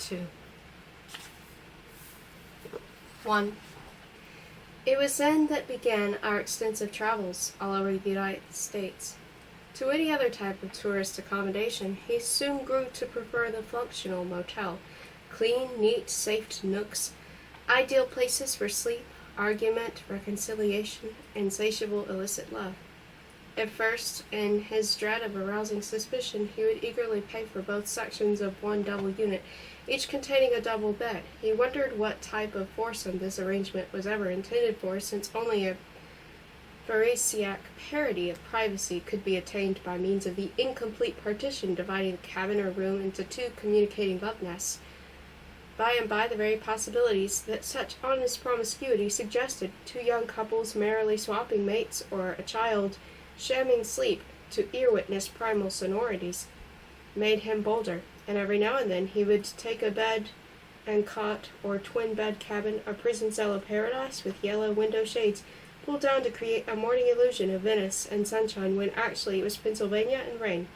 2. 1. It was then that began our extensive travels all over the United States. To any other type of tourist accommodation, he soon grew to prefer the functional motel. Clean, neat, safe nooks, ideal places for sleep, argument, reconciliation, insatiable illicit love. At first, in his dread of arousing suspicion, he would eagerly pay for both sections of one double unit, each containing a double bed. He wondered what type of foursome this arrangement was ever intended for, since only a Pharisaic parody of privacy could be attained by means of the incomplete partition dividing the cabin or room into two communicating love nests. By and by, the very possibilities that such honest promiscuity suggested, two young couples merrily swapping mates, or a child shamming sleep to ear-witness primal sonorities, made him bolder, and every now and then he would take a bed and cot or twin-bed cabin, a prison cell of paradise with yellow window shades pulled down to create a morning illusion of Venice and sunshine when actually it was Pennsylvania and rain.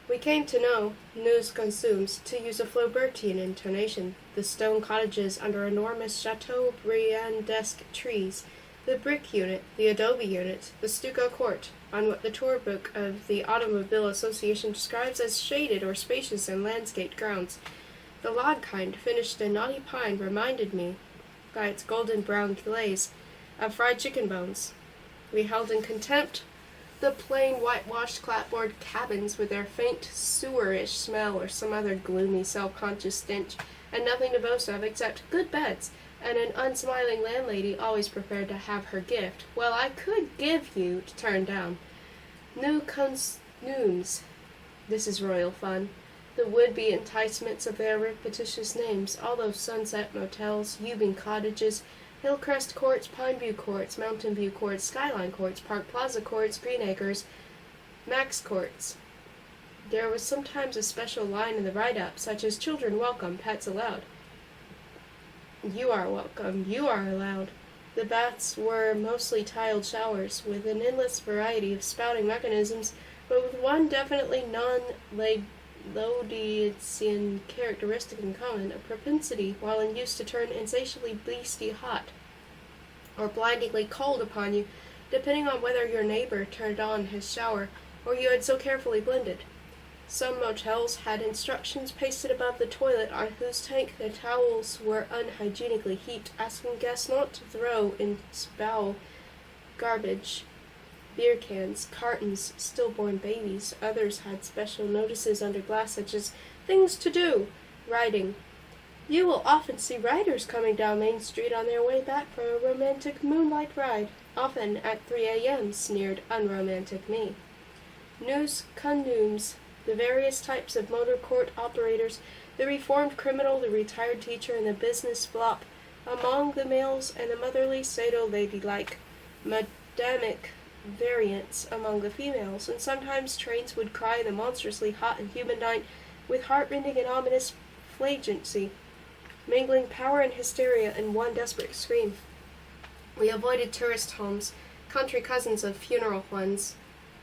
We came to know, nous consumes, to use a Flaubertian intonation, the stone cottages under enormous Chateaubriandesque trees, the brick unit, the adobe unit, the stucco court, on what the tour book of the Automobile Association describes as shaded or spacious and landscaped grounds. The log kind, finished in knotty pine, reminded me, by its golden brown glaze, of fried chicken bones. We held in contempt the plain whitewashed clapboard cabins with their faint sewerish smell or some other gloomy self-conscious stench, and nothing to boast of except good beds, and an unsmiling landlady always prepared to have her gift. Well, I could give you to turn down. Nous consumes. This is royal fun. The would-be enticements of their repetitious names, all those sunset motels, Ewing cottages, Hillcrest courts, Pineview courts, Mountain View courts, Skyline courts, Park Plaza courts, Green Acres, Max courts. There was sometimes a special line in the write-up, such as children welcome, pets allowed. You are welcome, you are allowed. The baths were mostly tiled showers, with an endless variety of spouting mechanisms, but with one definitely non-Laodicean characteristic in common, a propensity, while in use, to turn insatiably beastly hot, or blindingly cold upon you, depending on whether your neighbor turned on his shower, or you had so carefully blended. Some motels had instructions pasted above the toilet on whose tank the towels were unhygienically heaped, asking guests not to throw in bowel garbage, beer cans, cartons, stillborn babies. Others had special notices under glass such as things to do, riding. You will often see riders coming down Main Street on their way back from a romantic moonlight ride, often at 3 a.m., sneered unromantic me. Nous consumes. The various types of motor court operators, the reformed criminal, the retired teacher, and the business flop, among the males, and the motherly, pseudo-ladylike, madamic variants among the females, and sometimes trains would cry in the monstrously hot and humid night with heart-rending and ominous flagrancy, mingling power and hysteria in one desperate scream. We avoided tourist homes, country cousins of funeral ones,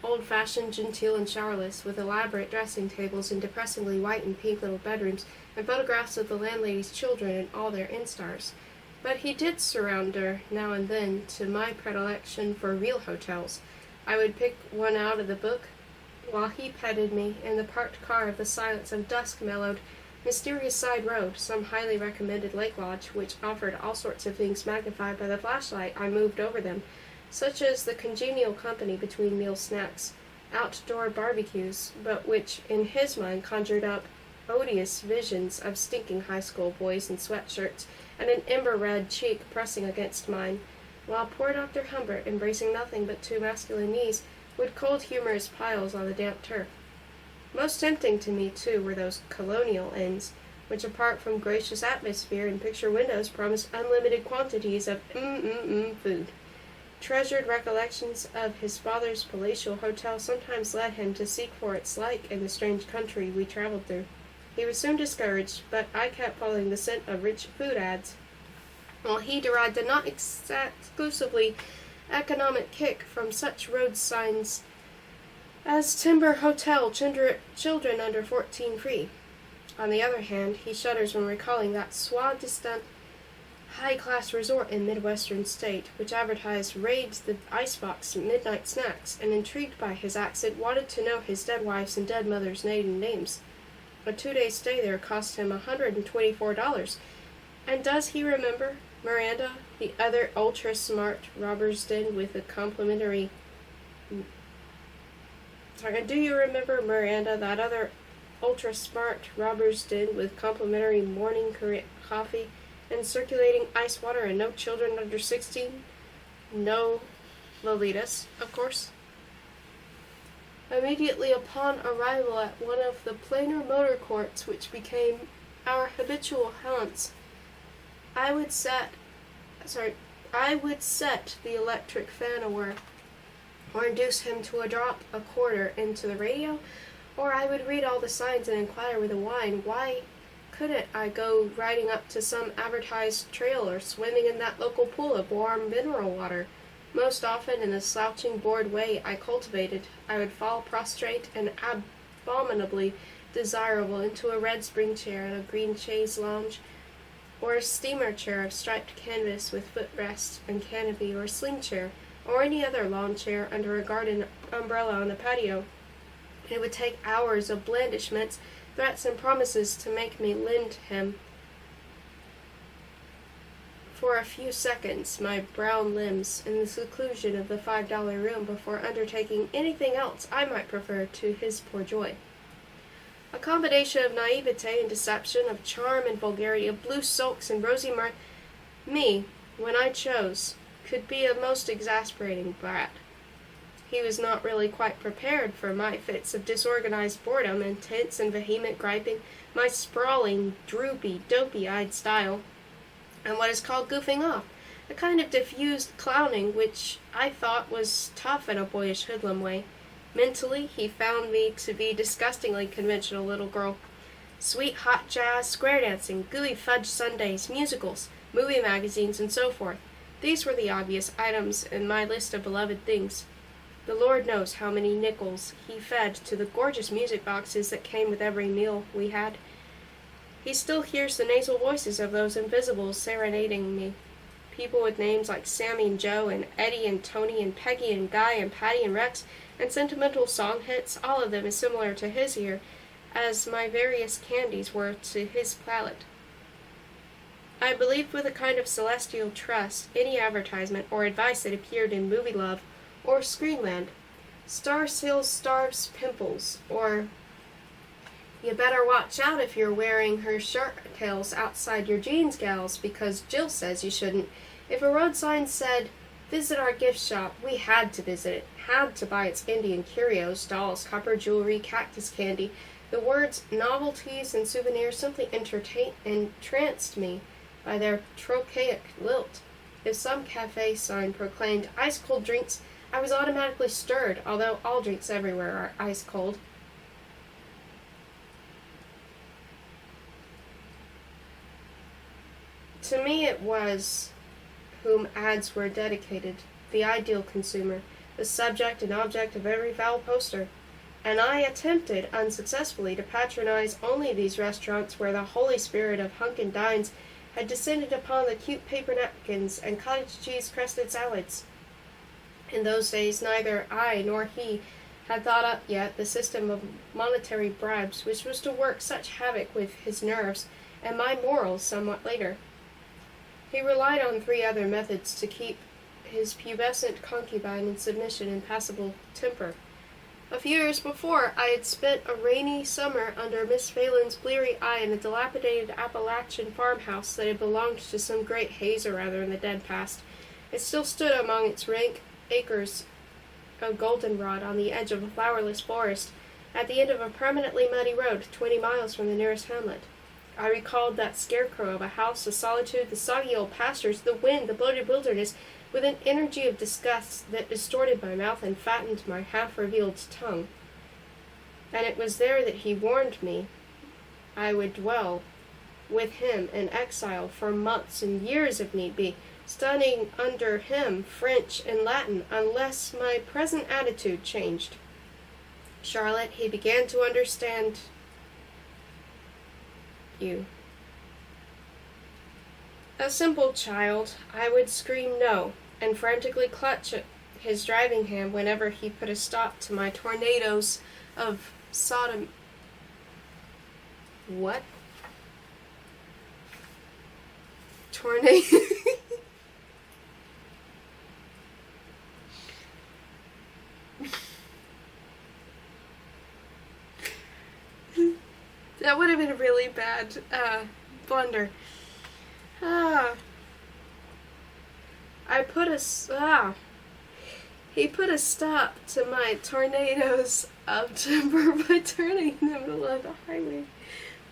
old-fashioned, genteel, and showerless, with elaborate dressing tables and depressingly white and pink little bedrooms, and photographs of the landlady's children and all their instars. But he did surrender, now and then, to my predilection for real hotels. I would pick one out of the book, while he petted me, in the parked car of the silence of dusk-mellowed, mysterious side road, some highly recommended lake lodge, which offered all sorts of things magnified by the flashlight I moved over them, such as the congenial company between meal snacks, outdoor barbecues, but which, in his mind, conjured up odious visions of stinking high school boys in sweatshirts, and an ember-red cheek pressing against mine, while poor Dr. Humbert, embracing nothing but two masculine knees, would cold humorous piles on the damp turf. Most tempting to me, too, were those colonial inns, which, apart from gracious atmosphere and picture windows, promised unlimited quantities of food. Treasured recollections of his father's palatial hotel sometimes led him to seek for its like in the strange country we traveled through. He was soon discouraged, but I kept following the scent of rich food ads, while he derived a not exclusively economic kick from such road signs as Timber Hotel, children under 14 free. On the other hand, he shudders when recalling that soi-disant high-class resort in Midwestern state, which advertised raids the icebox midnight snacks, and intrigued by his accent, wanted to know his dead wife's and dead mother's maiden names. A 2-day stay there cost him $124. And does he remember Miranda, the other ultra-smart robber's den with a complimentary... do you remember Miranda, that other ultra-smart robber's den with complimentary morning coffee and circulating ice water and no children under 16? No Lolitas, of course. Immediately upon arrival at one of the plainer motor courts which became our habitual haunts, I would set the electric fan away, or induce him to drop a quarter into the radio, or I would read all the signs and inquire with a whine why couldn't I go riding up to some advertised trail or swimming in that local pool of warm mineral water. Most often, in the slouching bored way I cultivated, I would fall prostrate and abominably desirable into a red spring chair at a green chaise lounge, or a steamer chair of striped canvas with footrest and canopy, or a sling chair, or any other lawn chair under a garden umbrella on the patio. It would take hours of blandishments, threats, and promises to make me lend him for a few seconds my brown limbs in the seclusion of the $5 room before undertaking anything else I might prefer to his poor joy. A combination of naivete and deception, of charm and vulgarity, of blue sulks and rosy mirth, me, when I chose, could be a most exasperating brat. He was not really quite prepared for my fits of disorganized boredom, intense and vehement griping, my sprawling, droopy, dopey-eyed style, and what is called goofing off, a kind of diffused clowning which I thought was tough in a boyish hoodlum way. Mentally, he found me to be disgustingly conventional little girl. Sweet hot jazz, square dancing, gooey fudge sundaes, musicals, movie magazines, and so forth. These were the obvious items in my list of beloved things. The Lord knows how many nickels he fed to the gorgeous music boxes that came with every meal we had. He still hears the nasal voices of those invisibles serenading me. People with names like Sammy and Joe and Eddie and Tony and Peggy and Guy and Patty and Rex and sentimental song hits, all of them as similar to his ear as my various candies were to his palate. I believed with a kind of celestial trust any advertisement or advice that appeared in Movie Love or Screenland. Star Seal starves pimples, or you better watch out if you're wearing her shirt tails outside your jeans, gals, because Jill says you shouldn't. If a road sign said, visit our gift shop, we had to visit it, had to buy its Indian curios, dolls, copper jewelry, cactus candy. The words novelties and souvenirs simply entranced me by their trochaic lilt. If some cafe sign proclaimed ice-cold drinks, I was automatically stirred, although all drinks everywhere are ice-cold. To me it was whom ads were dedicated, the ideal consumer, the subject and object of every foul poster, and I attempted unsuccessfully to patronize only these restaurants where the holy spirit of Hunkin' Dines had descended upon the cute paper napkins and cottage cheese crested salads. In those days neither I nor he had thought up yet the system of monetary bribes which was to work such havoc with his nerves and my morals somewhat later. He relied on 3 other methods to keep his pubescent concubine in submission and passable temper. A few years before, I had spent a rainy summer under Miss Phelan's bleary eye in a dilapidated Appalachian farmhouse that had belonged to some great haze or other in the dead past. It still stood among its rank acres of goldenrod on the edge of a flowerless forest, at the end of a permanently muddy road 20 miles from the nearest hamlet. I recalled that scarecrow of a house, the solitude, the soggy old pastures, the wind, the bloated wilderness, with an energy of disgust that distorted my mouth and fattened my half-revealed tongue. And it was there that he warned me I would dwell with him in exile for months and years if need be, studying under him French and Latin, unless my present attitude changed. Charlotte, he began to understand you. A simple child, I would scream no, and frantically clutch at his driving hand whenever he put a stop to my tornadoes of Sodom. What? Tornado. That would have been a really bad blunder. He put a stop to my tornadoes of timber by turning in the middle of the highway,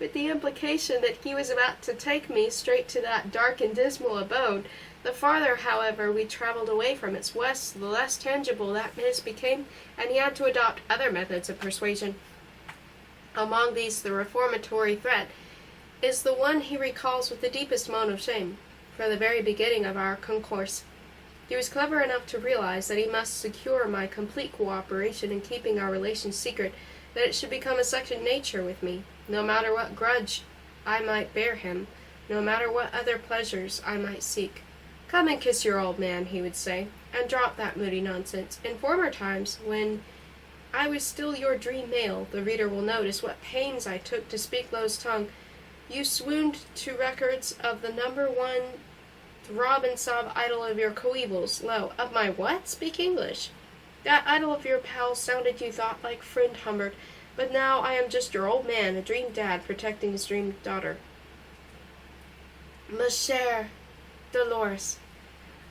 with the implication that he was about to take me straight to that dark and dismal abode. The farther, however, we traveled away from its west, the less tangible that menace became, and he had to adopt other methods of persuasion. Among these, the reformatory threat is the one he recalls with the deepest moan of shame. From the very beginning of our concourse, he was clever enough to realize that he must secure my complete cooperation in keeping our relations secret, that it should become a second nature with me, no matter what grudge I might bear him, no matter what other pleasures I might seek. "Come and kiss your old man," he would say, "and drop that moody nonsense. In former times, when I was still your dream male, the reader will notice what pains I took to speak Lo's tongue. You swooned to records of the #1 throb and sob idol of your coevals, Lo. Of my what? Speak English. That idol of your pals sounded, you thought, like friend Humbert, but now I am just your old man, a dream dad protecting his dream daughter. Ma chère Dolores,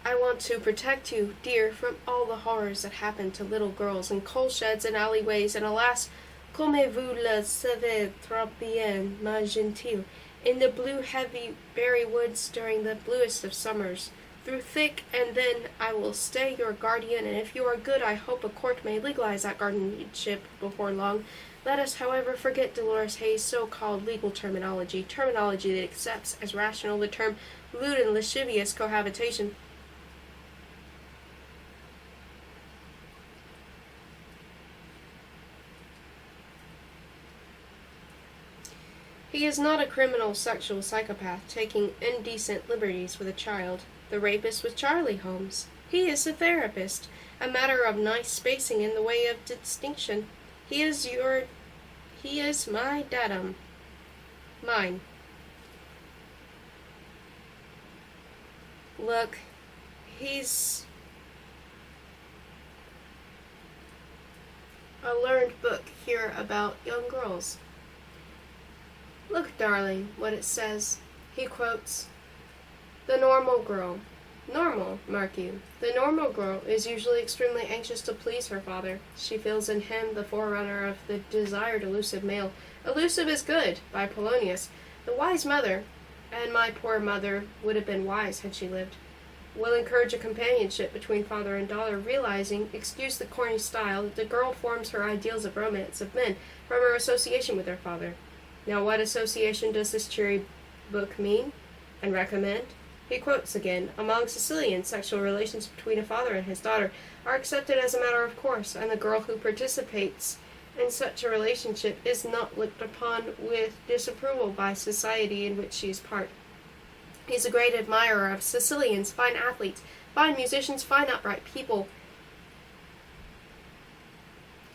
I want to protect you, dear, from all the horrors that happen to little girls in coal sheds and alleyways, and alas, comme vous le savez trop bien, ma gentille, in the blue heavy berry woods during the bluest of summers. Through thick and thin I will stay your guardian, and if you are good, I hope a court may legalize that guardianship before long. Let us, however, forget Dolores Hayes' so-called legal terminology that accepts as rational the term lewd and lascivious cohabitation. He is not a criminal sexual psychopath taking indecent liberties with a child, the rapist with Charlie Holmes. He is a therapist, a matter of nice spacing in the way of distinction. He is my datum. Mine. Look, he's a learned book here about young girls. Look, darling, what it says. He quotes, "The normal girl." Normal, mark you. The normal girl is usually extremely anxious to please her father. She feels in him the forerunner of the desired elusive male. Elusive is good, by Polonius. The wise mother, and my poor mother would have been wise had she lived, will encourage a companionship between father and daughter, realizing, excuse the corny style, that the girl forms her ideals of romance of men from her association with her father. Now what association does this cheery book mean and recommend? He quotes again, "Among Sicilians, sexual relations between a father and his daughter are accepted as a matter of course, and the girl who participates in such a relationship is not looked upon with disapproval by society in which she is part." He's a great admirer of Sicilians, fine athletes, fine musicians, fine upright people,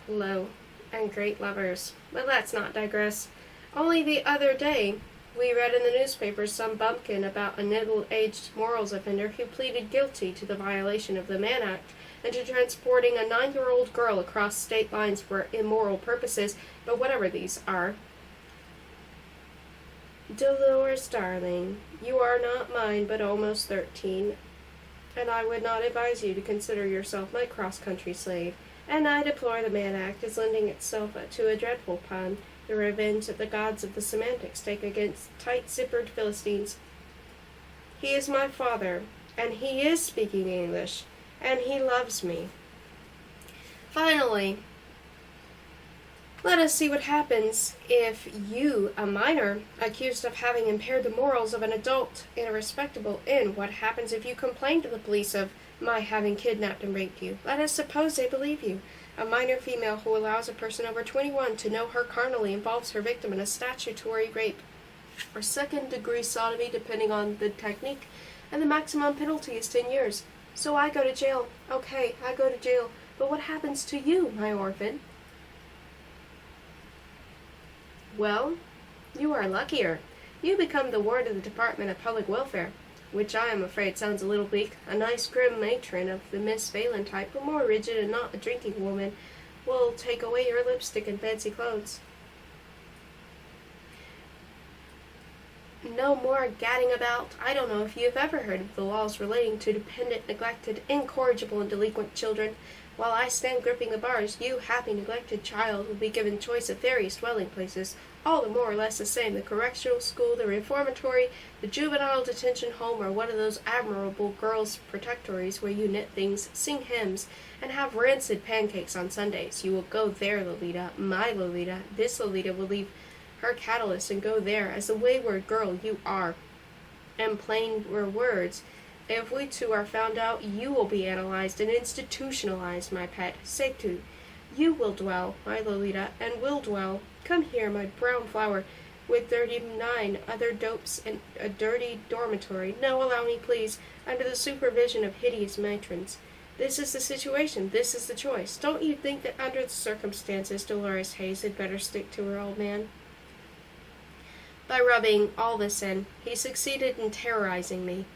low, and great lovers. But let's not digress. Only the other day, we read in the newspapers some bumpkin about a middle-aged morals offender who pleaded guilty to the violation of the Mann Act and to transporting a 9-year-old girl across state lines for immoral purposes, but whatever these are. Dolores, darling, you are not mine, but almost 13, and I would not advise you to consider yourself my cross-country slave, and I deplore the Mann Act as lending itself to a dreadful pun, the revenge that the gods of the semantics take against tight-zippered Philistines. He is my father, and he is speaking English, and he loves me. Finally, let us see what happens if you, a minor, accused of having impaired the morals of an adult in a respectable inn, what happens if you complain to the police of my having kidnapped and raped you? Let us suppose they believe you. A minor female who allows a person over 21 to know her carnally involves her victim in a statutory rape. or second-degree sodomy, depending on the technique, and the maximum penalty is 10 years. So I go to jail. Okay, I go to jail. But what happens to you, my orphan? Well, you are luckier. You become the ward of the Department of Public Welfare, which I am afraid sounds a little bleak. A nice grim matron of the Miss Phelan type, but more rigid and not a drinking woman, will take away your lipstick and fancy clothes. No more gadding about. I don't know if you've ever heard of the laws relating to dependent, neglected, incorrigible, and delinquent children. While I stand gripping the bars, you, happy, neglected child, will be given choice of various dwelling places, all the more or less the same: the correctional school, the reformatory, the juvenile detention home, or one of those admirable girls' protectories where you knit things, sing hymns, and have rancid pancakes on Sundays. You will go there, Lolita, my Lolita. This Lolita will leave her catalyst and go there as the wayward girl you are. And plain words, if we two are found out, you will be analyzed and institutionalized, my pet. Sectu, you will dwell, my Lolita, and will dwell. Come here, my brown flower, with 39 other dopes in a dirty dormitory. No, allow me, please, under the supervision of hideous matrons. This is the situation. This is the choice. Don't you think that under the circumstances Dolores Hayes had better stick to her old man? By rubbing all this in, he succeeded in terrorizing me,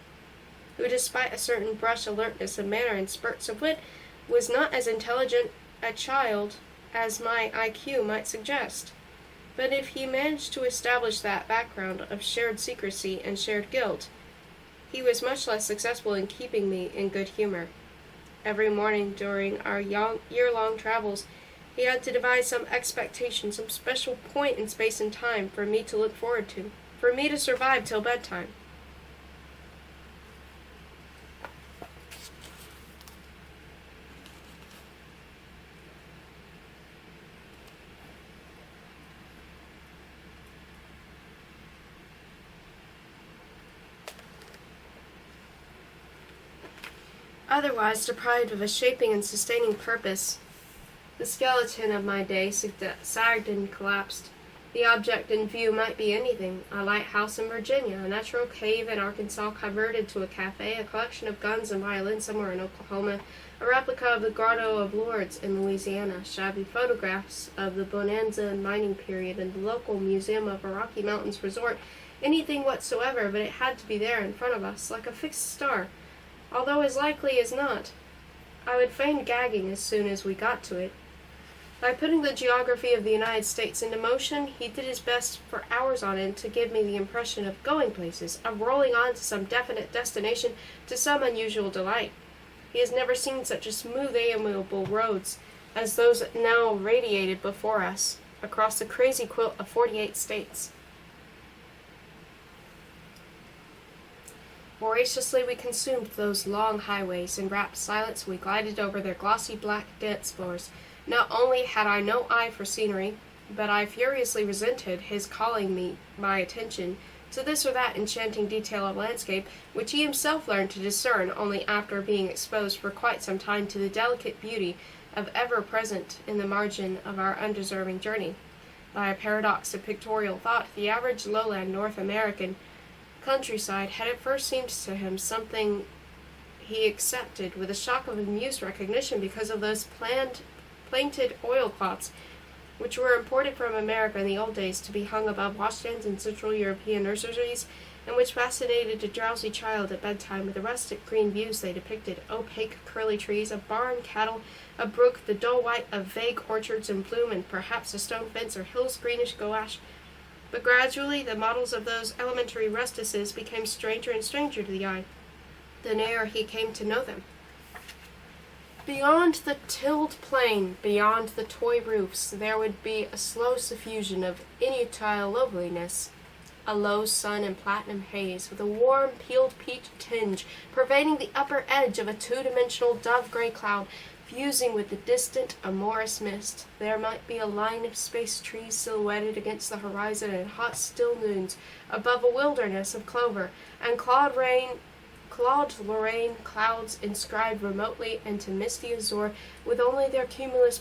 who, despite a certain brush alertness of manner and spurts of wit, was not as intelligent a child as my IQ might suggest. But if he managed to establish that background of shared secrecy and shared guilt, he was much less successful in keeping me in good humor. Every morning during our year-long travels, he had to devise some expectation, some special point in space and time for me to look forward to, for me to survive till bedtime. Otherwise deprived of a shaping and sustaining purpose, the skeleton of my day sagged and collapsed. The object in view might be anything: a lighthouse in Virginia, a natural cave in Arkansas converted to a cafe, a collection of guns and violins somewhere in Oklahoma, a replica of the Grotto of Lourdes in Louisiana, shabby photographs of the Bonanza mining period in the local museum of a Rocky Mountains resort, anything whatsoever, but it had to be there in front of us, like a fixed star, although as likely as not I would feign gagging as soon as we got to it. By putting the geography of the United States into motion, he did his best for hours on end to give me the impression of going places, of rolling on to some definite destination, to some unusual delight. He has never seen such a smooth, amiable roads as those that now radiated before us across the crazy quilt of 48 states. Voraciously we consumed those long highways. In rapt silence we glided over their glossy black dance floors. Not only had I no eye for scenery, but I furiously resented his calling my attention to this or that enchanting detail of landscape, which he himself learned to discern only after being exposed for quite some time to the delicate beauty of ever present in the margin of our undeserving journey. By a paradox of pictorial thought, the average lowland North American countryside had at first seemed to him something he accepted with a shock of amused recognition because of those planted oilcloths which were imported from America in the old days to be hung above washstands in Central European nurseries, and which fascinated a drowsy child at bedtime with the rustic green views they depicted: opaque curly trees, a barn, cattle, a brook, the dull white of vague orchards in bloom, and perhaps a stone fence or hill's greenish gouache. But gradually the models of those elementary rustices became stranger and stranger to the eye, the nearer he came to know them. Beyond the tilled plain, beyond the toy roofs, there would be a slow suffusion of inutile loveliness, a low sun and platinum haze, with a warm peeled peach tinge, pervading the upper edge of a two-dimensional dove-gray cloud, fusing with the distant amorous mist. There might be a line of space trees silhouetted against the horizon in hot still noons, above a wilderness of clover, and Claude Lorraine clouds inscribed remotely into misty azure, with only their cumulus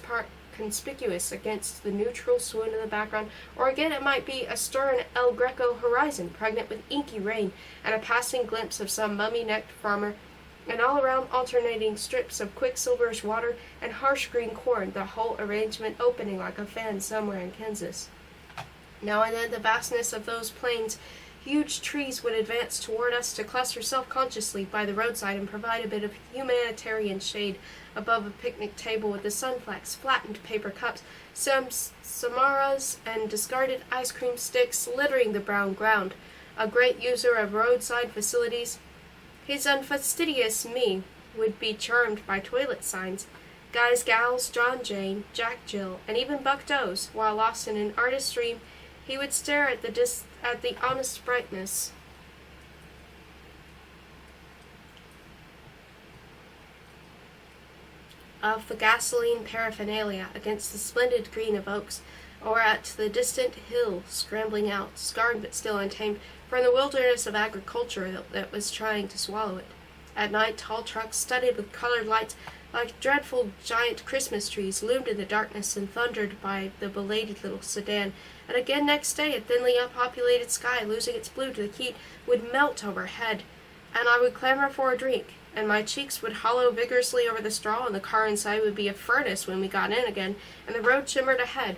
conspicuous against the neutral swoon in the background, or again it might be a stern El Greco horizon, pregnant with inky rain, and a passing glimpse of some mummy-necked farmer, and all around alternating strips of quicksilverish water and harsh green corn, the whole arrangement opening like a fan somewhere in Kansas. Now and then the vastness of those plains, huge trees would advance toward us to cluster self-consciously by the roadside and provide a bit of humanitarian shade above a picnic table with the sunflex, flattened paper cups, some samaras, and discarded ice cream sticks littering the brown ground. A great user of roadside facilities, his unfastidious me would be charmed by toilet signs, guys, gals, John, Jane, Jack, Jill, and even Buck Does. While lost in an artist's dream, he would stare at the honest brightness of the gasoline paraphernalia against the splendid green of oaks, or at the distant hill scrambling out, scarred but still untamed, from the wilderness of agriculture that was trying to swallow it. At night, tall trucks studded with colored lights like dreadful giant Christmas trees loomed in the darkness and thundered by the belated little sedan, and again next day a thinly unpopulated sky, losing its blue to the heat, would melt overhead, and I would clamor for a drink, and my cheeks would hollow vigorously over the straw, and the car inside would be a furnace when we got in again, and the road shimmered ahead,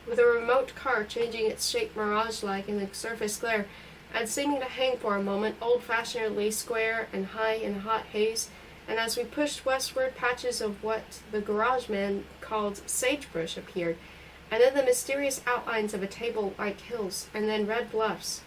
with a remote car changing its shape mirage-like in the surface glare, and seeming to hang for a moment, old-fashionedly square and high in hot haze, and as we pushed westward, patches of what the garage man called sagebrush appeared, and then the mysterious outlines of a table like hills, and then red bluffs.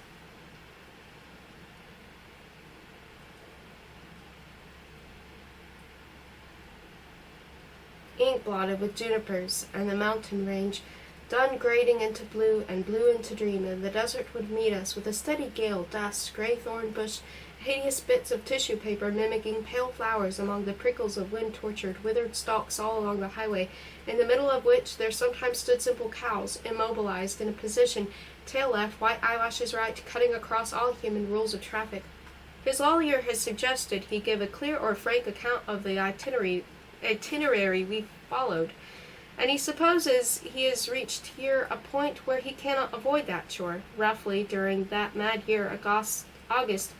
Ink blotted with junipers, and the mountain range, dun grading into blue, and blue into dream, and the desert would meet us with a steady gale, dust, gray thorn bush, hideous bits of tissue paper mimicking pale flowers among the prickles of wind-tortured, withered stalks all along the highway, in the middle of which there sometimes stood simple cows, immobilized in a position, tail left, white eyelashes right, cutting across all human rules of traffic. His lawyer has suggested he give a clear or frank account of the itinerary we followed, and he supposes he has reached here a point where he cannot avoid that shore. Roughly, during that mad year, August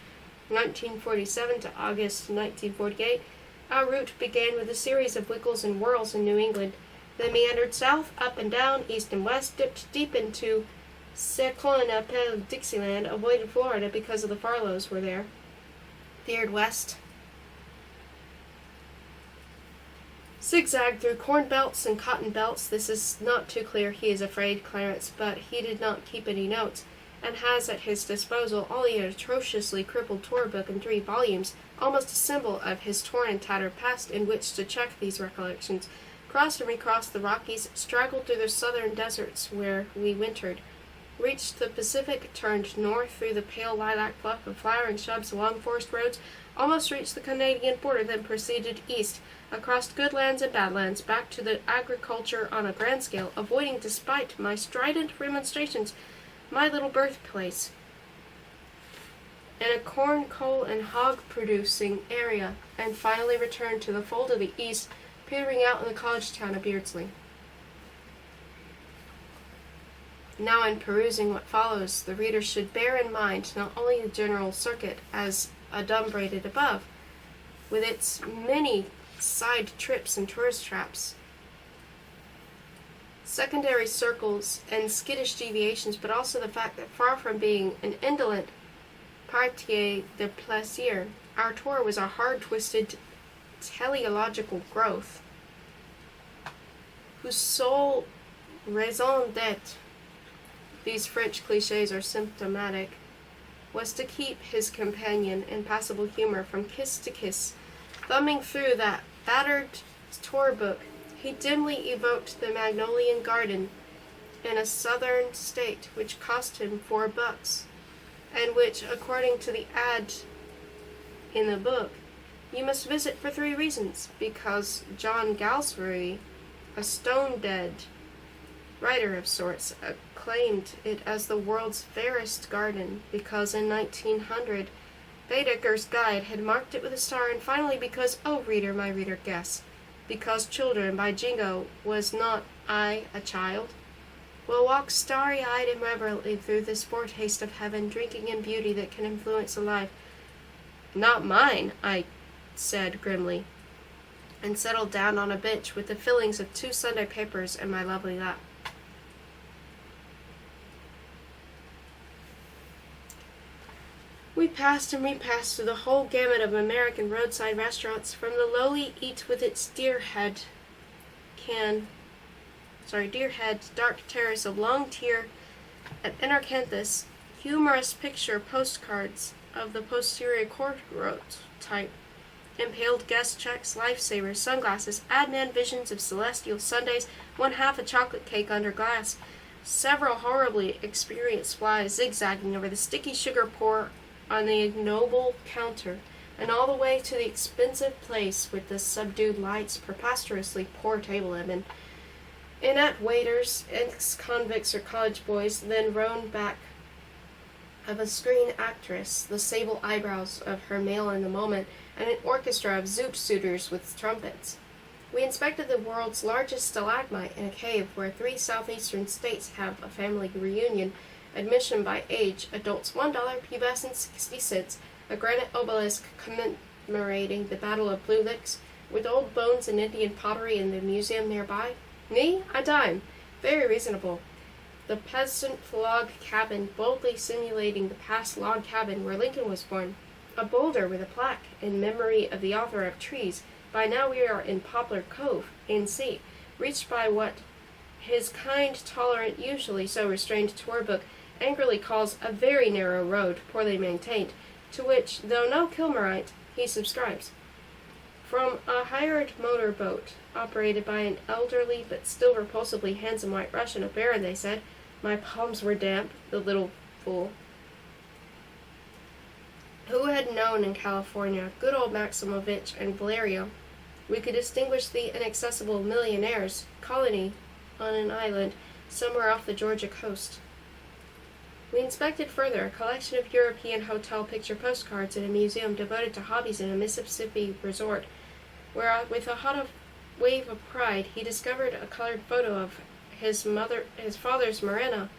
1947 to August 1948, our route began with a series of wiggles and whirls in New England, then meandered south, up and down, east and west, dipped deep into ce qu'on appelle Dixieland, avoided Florida because of the Farlows were there, veered west, zigzagged through corn belts and cotton belts. This is not too clear, he is afraid, Clarence, but he did not keep any notes, and has at his disposal only an atrociously crippled tour book in 3 volumes, almost a symbol of his torn and tattered past, in which to check these recollections. Crossed and recrossed the Rockies, straggled through the southern deserts where we wintered, reached the Pacific, turned north through the pale lilac fluff of flowering shrubs along forest roads, almost reached the Canadian border, then proceeded east, across good lands and bad lands, back to the agriculture on a grand scale, avoiding, despite my strident remonstrations, my little birthplace, in a corn, coal, and hog-producing area, and finally returned to the fold of the East, petering out in the college town of Beardsley. Now, in perusing what follows, the reader should bear in mind not only the general circuit as adumbrated above, with its many side trips and tourist traps, secondary circles, and skittish deviations, but also the fact that far from being an indolent partie de plaisir, our tour was a hard-twisted teleological growth, whose sole raison d'etre, these French cliches are symptomatic, was to keep his companion in passable humor from kiss to kiss. Thumbing through that battered tour book, he dimly evoked the Magnolian Garden in a southern state which cost him $4, and which, according to the ad in the book, you must visit for 3 reasons. Because John Galsworthy, a stone-dead writer of sorts, acclaimed it as the world's fairest garden, because in 1900 Baedeker's guide had marked it with a star, and finally because, oh reader, my reader, guess, because Children by Jingo was not I, a child, will walk starry-eyed and reverently through this foretaste of heaven, drinking in beauty that can influence a life. Not mine, I said grimly, and settled down on a bench with the fillings of 2 Sunday papers in my lovely lap. We passed and repassed through the whole gamut of American roadside restaurants, from the lowly Eat with its deer head dark terrace of long tier at Enarcanthus, humorous picture postcards of the posterior courtroad type, impaled guest checks, lifesavers, sunglasses, ad-man visions of celestial Sundays, 1/2 a chocolate cake under glass, several horribly experienced flies zigzagging over the sticky sugar pour on the ignoble counter, and all the way to the expensive place with the subdued lights, preposterously poor table linen, inept waiters, ex-convicts or college boys, then roan back of a screen actress, the sable eyebrows of her male in the moment, and an orchestra of zoot suitors with trumpets. We inspected the world's largest stalagmite in a cave where 3 southeastern states have a family reunion, admission by age, adults $1, pubescents 60 cents, a granite obelisk commemorating the Battle of Blue Licks, with old bones and Indian pottery in the museum nearby. Me? A dime. Very reasonable. The peasant log cabin, boldly simulating the past log cabin where Lincoln was born. A boulder with a plaque in memory of the author of Trees. By now we are in Poplar Cove, N.C., reached by what his kind, tolerant, usually so restrained tour book angrily calls a very narrow road, poorly maintained, to which, though no Kilmerite, he subscribes. From a hired motor boat, operated by an elderly but still repulsively handsome white Russian, a baron, they said. My palms were damp, the little fool. Who had known in California good old Maximovich and Valerio? We could distinguish the inaccessible millionaire's colony on an island somewhere off the Georgia coast. We inspected further a collection of European hotel picture postcards in a museum devoted to hobbies in a Mississippi resort, where, with a hot wave of pride, he discovered a colored photo of his father's Marina,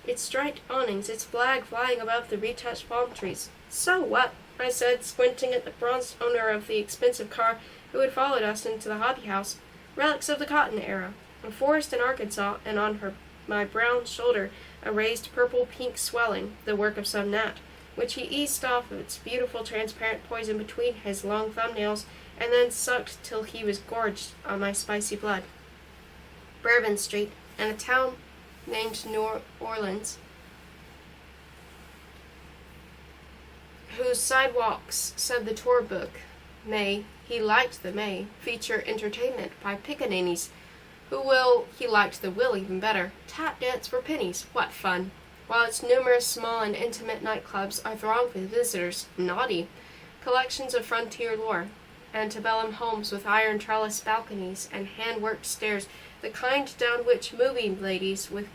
its striped awnings, its flag flying above the retouched palm trees. So what? I said, squinting at the bronzed owner of the expensive car who had followed us into the hobby house. Relics of the cotton era. A forest in Arkansas, and on my brown shoulder a raised purple-pink swelling, the work of some gnat, which he eased off of its beautiful transparent poison between his long thumbnails, and then sucked till he was gorged on my spicy blood. Bourbon Street, and a town named New Orleans, whose sidewalks, said the tour book, he liked the feature entertainment by pickaninnies, he liked the will even better, tap dance for pennies, what fun, while its numerous small and intimate nightclubs are thronged with visitors, naughty, collections of frontier lore, antebellum homes with iron trellis balconies and hand-worked stairs, the kind down which moving ladies with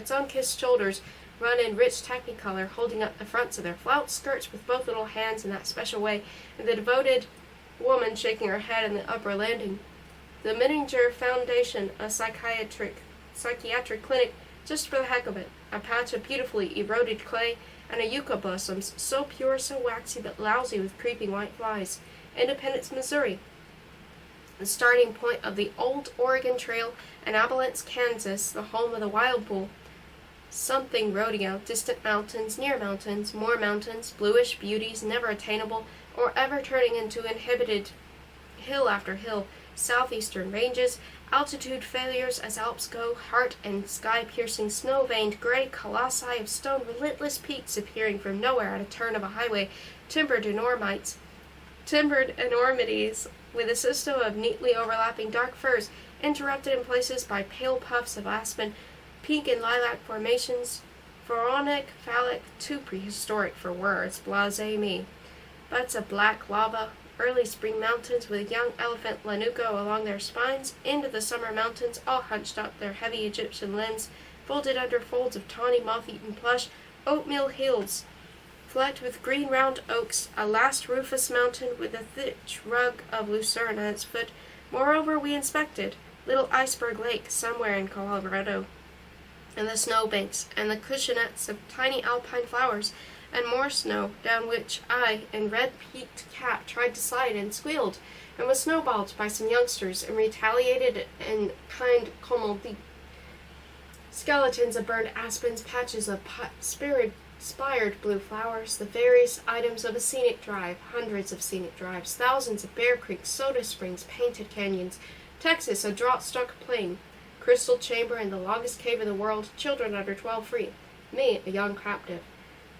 sun-kissed shoulders run in rich technicolor, holding up the fronts of their flounced skirts with both little hands in that special way, and the devoted woman shaking her head in the upper landing. The Menninger Foundation, a psychiatric clinic just for the heck of it, a patch of beautifully eroded clay, and a yucca blossoms, so pure, so waxy, but lousy with creeping white flies. Independence, Missouri, the starting point of the old Oregon Trail, and Abilene, Kansas, the home of the wild bull. Something rodeo, distant mountains, near mountains, more mountains, bluish beauties, never attainable, or ever turning into inhibited hill after hill, southeastern ranges, altitude failures as Alps go, heart and sky-piercing, snow-veined gray colossi of stone, relentless peaks appearing from nowhere at a turn of a highway, timbered enormities, with a system of neatly overlapping dark firs, interrupted in places by pale puffs of aspen, pink and lilac formations, pharaonic, phallic, too prehistoric for words, blasé me. Buttes of black lava, early spring mountains with young elephant lanuco along their spines, into the summer mountains, all hunched up, their heavy Egyptian limbs folded under folds of tawny moth-eaten plush, oatmeal hills, flecked with green round oaks, a last Rufus mountain with a thick rug of lucerne at its foot. Moreover, we inspected, Little Iceberg Lake somewhere in Colorado, and the snowbanks, and the cushionettes of tiny alpine flowers, and more snow, down which I and red-peaked cat tried to slide and squealed, and was snowballed by some youngsters, and retaliated in kind comedy. Skeletons of burned aspens, patches of spired blue flowers, the various items of a scenic drive, hundreds of scenic drives, thousands of bear creeks, soda springs, painted canyons, Texas, a drought-struck plain, crystal chamber in the longest cave in the world, children under 12 free, me, a young captive.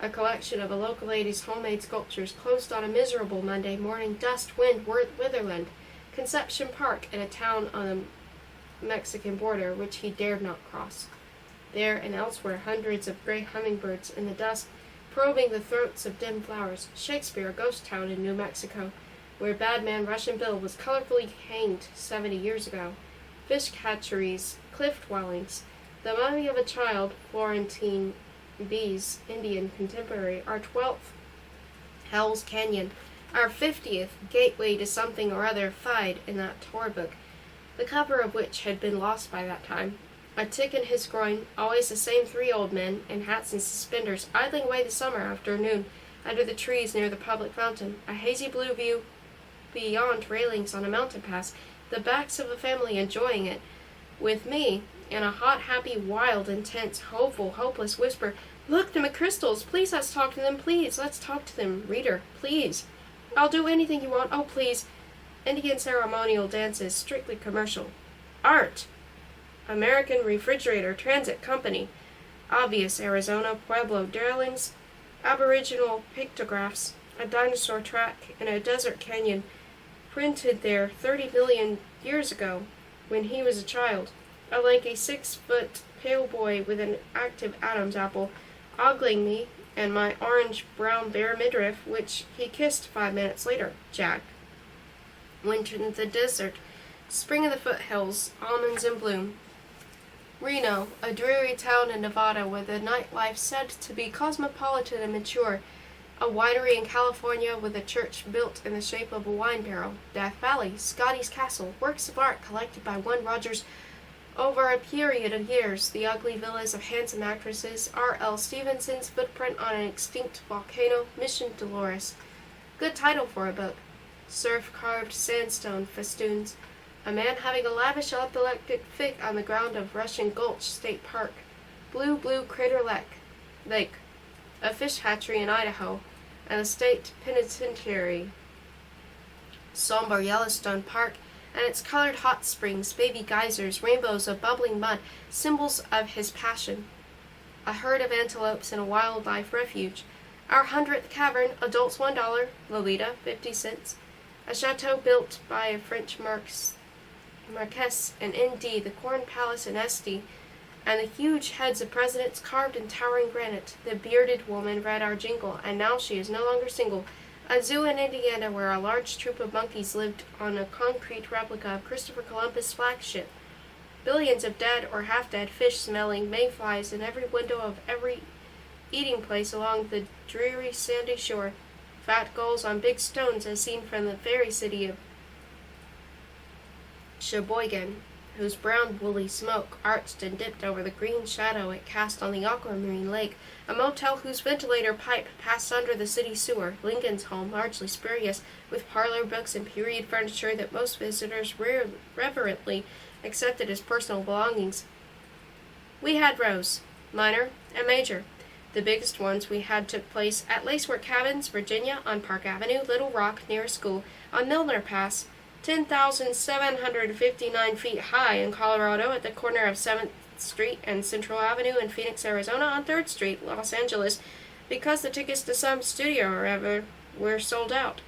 A collection of a local lady's homemade sculptures closed on a miserable Monday morning, dust, wind, witherland, Conception Park in a town on the Mexican border which he dared not cross. There and elsewhere hundreds of gray hummingbirds in the dusk, probing the throats of dim flowers. Shakespeare, a ghost town in New Mexico, where Badman Russian Bill was colorfully hanged 70 years ago. Fish hatcheries, cliff dwellings, the mummy of a child, Florentine B's Indian contemporary, our 12th Hell's Canyon, our 50th gateway to something or other Fide in that tour book, the cover of which had been lost by that time. A tick in his groin, always the same 3 old men, in hats and suspenders, idling away the summer afternoon under the trees near the public fountain, a hazy blue view beyond railings on a mountain pass, the backs of a family enjoying it, with me, in a hot, happy, wild, intense, hopeful, hopeless whisper, "Look, the McChrystals! Please let's talk to them! Please let's talk to them! Reader, please! I'll do anything you want! Oh, please! Indian ceremonial dances, strictly commercial. Art! American Refrigerator Transit Company. Obvious Arizona Pueblo darlings, Aboriginal pictographs, a dinosaur track in a desert canyon, printed there 30 million years ago, when he was a child. A lanky 6-foot pale boy with an active Adam's apple, ogling me and my orange-brown bare midriff, which he kissed 5 minutes later. Jack. Winter in the desert, spring in the foothills, almonds in bloom. Reno, a dreary town in Nevada where the nightlife said to be cosmopolitan and mature. A winery in California with a church built in the shape of a wine barrel. Death Valley, Scotty's Castle, works of art collected by one Rogers over a period of years. The ugly villas of handsome actresses. R.L. Stevenson's footprint on an extinct volcano. Mission Dolores. Good title for a book. Surf-carved sandstone festoons. A man having a lavish epileptic fit on the ground of Russian Gulch State Park. Blue Crater Lake. A fish hatchery in Idaho, and the state penitentiary. Somber Yellowstone Park and its colored hot springs, baby geysers, rainbows of bubbling mud, symbols of his passion. A herd of antelopes in a wildlife refuge. Our 100th cavern, adults $1, Lolita, 50 cents. A chateau built by a French Marquess in ND, the Corn Palace in Este, and the huge heads of presidents carved in towering granite. The bearded woman read our jingle, and now she is no longer single. A zoo in Indiana where a large troop of monkeys lived on a concrete replica of Christopher Columbus' flagship. Billions of dead or half-dead fish smelling mayflies in every window of every eating place along the dreary sandy shore. Fat gulls on big stones as seen from the fairy city of Sheboygan, whose brown woolly smoke arched and dipped over the green shadow it cast on the aquamarine lake. A motel whose ventilator pipe passed under the city sewer. Lincoln's home, largely spurious, with parlor books and period furniture that most visitors reverently accepted as personal belongings. We had rows, minor and major. The biggest ones we had took place at Lacework Cabins, Virginia, on Park Avenue, Little Rock, near a school, on Milner Pass, 10,759 feet high in Colorado, at the corner of 7th Street and Central Avenue in Phoenix, Arizona, on 3rd Street, Los Angeles, because the tickets to some studio or ever were sold out.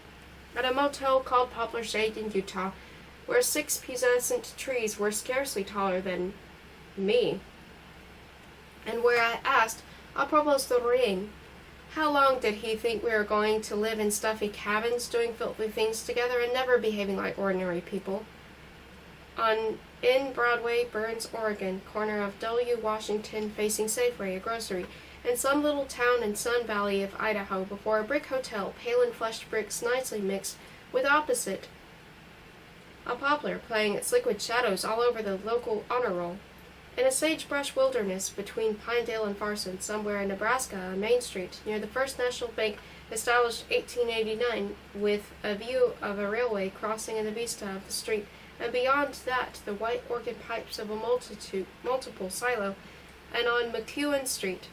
At a motel called Poplar Shade in Utah, where 6 pubescent trees were scarcely taller than me, and where I asked, apropos the ring, how long did he think we were going to live in stuffy cabins, doing filthy things together, and never behaving like ordinary people? In Broadway, Burns, Oregon, corner of W. Washington, facing Safeway, a grocery, in some little town in Sun Valley of Idaho, before a brick hotel, pale and flushed bricks nicely mixed with opposite a poplar playing its liquid shadows all over the local honor roll. In a sagebrush wilderness between Pinedale and Farson, somewhere in Nebraska, on Main Street, near the First National Bank, established 1889, with a view of a railway crossing in the vista of the street, and beyond that the white organ pipes of a multiple silo, and on McEwen Street,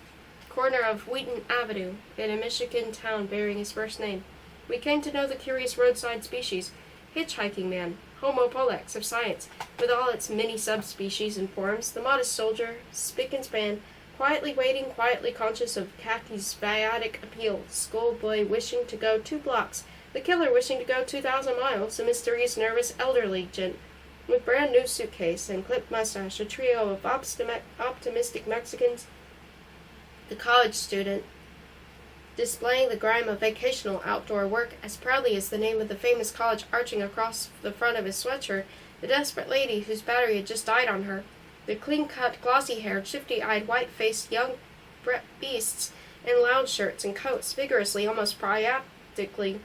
corner of Wheaton Avenue, in a Michigan town bearing his first name, we came to know the curious roadside species, hitchhiking man, Homo pollex of science, with all its many subspecies and forms, the modest soldier, spick and span, quietly waiting, quietly conscious of khaki's biotic appeal, schoolboy wishing to go 2 blocks, the killer wishing to go 2,000 miles, a mysterious, nervous, elderly gent, with brand new suitcase and clipped mustache, a trio of optimistic Mexicans, the college student, displaying the grime of vacational outdoor work as proudly as the name of the famous college arching across the front of his sweatshirt, the desperate lady whose battery had just died on her, the clean-cut, glossy-haired, shifty-eyed, white-faced young beasts in loud shirts and coats, vigorously, almost priapistically,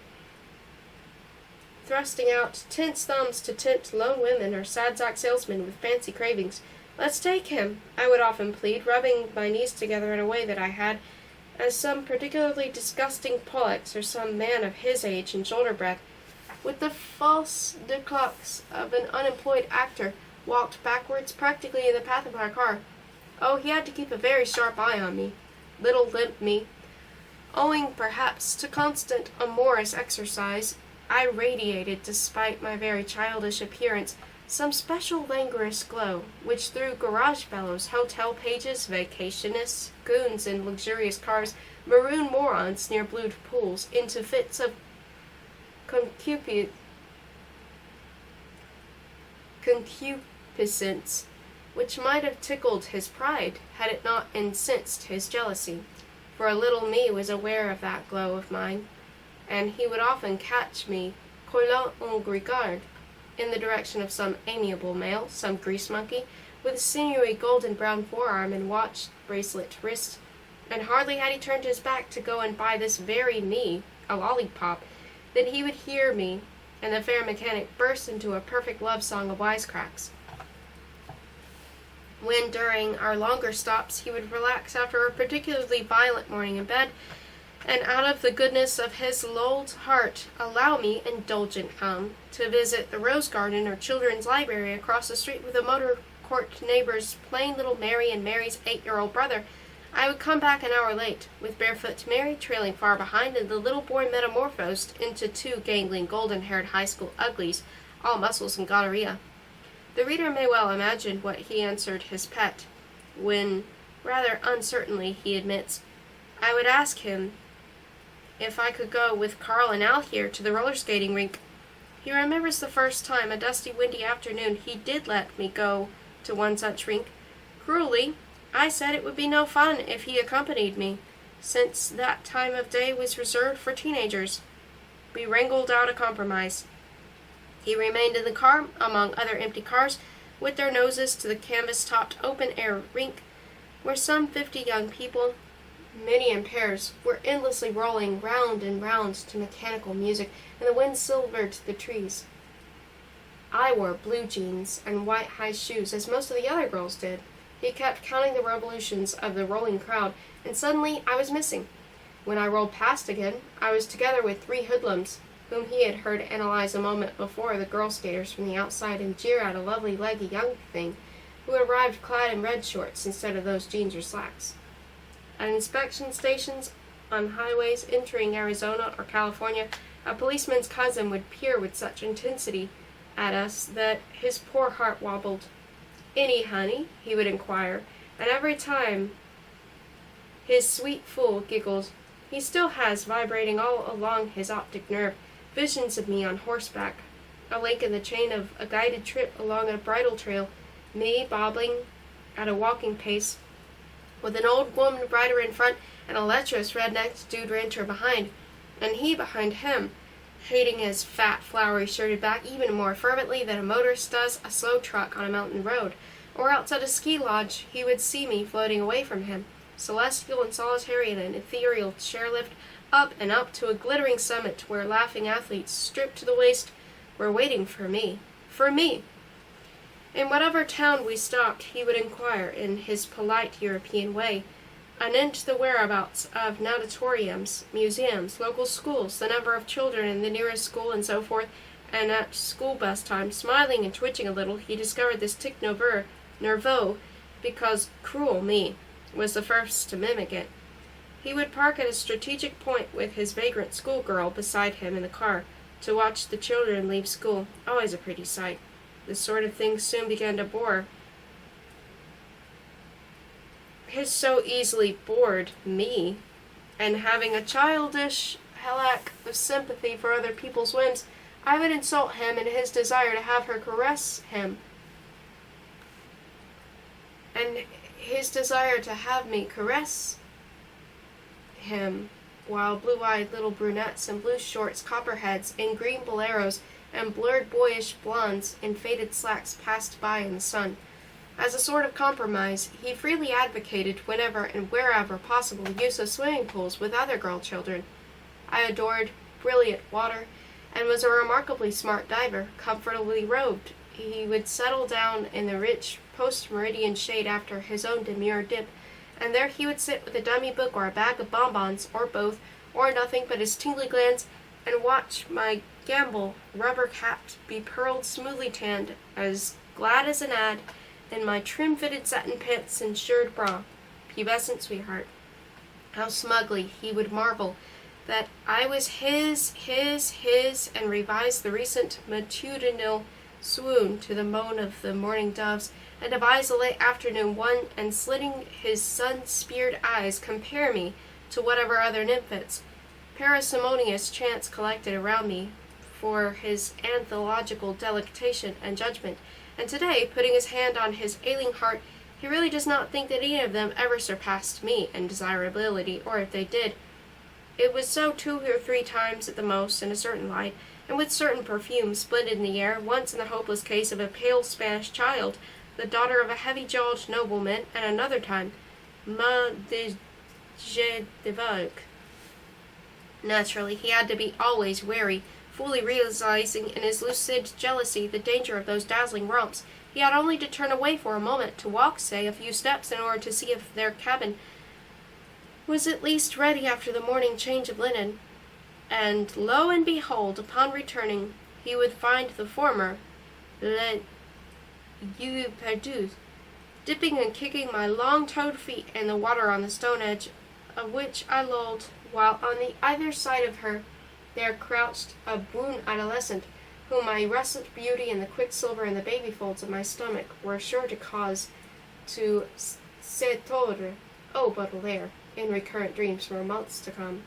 thrusting out tense thumbs to tempt lone women or sad sack salesmen with fancy cravings. "Let's take him," I would often plead, rubbing my knees together in a way that I had, as some particularly disgusting Pollock's or some man of his age and shoulder breadth, with the false déclats of an unemployed actor, walked backwards practically in the path of our car. Oh, he had to keep a very sharp eye on me, little limp me. Owing, perhaps, to constant amorous exercise, I radiated, despite my very childish appearance, some special languorous glow, which threw garage fellows, hotel pages, vacationists, goons in luxurious cars, maroon morons near blue pools, into fits of concupiscence, which might have tickled his pride, had it not incensed his jealousy. For a little me was aware of that glow of mine, and he would often catch me collant en regard, in the direction of some amiable male, some grease monkey, with a sinewy golden-brown forearm and watch bracelet wrist, and hardly had he turned his back to go and buy this very me a lollipop, than he would hear me, and the fair mechanic burst into a perfect love-song of wisecracks. When, during our longer stops, he would relax after a particularly violent morning in bed, and out of the goodness of his lulled heart allow me, indulgent to visit the rose garden or children's library across the street with a motor court neighbor's plain little Mary and Mary's 8-year-old brother, I would come back an hour late, with barefoot Mary trailing far behind and the little boy metamorphosed into 2 gangling, golden-haired high school uglies, all muscles and gonorrhea. The reader may well imagine what he answered his pet, when, rather uncertainly, he admits, I would ask him if I could go with Carl and Al here to the roller skating rink. He remembers the first time, a dusty, windy afternoon, he did let me go to one such rink. Cruelly, I said it would be no fun if he accompanied me, since that time of day was reserved for teenagers. We wrangled out a compromise. He remained in the car, among other empty cars, with their noses to the canvas-topped open-air rink, where some 50 young people, many in pairs, were endlessly rolling round and round to mechanical music, and the wind silvered the trees. I wore blue jeans and white high shoes, as most of the other girls did. He kept counting the revolutions of the rolling crowd, and suddenly I was missing. When I rolled past again, I was together with 3 hoodlums, whom he had heard analyze a moment before the girl skaters from the outside and jeer at a lovely leggy young thing, who had arrived clad in red shorts instead of those jeans or slacks. At inspection stations, on highways entering Arizona or California, a policeman's cousin would peer with such intensity at us that his poor heart wobbled. "Any honey?" he would inquire, and every time his sweet fool giggled. He still has, vibrating all along his optic nerve, visions of me on horseback, a link in the chain of a guided trip along a bridle trail, me bobbling at a walking pace, with an old woman rider in front and a lecherous red-necked dude rancher behind, and he behind him, hating his fat, flowery-shirted back even more fervently than a motorist does a slow truck on a mountain road, or else at a ski lodge he would see me floating away from him, celestial and solitary in an ethereal chairlift, up and up to a glittering summit where laughing athletes, stripped to the waist, were waiting for me, for me. In whatever town we stopped, he would inquire, in his polite European way, anent the whereabouts of natatoriums, museums, local schools, the number of children in the nearest school, and so forth, and at school bus time, smiling and twitching a little, he discovered this tic nerveux, because cruel me was the first to mimic it. He would park at a strategic point with his vagrant schoolgirl beside him in the car, to watch the children leave school, always a pretty sight. This sort of thing soon began to bore. His so easily bored me, and having a childish lack of sympathy for other people's whims, I would insult him in his desire to have her caress him, and his desire to have me caress him, while blue-eyed little brunettes in blue shorts, copperheads in green boleros, and blurred boyish blondes in faded slacks passed by in the sun. As a sort of compromise, he freely advocated whenever and wherever possible use of swimming pools with other girl children. I adored brilliant water, and was a remarkably smart diver, comfortably robed. He would settle down in the rich post-meridian shade after his own demure dip, and there he would sit with a dummy book or a bag of bonbons, or both, or nothing but his tingly glands, and watch my gambol, rubber-capped, bepearled, smoothly tanned, as glad as an ad, in my trim-fitted satin pants and shirred bra, pubescent sweetheart. How smugly he would marvel that I was his, and revise the recent matutinal swoon to the moan of the morning doves, and devise a late afternoon one, and slitting his sun-speared eyes, compare me to whatever other nymphets parsimonious chance collected around me for his anthological delectation and judgment. And today, putting his hand on his ailing heart, he really does not think that any of them ever surpassed me in desirability, or if they did, it was so 2 or 3 times at the most in a certain light, and with certain perfumes splendid in the air, once in the hopeless case of a pale Spanish child, the daughter of a heavy-jawed nobleman, and another time, ma de Vogue. Naturally, he had to be always wary, fully realizing in his lucid jealousy the danger of those dazzling romps. He had only to turn away for a moment, to walk, say, a few steps, in order to see if their cabin was at least ready after the morning change of linen, and lo and behold, upon returning, he would find the former, les yeux perdus, dipping and kicking my long-toed feet in the water on the stone edge of which I lolled, while on the either side of her there crouched a brune adolescent, whom my russet beauty and the quicksilver in the baby folds of my stomach were sure to cause to s'étendre, oh Baudelaire, in recurrent dreams for months to come.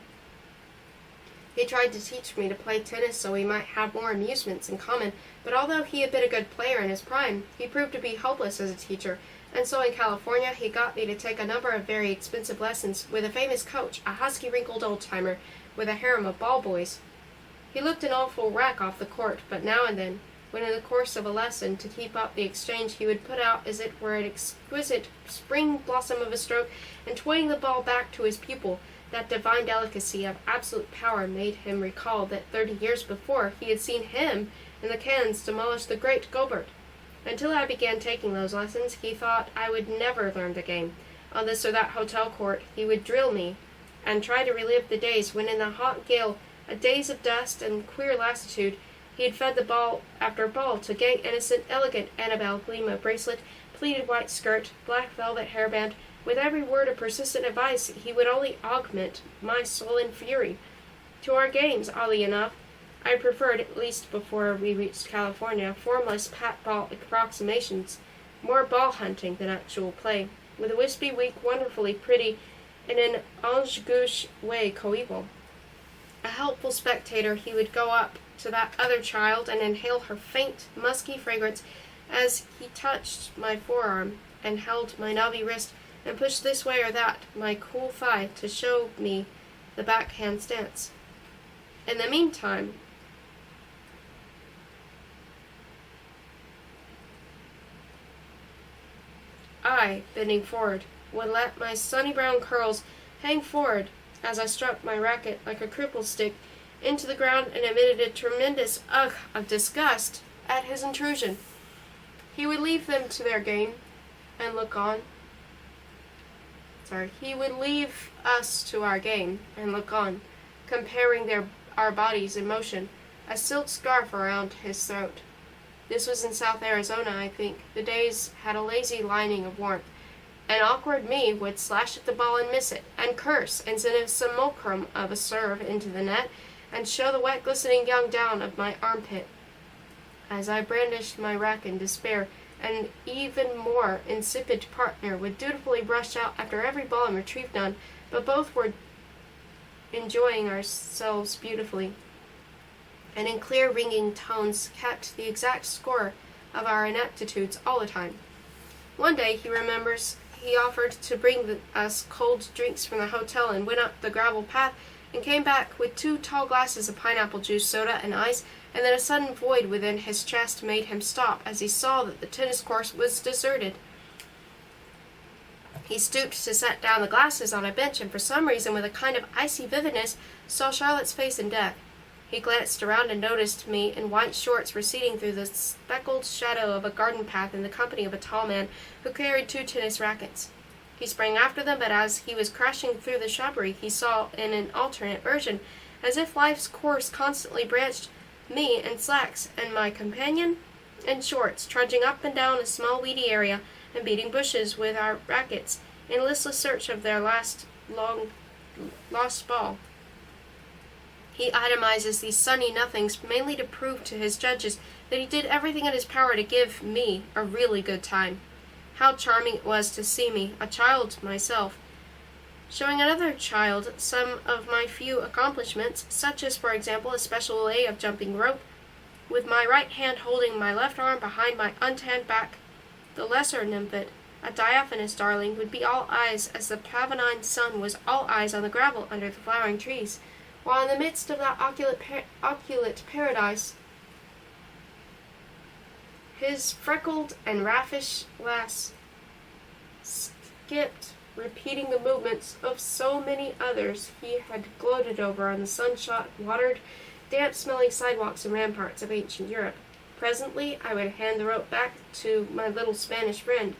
He tried to teach me to play tennis so we might have more amusements in common, but although he had been a good player in his prime, he proved to be hopeless as a teacher, and so in California he got me to take a number of very expensive lessons with a famous coach, a husky, wrinkled old-timer, with a harem of ball boys. He looked an awful whack off the court, but now and then, when in the course of a lesson, to keep up the exchange, he would put out as it were an exquisite spring blossom of a stroke, and twining the ball back to his pupil, that divine delicacy of absolute power made him recall that 30 years before he had seen him and the cannons demolish the great Gobert. Until I began taking those lessons, he thought I would never learn the game. On this or that hotel court, he would drill me, and try to relive the days when in the hot gale, a daze of dust and queer lassitude, he had fed the ball after ball to gay, innocent, elegant Annabelle Lima bracelet, pleated white skirt, black velvet hairband. With every word of persistent advice, he would only augment my sullen fury. To our games, oddly enough, I preferred, at least before we reached California, formless pat-ball approximations, more ball hunting than actual play, with a wispy, weak, wonderfully pretty, in an ange-gauche way coeval. A helpful spectator, he would go up to that other child and inhale her faint, musky fragrance as he touched my forearm and held my knobby wrist and pushed this way or that my cool thigh to show me the backhand stance. In the meantime, I, bending forward, would let my sunny brown curls hang forward as I struck my racket like a cripple stick into the ground and emitted a tremendous ugh of disgust at his intrusion. He would leave them to their game and look on. He would leave us to our game and look on, comparing our bodies in motion, a silk scarf around his throat. This was in South Arizona, I think. The days had a lazy lining of warmth. An awkward me would slash at the ball and miss it, and curse, and send a simulacrum of a serve into the net, and show the wet glistening young down of my armpit. As I brandished my rack in despair, an even more insipid partner would dutifully rush out after every ball and retrieve none, but both were enjoying ourselves beautifully, and in clear ringing tones kept the exact score of our ineptitudes all the time. One day, he remembers, he offered to bring us cold drinks from the hotel and went up the gravel path and came back with 2 tall glasses of pineapple juice, soda, and ice, and then a sudden void within his chest made him stop as he saw that the tennis course was deserted. He stooped to set down the glasses on a bench and for some reason, with a kind of icy vividness, saw Charlotte's face in death. He glanced around and noticed me in white shorts receding through the speckled shadow of a garden path in the company of a tall man who carried 2 tennis rackets. He sprang after them, but as he was crashing through the shrubbery, he saw in an alternate version, as if life's course constantly branched, me in slacks and my companion in shorts, trudging up and down a small weedy area and beating bushes with our rackets in listless search of their lost ball. He itemizes these sunny nothings mainly to prove to his judges that he did everything in his power to give me a really good time. How charming it was to see me, a child myself, showing another child some of my few accomplishments, such as, for example, a special way of jumping rope, with my right hand holding my left arm behind my untanned back. The lesser nymphet, a diaphanous darling, would be all eyes as the Pavonine sun was all eyes on the gravel under the flowering trees, while in the midst of that opulent paradise, his freckled and raffish lass skipped, repeating the movements of so many others he had gloated over on the sun-shot, watered, damp-smelling sidewalks and ramparts of ancient Europe. Presently, I would hand the rope back to my little Spanish friend,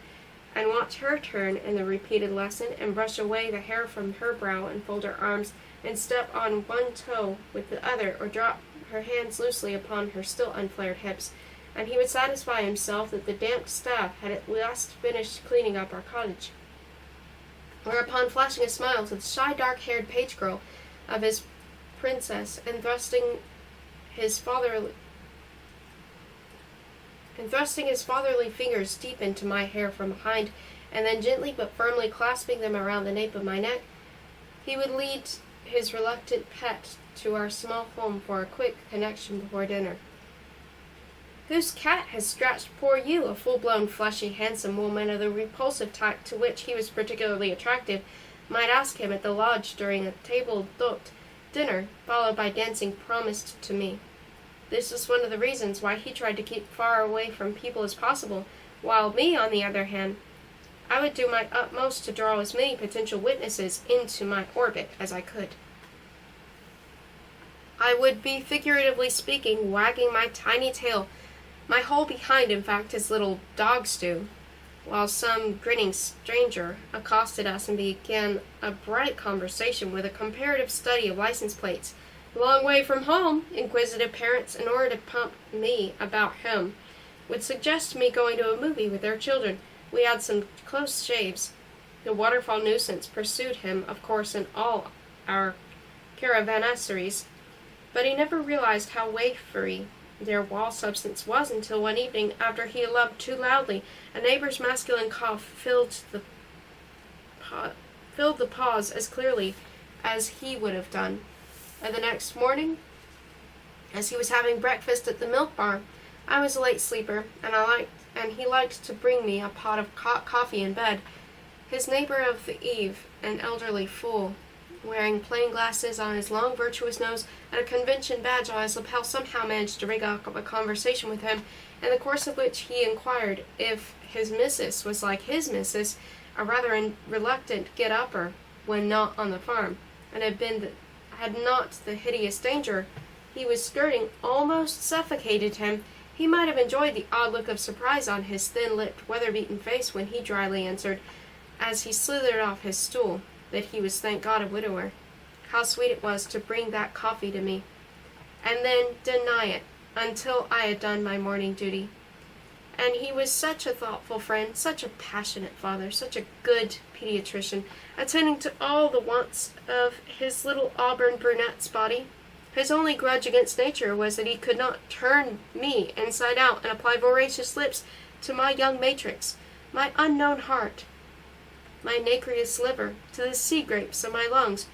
and watch her turn in the repeated lesson, and brush away the hair from her brow, and fold her arms, and step on one toe with the other, or drop her hands loosely upon her still unflared hips, and he would satisfy himself that the damped staff had at last finished cleaning up our cottage. Whereupon, flashing a smile to the shy, dark-haired page girl of his princess, and thrusting his fatherly fingers deep into my hair from behind, and then gently but firmly clasping them around the nape of my neck, he would lead his reluctant pet to our small home for a quick connection before dinner. Whose cat has scratched poor you? A full-blown, fleshy, handsome woman of the repulsive type to which he was particularly attractive might ask him at the lodge during a table d'hôte dinner, followed by dancing promised to me. This was one of the reasons why he tried to keep far away from people as possible, while me, on the other hand, I would do my utmost to draw as many potential witnesses into my orbit as I could. I would be, figuratively speaking, wagging my tiny tail, my whole behind, in fact, his little dog stew, while some grinning stranger accosted us and began a bright conversation with a comparative study of license plates. Long way from home, inquisitive parents, in order to pump me about him, would suggest me going to a movie with their children. We had some close shaves. The waterfall nuisance pursued him, of course, in all our caravanseries, but he never realized how wafery their wall substance was until one evening, after he had loved too loudly, a neighbor's masculine cough filled the pause as clearly as he would have done. And the next morning, as he was having breakfast at the milk bar, I was a late sleeper, and he liked to bring me a pot of hot coffee in bed. His neighbor of the eve, an elderly fool, wearing plain glasses on his long, virtuous nose, and a convention badge on his lapel, somehow managed to rig up a conversation with him, in the course of which he inquired if his missus was like his missus, a rather reluctant get-upper when not on the farm, and had not the hideous danger he was skirting almost suffocated him, He might have enjoyed the odd look of surprise on his thin-lipped, weather-beaten face when he dryly answered, as he slithered off his stool, that he was, thank God, a widower. How sweet it was to bring that coffee to me, and then deny it until I had done my morning duty. And he was such a thoughtful friend, such a passionate father, such a good pediatrician, attending to all the wants of his little auburn brunette's body. His only grudge against nature was that he could not turn me inside out and apply voracious lips to my young matrix, my unknown heart, my nacreous liver, to the sea grapes of my lungs,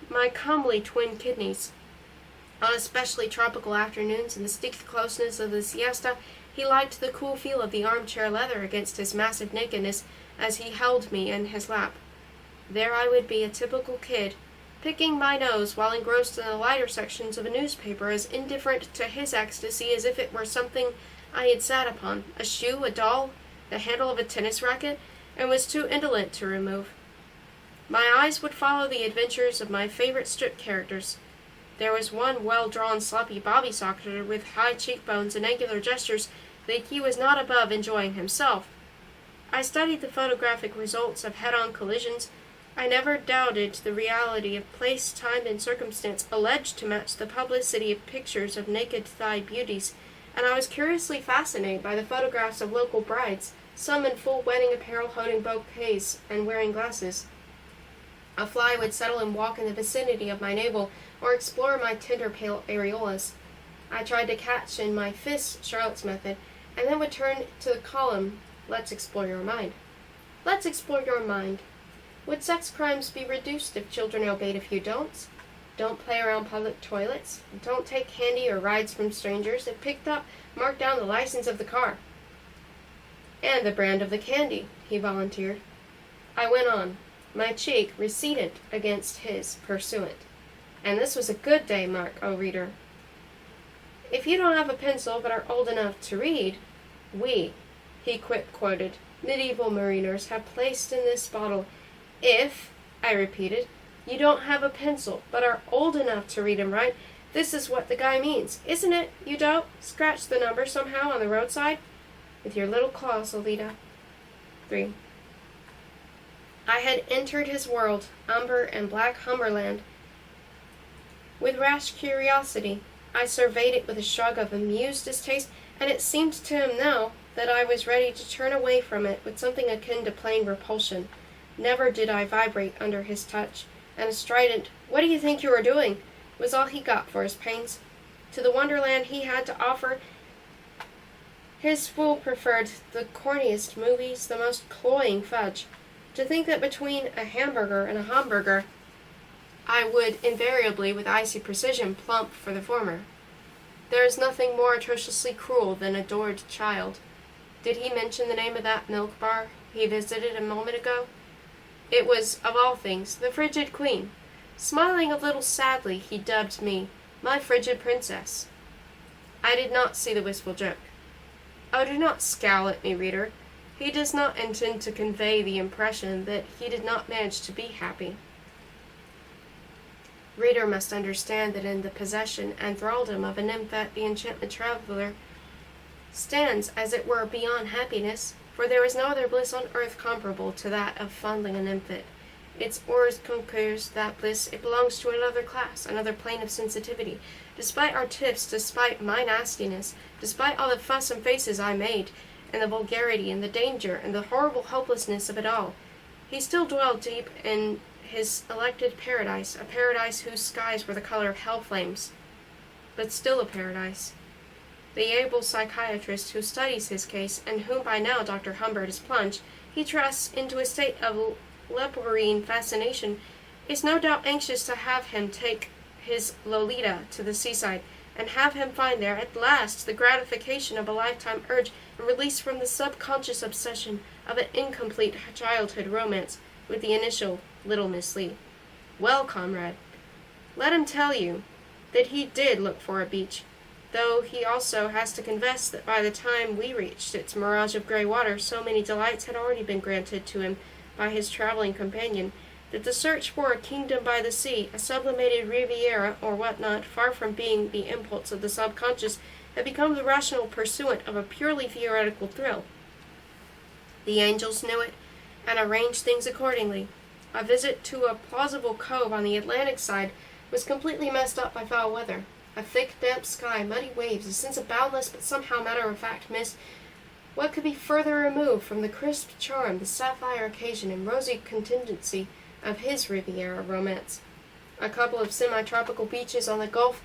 my comely twin kidneys. On especially tropical afternoons, in the sticky closeness of the siesta, he liked the cool feel of the armchair leather against his massive nakedness as he held me in his lap. There I would be, a typical kid, picking my nose while engrossed in the lighter sections of a newspaper, as indifferent to his ecstasy as if it were something I had sat upon, a shoe, a doll, the handle of a tennis racket, and was too indolent to remove. My eyes would follow the adventures of my favorite strip characters. There was one well-drawn, sloppy bobby-socker with high cheekbones and angular gestures that he was not above enjoying himself. I studied the photographic results of head-on collisions. I never doubted the reality of place, time, and circumstance alleged to match the publicity of pictures of naked-thighed beauties, and I was curiously fascinated by the photographs of local brides, some in full wedding apparel holding bouquets and wearing glasses. A fly would settle and walk in the vicinity of my navel, or explore my tender pale areolas. I tried to catch in my fists Charlotte's method, and then would turn to the column, Let's Explore Your Mind. Let's explore your mind. Would sex crimes be reduced if children obeyed a few don'ts? Don't play around public toilets. Don't take candy or rides from strangers. If picked up, mark down the license of the car. And the brand of the candy, he volunteered. I went on, my cheek receded against his pursuant. And this was a good day, Mark, O reader. If you don't have a pencil but are old enough to read, we, he quip-quoted, medieval mariners have placed in this bottle. If, I repeated, you don't have a pencil but are old enough to read and write, this is what the guy means, isn't it, you dope? Scratch the number somehow on the roadside with your little claws, Lolita. 3. I had entered his world, umber and black Humberland. With rash curiosity, I surveyed it with a shrug of amused distaste, and it seemed to him now that I was ready to turn away from it with something akin to plain repulsion. Never did I vibrate under his touch, and a strident, "What do you think you are doing?" was all he got for his pains. To the wonderland he had to offer, his fool preferred the corniest movies, the most cloying fudge. To think that between a hamburger and a hamburger, I would invariably, with icy precision, plump for the former. There is nothing more atrociously cruel than adored child. Did he mention the name of that milk bar he visited a moment ago? It was, of all things, the Frigid Queen. Smiling a little sadly, he dubbed me, my frigid princess. I did not see the wistful joke. Oh, do not scowl at me, reader. He does not intend to convey the impression that he did not manage to be happy. Reader must understand that in the possession and thraldom of a nymphet the enchanted traveler stands, as it were, beyond happiness, for there is no other bliss on earth comparable to that of fondling a nymphet. Its ors conquers that bliss. It belongs to another class, another plane of sensitivity. Despite our tiffs, despite my nastiness, despite all the fuss and faces I made, and the vulgarity, and the danger, and the horrible hopelessness of it all, he still dwelled deep in his elected paradise, a paradise whose skies were the color of hell flames, but still a paradise. The able psychiatrist who studies his case, and whom by now Dr. Humbert has plunged, he trusts, into a state of leporine fascination, is no doubt anxious to have him take his Lolita to the seaside, and have him find there, at last, the gratification of a lifetime urge, and release from the subconscious obsession of an incomplete childhood romance with the initial Little Miss Lee. Well, comrade, let him tell you that he did look for a beach, though he also has to confess that by the time we reached its mirage of gray water, so many delights had already been granted to him by his traveling companion, that the search for a kingdom by the sea, a sublimated Riviera or what not, far from being the impulse of the subconscious, had become the rational pursuant of a purely theoretical thrill. The angels knew it, and arranged things accordingly. A visit to a plausible cove on the Atlantic side was completely messed up by foul weather. A thick, damp sky, muddy waves, a sense of boundless but somehow matter-of-fact mist. What could be further removed from the crisp charm, the sapphire occasion, and rosy contingency of his Riviera romance? A couple of semi-tropical beaches on the Gulf,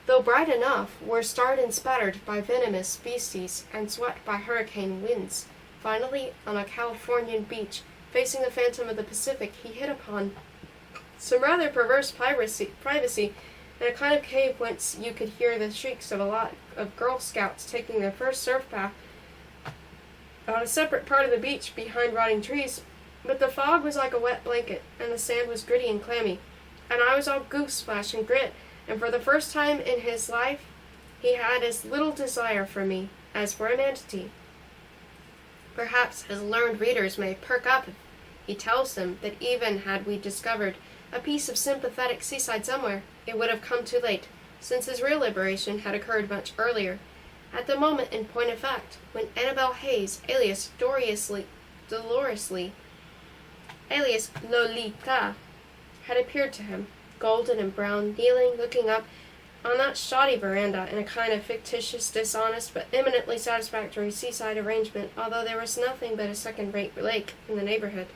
though bright enough, were starred and spattered by venomous beasties and swept by hurricane winds. Finally, on a Californian beach, facing the phantom of the Pacific, he hit upon some rather perverse privacy in a kind of cave whence you could hear the shrieks of a lot of Girl Scouts taking their first surf bath on a separate part of the beach behind rotting trees. But the fog was like a wet blanket, and the sand was gritty and clammy, and I was all goose flesh and grit, and for the first time in his life he had as little desire for me as for a manatee. Perhaps his learned readers may perk up if he tells them that even had we discovered a piece of sympathetic seaside somewhere, it would have come too late, since his real liberation had occurred much earlier, at the moment, in point of fact, when Annabel Hayes, alias alias Lolita, had appeared to him, golden and brown, kneeling, looking up on that shoddy veranda in a kind of fictitious, dishonest, but eminently satisfactory seaside arrangement, although there was nothing but a second-rate lake in the neighborhood.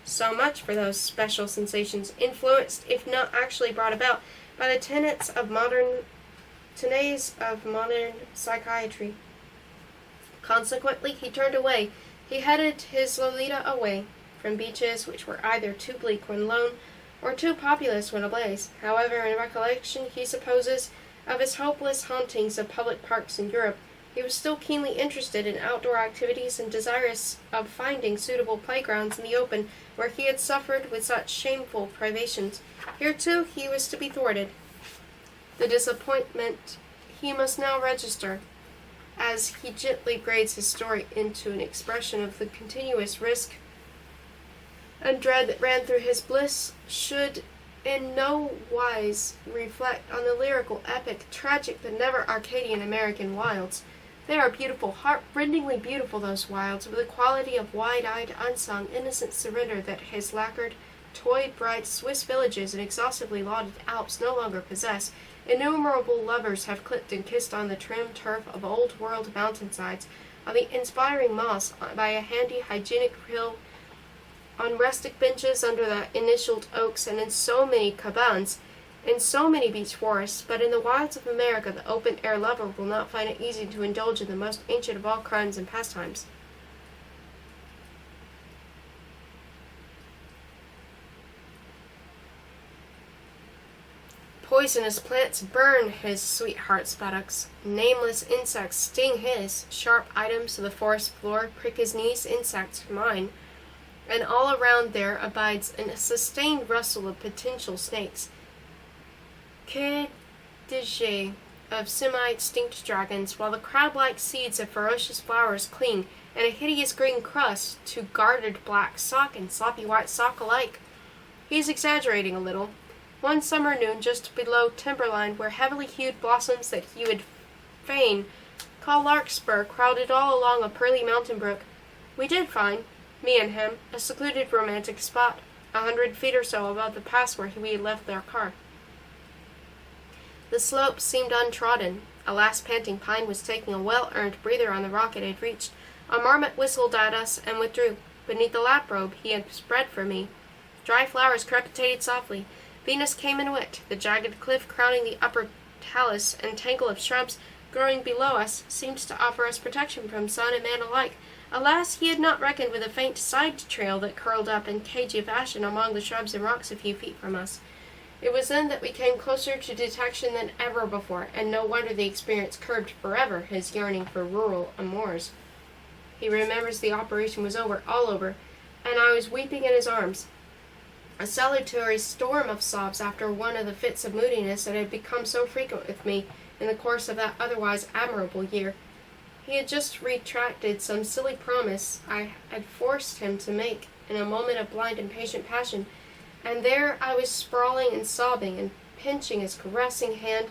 So much for those special sensations, influenced, if not actually brought about, by the tenets of modern psychiatry. Consequently, he turned away. He headed his Lolita away from beaches which were either too bleak when lone, or too populous when ablaze. However, in recollection, he supposes, of his hopeless hauntings of public parks in Europe, he was still keenly interested in outdoor activities and desirous of finding suitable playgrounds in the open where he had suffered with such shameful privations. Here, too, he was to be thwarted. The disappointment he must now register, as he gently grades his story into an expression of the continuous risk and dread that ran through his bliss, should in no wise reflect on the lyrical, epic, tragic, but never Arcadian American wilds. They are beautiful, heart-rendingly beautiful, those wilds, with a quality of wide-eyed, unsung, innocent surrender that his lacquered, toy-bright Swiss villages and exhaustively lauded Alps no longer possess. Innumerable lovers have clipped and kissed on the trim turf of old-world mountainsides, on the inspiring moss by a handy, hygienic hill, on rustic benches under the initialed oaks, and in so many cabanas, in so many beech forests. But in the wilds of America, the open-air lover will not find it easy to indulge in the most ancient of all crimes and pastimes. Poisonous plants burn his sweetheart's buttocks. Nameless insects sting his. Sharp items to the forest floor prick his knees. Insects mine. And all around there abides a sustained rustle of potential snakes. Que de of semi-extinct dragons, while the crab-like seeds of ferocious flowers cling in a hideous green crust to gartered black sock and sloppy white sock alike. He's exaggerating a little. One summer noon just below timberline, where heavily hued blossoms that he would fain call larkspur crowded all along a pearly mountain brook, we did find, me and him, a secluded romantic spot, 100 feet or so above the pass where we had left our car. The slopes seemed untrodden. A last panting pine was taking a well-earned breather on the rock it had reached. A marmot whistled at us and withdrew. Beneath the lap-robe he had spread for me, dry flowers crepitated softly. Venus came and went. The jagged cliff crowning the upper talus and tangle of shrubs growing below us seemed to offer us protection from sun and man alike. Alas, he had not reckoned with a faint side trail that curled up in cagey fashion among the shrubs and rocks a few feet from us. It was then that we came closer to detection than ever before, and no wonder the experience curbed forever his yearning for rural amours. He remembers the operation was over, all over, and I was weeping in his arms. A salutary storm of sobs after one of the fits of moodiness that had become so frequent with me in the course of that otherwise admirable year. He had just retracted some silly promise I had forced him to make in a moment of blind impatient passion, and there I was sprawling and sobbing and pinching his caressing hand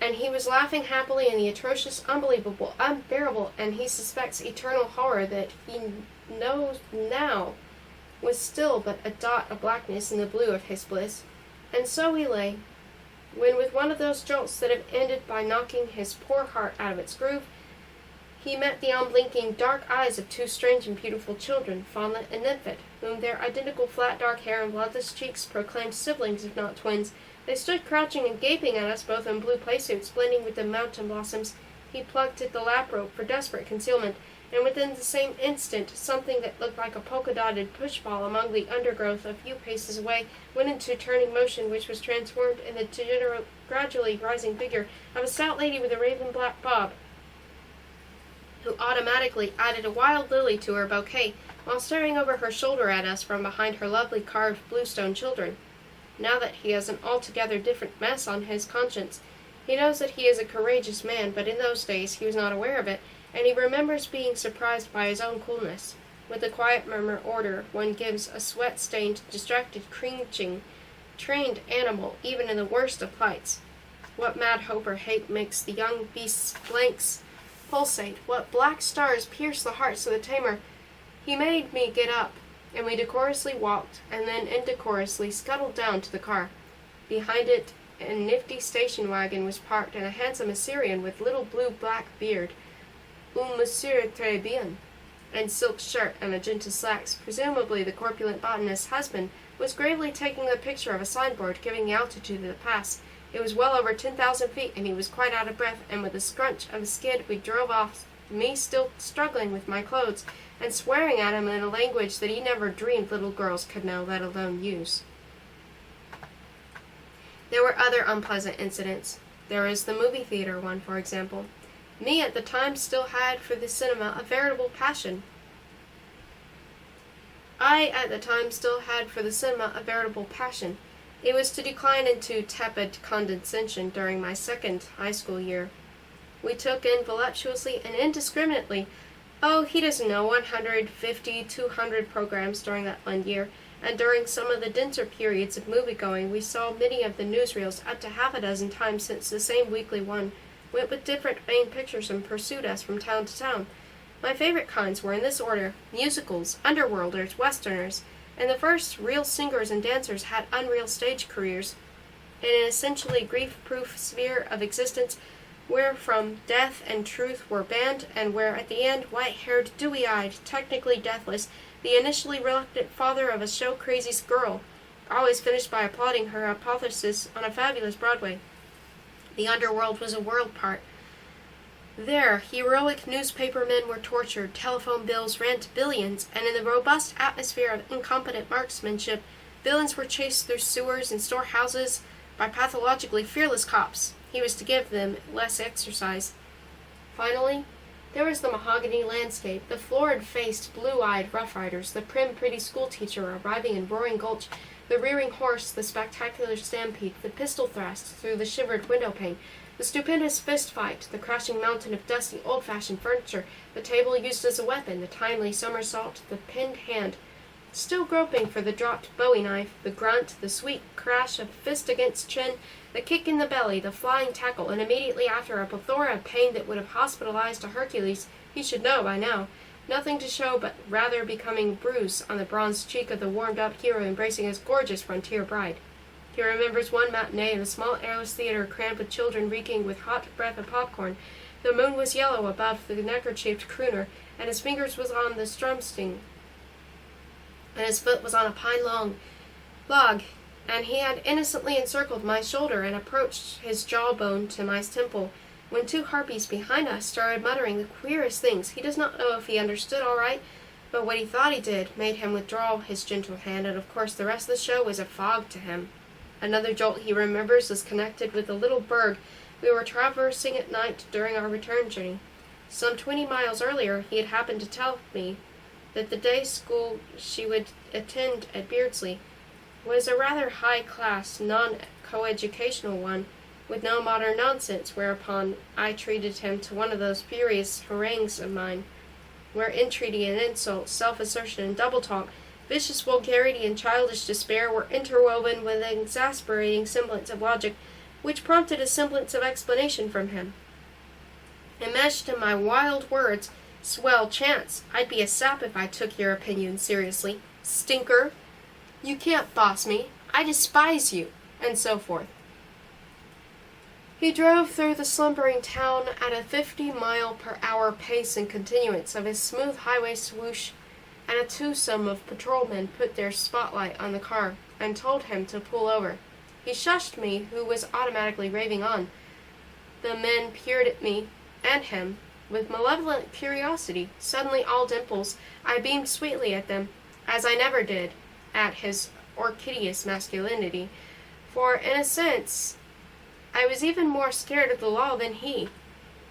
and he was laughing happily in the atrocious, unbelievable, unbearable, and he suspects eternal horror that he knows now was still but a dot of blackness in the blue of his bliss. And so he lay, when with one of those jolts that have ended by knocking his poor heart out of its groove, he met the unblinking dark eyes of two strange and beautiful children, Fawnlet and Nymphet, whom their identical flat dark hair and bloodless cheeks proclaimed siblings if not twins. They stood crouching and gaping at us, both in blue playsuits blending with the mountain blossoms. He plucked at the lap rope for desperate concealment, and within the same instant something that looked like a polka-dotted push-ball among the undergrowth a few paces away went into turning motion, which was transformed in the gradually rising figure of a stout lady with a raven-black bob, who automatically added a wild lily to her bouquet while staring over her shoulder at us from behind her lovely carved bluestone children. Now that he has an altogether different mess on his conscience, he knows that he is a courageous man, but in those days he was not aware of it, and he remembers being surprised by his own coolness. With the quiet murmur order one gives a sweat-stained, distracted, cringing, trained animal, even in the worst of plights. What mad hope or hate makes the young beast's flanks pulsate? What black stars pierce the hearts of the tamer? He made me get up, and we decorously walked, and then indecorously scuttled down to the car. Behind it, a nifty station wagon was parked, and a handsome Assyrian with little blue-black beard, monsieur très bien, and silk shirt and magenta slacks, presumably the corpulent botanist's husband, was gravely taking a picture of a signboard giving the altitude of the pass. It was well over 10,000 feet, and he was quite out of breath, and with a scrunch of a skid we drove off, me still struggling with my clothes, and swearing at him in a language that he never dreamed little girls could know, let alone use. There were other unpleasant incidents. There was the movie theater one, for example. Me at the time still had for the cinema a veritable passion. It was to decline into tepid condescension during my second high school year. We took in voluptuously and indiscriminately, he doesn't know, 150, 200 programs during that one year, and during some of the denser periods of movie-going we saw many of the newsreels up to half a dozen times, since the same weekly one went with different main pictures and pursued us from town to town. My favorite kinds were in this order: musicals, underworlders, westerners, and the first real singers and dancers had unreal stage careers in an essentially grief-proof sphere of existence, where from death and truth were banned, and where at the end, white-haired, dewy-eyed, technically deathless, the initially reluctant father of a show-crazy girl always finished by applauding her hypothesis on a fabulous Broadway. The underworld was a world part. There, heroic newspapermen were tortured, telephone bills ran to billions, and in the robust atmosphere of incompetent marksmanship, villains were chased through sewers and storehouses by pathologically fearless cops. He was to give them less exercise. Finally, there was the mahogany landscape, the florid-faced, blue-eyed Rough Riders, the prim, pretty schoolteacher arriving in Roaring Gulch, the rearing horse, the spectacular stampede, the pistol thrust through the shivered window-pane, the stupendous fist-fight, the crashing mountain of dusty, old-fashioned furniture, the table used as a weapon, the timely somersault, the pinned hand, still groping for the dropped bowie-knife, the grunt, the sweet crash of fist against chin, the kick in the belly, the flying tackle, and immediately after a plethora of pain that would have hospitalized a Hercules, he should know by now. Nothing to show but rather becoming bruise on the bronzed cheek of the warmed-up hero embracing his gorgeous frontier bride. He remembers one matinee in a small airless theater crammed with children reeking with hot breath of popcorn. The moon was yellow above the neckerchiefed crooner, and his fingers was on the strumstring, and his foot was on a pine-long log, and he had innocently encircled my shoulder and approached his jawbone to my temple, when two harpies behind us started muttering the queerest things. He does not know if he understood all right, but what he thought he did made him withdraw his gentle hand, and of course the rest of the show was a fog to him. Another jolt he remembers is connected with a little burg we were traversing at night during our return journey. Some 20 miles earlier he had happened to tell me that the day school she would attend at Beardsley was a rather high-class, non-coeducational one, with no modern nonsense, whereupon I treated him to one of those furious harangues of mine, where entreaty and insult, self-assertion and double-talk, vicious vulgarity and childish despair were interwoven with an exasperating semblance of logic, which prompted a semblance of explanation from him. Enmeshed in my wild words, "Swell chance. I'd be a sap if I took your opinion seriously. Stinker. You can't boss me. I despise you," and so forth. He drove through the slumbering town at a 50-mile-per-hour pace in continuance of his smooth highway swoosh, and a twosome of patrolmen put their spotlight on the car and told him to pull over. He shushed me, who was automatically raving on. The men peered at me and him with malevolent curiosity. Suddenly all dimples, I beamed sweetly at them, as I never did at his orchideous masculinity, for, in a sense, I was even more scared of the law than he.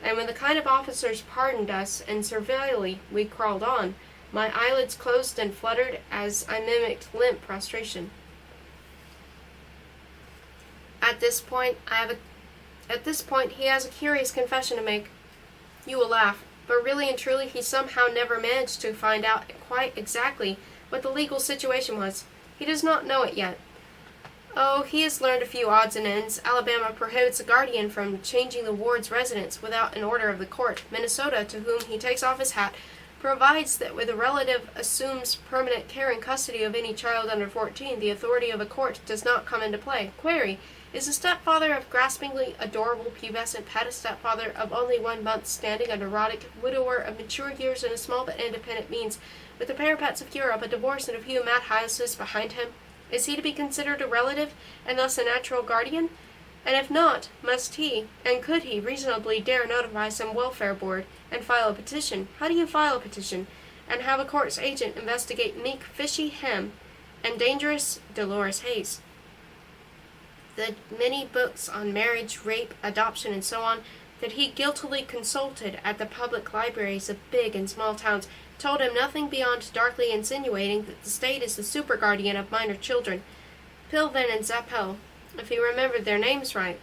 And when the kind of officers pardoned us and servilely we crawled on, my eyelids closed and fluttered as I mimicked limp prostration. At this point, he has a curious confession to make. You will laugh, but really and truly he somehow never managed to find out quite exactly what the legal situation was. He does not know it yet. Oh, he has learned a few odds and ends. Alabama prohibits a guardian from changing the ward's residence without an order of the court. Minnesota, to whom he takes off his hat, provides that when a relative assumes permanent care and custody of any child under 14, the authority of a court does not come into play. Query: is a stepfather of graspingly adorable pubescent pet a stepfather of only 1 month's standing, a neurotic widower of mature years and a small but independent means, with the parapets of Europe, a divorce, and a few madhouses behind him? Is he to be considered a relative, and thus a natural guardian? And if not, must he, and could he, reasonably dare notify some welfare board, and file a petition? How do you file a petition? And have a court's agent investigate meek, fishy Hem, and dangerous Dolores Hayes? The many books on marriage, rape, adoption, and so on, that he guiltily consulted at the public libraries of big and small towns, told him nothing beyond darkly insinuating that the state is the super guardian of minor children. Pilvin and Zappel, if he remembered their names right,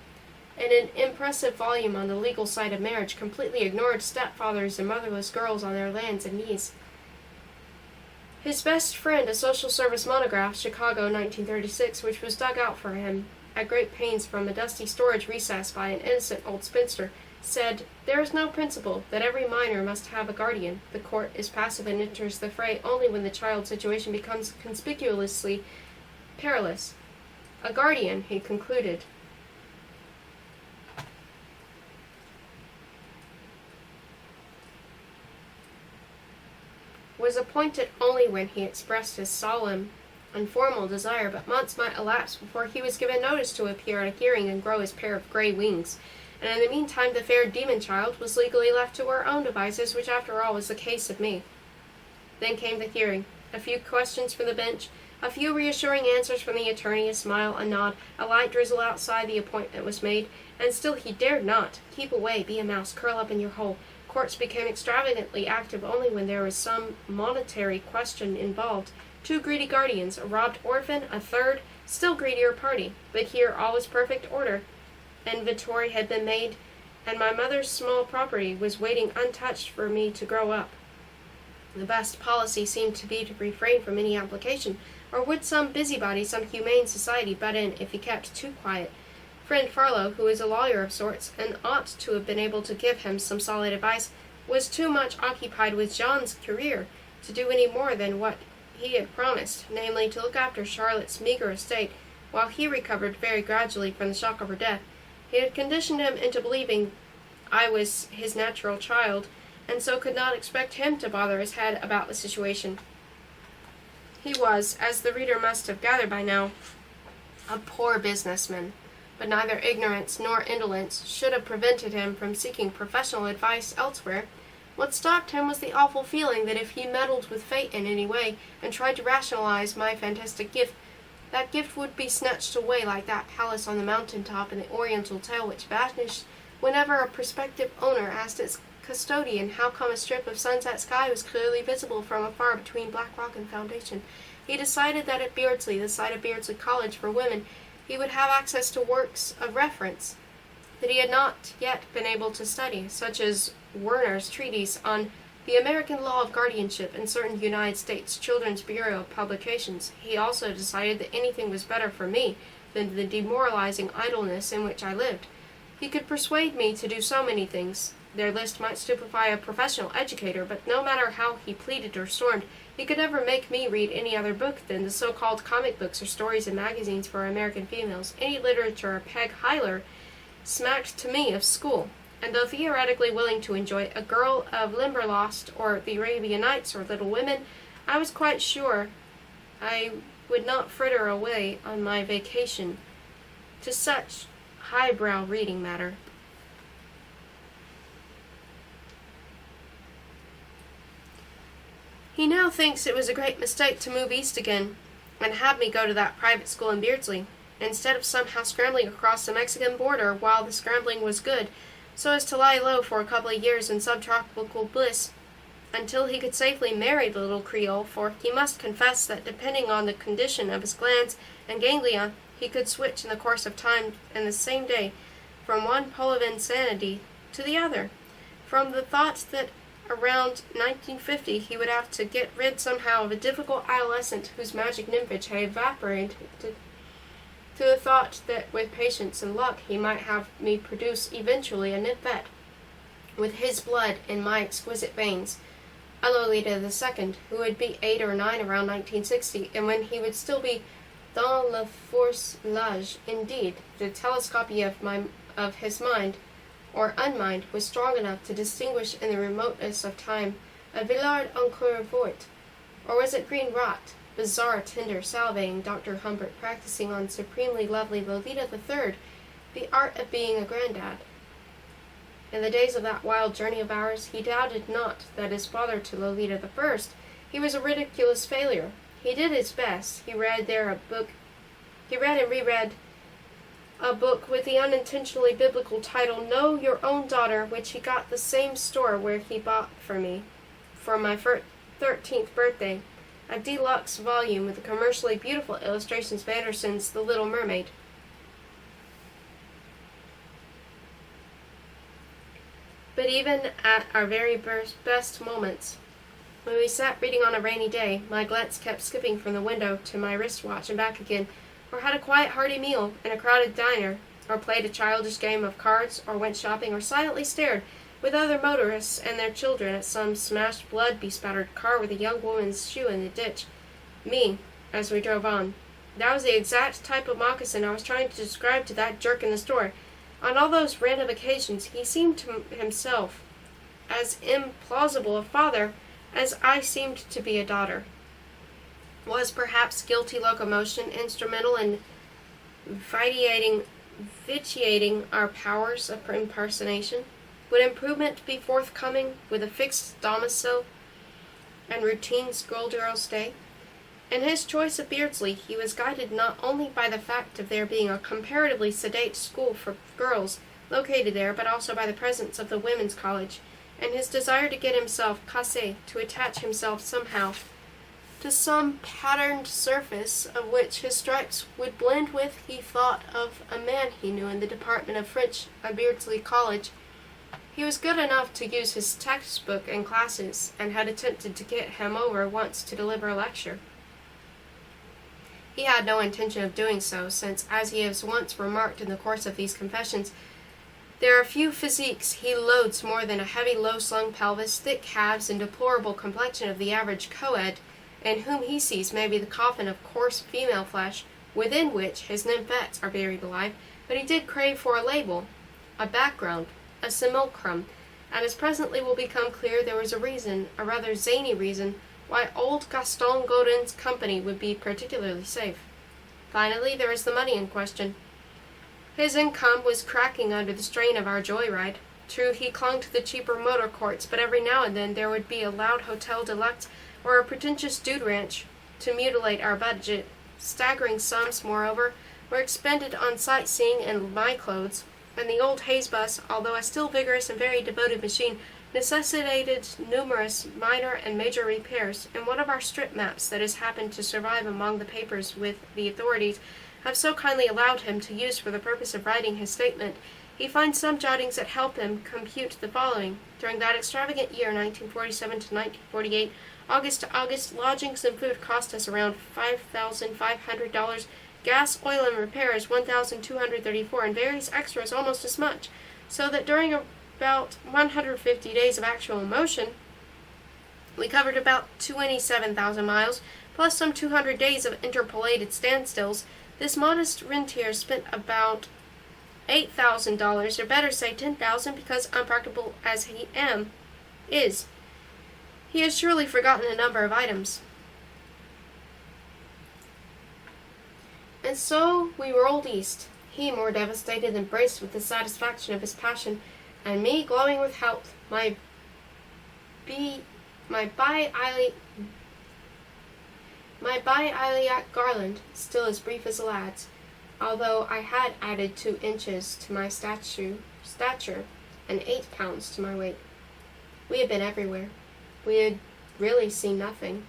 in an impressive volume on the legal side of marriage, completely ignored stepfathers and motherless girls on their lands and knees. His best friend, a social service monograph, Chicago, 1936, which was dug out for him at great pains from a dusty storage recess by an innocent old spinster, said, "There is no principle that every minor must have a guardian. The court is passive and enters the fray only when the child's situation becomes conspicuously perilous. A guardian," he concluded, was appointed only when he expressed his solemn and formal desire, but months might elapse before he was given notice to appear at a hearing and grow his pair of gray wings. And in the meantime the fair demon child was legally left to her own devices, which after all was the case of me. Then came the hearing. A few questions from the bench, a few reassuring answers from the attorney, a smile, a nod, a light drizzle outside. The appointment was made, and still he dared not. Keep away, be a mouse, curl up in your hole. Courts became extravagantly active only when there was some monetary question involved. 2 greedy guardians, a robbed orphan, a third, still greedier party. But here all was perfect order. Inventory had been made, and my mother's small property was waiting untouched for me to grow up. The best policy seemed to be to refrain from any application, or would some busybody, some humane society, butt in if he kept too quiet? Friend Farlow, who is a lawyer of sorts, and ought to have been able to give him some solid advice, was too much occupied with John's career to do any more than what he had promised, namely to look after Charlotte's meager estate, while he recovered very gradually from the shock of her death. He had conditioned him into believing I was his natural child, and so could not expect him to bother his head about the situation. He was, as the reader must have gathered by now, a poor businessman, but neither ignorance nor indolence should have prevented him from seeking professional advice elsewhere. What stopped him was the awful feeling that if he meddled with fate in any way, and tried to rationalize my fantastic gift, that gift would be snatched away like that palace on the mountain top in the Oriental tale which vanished whenever a prospective owner asked its custodian how come a strip of sunset sky was clearly visible from afar between Black Rock and Foundation. He decided that at Beardsley, the site of Beardsley College for Women, he would have access to works of reference that he had not yet been able to study, such as Werner's treatise on the American Law of Guardianship and certain United States Children's Bureau publications. He also decided that anything was better for me than the demoralizing idleness in which I lived. He could persuade me to do so many things. Their list might stupefy a professional educator, but no matter how he pleaded or stormed, he could never make me read any other book than the so-called comic books or stories and magazines for American females. Any literature Peg Hyler smacked to me of school, and though theoretically willing to enjoy A Girl of Limberlost or The Arabian Nights or Little Women, I was quite sure I would not fritter away on my vacation to such highbrow reading matter. He now thinks it was a great mistake to move east again and have me go to that private school in Beardsley, instead of somehow scrambling across the Mexican border while the scrambling was good, so as to lie low for a couple of years in subtropical bliss until he could safely marry the little Creole, for he must confess that depending on the condition of his glands and ganglia, he could switch in the course of time in the same day from one pole of insanity to the other, from the thought that around 1950 he would have to get rid somehow of a difficult adolescent whose magic nymphage had evaporated, to the thought that with patience and luck he might have me produce eventually a nymphette with his blood in my exquisite veins, a Lolita II, who would be 8 or 9 around 1960, and when he would still be dans le force l'âge. Indeed, the telescopy of his mind, or unmind, was strong enough to distinguish in the remoteness of time a Villard encore voit, or was it green rot, bizarre, tender, salivating Dr. Humbert practicing on supremely lovely Lolita III the art of being a granddad. In the days of that wild journey of ours, he doubted not that as father to Lolita I, he was a ridiculous failure. He did his best. He read and reread a book with the unintentionally biblical title, Know Your Own Daughter, which he got the same store where he bought for me for my 13th birthday, a deluxe volume with the commercially beautiful illustrations of Andersen's The Little Mermaid. But even at our very best moments, when we sat reading on a rainy day, my glance kept skipping from the window to my wristwatch and back again, or had a quiet hearty meal in a crowded diner, or played a childish game of cards, or went shopping, or silently stared with other motorists and their children at some smashed, blood-bespattered car with a young woman's shoe in the ditch. Me, as we drove on. That was the exact type of moccasin I was trying to describe to that jerk in the store. On all those random occasions, he seemed to himself as implausible a father as I seemed to be a daughter. Was perhaps guilty locomotion instrumental in vitiating our powers of impersonation? Would improvement be forthcoming with a fixed domicile and routine schoolgirl's day? In his choice of Beardsley, he was guided not only by the fact of there being a comparatively sedate school for girls located there, but also by the presence of the women's college, and his desire to get himself cassé, to attach himself somehow to some patterned surface of which his stripes would blend with. He thought of a man he knew in the department of French at Beardsley College. He was good enough to use his textbook in classes, and had attempted to get him over once to deliver a lecture. He had no intention of doing so, since, as he has once remarked in the course of these confessions, there are few physiques he loathes more than a heavy, low-slung pelvis, thick calves, and deplorable complexion of the average co-ed, in whom he sees maybe the coffin of coarse female flesh, within which his nymphettes are buried alive. But he did crave for a label, a background, a simulacrum, and as presently will become clear, there was a reason, a rather zany reason, why old Gaston Godin's company would be particularly safe. Finally, there is the money in question. His income was cracking under the strain of our joyride. True, he clung to the cheaper motor courts, but every now and then there would be a loud hotel deluxe or a pretentious dude ranch to mutilate our budget. Staggering sums, moreover, were expended on sightseeing and my clothes, and the old Hayes bus, although a still vigorous and very devoted machine, necessitated numerous minor and major repairs, and one of our strip maps that has happened to survive among the papers with the authorities have so kindly allowed him to use for the purpose of writing his statement, he finds some jottings that help him compute the following. During that extravagant year, 1947 to 1948, August to August, lodgings and food cost us around $5,500, gas, oil, and repairs 1,234, and various extras almost as much, so that during about 150 days of actual motion, we covered about 27,000 miles, plus some 200 days of interpolated standstills. This modest rentier spent about $8,000, or better say 10,000, because unpractical as he is. He has surely forgotten a number of items. And so we rolled east, he more devastated than braced with the satisfaction of his passion, and me glowing with health, my bi-iliac garland still as brief as a lad's, although I had added 2 inches to my stature and 8 pounds to my weight. We had been everywhere. We had really seen nothing,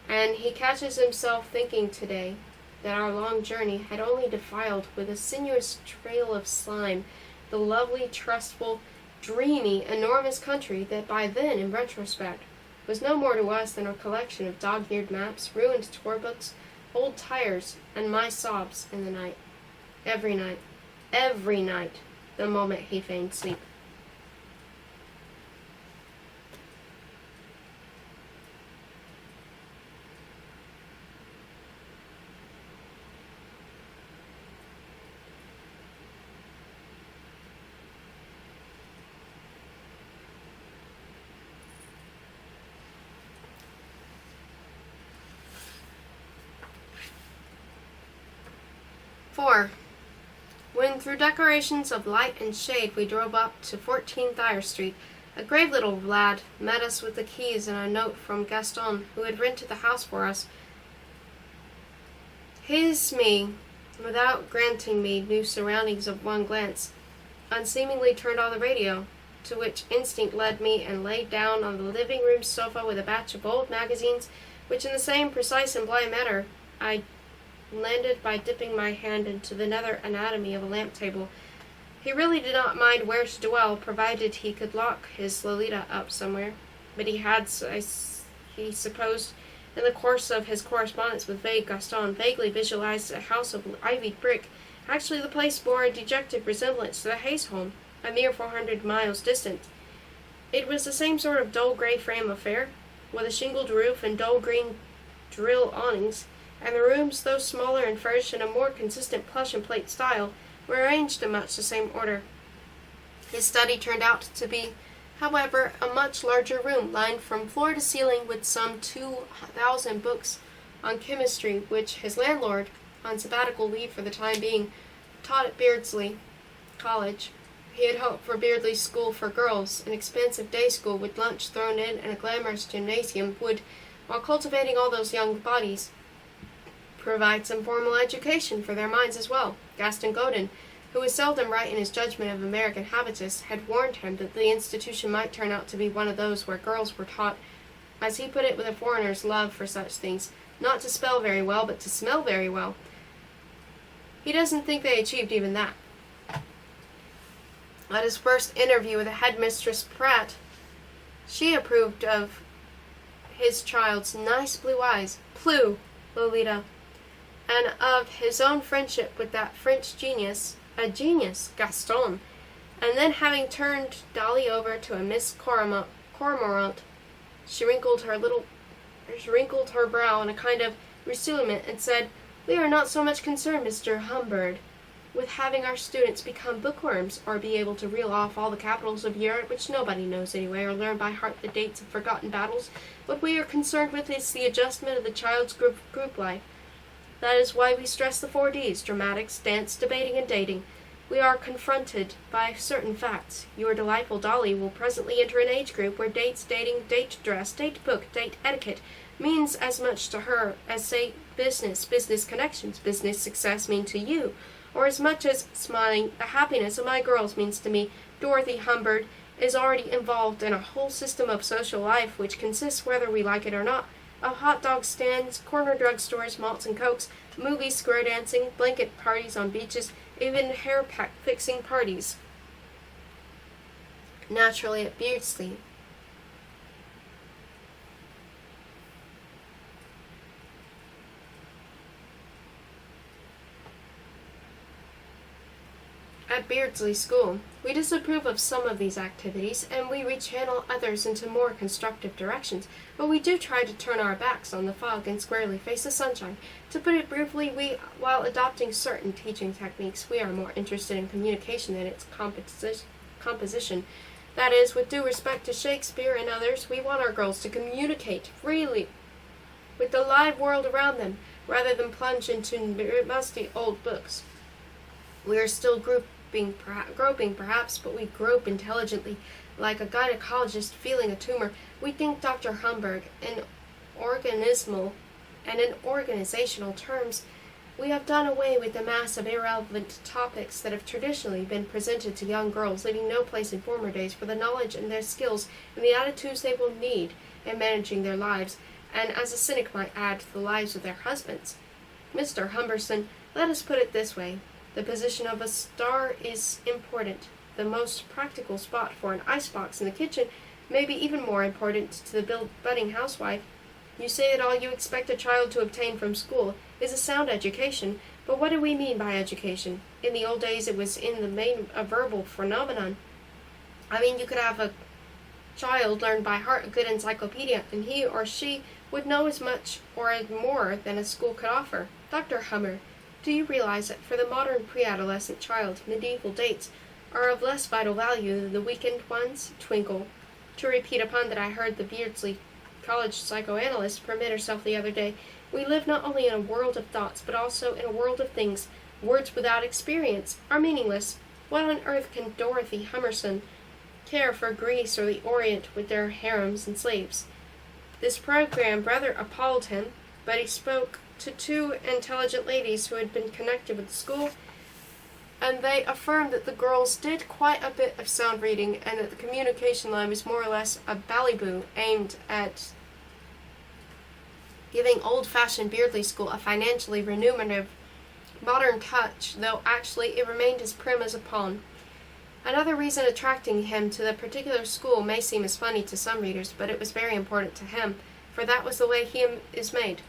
and he catches himself thinking today that our long journey had only defiled with a sinuous trail of slime the lovely, trustful, dreamy, enormous country that by then, in retrospect, was no more to us than a collection of dog-eared maps, ruined tour books, old tires, and my sobs in the night. Every night, the moment he feigned sleep. "4. When through decorations of light and shade we drove up to 14 Thayer Street, a grave little lad met us with the keys and a note from Gaston, who had rented the house for us. His me, without granting me new surroundings of one glance, unseemingly turned on the radio, to which instinct led me, and laid down on the living-room sofa with a batch of old magazines, which in the same precise and blind manner I landed by dipping my hand into the nether anatomy of a lamp table. He really did not mind where to dwell, provided he could lock his Lolita up somewhere, but he had, he supposed, in the course of his correspondence with vague Gaston, vaguely visualized a house of ivied brick. Actually, the place bore a dejected resemblance to the Hayes home, a mere 400 miles distant. It was the same sort of dull gray frame affair, with a shingled roof and dull green drill awnings, and the rooms, though smaller and furnished in a more consistent plush and plate style, were arranged in much the same order. His study turned out to be, however, a much larger room, lined from floor to ceiling with some 2,000 books on chemistry, which his landlord, on sabbatical leave for the time being, taught at Beardsley College. He had hoped for Beardsley School for Girls, an expensive day school with lunch thrown in and a glamorous gymnasium, would, while cultivating all those young bodies, provide some formal education for their minds as well. Gaston Godin, who was seldom right in his judgment of American habitus, had warned him that the institution might turn out to be one of those where girls were taught, as he put it with a foreigner's love for such things, not to spell very well, but to smell very well. He doesn't think they achieved even that. At his first interview with the headmistress Pratt, she approved of his child's nice blue eyes, Plou, Lolita, and of his own friendship with that French genius, Gaston. And then, having turned Dolly over to a Miss Cormorant, she wrinkled her brow in a kind of resignation and said, "We are not so much concerned, Mr. Humbird, with having our students become bookworms, or be able to reel off all the capitals of Europe, which nobody knows anyway, or learn by heart the dates of forgotten battles. What we are concerned with is the adjustment of the child's group life. That is why we stress the 4 Ds, dramatics, dance, debating, and dating. We are confronted by certain facts. Your delightful Dolly will presently enter an age group where dates, dating, date dress, date book, date etiquette means as much to her as, say, business connections, business success mean to you, or as much as smiling the happiness of my girls means to me. Dorothy Humbird is already involved in a whole system of social life which consists, whether we like it or not, of hot dog stands, corner drugstores, malts and cokes, movies, square dancing, blanket parties on beaches, even hair fixing parties. Naturally at Beardsley. At Beardsley School, we disapprove of some of these activities, and we rechannel others into more constructive directions, but we do try to turn our backs on the fog and squarely face the sunshine. To put it briefly, while adopting certain teaching techniques, we are more interested in communication than its composition. That is, with due respect to Shakespeare and others, we want our girls to communicate freely with the live world around them, rather than plunge into musty old books. We are still groping perhaps, but we grope intelligently, like a gynecologist feeling a tumor. We think Dr. Humberg, in organizational terms, we have done away with the mass of irrelevant topics that have traditionally been presented to young girls, leaving no place in former days for the knowledge and their skills and the attitudes they will need in managing their lives, and, as a cynic might add, the lives of their husbands. Mr. Humberson, let us put it this way. The position of a star is important. The most practical spot for an icebox in the kitchen may be even more important to the budding housewife. You say that all you expect a child to obtain from school is a sound education, but what do we mean by education? In the old days it was in the main a verbal phenomenon. I mean, you could have a child learn by heart a good encyclopedia, and he or she would know as much or more than a school could offer. Dr. Hummer, do you realize that for the modern pre-adolescent child, medieval dates are of less vital value than the weekend ones? Twinkle. To repeat a pun that I heard the Beardsley College psychoanalyst permit herself the other day, we live not only in a world of thoughts, but also in a world of things. Words without experience are meaningless. What on earth can Dorothy Hummerson care for Greece or the Orient with their harems and slaves? This program rather appalled him, but he spoke to two intelligent ladies who had been connected with the school, and they affirmed that the girls did quite a bit of sound reading, and that the communication line was more or less a ballyboo aimed at giving old-fashioned Beardsley School a financially remunerative modern touch, though actually it remained as prim as a pawn. Another reason attracting him to the particular school may seem as funny to some readers, but it was very important to him, for that was the way he is made.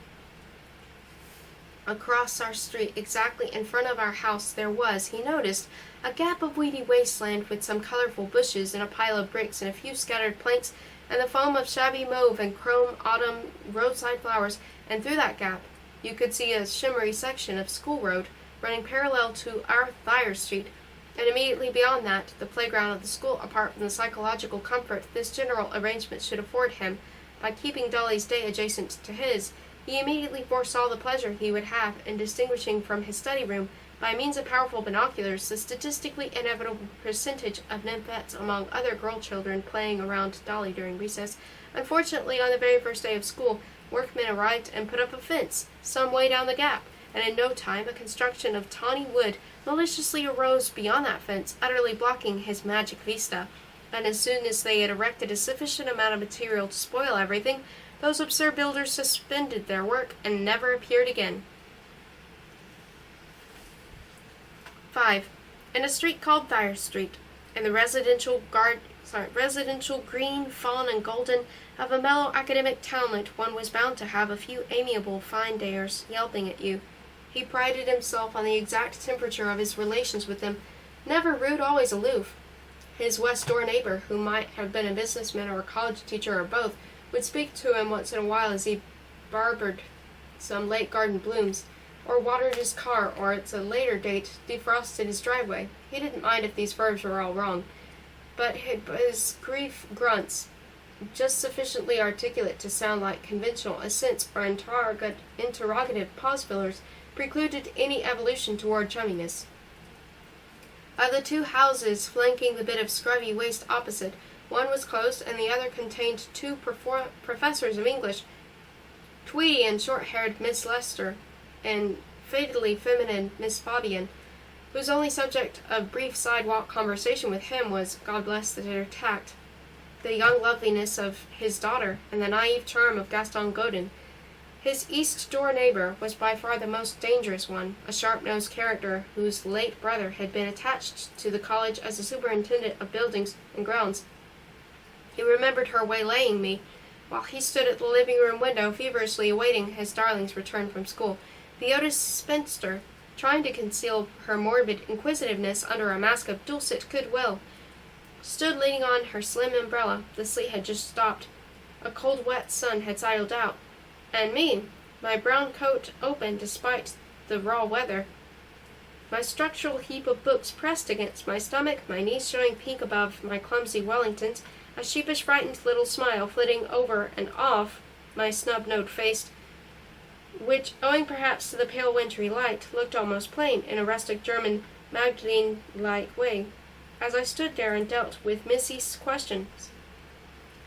Across our street, exactly in front of our house, there was, he noticed, a gap of weedy wasteland with some colorful bushes and a pile of bricks and a few scattered planks and the foam of shabby mauve and chrome autumn roadside flowers, and through that gap you could see a shimmery section of school road running parallel to our Thayer Street, and immediately beyond that, the playground of the school. Apart from the psychological comfort this general arrangement should afford him, by keeping Dolly's day adjacent to his, he immediately foresaw the pleasure he would have in distinguishing from his study room, by means of powerful binoculars, the statistically inevitable percentage of nymphettes among other girl children playing around Dolly during recess. Unfortunately, on the very first day of school, workmen arrived and put up a fence some way down the gap, and in no time a construction of tawny wood maliciously arose beyond that fence, utterly blocking his magic vista. And as soon as they had erected a sufficient amount of material to spoil everything, those absurd builders suspended their work and never appeared again. 5. In a street called Thayer Street, in the residential green, fawn, and golden of a mellow academic townlet, one was bound to have a few amiable fine-dayers yelping at you. He prided himself on the exact temperature of his relations with them, never rude, always aloof. His west-door neighbor, who might have been a businessman or a college teacher or both, would speak to him once in a while as he barbered some late garden blooms, or watered his car, or at a later date defrosted his driveway. He didn't mind if these verbs were all wrong, but his brief grunts, just sufficiently articulate to sound like conventional assents or interrogative pause fillers, precluded any evolution toward chumminess. Of the two houses flanking the bit of scrubby waste opposite, one was closed and the other contained two professors of English, Tweedy and short-haired Miss Lester, and fatally feminine Miss Fabian, whose only subject of brief sidewalk conversation with him was, God bless their tact, the young loveliness of his daughter, and the naive charm of Gaston Godin. His east-door neighbor was by far the most dangerous one, a sharp-nosed character whose late brother had been attached to the college as a superintendent of buildings and grounds. He remembered her waylaying me, while he stood at the living-room window feverishly awaiting his darling's return from school. The Otis spinster trying to conceal her morbid inquisitiveness under a mask of dulcet goodwill, stood leaning on her slim umbrella. The sleet had just stopped. A cold, wet sun had sidled out, and me, my brown coat open despite the raw weather, my structural heap of books pressed against my stomach, my knees showing pink above my clumsy Wellingtons, a sheepish, frightened little smile flitting over and off my snub-nosed face, which, owing perhaps to the pale wintry light, looked almost plain in a rustic German Magdalene-like way, as I stood there and dealt with Missy's questions.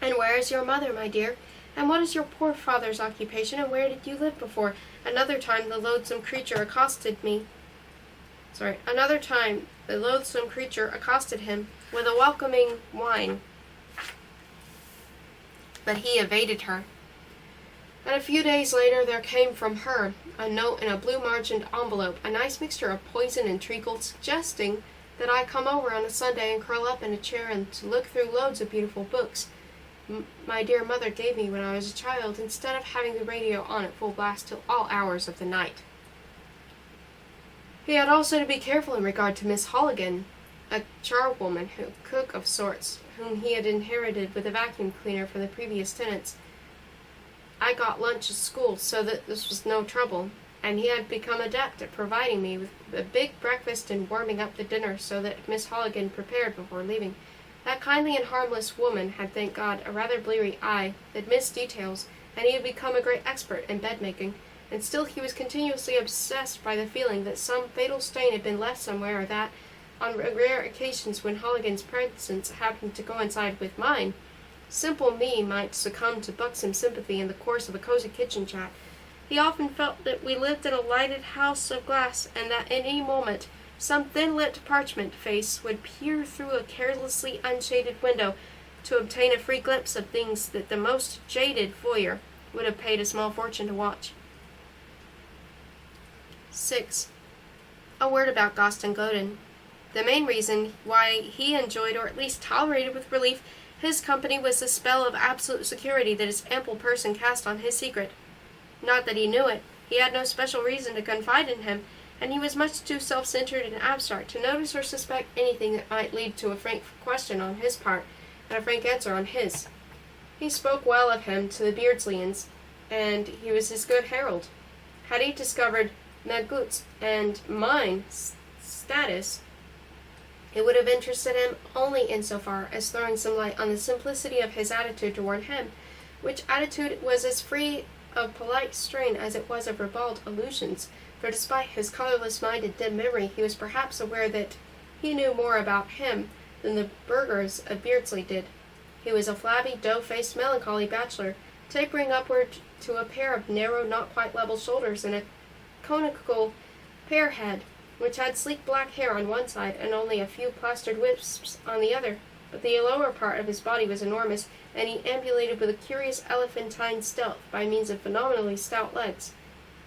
"And where is your mother, my dear? And what is your poor father's occupation, and where did you live before?" Another time the loathsome creature accosted him with a welcoming whine, but he evaded her. And a few days later there came from her a note in a blue-margined envelope, a nice mixture of poison and treacle, suggesting that I come over on a Sunday and curl up in a chair and to look through loads of beautiful books my dear mother gave me when I was a child, instead of having the radio on at full blast till all hours of the night. He had also to be careful in regard to Miss Holligan, a charwoman, cook of sorts, whom he had inherited with a vacuum cleaner from the previous tenants. I got lunch at school, so that this was no trouble, and he had become adept at providing me with a big breakfast and warming up the dinner so that Miss Holligan prepared before leaving. That kindly and harmless woman had, thank God, a rather bleary eye that missed details, and he had become a great expert in bed-making, and still he was continuously obsessed by the feeling that some fatal stain had been left somewhere, or that, on rare occasions when Holligan's presence happened to coincide with mine, simple me might succumb to buxom sympathy in the course of a cozy kitchen chat. He often felt that we lived in a lighted house of glass, and that at any moment some thin-lipped parchment face would peer through a carelessly unshaded window to obtain a free glimpse of things that the most jaded voyeur would have paid a small fortune to watch. 6. A word about Gaston Godin. The main reason why he enjoyed, or at least tolerated with relief, his company was the spell of absolute security that his ample person cast on his secret. Not that he knew it. He had no special reason to confide in him, and he was much too self-centered and abstract to notice or suspect anything that might lead to a frank question on his part, and a frank answer on his. He spoke well of him to the Beardsleans, and he was his good herald. Had he discovered Magut's and mine status, it would have interested him only insofar as throwing some light on the simplicity of his attitude toward him, which attitude was as free of polite strain as it was of ribald allusions, for despite his colorless-minded dim memory, he was perhaps aware that he knew more about him than the burghers of Beardsley did. He was a flabby, dough-faced, melancholy bachelor, tapering upward to a pair of narrow, not quite level shoulders and a conical pear head, which had sleek black hair on one side and only a few plastered wisps on the other. But the lower part of his body was enormous, and he ambulated with a curious elephantine stealth by means of phenomenally stout legs.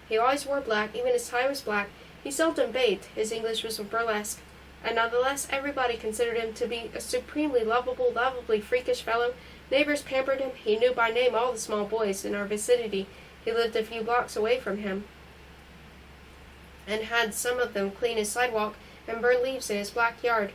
He always wore black, even his tie was black. He seldom bathed, his English was burlesque, and nonetheless everybody considered him to be a supremely lovably freakish fellow. Neighbors pampered him. He knew by name all the small boys in our vicinity. He lived a few blocks away from him, and had some of them clean his sidewalk and burn leaves in his back yard,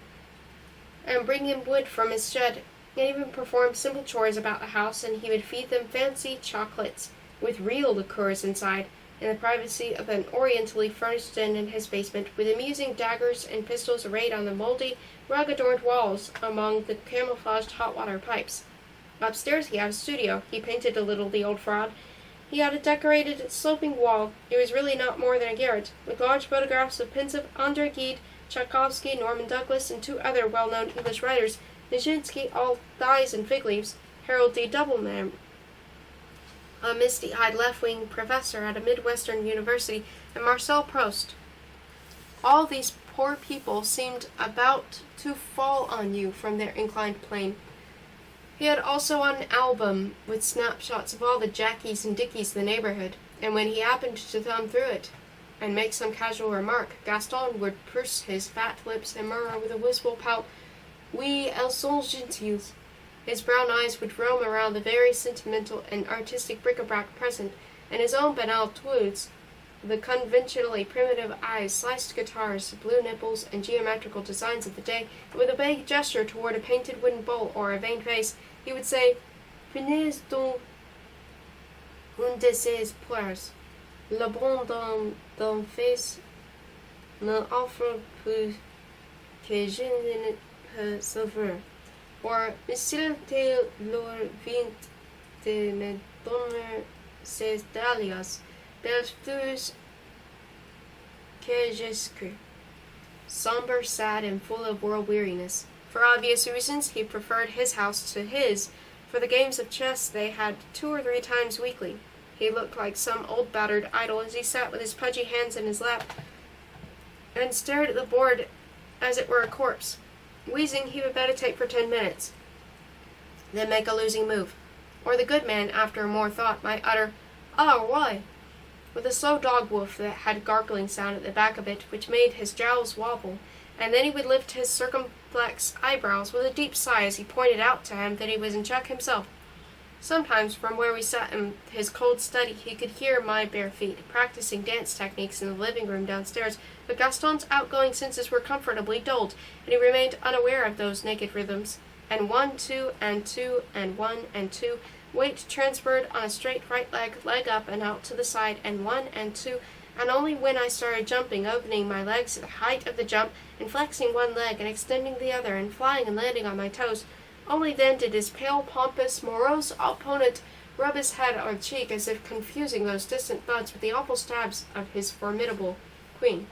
and bring him wood from his shed, and even perform simple chores about the house, and he would feed them fancy chocolates, with real liqueurs inside, in the privacy of an orientally furnished den in his basement, with amusing daggers and pistols arrayed on the mouldy, rug-adorned walls among the camouflaged hot-water pipes. Upstairs he had a studio. He painted a little, the old fraud. He had a decorated sloping wall. It was really not more than a garret, with large photographs of pensive André Gide, Tchaikovsky, Norman Douglas, and 2 other well-known English writers, Nijinsky, all dyes and fig leaves, Harold D. Doubleman, a misty-eyed left-wing professor at a Midwestern university, and Marcel Proust. All these poor people seemed about to fall on you from their inclined plane. He had also an album with snapshots of all the Jackies and Dickies in the neighborhood, and when he happened to thumb through it and make some casual remark, Gaston would purse his fat lips and murmur with a wistful pout, "Oui, elles sont gentiles." His brown eyes would roam around the very sentimental and artistic bric-a-brac present, and his own banal toiles the conventionally primitive eyes, sliced guitars, blue nipples, and geometrical designs of the day, and with a vague gesture toward a painted wooden bowl or a veined vase, he would say, "Prenez donc un de ces poires. Le bon d'un fils me offre plus que je ne peux savoir. Or, s'il te leur vient de me donner ces dahlias, belles fleurs que j'escue." Somber, sad, and full of world weariness. For obvious reasons, he preferred his house to his. For the games of chess they had 2 or 3 times weekly. He looked like some old battered idol as he sat with his pudgy hands in his lap and stared at the board as it were a corpse. Wheezing, he would meditate for 10 minutes, then make a losing move. Or the good man, after more thought, might utter, "Oh, why?" with a slow dog woof that had a gargling sound at the back of it, which made his jowls wobble, and then he would lift his circumflex eyebrows with a deep sigh as he pointed out to him that he was in check himself. Sometimes, from where we sat in his cold study, he could hear my bare feet, practicing dance techniques in the living room downstairs, but Gaston's outgoing senses were comfortably dulled, and he remained unaware of those naked rhythms. And 1, 2, and 2, and 1, and 2, weight transferred on a straight right leg, leg up and out to the side, and 1, and 2, and only when I started jumping, opening my legs at the height of the jump, and flexing one leg and extending the other, and flying and landing on my toes, only then did his pale, pompous, morose opponent rub his head or cheek as if confusing those distant thuds with the awful stabs of his formidable queen.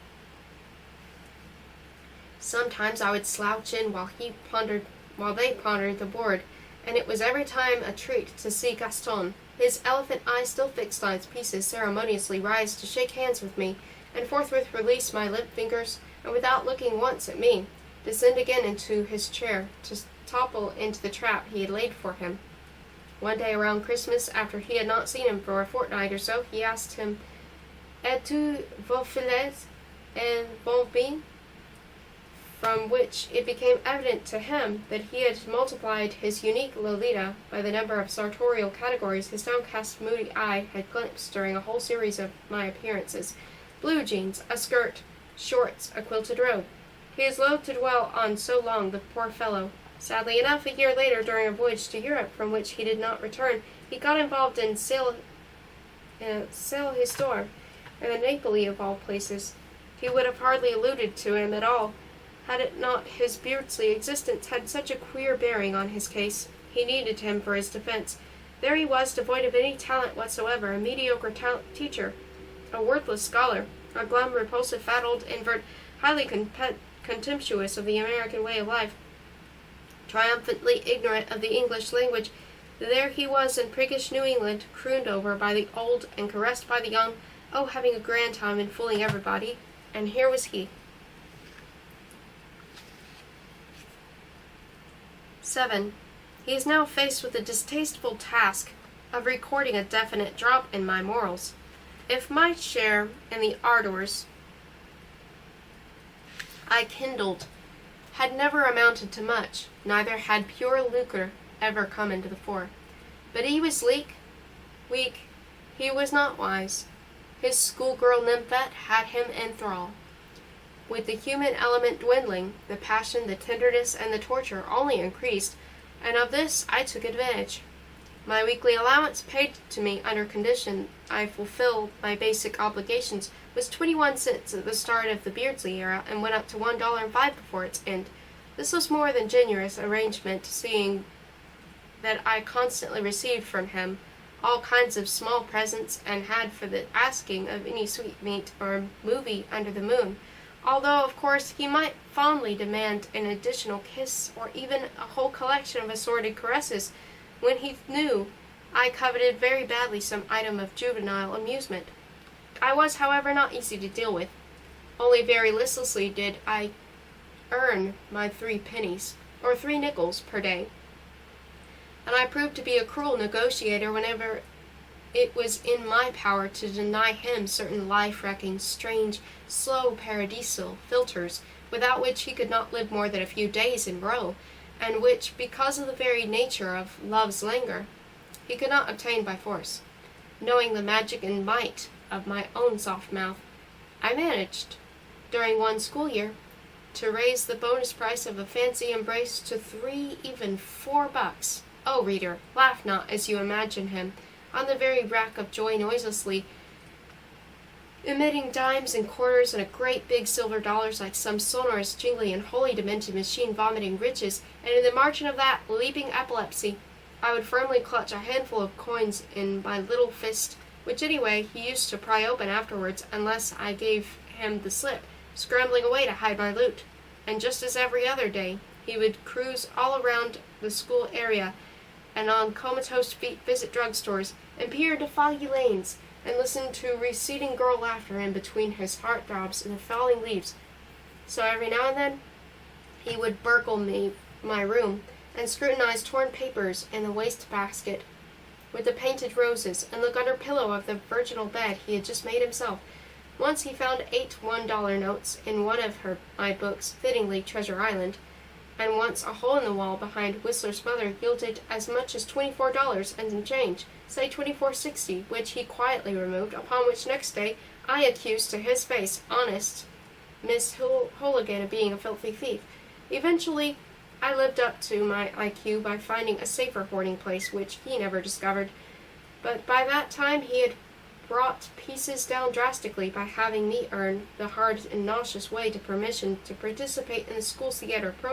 Sometimes I would slouch in while they pondered the board, and it was every time a treat to see Gaston, his elephant eye still fixed on its pieces, ceremoniously rise to shake hands with me, and forthwith release my limp fingers, and without looking once at me, descend again into his chair to topple into the trap he had laid for him. One day around Christmas, after he had not seen him for a fortnight or so, he asked him, "Es-tu vos filets en bon vin?" From which it became evident to him that he had multiplied his unique Lolita by the number of sartorial categories his downcast, moody eye had glimpsed during a whole series of my appearances: blue jeans, a skirt, shorts, a quilted robe. He is loath to dwell on so long, the poor fellow. Sadly enough, a year later, during a voyage to Europe from which he did not return, he got involved in sail histoire, in Napoli of all places. He would have hardly alluded to him at all, had it not his Beardsley existence had such a queer bearing on his case. He needed him for his defense. There he was, devoid of any talent whatsoever, a mediocre teacher, a worthless scholar, a glum, repulsive, fat old invert, highly contemptuous of the American way of life, triumphantly ignorant of the English language. There he was in priggish New England, crooned over by the old and caressed by the young, oh, having a grand time and fooling everybody. And here was he. 7. He is now faced with the distasteful task of recording a definite drop in my morals. If my share in the ardors I kindled had never amounted to much, neither had pure lucre ever come into the fore. But he was weak, he was not wise. His schoolgirl nymphette had him in thrall. With the human element dwindling, the passion, the tenderness, and the torture only increased, and of this I took advantage. My weekly allowance, paid to me under condition I fulfill my basic obligations, was 21 cents at the start of the Beardsley era, and went up to $1.05 before its end. This was more than generous arrangement, seeing that I constantly received from him all kinds of small presents, and had for the asking of any sweetmeat or movie under the moon, although, of course, he might fondly demand an additional kiss, or even a whole collection of assorted caresses, when he knew I coveted very badly some item of juvenile amusement. I was, however, not easy to deal with. Only very listlessly did I earn my 3 pennies, or 3 nickels, per day, and I proved to be a cruel negotiator whenever it was in my power to deny him certain life-wrecking, strange, slow paradisal philters, without which he could not live more than a few days in row, and which, because of the very nature of love's languor, he could not obtain by force. Knowing the magic and might of my own soft mouth. I managed, during one school year, to raise the bonus price of a fancy embrace to $3, even $4. Oh, reader, laugh not as you imagine him, on the very rack of joy noiselessly emitting dimes and quarters and a great big silver dollars like some sonorous, jingling, and wholly demented machine vomiting riches, and in the margin of that, leaping epilepsy, I would firmly clutch a handful of coins in my little fist, which anyway he used to pry open afterwards unless I gave him the slip, scrambling away to hide my loot. And just as every other day, he would cruise all around the school area and on comatose feet visit drugstores and peer into foggy lanes and listen to receding girl laughter in between his heartthrobs and the falling leaves. So every now and then, he would burgle me my room and scrutinize torn papers in the wastebasket with the painted roses and look under pillow of the virginal bed he had just made himself. Once he found 8 $1 notes in one of my books, fittingly Treasure Island, and once a hole in the wall behind Whistler's mother yielded as much as $24 and some change, say $24.60, which he quietly removed, upon which next day I accused to his face honest Miss Hooligan of being a filthy thief. Eventually, I lived up to my IQ by finding a safer hoarding place, which he never discovered, but by that time he had brought pieces down drastically by having me earn the hard and nauseous way to permission to participate in the school theatrical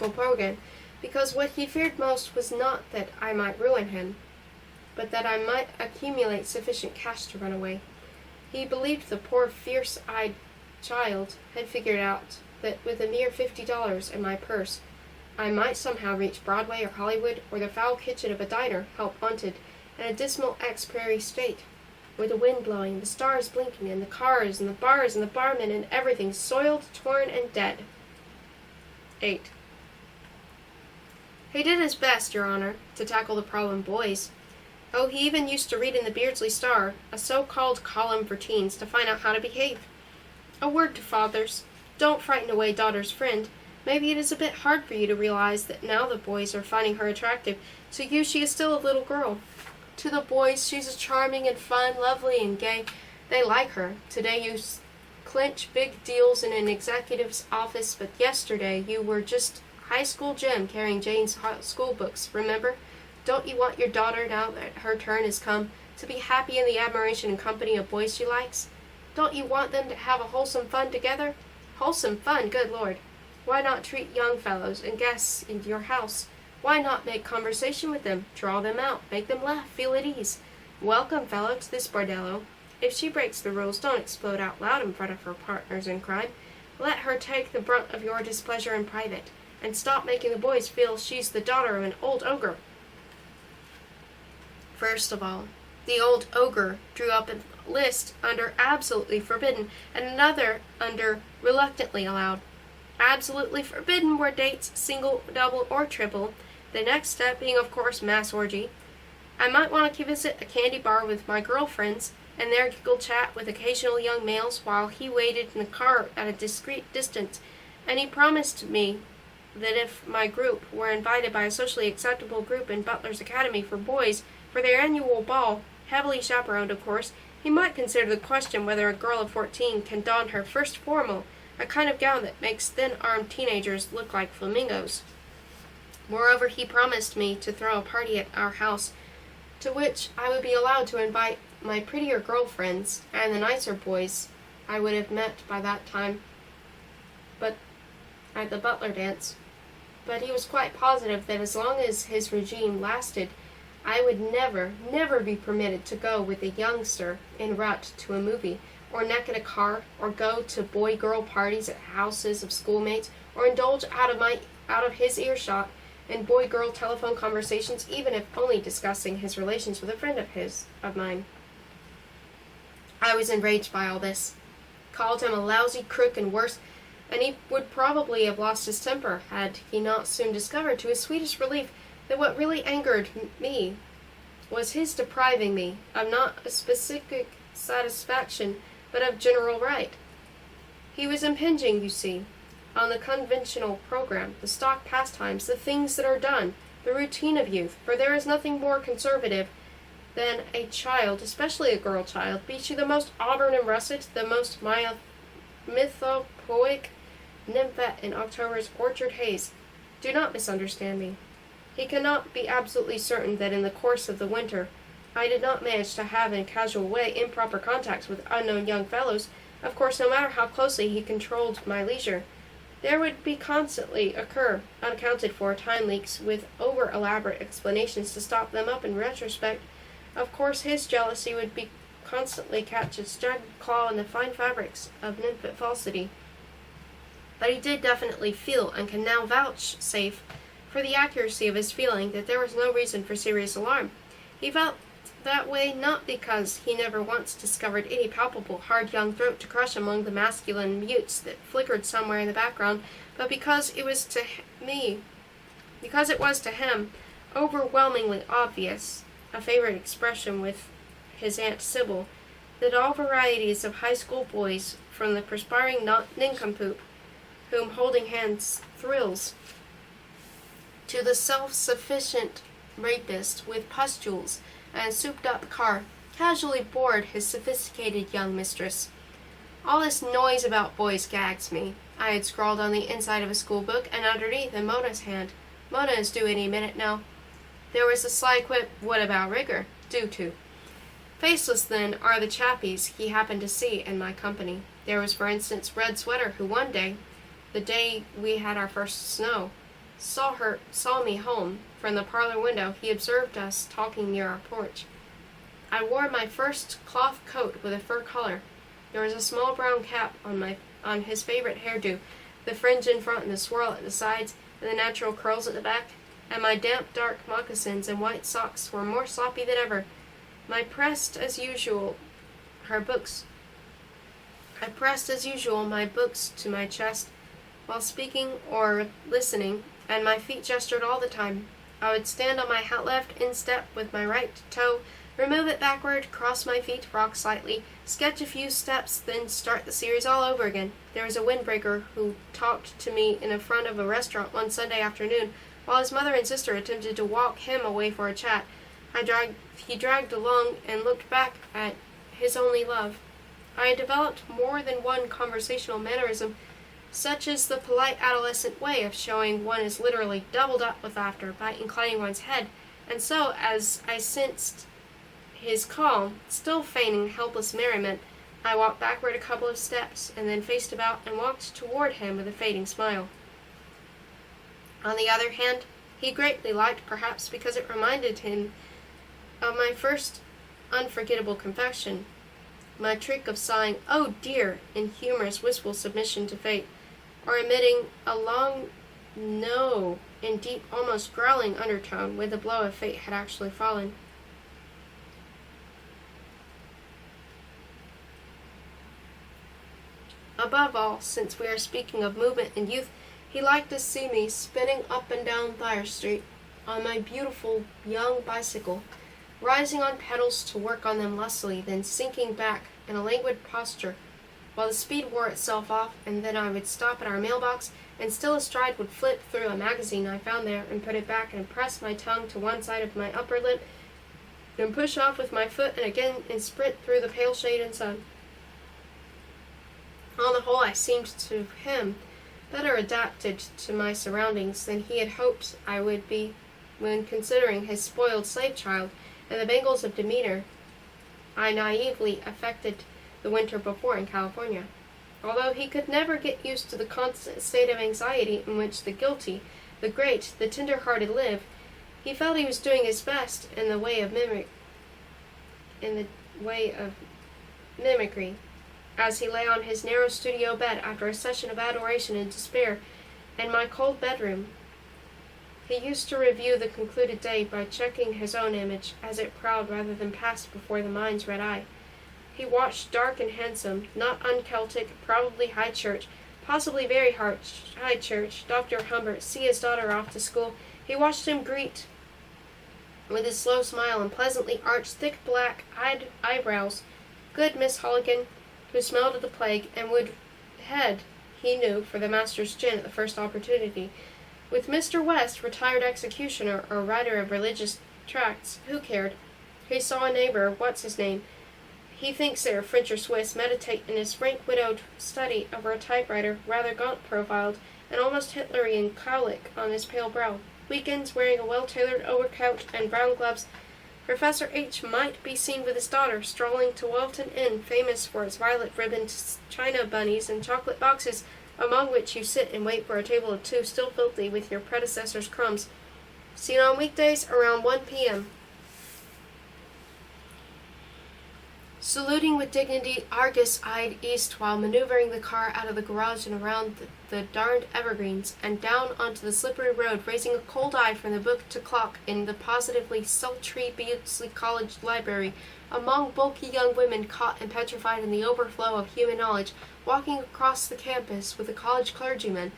program, because what he feared most was not that I might ruin him, but that I might accumulate sufficient cash to run away. He believed the poor fierce-eyed child had figured out that with a mere $50 in my purse, I might somehow reach Broadway or Hollywood or the foul kitchen of a diner, help wanted, in a dismal ex-prairie state, with the wind blowing, the stars blinking, and the cars, and the bars, and the barmen, and everything soiled, torn, and dead. 8. He did his best, Your Honor, to tackle the problem boys. Oh, he even used to read in the Beardsley Star, a so-called column for teens, to find out how to behave. A word to fathers. Don't frighten away daughter's friend. Maybe it is a bit hard for you to realize that now the boys are finding her attractive. To you she is still a little girl. To the boys, she's a charming and fun, lovely and gay. They like her. Today you clinch big deals in an executive's office, but yesterday you were just high school Jim carrying Jane's school books, remember? Don't you want your daughter, now that her turn has come, to be happy in the admiration and company of boys she likes? Don't you want them to have a wholesome fun together? Wholesome fun, good Lord. Why not treat young fellows and guests into your house? Why not make conversation with them, draw them out, make them laugh, feel at ease? Welcome, fellow, to this bordello. If she breaks the rules, don't explode out loud in front of her partners in crime. Let her take the brunt of your displeasure in private, and stop making the boys feel she's the daughter of an old ogre. First of all, the old ogre drew up a list under absolutely forbidden, and another under reluctantly allowed. Absolutely forbidden were dates, single, double, or triple, the next step being, of course, mass orgy. I might want to visit a candy bar with my girlfriends, and there giggle chat with occasional young males while he waited in the car at a discreet distance, and he promised me that if my group were invited by a socially acceptable group in Butler's Academy for boys for their annual ball, heavily chaperoned, of course, he might consider the question whether a girl of 14 can don her first formal, a kind of gown that makes thin-armed teenagers look like flamingos. Moreover, he promised me to throw a party at our house, to which I would be allowed to invite my prettier girlfriends and the nicer boys I would have met by that time, but at the Butler dance. But he was quite positive that as long as his regime lasted, I would never be permitted to go with a youngster in rut to a movie, or neck in a car, or go to boy-girl parties at houses of schoolmates, or indulge out of his earshot in boy-girl telephone conversations, even if only discussing his relations with a friend of mine. I was enraged by all this, called him a lousy crook and worse, and he would probably have lost his temper had he not soon discovered, to his sweetest relief, that what really angered me was his depriving me of not a specific satisfaction, but of general right. He was impinging, you see, on the conventional program, the stock pastimes, the things that are done, the routine of youth, for there is nothing more conservative than a child, especially a girl child, be she the most auburn and russet, the most mythopoeic nymphette in October's orchard haze. Do not misunderstand me. He cannot be absolutely certain that in the course of the winter I did not manage to have in a casual way improper contacts with unknown young fellows. Of course, no matter how closely he controlled my leisure, there would be constantly occur unaccounted for time leaks with over-elaborate explanations to stop them up in retrospect. Of course, his jealousy would be constantly catch its jagged claw in the fine fabrics of nymphet falsity. But he did definitely feel, and can now vouchsafe for the accuracy of his feeling, that there was no reason for serious alarm. He felt that way not because he never once discovered any palpable hard young throat to crush among the masculine mutes that flickered somewhere in the background, but because it was to him overwhelmingly obvious, a favorite expression with his Aunt Sybil, that all varieties of high school boys, from the perspiring nincompoop whom holding hands thrills, to the self-sufficient rapist with pustules and souped-up car, casually bored his sophisticated young mistress. All this noise about boys gags me. I had scrawled on the inside of a school book, and underneath in Mona's hand. Mona is due any minute now. There was a sly quip, "What about Rigger?" Due to. Faceless, then, are the chappies he happened to see in my company. There was, for instance, Red Sweater, who one day, the day we had our first snow, saw me home. From the parlor window he observed us talking near our porch. I wore my first cloth coat with a fur collar. There was a small brown cap on his favorite hairdo, the fringe in front and the swirl at the sides, and the natural curls at the back, and my damp dark moccasins and white socks were more sloppy than ever. I pressed as usual my books to my chest while speaking or listening, and my feet gestured all the time. I would stand on my left instep with my right toe, remove it backward, cross my feet, rock slightly, sketch a few steps, then start the series all over again. There was a windbreaker who talked to me in the front of a restaurant one Sunday afternoon, while his mother and sister attempted to walk him away for a chat. He dragged along and looked back at his only love. I had developed more than one conversational mannerism, such as the polite adolescent way of showing one is literally doubled up with laughter by inclining one's head, and so, as I sensed his call, still feigning helpless merriment, I walked backward a couple of steps, and then faced about and walked toward him with a fading smile. On the other hand, he greatly liked, perhaps because it reminded him of my first unforgettable confession, my trick of sighing, "Oh dear," in humorous wistful submission to fate, or emitting a long "no" in deep, almost growling undertone when the blow of fate had actually fallen. Above all, since we are speaking of movement and youth, he liked to see me spinning up and down Thayer Street on my beautiful young bicycle, rising on pedals to work on them lustily, then sinking back in a languid posture while the speed wore itself off, and then I would stop at our mailbox, and still astride would flip through a magazine I found there and put it back and press my tongue to one side of my upper lip and push off with my foot and again and sprint through the pale shade and sun. On the whole, I seemed to him better adapted to my surroundings than he had hoped I would be when considering his spoiled slave child and the bangles of demeanor I naively affected the winter before in California. Although he could never get used to the constant state of anxiety in which the guilty, the great, the tender-hearted live, he felt he was doing his best in the way of mimicry, as he lay on his narrow studio bed after a session of adoration and despair in my cold bedroom. He used to review the concluded day by checking his own image as it prowled rather than passed before the mind's red eye. He watched dark and handsome, not un-Celtic, probably high church, possibly very high church, Dr. Humbert see his daughter off to school. He watched him greet with his slow smile and pleasantly arched thick black eyebrows good Miss Holligan, who smelled of the plague and would head, he knew, for the master's gin at the first opportunity. With Mr. West, retired executioner or writer of religious tracts, who cared? He saw a neighbor, what's his name, he thinks they're French or Swiss, meditate in his frank widowed study over a typewriter, rather gaunt-profiled, and almost Hitlerian cowlick on his pale brow. Weekends, wearing a well-tailored overcoat and brown gloves, Professor H. might be seen with his daughter, strolling to Welton Inn, famous for its violet-ribboned china bunnies and chocolate boxes, among which you sit and wait for a table of two, still filthy with your predecessor's crumbs. Seen on weekdays around 1 p.m. Saluting with dignity, Argus eyed east while maneuvering the car out of the garage and around the darned evergreens, and down onto the slippery road, raising a cold eye from the book to clock in the positively sultry Beardsley College library, among bulky young women caught and petrified in the overflow of human knowledge, walking across the campus with a college clergyman,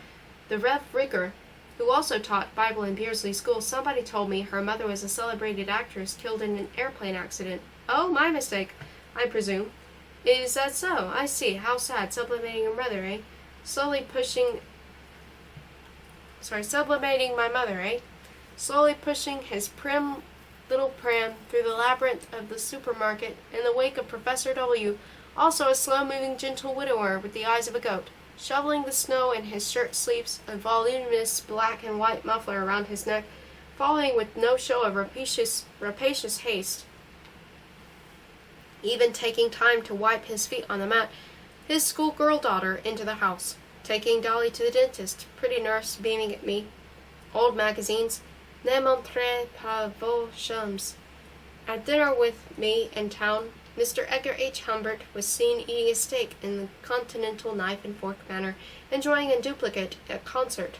the Rev. Rigger, who also taught Bible in Beardsley School. Somebody told me her mother was a celebrated actress killed in an airplane accident. Oh, my mistake, I presume. Is that so? I see. How sad. Sublimating her mother, eh? Sublimating my mother, eh? Slowly pushing his prim little pram through the labyrinth of the supermarket in the wake of Professor W., also a slow-moving gentle widower with the eyes of a goat, shoveling the snow in his shirt sleeves, a voluminous black and white muffler around his neck, following with no show of rapacious haste, even taking time to wipe his feet on the mat, his schoolgirl daughter into the house, taking Dolly to the dentist, pretty nurse beaming at me, old magazines, ne montrez pas vos chums. At dinner with me in town, Mr. Edgar H. Humbert was seen eating a steak in the continental knife and fork manner, enjoying in duplicate a concert.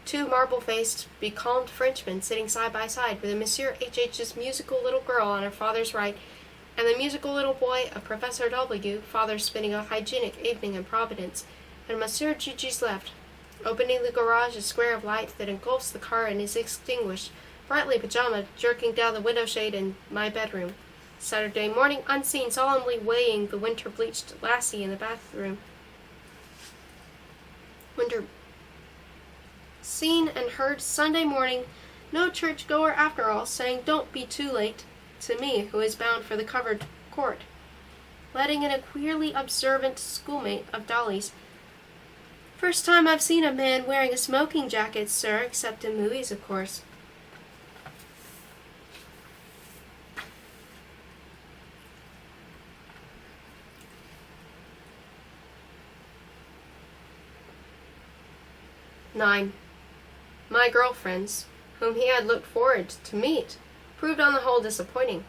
Two marble-faced, becalmed Frenchmen sitting side by side, with a Monsieur H.H.'s musical little girl on her father's right, and the musical little boy of Professor W., father spending a hygienic evening in Providence, and Monsieur Gigi's left. Opening the garage, a square of light that engulfs the car and is extinguished, brightly pajama jerking down the window shade in my bedroom. Saturday morning, unseen, solemnly weighing the winter-bleached lassie in the bathroom. Seen and heard Sunday morning, no church-goer after all, saying, "Don't be too late," to me, who is bound for the covered court. Letting in a queerly observant schoolmate of Dolly's. "First time I've seen a man wearing a smoking jacket, sir, except in movies, of course." "9. My girlfriends, whom he had looked forward to meet, proved on the whole disappointing.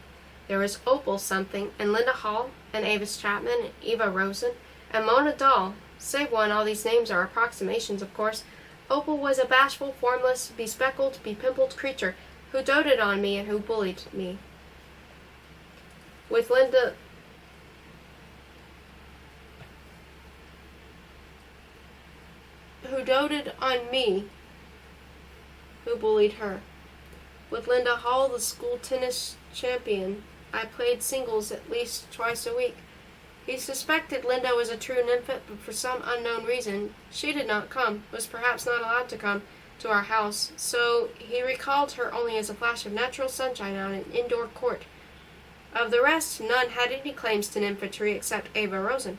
There was Opal something, and Linda Hall, and Avis Chapman, and Eva Rosen, and Mona Dahl. Save one, all these names are approximations, of course. Opal was a bashful, formless, bespectacled, bepimpled creature, who doted on me and who bullied me. With Linda... who doted on me, who bullied her. With Linda Hall, the school tennis champion, I played singles at least twice a week. He suspected Linda was a true nymphet, but for some unknown reason, she did not come, was perhaps not allowed to come, to our house, so he recalled her only as a flash of natural sunshine on an indoor court. Of the rest, none had any claims to nymphetry except Ava Rosen.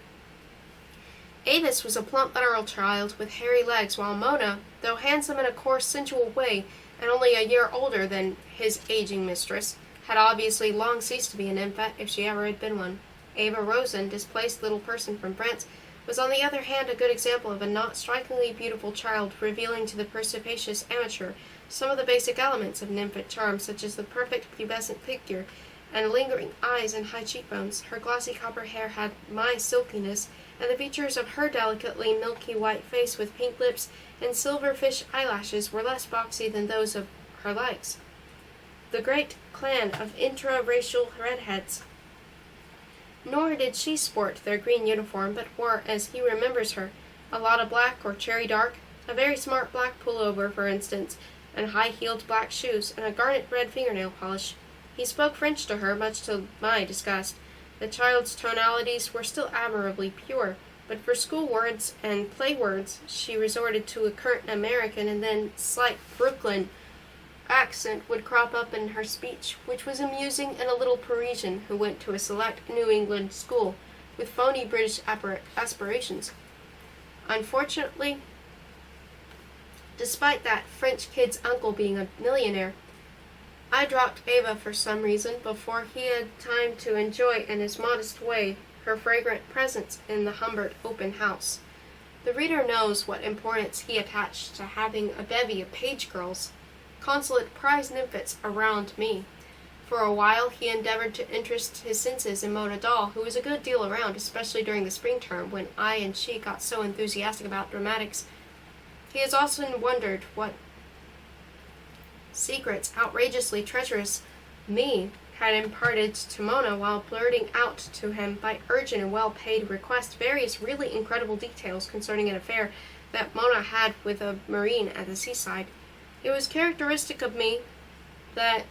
Avis was a plump lateral child with hairy legs, while Mona, though handsome in a coarse, sensual way, and only a year older than his aging mistress, had obviously long ceased to be a nymphet, if she ever had been one. Ava Rosen, displaced little person from France, was on the other hand a good example of a not strikingly beautiful child, revealing to the perspicacious amateur some of the basic elements of nymphet charm, such as the perfect pubescent figure and lingering eyes and high cheekbones. Her glossy copper hair had my silkiness, and the features of her delicately milky white face with pink lips and silverfish eyelashes were less boxy than those of her likes. The great clan of intra-racial redheads. Nor did she sport their green uniform, but wore, as he remembers her, a lot of black or cherry dark, a very smart black pullover, for instance, and high-heeled black shoes, and a garnet red fingernail polish. He spoke French to her, much to my disgust. The child's tonalities were still admirably pure, but for school words and play words she resorted to a curt American and then slight Brooklyn accent would crop up in her speech, which was amusing in a little Parisian who went to a select New England school with phony British aspirations. Unfortunately, despite that French kid's uncle being a millionaire, I dropped Ava for some reason before he had time to enjoy in his modest way her fragrant presence in the Humbert open house. The reader knows what importance he attached to having a bevy of page girls, consulate prize nymphets, around me. For a while he endeavored to interest his senses in Mona Dahl, who was a good deal around, especially during the spring term when I and she got so enthusiastic about dramatics. He has often wondered what secrets outrageously treacherous me had imparted to Mona while blurting out to him by urgent and well-paid request various really incredible details concerning an affair that Mona had with a marine at the seaside. It was characteristic of me that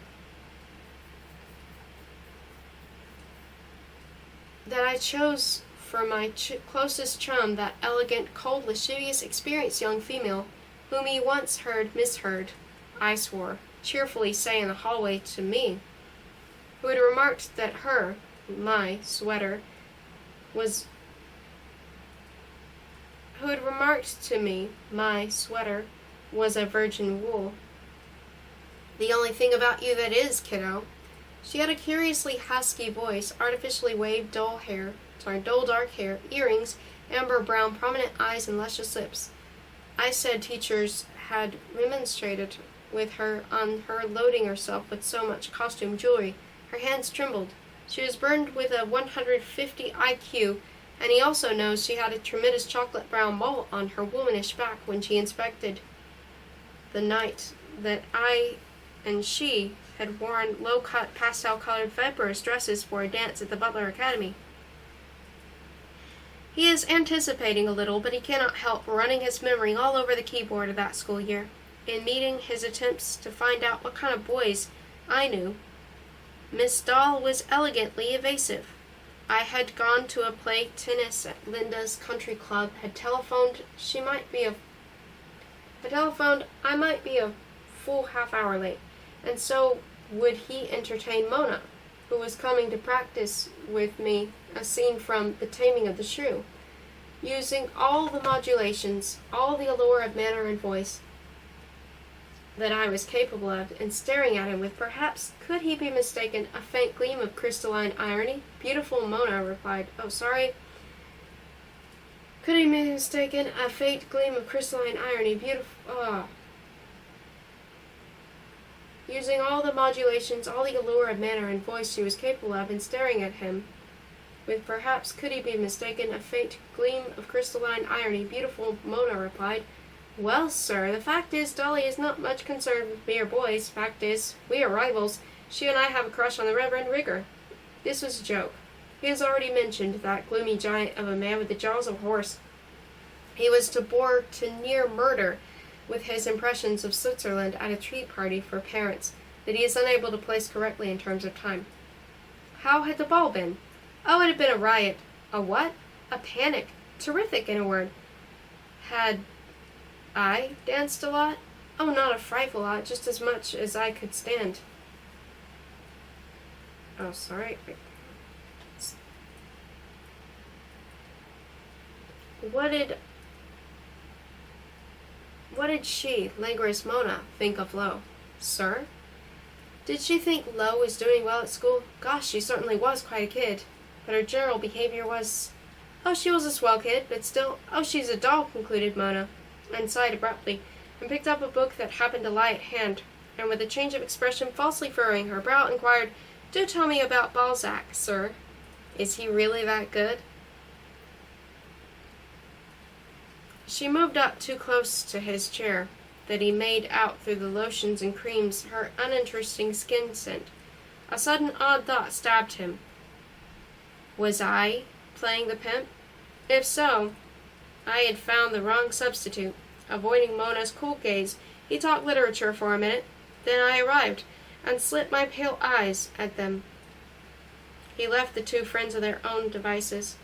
I chose for my closest chum that elegant, cold, lascivious, experienced young female whom he once heard misheard, I swore, cheerfully say in the hallway to me, who had remarked that my sweater, was a virgin wool. The only thing about you that is, kiddo. She had a curiously husky voice, artificially waved dull dark hair, earrings, amber brown prominent eyes, and luscious lips. I said teachers had remonstrated with her on her loading herself with so much costume jewelry. Her hands trembled. She was burned with a 150 IQ, and he also knows she had a tremendous chocolate brown mole on her womanish back when she inspected the night that I and she had worn low-cut, pastel-colored fibrous dresses for a dance at the Butler Academy. He is anticipating a little, but he cannot help running his memory all over the keyboard of that school year. In meeting his attempts to find out what kind of boys I knew, Miss Dahl was elegantly evasive. I had gone to a play tennis at Linda's country club, had telephoned I might be a full half hour late, and so would he entertain Mona, who was coming to practice with me a scene from The Taming of the Shrew, using all the modulations, all the allure of manner and voice that I was capable of, and staring at him with perhaps, could he be mistaken, a faint gleam of crystalline irony. Beautiful Mona replied, "Oh, sorry. Could he be mistaken, a faint gleam of crystalline irony, beautiful, using all the modulations, all the allure of manner and voice she was capable of, and staring at him with perhaps, could he be mistaken, a faint gleam of crystalline irony, beautiful Mona replied, Well, sir, the fact is, Dolly is not much concerned with me or boys. Fact is, we are rivals. She and I have a crush on the Reverend Rigger." This was a joke. He has already mentioned that gloomy giant of a man with the jaws of a horse. He was to bore to near murder with his impressions of Switzerland at a tea party for parents that he is unable to place correctly in terms of time. How had the ball been? Oh, it had been a riot. A what? A panic. Terrific, in a word. Had I danced a lot? Oh, not a frightful lot, just as much as I could stand. Oh, sorry. What did she, languorous Mona, think of Lo? Sir? Did she think Lo was doing well at school? Gosh, she certainly was quite a kid. But her general behavior was... Oh, she was a swell kid, but still... Oh, she's a doll, concluded Mona, and sighed abruptly, and picked up a book that happened to lie at hand, and with a change of expression falsely furrowing her brow, inquired, "Do tell me about Balzac, sir. Is he really that good?" She moved up too close to his chair, that he made out through the lotions and creams her uninteresting skin scent. A sudden odd thought stabbed him. Was I playing the pimp? If so, I had found the wrong substitute. Avoiding Mona's cool gaze, he talked literature for a minute. Then I arrived, and slit my pale eyes at them. He left the two friends to their own devices.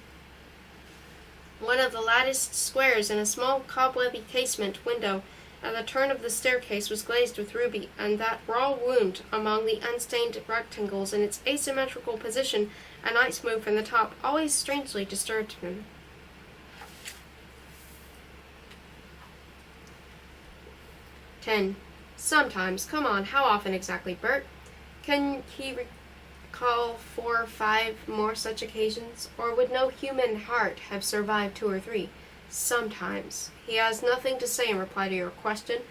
One of the latticed squares in a small cobwebby casement window and the turn of the staircase was glazed with ruby, and that raw wound among the unstained rectangles in its asymmetrical position a knight's move from the top always strangely disturbed him. 10. Sometimes. Come on, how often exactly, Bert? Can he recall 4 or 5 more such occasions, or would no human heart have survived 2 or 3? Sometimes. He has nothing to say in reply to your question.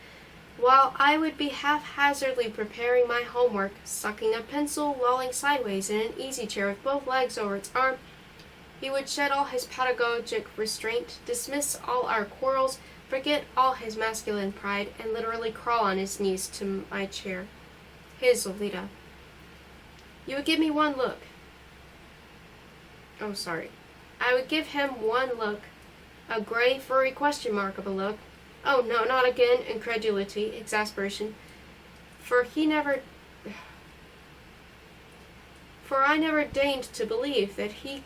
While I would be haphazardly preparing my homework, sucking a pencil, lolling sideways in an easy-chair with both legs over its arm, he would shed all his pedagogic restraint, dismiss all our quarrels, forget all his masculine pride, and literally crawl on his knees to my chair. His Lolita. You would give me one look. Oh, sorry. I would give him one look. A gray, furry question mark of a look. Oh, no, not again. Incredulity, exasperation. For I never deigned to believe that he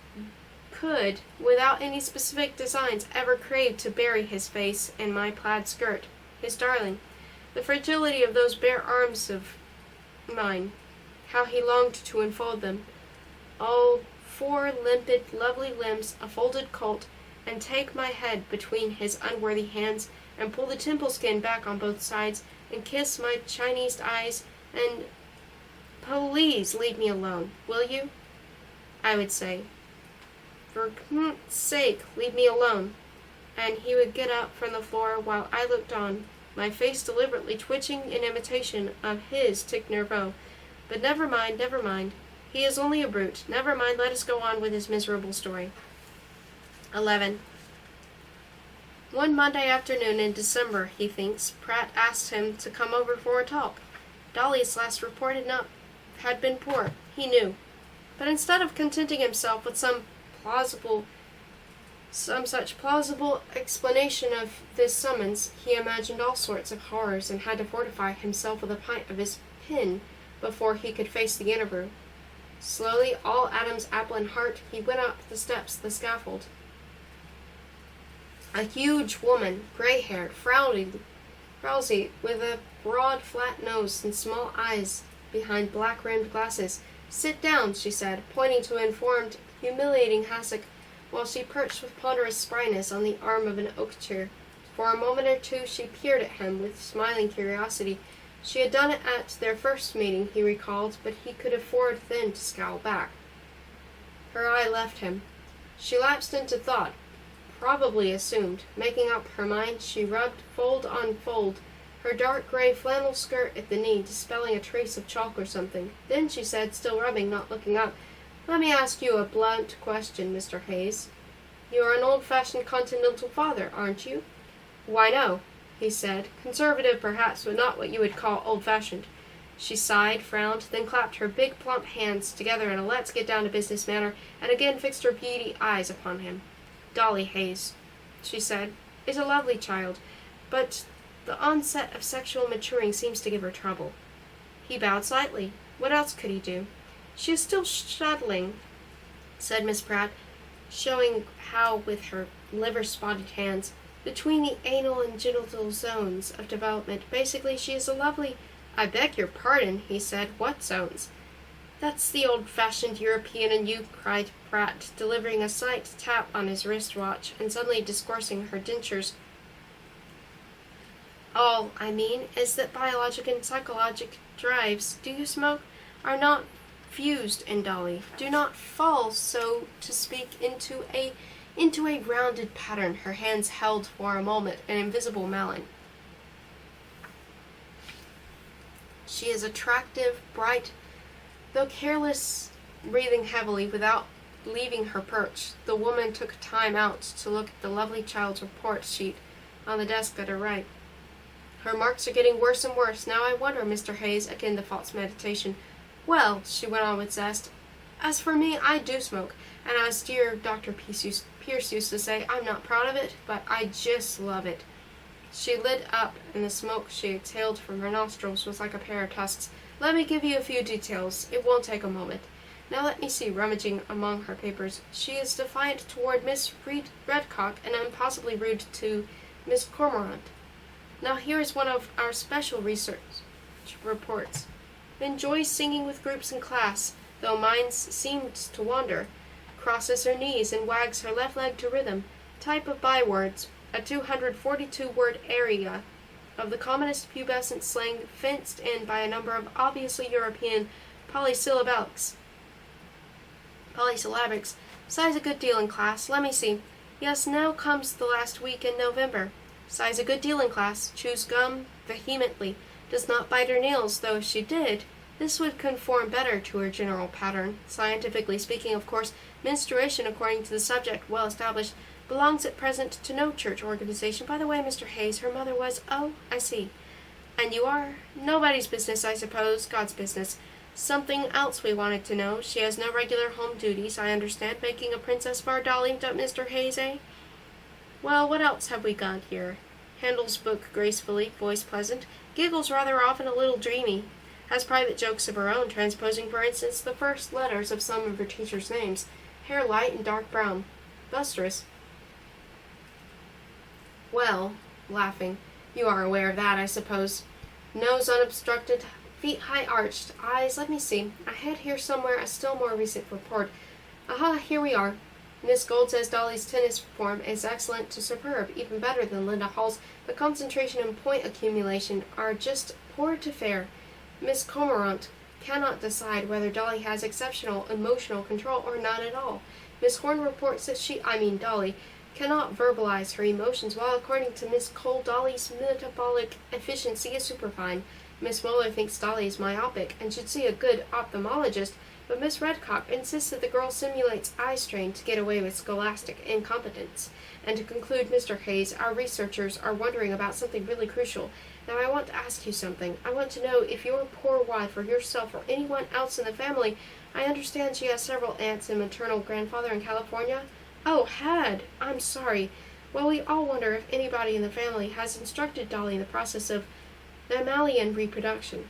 could, without any specific designs, ever crave to bury his face in my plaid skirt. His darling. The fragility of those bare arms of mine. How he longed to enfold them. Oh, 4 limpid, lovely limbs, a folded colt, and take my head between his unworthy hands, and pull the temple skin back on both sides, and kiss my Chinese eyes, and please leave me alone, will you? I would say, for sake, leave me alone. And he would get up from the floor while I looked on, my face deliberately twitching in imitation of his tic nerveux. But never mind, never mind. He is only a brute. Never mind, let us go on with his miserable story. 11. One Monday afternoon in December, he thinks, Pratt asked him to come over for a talk. Dolly's last report had been poor, he knew. But instead of contenting himself with some such plausible explanation of this summons, he imagined all sorts of horrors and had to fortify himself with a pint of his pin before he could face the interview. Slowly, all Adam's apple in heart, he went up the steps of the scaffold. A huge woman, gray-haired, frowsy, with a broad, flat nose and small eyes behind black-rimmed glasses. Sit down, she said, pointing to an informed, humiliating hassock, while she perched with ponderous spryness on the arm of an oak chair. For a moment or two she peered at him with smiling curiosity. She had done it at their first meeting, he recalled, but he could afford then to scowl back. Her eye left him. She lapsed into thought, probably assumed. Making up her mind, she rubbed fold on fold, her dark gray flannel skirt at the knee, dispelling a trace of chalk or something. Then she said, still rubbing, not looking up, "Let me ask you a blunt question, Mr. Hayes. You are an old-fashioned continental father, aren't you?" "Why, no," he said. "Conservative, perhaps, but not what you would call old-fashioned." She sighed, frowned, then clapped her big plump hands together in a let's-get-down-to-business manner, and again fixed her beady eyes upon him. "Dolly Hayes," she said, "is a lovely child, but the onset of sexual maturing seems to give her trouble." He bowed slightly. What else could he do? "She is still shuttling," said Miss Pratt, showing how with her liver-spotted hands, "between the anal and genital zones of development. Basically, she is a lovely—" "I beg your pardon," he said. "What zones?" "That's the old-fashioned European in you," cried Pratt, delivering a slight tap on his wristwatch and suddenly discoursing her dentures. "All I mean is that biologic and psychologic drives, do you smoke, are not fused in Dolly, do not fall, so to speak, into a rounded pattern." Her hands held for a moment an invisible melon. "She is attractive, bright, though careless." Breathing heavily without leaving her perch, the woman took time out to look at the lovely child's report sheet on the desk at her right. "Her marks are getting worse and worse. Now I wonder, Mr. Hayes," again the false meditation. "Well," she went on with zest, "as for me, I do smoke, and as dear Dr. Pierce used to say, I'm not proud of it, but I just love it." She lit up, and the smoke she exhaled from her nostrils was like a pair of tusks. "Let me give you a few details. It won't take a moment. Now let me see," rummaging among her papers. "She is defiant toward Miss Redcock, and impossibly rude to Miss Cormorant." Now here is one of our special research reports. Enjoys singing with groups in class, though mine seems to wander. Crosses her knees and wags her left leg to rhythm. Type of bywords, a 242-word area of the commonest pubescent slang fenced in by a number of obviously European polysyllabics. Sighs a good deal in class. Let me see. Yes, now comes the last week in November. Sighs a good deal in class. Chews gum vehemently. Does not bite her nails, though if she did, this would conform better to her general pattern. Scientifically speaking, of course, menstruation, according to the subject well established, belongs at present to no church organization. By the way, Mr. Hayes, her mother was— Oh, I see. And you are? Nobody's business, I suppose. God's business. Something else we wanted to know. She has no regular home duties, I understand. Making a princess of our dolly, Mr. Hayes, eh? Well, what else have we got here? Handles book gracefully, voice pleasant. Giggles rather often a little dreamy. Has private jokes of her own, transposing, for instance, the first letters of some of her teachers' names. Hair light and dark brown. Lustrous. Well, laughing, you are aware of that, I suppose. Nose unobstructed, feet high arched, eyes— let me see. I had here somewhere a still more recent report. Aha, here we are. Miss Gold says Dolly's tennis form is excellent to superb, even better than Linda Hall's, but concentration and point accumulation are just poor to fair. Miss Cormorant cannot decide whether Dolly has exceptional emotional control or none at all. Miss Horn reports that Dolly, cannot verbalize her emotions, while according to Miss Cole, Dolly's metabolic efficiency is superfine. Miss Muller thinks Dolly is myopic and should see a good ophthalmologist, but Miss Redcock insists that the girl simulates eye strain to get away with scholastic incompetence. And to conclude, Mr. Hayes, our researchers are wondering about something really crucial. Now I want to ask you something. I want to know if your poor wife or yourself or anyone else in the family— I understand she has several aunts and maternal grandfather in California. Oh, had. I'm sorry. Well, we all wonder if anybody in the family has instructed Dolly in the process of mammalian reproduction.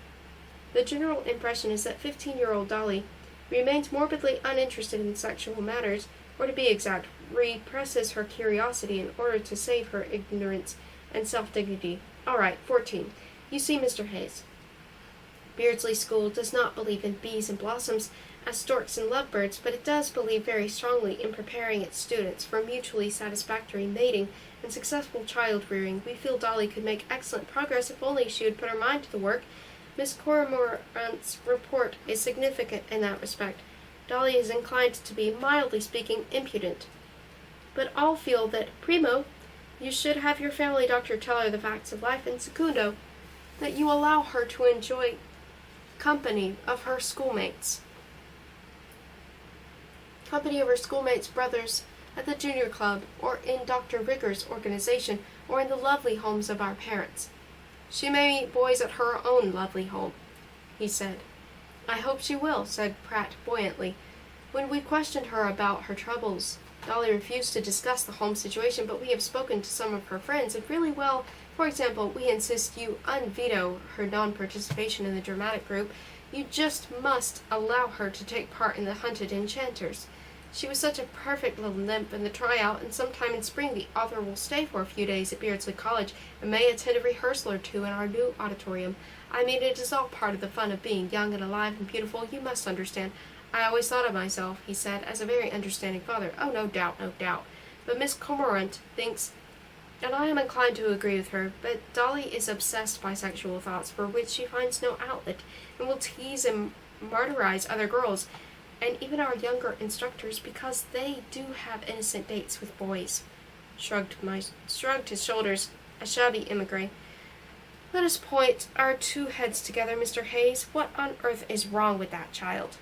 The general impression is that 15-year-old Dolly remains morbidly uninterested in sexual matters, or to be exact, represses her curiosity in order to save her ignorance and self-dignity. All right, 14. You see, Mr. Hayes, Beardsley School does not believe in bees and blossoms as storks and lovebirds, but it does believe very strongly in preparing its students for mutually satisfactory mating and successful child-rearing. We feel Dolly could make excellent progress if only she would put her mind to the work. Miss Cormorant's report is significant in that respect. Dolly is inclined to be, mildly speaking, impudent. But all feel that, primo, you should have your family doctor tell her the facts of life, and secundo, that you allow her to enjoy company of her schoolmates. Brothers at the junior club, or in Dr. Rigger's organization, or in the lovely homes of our parents. She may meet boys at her own lovely home, he said. I hope she will, said Pratt buoyantly. When we questioned her about her troubles, Dolly refused to discuss the home situation, but we have spoken to some of her friends, and really well, for example, we insist you unveto her non-participation in the dramatic group. You just must allow her to take part in the Hunted Enchanters. She was such a perfect little nymph in the tryout, and sometime in spring the author will stay for a few days at Beardsley College and may attend a rehearsal or two in our new auditorium. I mean, it is all part of the fun of being young and alive and beautiful. You must understand. I always thought of myself, he said, as a very understanding father. Oh, no doubt, no doubt. But Miss Cormorant thinks, and I am inclined to agree with her, but Dolly is obsessed by sexual thoughts for which she finds no outlet, and will tease and martyrize other girls, and even our younger instructors, because they do have innocent dates with boys. Shrugged his shoulders, a shabby emigre. Let us point our two heads together, Mr. Hayes. What on earth is wrong with that child?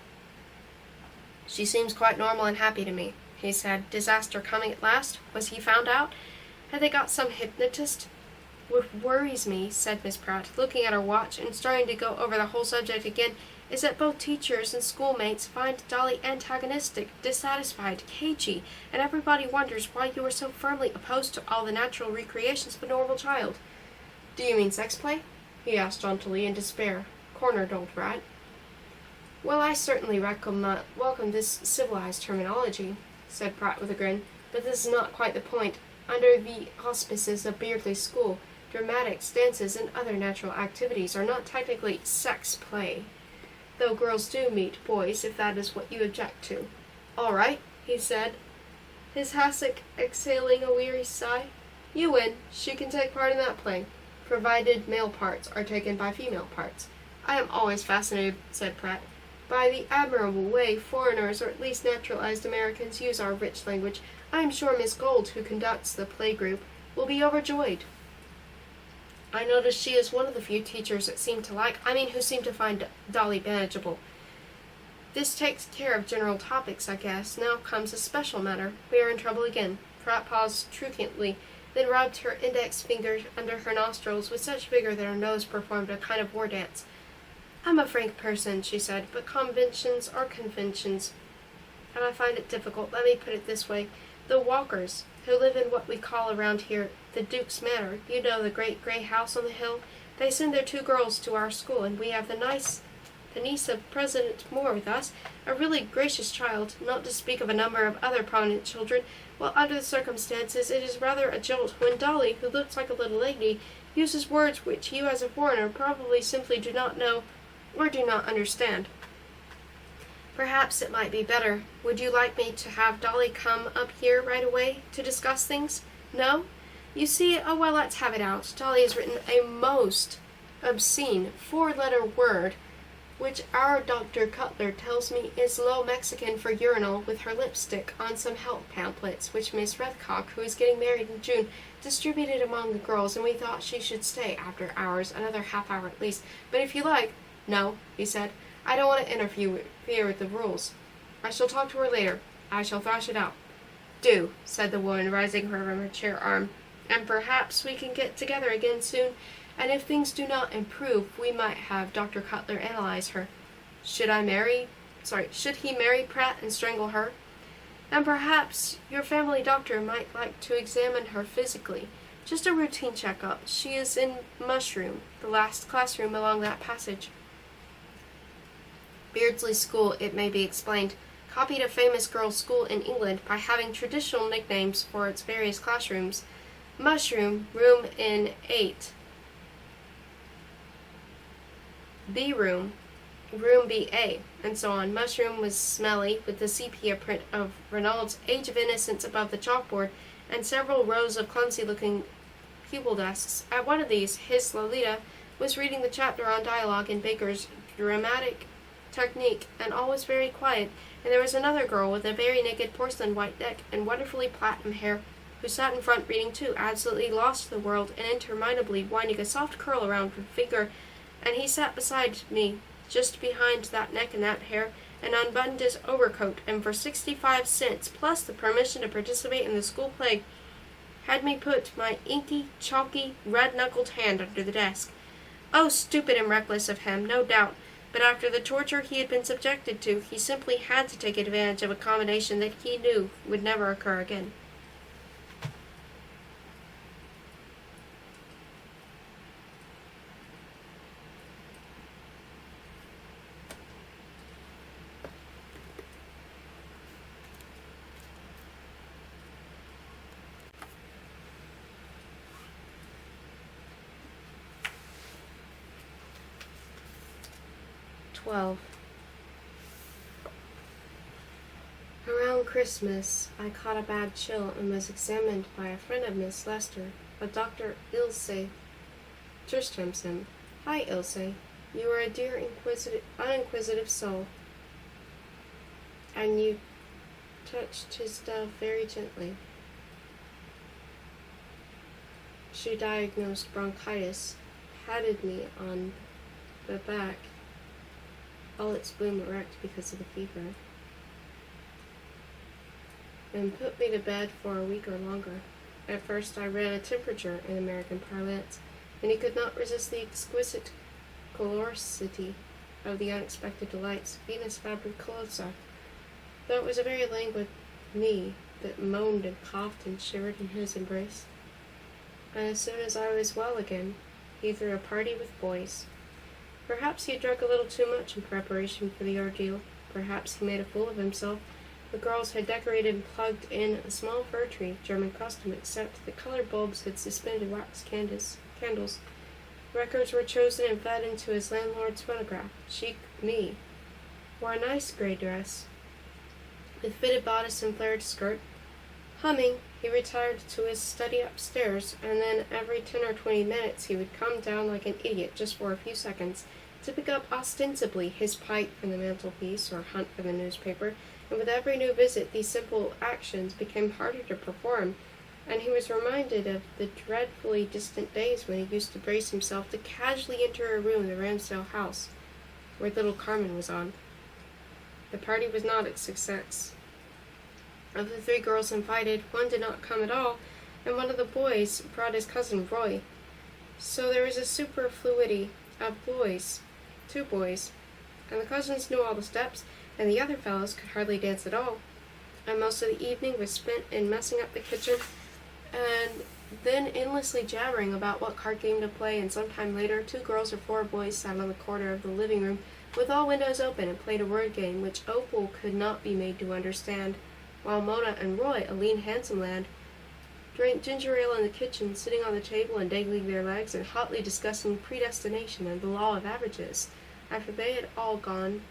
She seems quite normal and happy to me, he said. Disaster coming at last? Was he found out? Had they got some hypnotist? What worries me, said Miss Pratt, looking at her watch and starting to go over the whole subject again, is that both teachers and schoolmates find Dolly antagonistic, dissatisfied, cagey, and everybody wonders why you are so firmly opposed to all the natural recreations of a normal child. Do you mean sex play? He asked jauntily, in despair. Cornered old rat. Well, I certainly welcome this civilized terminology, said Pratt with a grin, but this is not quite the point. Under the auspices of Beardsley School, Dramatics, dances, and other natural activities are not technically sex play, though girls do meet boys if that is what you object to. All right, he said, his hassock exhaling a weary sigh. You win. She can take part in that play, provided male parts are taken by female parts. I am always fascinated, said Pratt, by the admirable way foreigners, or at least naturalized Americans, use our rich language. I am sure Miss Gold, who conducts the play group, will be overjoyed. I notice she is one of the few teachers that who seem to find Dolly manageable. This takes care of general topics, I guess. Now comes a special matter. We are in trouble again. Pratt paused truculently, then rubbed her index finger under her nostrils with such vigor that her nose performed a kind of war dance. I'm a frank person, she said, but conventions are conventions, and I find it difficult. Let me put it this way. The Walkers, who live in what we call around here the Duke's Manor, you know, the great gray house on the hill, they send their 2 girls to our school, and we have the niece of President Moore with us, a really gracious child, not to speak of a number of other prominent children. Well, under the circumstances, it is rather a jolt when Dolly, who looks like a little lady, uses words which you as a foreigner probably simply do not know or do not understand. Perhaps it might be better. Would you like me to have Dolly come up here right away to discuss things? No? You see, oh well, let's have it out. Dolly has written a most obscene 4-letter word, which our Dr. Cutler tells me is low Mexican for urinal, with her lipstick on some health pamphlets, which Miss Redcock, who is getting married in June, distributed among the girls, and we thought she should stay after hours, another half hour at least. But if you like— No, he said. I don't want to interfere with the rules. I shall talk to her later. I shall thrash it out. Do, said the woman, rising from her chair arm, and perhaps we can get together again soon, and if things do not improve, we might have Dr. Cutler analyze her. Should he marry Pratt and strangle her? And perhaps your family doctor might like to examine her physically. Just a routine checkup. She is in Mushroom, the last classroom along that passage. Beardsley School, it may be explained, copied a famous girls' school in England by having traditional nicknames for its various classrooms. Mushroom, room in 8. B-room, room BA, and so on. Mushroom was smelly, with the sepia print of Renaud's Age of Innocence above the chalkboard, and several rows of clumsy-looking pupil desks. At one of these, his Lolita was reading the chapter on dialogue in Baker's Dramatic Technique, and all was very quiet, and there was another girl with a very naked porcelain white neck and wonderfully platinum hair, who sat in front reading too, absolutely lost to the world, and interminably winding a soft curl around her finger, and he sat beside me, just behind that neck and that hair, and unbuttoned his overcoat, and for 65 cents, plus the permission to participate in the school play, had me put my inky, chalky, red-knuckled hand under the desk. Oh, stupid and reckless of him, no doubt, but after the torture he had been subjected to, he simply had to take advantage of a combination that he knew would never occur again. Around Christmas, I caught a bad chill and was examined by a friend of Miss Lester, a Dr. Ilse Tristramson. Hi, Ilse. You are a dear, uninquisitive soul, and you touched his dove very gently. She diagnosed bronchitis, patted me on the back, all its bloom erect because of the fever, and put me to bed for a week or longer. At first I ran a temperature in American parlance, and he could not resist the exquisite caloricity of the unexpected delights of Venus fabricosa, though it was a very languid me that moaned and coughed and shivered in his embrace. And as soon as I was well again, he threw a party with boys. Perhaps he drank a little too much in preparation for the ordeal. Perhaps he made a fool of himself. The girls had decorated and plugged in a small fir tree, German custom, except the colored bulbs had suspended wax candles. Records were chosen and fed into his landlord's phonograph. Chic me. Wore a nice gray dress, with fitted bodice and flared skirt. Humming, he retired to his study upstairs, and then every 10 or 20 minutes he would come down like an idiot just for a few seconds to pick up ostensibly his pipe from the mantelpiece or hunt for the newspaper, and with every new visit these simple actions became harder to perform, and he was reminded of the dreadfully distant days when he used to brace himself to casually enter a room in the Ramsdale house, where little Carmen was on. The party was not a success. Of the 3 girls invited, 1 did not come at all, and one of the boys brought his cousin Roy. So there was a superfluity of boys, 2 boys, and the cousins knew all the steps, and the other fellows could hardly dance at all. And most of the evening was spent in messing up the kitchen, and then endlessly jabbering about what card game to play, and sometime later 2 girls or 4 boys sat on the corner of the living room with all windows open and played a word game which Opal could not be made to understand, while Mona and Roy, a lean, handsome lad, drank ginger ale in the kitchen, sitting on the table and dangling their legs and hotly discussing predestination and the law of averages. After they had all gone,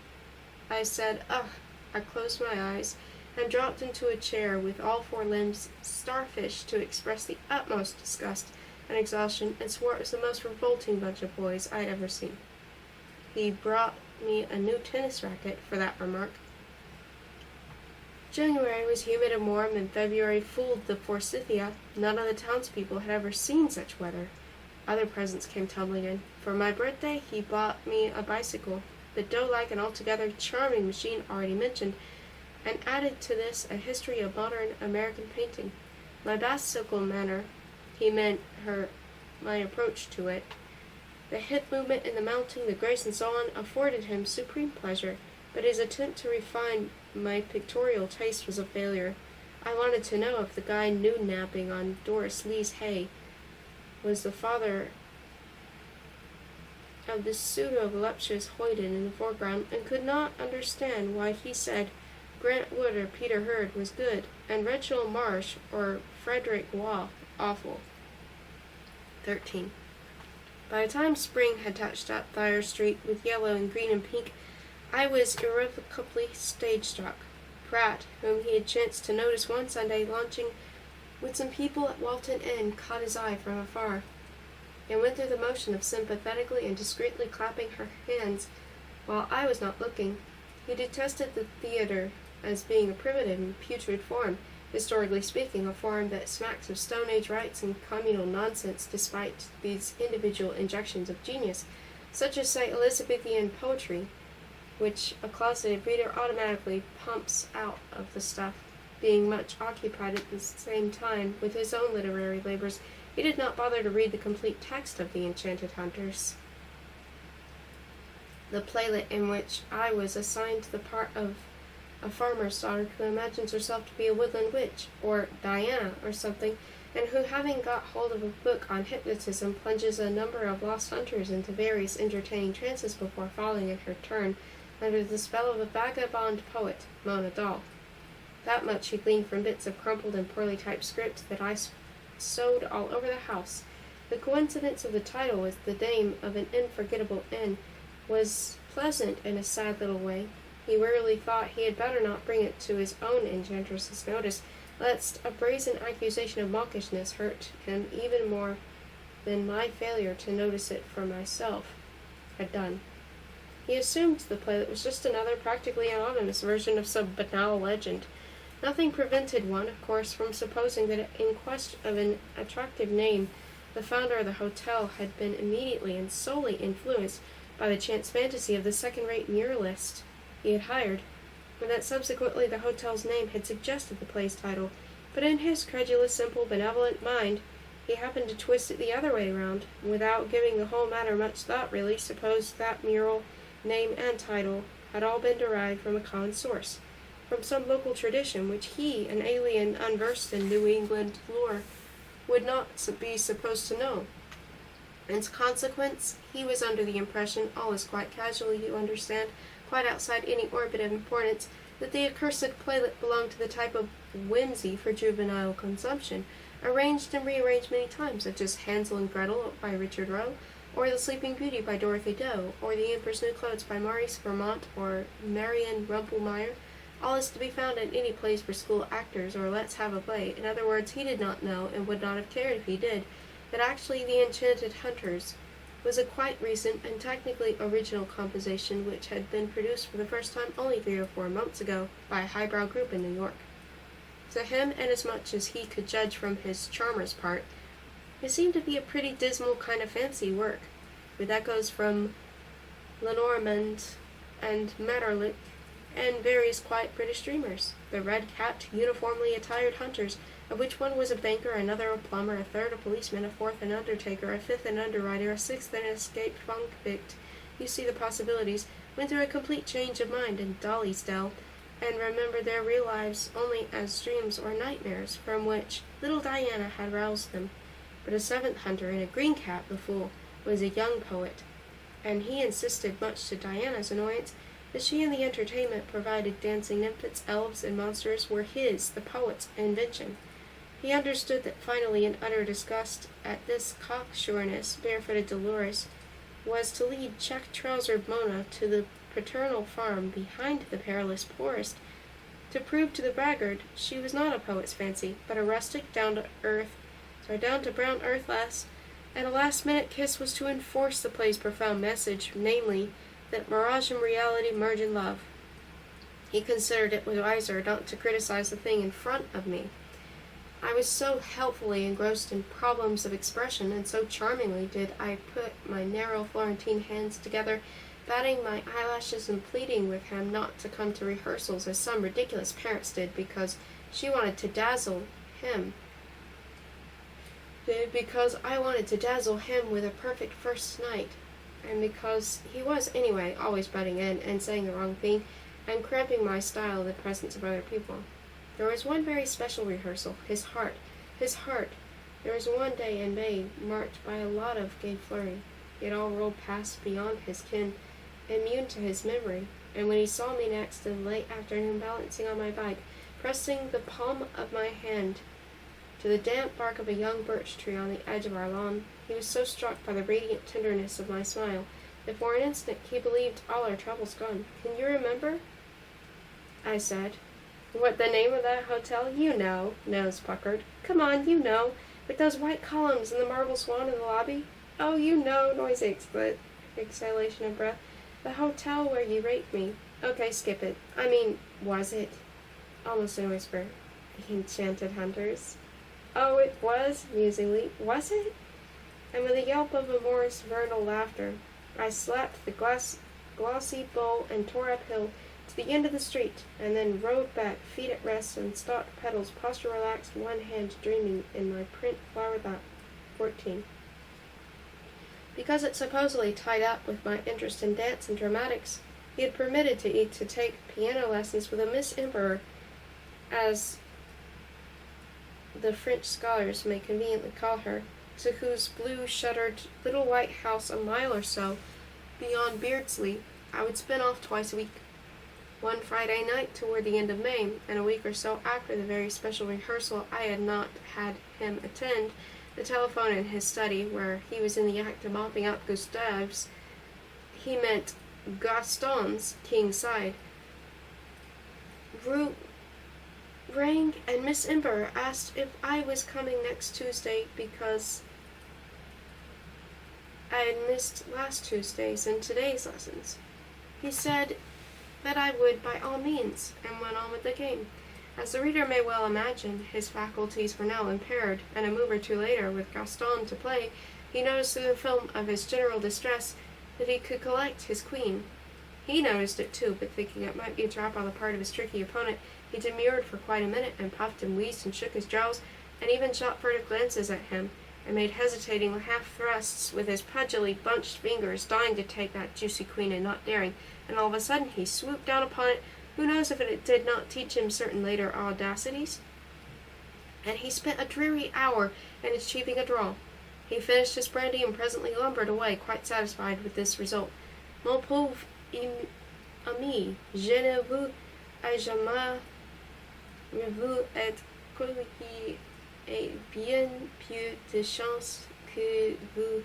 I said, "Ugh." I closed my eyes and dropped into a chair with all 4 limbs starfish to express the utmost disgust and exhaustion, and swore it was the most revolting bunch of boys I had ever seen. He brought me a new tennis racket for that remark. January was humid and warm, and February fooled the Forsythia. None of the townspeople had ever seen such weather. Other presents came tumbling in. For my birthday, he bought me a bicycle, the doe-like and altogether charming machine already mentioned, and added to this a history of modern American painting. My bicycle manner, he meant my approach to it, the hip movement in the mounting, the grace and so on, afforded him supreme pleasure, but his attempt to refine my pictorial taste was a failure. I wanted to know if the guy noon-napping on Doris Lee's hay was the father of the pseudo-voluptuous Hoyden in the foreground, and could not understand why he said Grant Wood or Peter Hurd was good, and Rachel Marsh or Frederick Waugh awful. 13. By the time spring had touched up Thayer Street with yellow and green and pink, I was irrevocably stage-struck. Pratt, whom he had chanced to notice one Sunday launching with some people at Walton Inn, caught his eye from afar, and went through the motion of sympathetically and discreetly clapping her hands while I was not looking. He detested the theatre as being a primitive and putrid form, historically speaking, a form that smacks of Stone Age rites and communal nonsense despite these individual injections of genius, such as, say, Elizabethan poetry, which a closeted reader automatically pumps out of the stuff. Being much occupied at the same time with his own literary labors, he did not bother to read the complete text of The Enchanted Hunters, the playlet in which I was assigned the part of a farmer's daughter who imagines herself to be a woodland witch, or Diana, or something, and who, having got hold of a book on hypnotism, plunges a number of lost hunters into various entertaining trances before falling in her turn under the spell of a vagabond poet, Mona Dahl. That much he gleaned from bits of crumpled and poorly typed script that I sewed all over the house. The coincidence of the title with the name of an unforgettable inn was pleasant in a sad little way. He wearily thought he had better not bring it to his own enchantress's notice, lest a brazen accusation of mawkishness hurt him even more than my failure to notice it for myself had done. He assumed the playlet was just another practically anonymous version of some banal legend. Nothing prevented one, of course, from supposing that in quest of an attractive name, the founder of the hotel had been immediately and solely influenced by the chance fantasy of the second-rate muralist he had hired, and that subsequently the hotel's name had suggested the play's title, but in his credulous, simple, benevolent mind, he happened to twist it the other way round, without giving the whole matter much thought, really, supposed that mural, name, and title had all been derived from a common source, from some local tradition which he, an alien unversed in New England lore, would not be supposed to know. In consequence, he was under the impression, always quite casually, you understand, quite outside any orbit of importance, that the accursed playlet belonged to the type of whimsy for juvenile consumption, arranged and rearranged many times, such as Hansel and Gretel by Richard Roe, or The Sleeping Beauty by Dorothy Doe, or The Emperor's New Clothes by Maurice Vermont or Marion Rumpelmeyer. All is to be found in any plays for school actors, or Let's Have a Play. In other words, he did not know, and would not have cared if he did, that actually The Enchanted Hunters was a quite recent and technically original composition which had been produced for the first time only 3 or 4 months ago by a highbrow group in New York. To him, inasmuch as he could judge from his charmer's part, it seemed to be a pretty dismal kind of fancy work, with echoes from Lenormand and Maeterlinck, and various quiet British dreamers, the red-capped, uniformly attired hunters, of which one was a banker, another a plumber, a third a policeman, a fourth an undertaker, a fifth an underwriter, a sixth an escaped convict. You see the possibilities, went through a complete change of mind in Dollysdale, and remembered their real lives only as dreams or nightmares from which little Diana had roused them. But a seventh hunter in a green cap, the fool, was a young poet, and he insisted, much to Diana's annoyance, that she and the entertainment provided dancing nymphs, elves, and monsters were his, the poet's, invention. He understood that finally, in utter disgust at this cocksureness, barefooted Dolores was to lead check-trousered Mona to the paternal farm behind the perilous forest, to prove to the braggart she was not a poet's fancy, but a rustic, down to brown earth lass, and a last-minute kiss was to enforce the play's profound message, namely, that mirage and reality merge in love. He considered it wiser not to criticize the thing in front of me. I was so helpfully engrossed in problems of expression, and so charmingly did I put my narrow Florentine hands together, batting my eyelashes and pleading with him not to come to rehearsals as some ridiculous parents did, because she wanted to dazzle him. Because I wanted to dazzle him with a perfect first night, and because he was, anyway, always butting in and saying the wrong thing, and cramping my style in the presence of other people. There was one very special rehearsal, his heart. There was one day in May, marked by a lot of gay flurry. It all rolled past beyond his ken, immune to his memory, and when he saw me next in the late afternoon balancing on my bike, pressing the palm of my hand to the damp bark of a young birch tree on the edge of our lawn, he was so struck by the radiant tenderness of my smile that for an instant he believed all our troubles gone. "Can you remember?" I said. "What, the name of that hotel? You know," nose puckered. "Come on, you know, with those white columns and the marble swan in the lobby." "Oh, you know," noisy exhalation of breath. "The hotel where you raped me." "Okay, skip it. I mean, was it?" Almost in a whisper. "The Enchanted Hunters." "Oh, it was," musingly. "Was it?" And with a yelp of amorous vernal laughter, I slapped the glossy bowl and tore uphill to the end of the street, and then rode back, feet at rest on stalked petals, posture relaxed, one hand dreaming in my print flower lap. 14. Because it supposedly tied up with my interest in dance and dramatics, he had permitted to take piano lessons with a Miss Emperor, as the French scholars may conveniently call her, to whose blue-shuttered little white house a mile or so beyond Beardsley I would spin off twice a week. One Friday night toward the end of May, and a week or so after the very special rehearsal I had not had him attend, the telephone in his study, where he was in the act of mopping up Gustave's, he meant Gaston's, king's side, rang, and Miss Emperor asked if I was coming next Tuesday because I had missed last Tuesday's and today's lessons. He said that I would by all means, and went on with the game. As the reader may well imagine, his faculties were now impaired, and a move or two later, with Gaston to play, he noticed through the film of his general distress that he could collect his queen. He noticed it too, but thinking it might be a trap on the part of his tricky opponent, he demurred for quite a minute, and puffed and wheezed and shook his jowls, and even shot furtive glances at him, and made hesitating half-thrusts with his pudgily bunched fingers, dying to take that juicy queen and not daring, and all of a sudden he swooped down upon it. Who knows if it did not teach him certain later audacities? And he spent a dreary hour in achieving a draw. He finished his brandy and presently lumbered away, quite satisfied with this result. "Mon pauvre ami, je ne vous ai jamais vous êtes qu'il y bien plus de chances que vous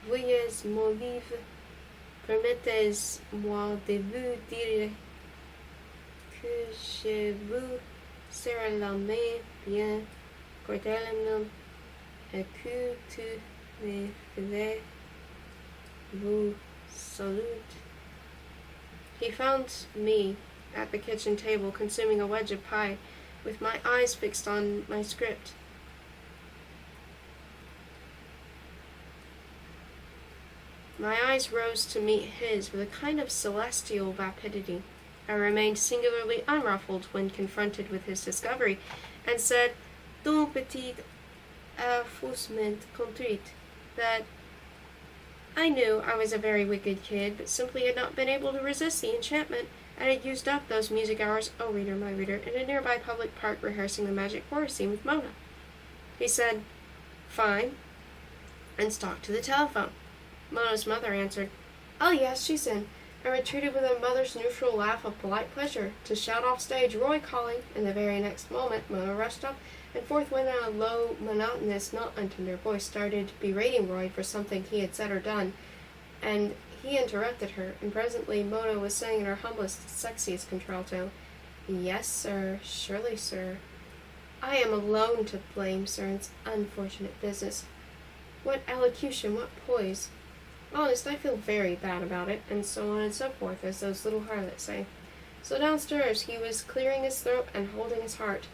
voyez mon livre. Permettez-moi de vous dire que je vous serre la main bien cordialement et que tous mes frères vous salutent. He found me at the kitchen table consuming a wedge of pie with my eyes fixed on my script. My eyes rose to meet his with a kind of celestial vapidity. I remained singularly unruffled when confronted with his discovery, and said, d'un petit affoussement contrite, that I knew I was a very wicked kid, but simply had not been able to resist the enchantment, and had used up those music hours, oh reader, my reader, in a nearby public park rehearsing the magic horror scene with Mona. He said, fine, and stalked to the telephone. Mona's mother answered, oh yes, she's in, and retreated with a mother's neutral laugh of polite pleasure to shout off stage, Roy calling, and the very next moment Mona rushed up, and forthwith in a low, monotonous, not untender voice started berating Roy for something he had said or done, and he interrupted her, and presently Mona was saying in her humblest, sexiest contralto, yes, sir, surely, sir. I am alone to blame, sir, in this unfortunate business. What elocution, what poise. Honest, I feel very bad about it, and so on and so forth, as those little harlots say. So downstairs he was clearing his throat and holding his heart.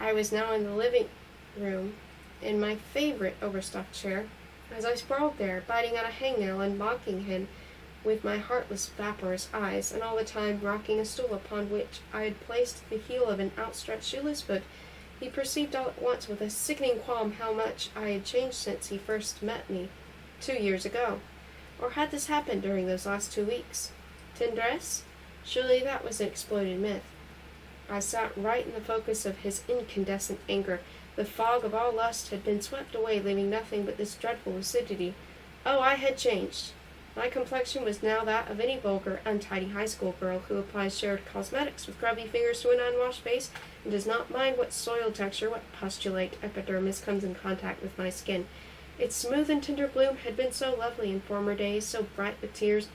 I was now in the living room, in my favorite overstuffed chair, as I sprawled there, biting on a hangnail and mocking him with my heartless, vaporous eyes, and all the time rocking a stool upon which I had placed the heel of an outstretched shoeless foot. He perceived all at once with a sickening qualm how much I had changed since he first met me 2 years ago. Or had this happened during those last 2 weeks? Tendresse? Surely that was an exploded myth. I sat right in the focus of his incandescent anger. The fog of all lust had been swept away, leaving nothing but this dreadful lucidity. Oh, I had changed. My complexion was now that of any vulgar, untidy high school girl who applies shared cosmetics with grubby fingers to an unwashed face and does not mind what soil texture, what postulate epidermis comes in contact with my skin. Its smooth and tender bloom had been so lovely in former days, so bright with tears,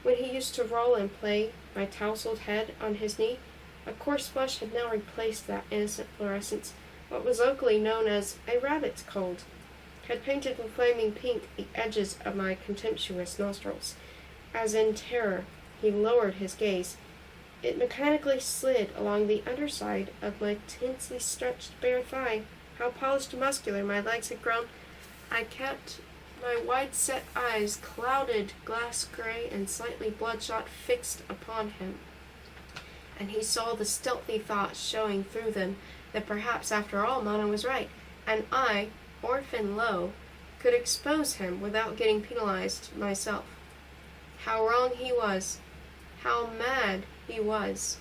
when he used to roll and play my tousled head on his knee. A coarse flush had now replaced that innocent fluorescence. What was locally known as a rabbit's cold had painted in flaming pink the edges of my contemptuous nostrils. As in terror he lowered his gaze, it mechanically slid along the underside of my tensely stretched bare thigh. How polished and muscular my legs had grown! I kept my wide-set eyes, clouded, glass-gray, and slightly bloodshot, fixed upon him, and he saw the stealthy thought showing through them that perhaps after all Mona was right, and I, orphan low, could expose him without getting penalized myself. How wrong he was! How mad he was!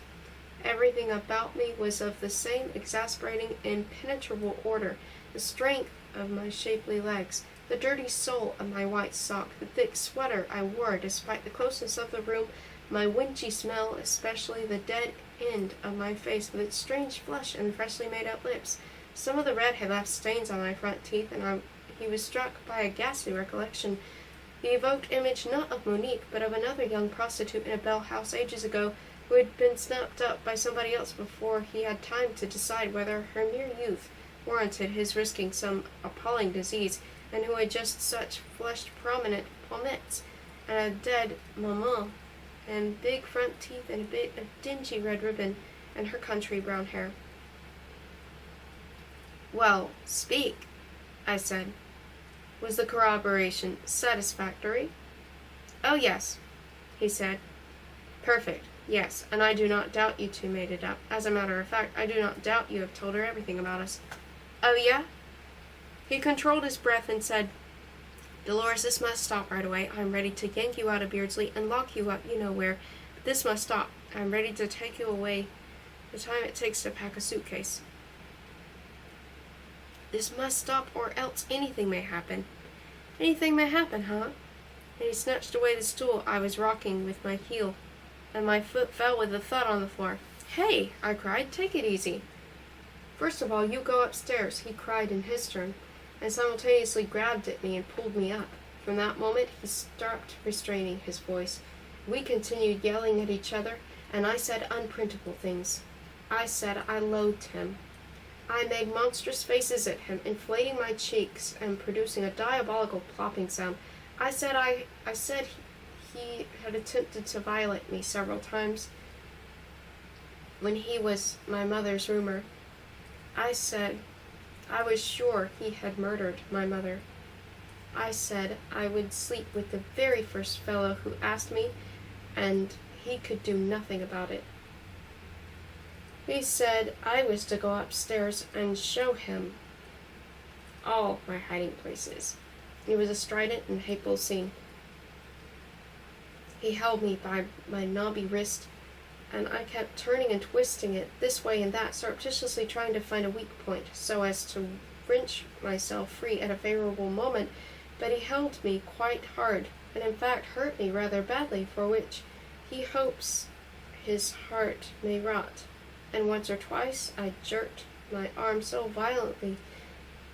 Everything about me was of the same exasperating, impenetrable order. The strength of my shapely legs, the dirty sole of my white sock, the thick sweater I wore despite the closeness of the room, my winchy smell, especially the dead end of my face with its strange flush and freshly made-up lips. Some of the red had left stains on my front teeth, and he was struck by a ghastly recollection, the evoked image not of Monique, but of another young prostitute in a Bell house ages ago, who had been snapped up by somebody else before he had time to decide whether her mere youth warranted his risking some appalling disease, and who had just such fleshed prominent pommettes, and a dead maman, and big front teeth, and a bit of dingy red ribbon, and her country brown hair. Well, speak, I said. Was the corroboration satisfactory? Oh, yes, he said. Perfect, yes, and I do not doubt you two made it up. As a matter of fact, I do not doubt you have told her everything about us. Oh, yeah? He controlled his breath and said, Dolores, this must stop right away. I'm ready to yank you out of Beardsley and lock you up you know where. But this must stop. I'm ready to take you away the time it takes to pack a suitcase. This must stop, or else anything may happen. Anything may happen, huh? And he snatched away the stool I was rocking with my heel, and my foot fell with a thud on the floor. Hey, I cried, take it easy. "First of all, you go upstairs," he cried in his turn, and simultaneously grabbed at me and pulled me up. From that moment, he stopped restraining his voice. We continued yelling at each other, and I said unprintable things. I said I loathed him. I made monstrous faces at him, inflating my cheeks and producing a diabolical plopping sound. I said he had attempted to violate me several times when he was my mother's roomer. I said I was sure he had murdered my mother. I said I would sleep with the very first fellow who asked me, and he could do nothing about it. He said I was to go upstairs and show him all my hiding places. It was a strident and hateful scene. He held me by my knobby wrist, and I kept turning and twisting it this way and that, surreptitiously trying to find a weak point so as to wrench myself free at a favorable moment, but he held me quite hard, and in fact hurt me rather badly, for which he hopes his heart may rot. And once or twice I jerked my arm so violently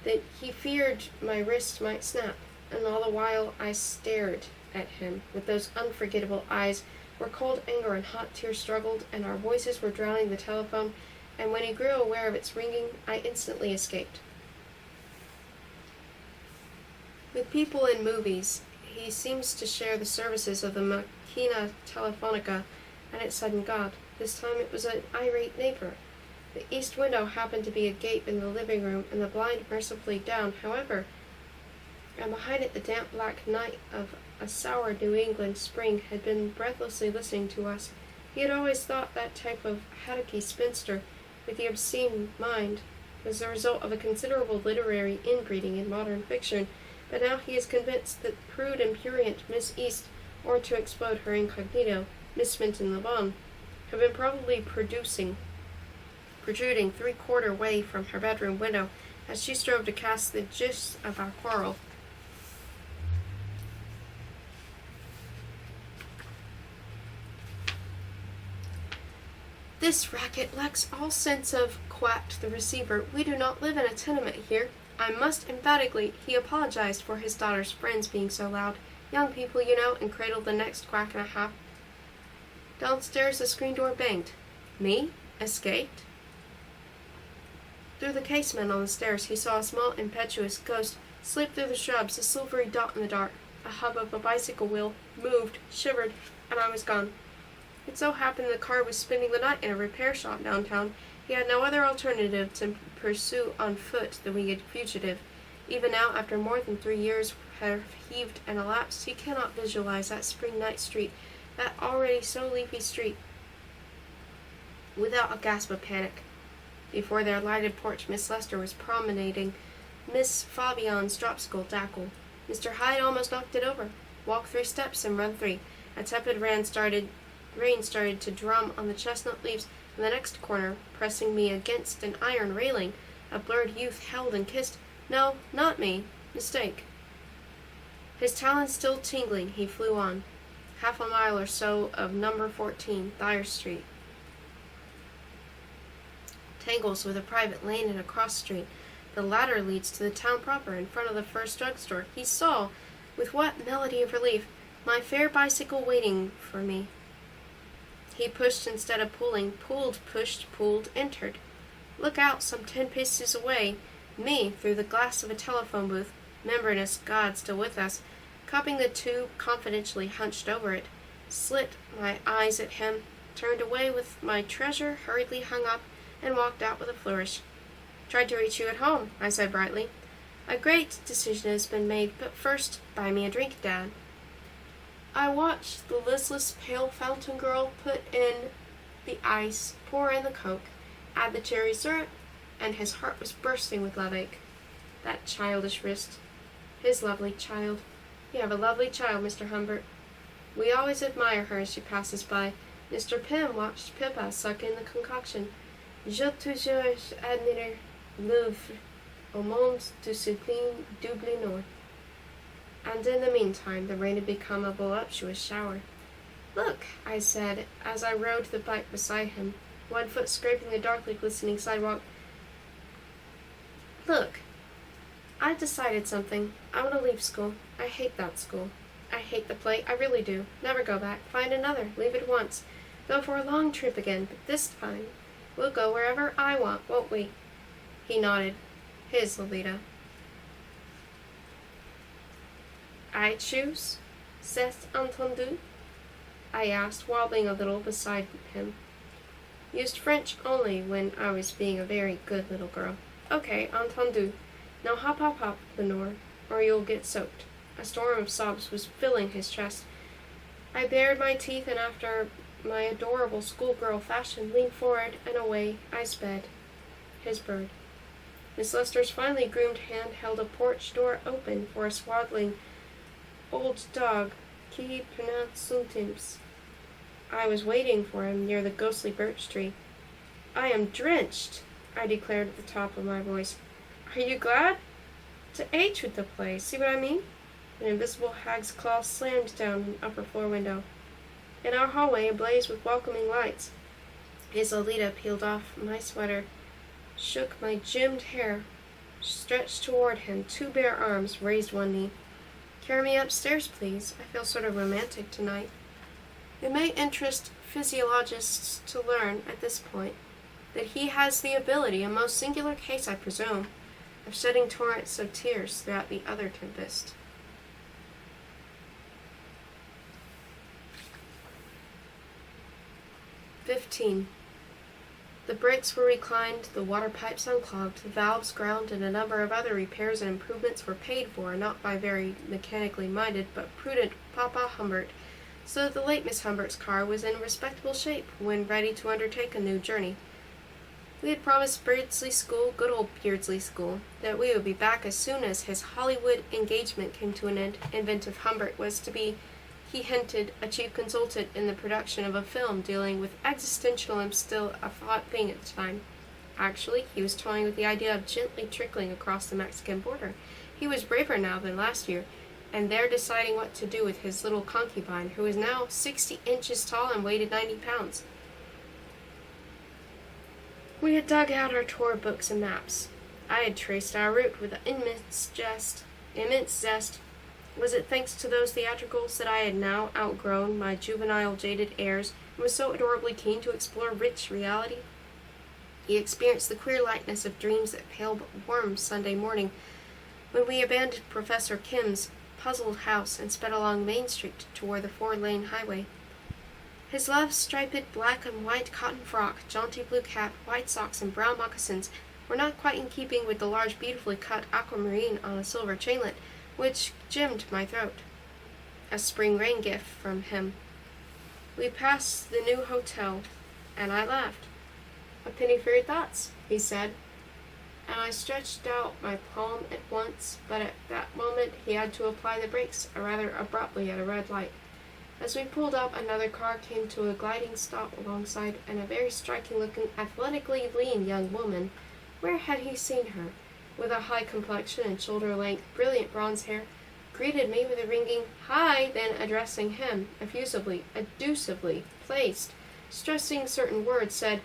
that he feared my wrist might snap, and all the while I stared at him with those unforgettable eyes where cold anger and hot tears struggled, and our voices were drowning the telephone, and when he grew aware of its ringing, I instantly escaped. With people in movies, he seems to share the services of the Machina Telefonica and its sudden god. This time it was an irate neighbor. The east window happened to be agape in the living room, and the blind mercifully down, however, and behind it the damp black night of a sour New England spring had been breathlessly listening to us. He had always thought that type of haddocky spinster with the obscene mind was the result of a considerable literary inbreeding in modern fiction, but now he is convinced that prude and prurient Miss East, or to explode her incognito, Miss Minton Le Bon, have been probably protruding 3/4 way from her bedroom window as she strove to cast the gist of our quarrel. "This racket lacks all sense of," quacked the receiver. "We do not live in a tenement here. I must emphatically," he apologized for his daughter's friends being so loud. "Young people, you know," and cradled the next quack and a half. Downstairs the screen door banged. Me? Escaped? Through the casement on the stairs he saw a small impetuous ghost slip through the shrubs, a silvery dot in the dark. A hub of a bicycle wheel moved, shivered, and I was gone. It so happened the car was spending the night in a repair shop downtown. He had no other alternative to pursue on foot the winged fugitive. Even now, after more than 3 years have heaved and elapsed, he cannot visualize that spring night street, that already so leafy street, without a gasp of panic. Before their lighted porch, Miss Lester was promenading Miss Fabian's dropsical dactyl. Mr. Hyde almost knocked it over. Walk 3 steps and run 3. A tepid rain started to drum on the chestnut leaves in the next corner, pressing me against an iron railing. A blurred youth held and kissed. No, not me. Mistake. His talons still tingling, he flew on. Half a mile or so of number 14, Thayer Street. Tangles with a private lane and a cross street. The latter leads to the town proper, in front of the first drugstore. He saw, with what melody of relief, my fair bicycle waiting for me. He pushed instead of pulling, pulled, pushed, pulled, entered. Look out, some 10 paces away, me, through the glass of a telephone booth, membranous god still with us, cupping the tube, confidentially hunched over it, slit my eyes at him, turned away with my treasure, hurriedly hung up, and walked out with a flourish. "Tried to reach you at home," I said brightly. "A great decision has been made, but first, buy me a drink, Dad." I watched the listless, pale fountain girl put in the ice, pour in the Coke, add the cherry syrup, and his heart was bursting with love-ache. That childish wrist. His lovely child. You have a lovely child, Mr. Humbert. We always admire her as she passes by. Mr. Pym watched Pippa suck in the concoction. Je toujours admire l'œuvre au monde du sublime Dublinois. And in the meantime, the rain had become a voluptuous shower. "Look," I said, as I rode the bike beside him, one foot scraping the darkly glistening sidewalk. Look, I've decided something. I want to leave school. I hate that school. I hate the play. I really do. Never go back. Find another. Leave it once. Go for a long trip again, but this time we'll go wherever I want, won't we? He nodded. His Lolita. I choose? C'est entendu? I asked, wobbling a little beside him. Used French only when I was being a very good little girl. Okay, entendu. Now hop, Lenore, or you'll get soaked. A storm of sobs was filling his chest. I bared my teeth and after my adorable schoolgirl fashion leaned forward and away I sped. His bird. Miss Lester's finely groomed hand held a porch door open for a swaddling old dog, qui penat. I was waiting for him near the ghostly birch tree. I am drenched, I declared at the top of my voice. Are you glad? To H with the play, see what I mean? An invisible hag's claw slammed down an upper floor window. In our hallway, ablaze with welcoming lights, his Lolita peeled off my sweater, shook my gemmed hair, stretched toward him, two bare arms, raised one knee. Carry me upstairs, please. I feel sort of romantic tonight. It may interest physiologists to learn at this point that he has the ability, a most singular case I presume, of shedding torrents of tears throughout the other tempest. "15. The brakes were reclined, the water pipes unclogged, the valves ground, and a number of other repairs and improvements were paid for, not by very mechanically minded but prudent Papa Humbert, so that the late Miss Humbert's car was in respectable shape when ready to undertake a new journey. We had promised Beardsley School, good old Beardsley School, that we would be back as soon as his Hollywood engagement came to an end. Inventive Humbert was to be, he hinted, a chief consultant in the production of a film dealing with existential and still a hot thing at the time. Actually, he was toying with the idea of gently trickling across the Mexican border. He was braver now than last year, and there deciding what to do with his little concubine, who was now 60 inches tall and weighed 90 pounds. We had dug out our tour books and maps. I had traced our route with immense zest. Was it thanks to those theatricals that I had now outgrown my juvenile jaded airs and was so adorably keen to explore rich reality? He experienced the queer lightness of dreams that pale but warm Sunday morning when we abandoned Professor Kim's puzzled house and sped along Main Street toward the 4-lane highway. His love's striped black and white cotton frock, jaunty blue cap, white socks, and brown moccasins were not quite in keeping with the large, beautifully cut aquamarine on a silver chainlet, which gemmed my throat. A spring rain gift from him. We passed the new hotel, and I laughed. "A penny for your thoughts," he said, and I stretched out my palm at once, but at that moment he had to apply the brakes rather abruptly at a red light. As we pulled up, another car came to a gliding stop alongside, and a very striking-looking, athletically lean young woman, where had he seen her, with a high complexion and shoulder-length, brilliant bronze hair, greeted me with a ringing "Hi," then addressing him, effusively, adducively, placed, stressing certain words, said,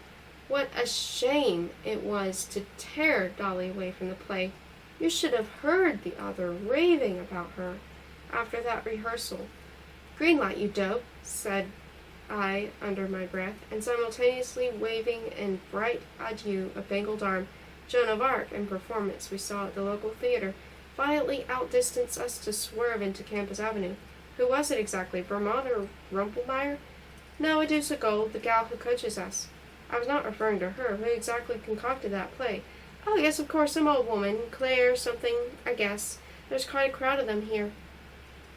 "What a shame it was to tear Dolly away from the play. You should have heard the other raving about her after that rehearsal. Green light, you dope," said I under my breath, and simultaneously waving in bright adieu a bangled arm. Joan of Arc and performance we saw at the local theater violently outdistanced us to swerve into Campus Avenue. Who was it exactly, Vermont or Rumpelmeyer? No, a deuce of gold, the gal who coaches us. I was not referring to her. Who exactly concocted that play? Oh, yes, of course, some old woman, Claire something, I guess. There's quite a crowd of them here.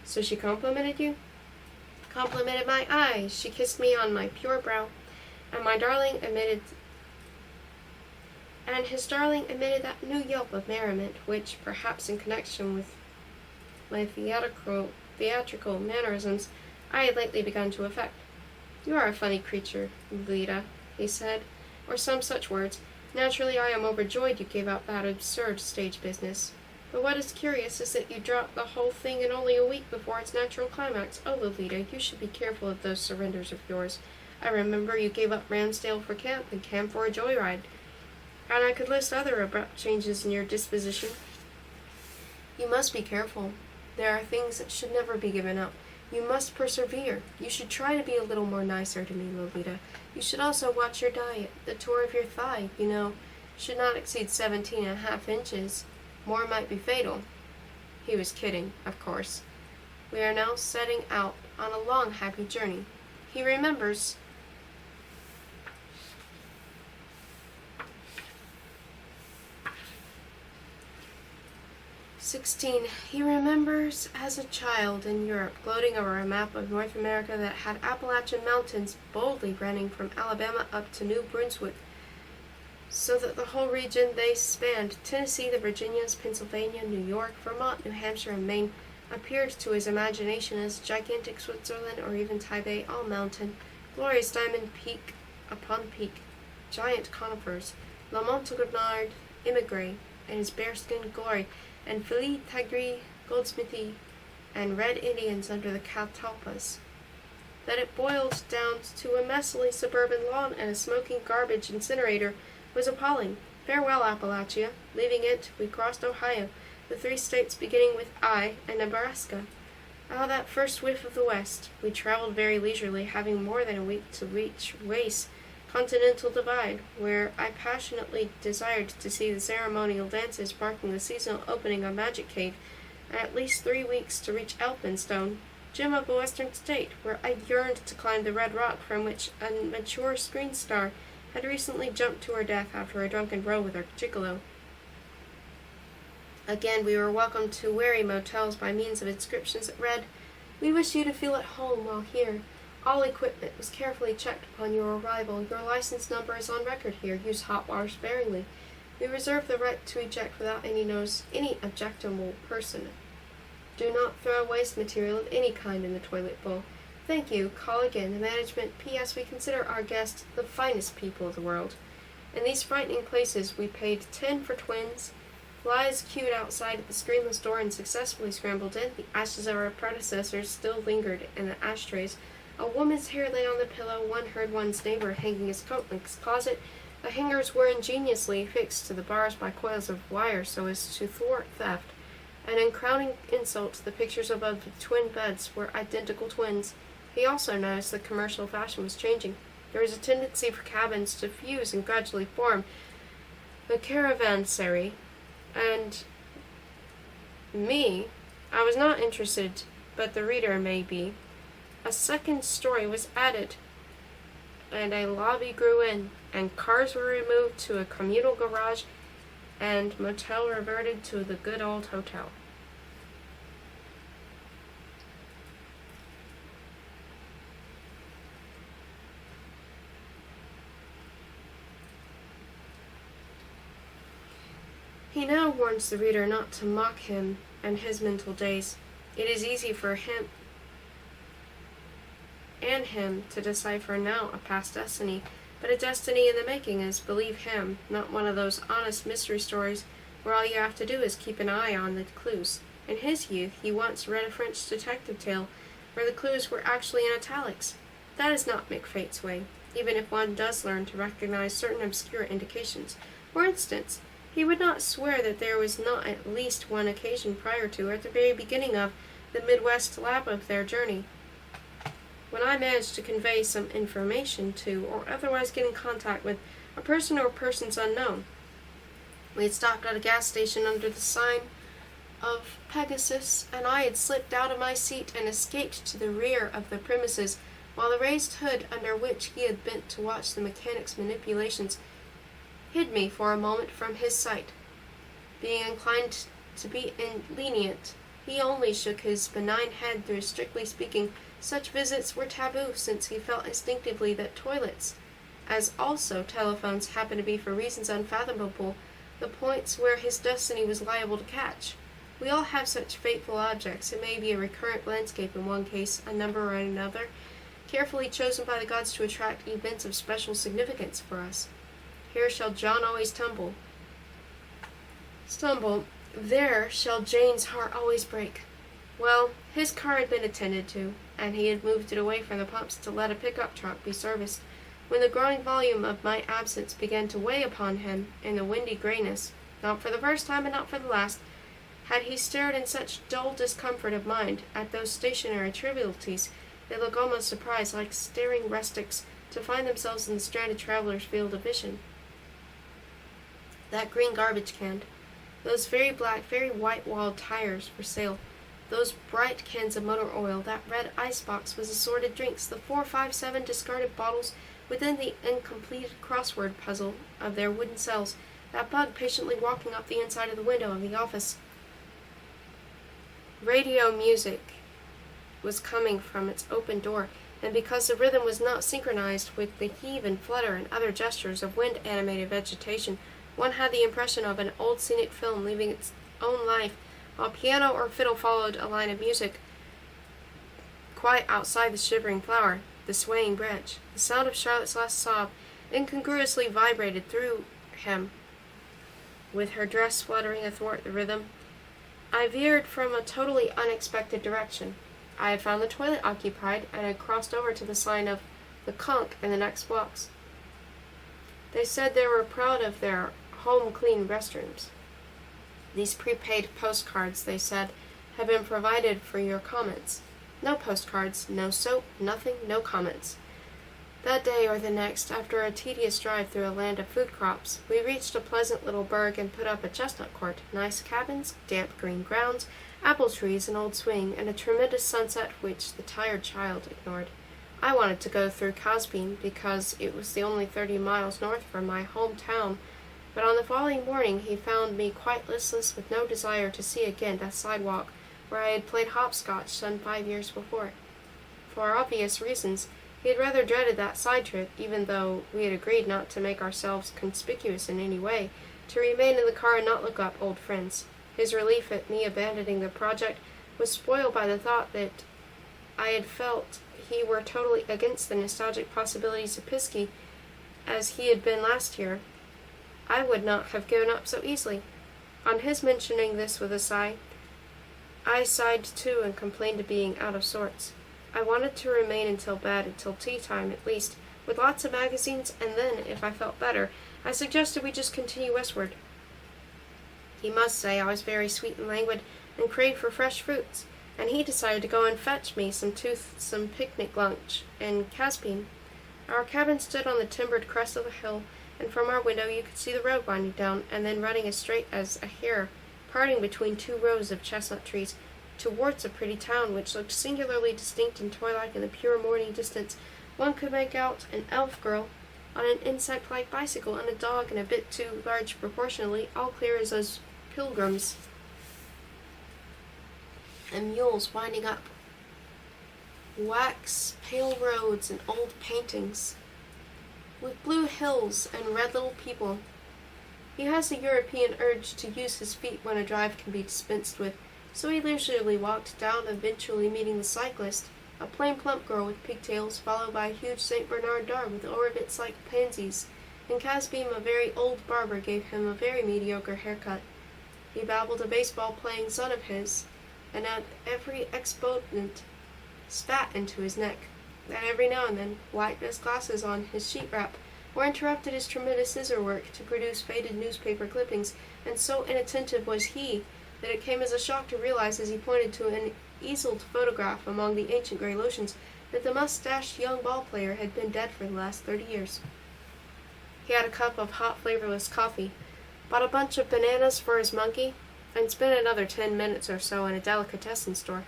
So she complimented you? Complimented my eyes. She kissed me on my pure brow, and his darling emitted that new yelp of merriment which, perhaps in connection with my theatrical mannerisms, I had lately begun to affect. "You are a funny creature, Lolita," he said, or some such words. "Naturally, I am overjoyed you gave up that absurd stage business. But what is curious is that you dropped the whole thing in only a week before its natural climax. Oh, Lolita, you should be careful of those surrenders of yours. I remember you gave up Ramsdale for camp and camp for a joyride. And I could list other abrupt changes in your disposition. You must be careful. There are things that should never be given up. You must persevere. You should try to be a little more nicer to me, Lolita. You should also watch your diet. The tour of your thigh, should not exceed 17.5 inches. More might be fatal. He was kidding, of course. We are now setting out on a long, happy journey. He remembers 16. He remembers as a child in Europe, gloating over a map of North America that had Appalachian mountains boldly running from Alabama up to New Brunswick, so that the whole region they spanned, Tennessee, the Virginias, Pennsylvania, New York, Vermont, New Hampshire, and Maine, appeared to his imagination as gigantic Switzerland or even Taipei, all mountain, glorious diamond peak upon peak, giant conifers, La Montagnard, Immigré, and his bearskin glory, and Philly, Tigre, Goldsmithy, and Red Indians under the catalpas. That it boiled down to a messily suburban lawn and a smoking garbage incinerator was appalling. Farewell, Appalachia. Leaving it, we crossed Ohio, the 3 states beginning with I, and Nebraska. Ah, that first whiff of the West. We traveled very leisurely, having more than a week to reach Wace, Continental Divide, where I passionately desired to see the ceremonial dances marking the seasonal opening of Magic Cave, and at least 3 weeks to reach Elphinstone, gem of a western state, where I yearned to climb the red rock from which a mature screen star had recently jumped to her death after a drunken row with her gigolo. Again, we were welcomed to weary motels by means of inscriptions that read, "We wish you to feel at home while here. All equipment was carefully checked upon your arrival. Your license number is on record here. Use hot water sparingly. We reserve the right to eject without any notice any objectionable person. Do not throw waste material of any kind in the toilet bowl. Thank you. Call again. The management. P.S. We consider our guests the finest people of the world. In these frightening places we paid 10 for twins." Flies queued outside at the screenless door and successfully scrambled in. The ashes of our predecessors still lingered in the ashtrays. A woman's hair lay on the pillow. One heard one's neighbor hanging his coat in his closet. The hangers were ingeniously fixed to the bars by coils of wire so as to thwart theft. And in crowning insult, the pictures above the twin beds were identical twins. He also noticed that commercial fashion was changing. There was a tendency for cabins to fuse and gradually form the caravanserai. And me, I was not interested, but the reader may be. A second story was added, and a lobby grew in, and cars were removed to a communal garage, and motel reverted to the good old hotel. He now warns the reader not to mock him and his mental days. It is easy for him to decipher now a past destiny, but a destiny in the making is, believe him, not one of those honest mystery stories where all you have to do is keep an eye on the clues. In his youth, he once read a French detective tale where the clues were actually in italics. That is not McFate's way, even if one does learn to recognize certain obscure indications. For instance, he would not swear that there was not at least one occasion prior to, or at the very beginning of, the Midwest lap of their journey, when I managed to convey some information to, or otherwise get in contact with, a person or persons unknown. We had stopped at a gas station under the sign of Pegasus, and I had slipped out of my seat and escaped to the rear of the premises, while the raised hood under which he had bent to watch the mechanic's manipulations hid me for a moment from his sight. Being inclined to be lenient, he only shook his benign head through. Strictly speaking, such visits were taboo, since he felt instinctively that toilets, as also telephones, happened to be, for reasons unfathomable, the points where his destiny was liable to catch. We all have such fateful objects. It may be a recurrent landscape in one case, a number in another, carefully chosen by the gods to attract events of special significance for us. Here shall John always stumble, there shall Jane's heart always break. Well, his car had been attended to, and he had moved it away from the pumps to let a pickup truck be serviced. when the growing volume of my absence began to weigh upon him in the windy grayness, not for the first time and not for the last, had he stared in such dull discomfort of mind at those stationary trivialities, they look almost surprised, like staring rustics, to find themselves in the stranded traveler's field of vision. That green garbage can, those very black, very white-walled tires for sale, those bright cans of motor oil, that red icebox with assorted drinks, the 4, 5, 7 discarded bottles within the incompleted crossword puzzle of their wooden cells, that bug patiently walking up the inside of the window of the office. Radio music was coming from its open door, and because the rhythm was not synchronized with the heave and flutter and other gestures of wind-animated vegetation, one had the impression of an old scenic film leaving its own life, while piano or fiddle followed a line of music quite outside the shivering flower, the swaying branch. The sound of Charlotte's last sob incongruously vibrated through him, with her dress fluttering athwart the rhythm. I veered from a totally unexpected direction. I had found the toilet occupied, and had crossed over to the sign of the conch in the next blocks. They said they were proud of their home-clean restrooms. These prepaid postcards, they said, have been provided for your comments. No postcards, no soap, nothing, no comments. That day or the next, after a tedious drive through a land of food crops, we reached a pleasant little burg and put up a chestnut court, nice cabins, damp green grounds, apple trees, an old swing, and a tremendous sunset which the tired child ignored. I wanted to go through Caspian because it was the only 30 miles north from my hometown, but on the following morning he found me quite listless, with no desire to see again that sidewalk where I had played hopscotch some 5 years before. For obvious reasons, he had rather dreaded that side trip, even though we had agreed not to make ourselves conspicuous in any way, to remain in the car and not look up old friends. His relief at me abandoning the project was spoiled by the thought that I had felt he were totally against the nostalgic possibilities of Pisky, as he had been last year. I would not have given up so easily. On his mentioning this with a sigh, I sighed too and complained of being out of sorts. I wanted to remain until bed, until tea time at least, with lots of magazines, and then, if I felt better, I suggested we just continue westward. He must say I was very sweet and languid, and craved for fresh fruits, and he decided to go and fetch me some toothsome picnic lunch in Caspian. Our cabin stood on the timbered crest of a hill, and from our window you could see the road winding down, and then running as straight as a hair, parting between 2 rows of chestnut trees, towards a pretty town which looked singularly distinct and toy-like in the pure morning distance. One could make out an elf girl on an insect-like bicycle, and a dog and a bit too large proportionally, all clear as those pilgrims, and mules winding up wax pale roads and old paintings, with blue hills and red little people. He has the European urge to use his feet when a drive can be dispensed with, so he leisurely walked down, eventually meeting the cyclist, a plain plump girl with pigtails, followed by a huge St. Bernard dog with orbits like pansies. In Caspian, a very old barber gave him a very mediocre haircut. He babbled a baseball-playing son of his, and at every exponent spat into his neck, and every now and then wiped his glasses on his sheet-wrap, or interrupted his tremendous scissor work to produce faded newspaper clippings, and so inattentive was he that it came as a shock to realize, as he pointed to an easeled photograph among the ancient gray lotions, that the mustached young ball-player had been dead for the last 30 years. He had a cup of hot, flavorless coffee, bought a bunch of bananas for his monkey, and spent another 10 minutes or so in a delicatessen store.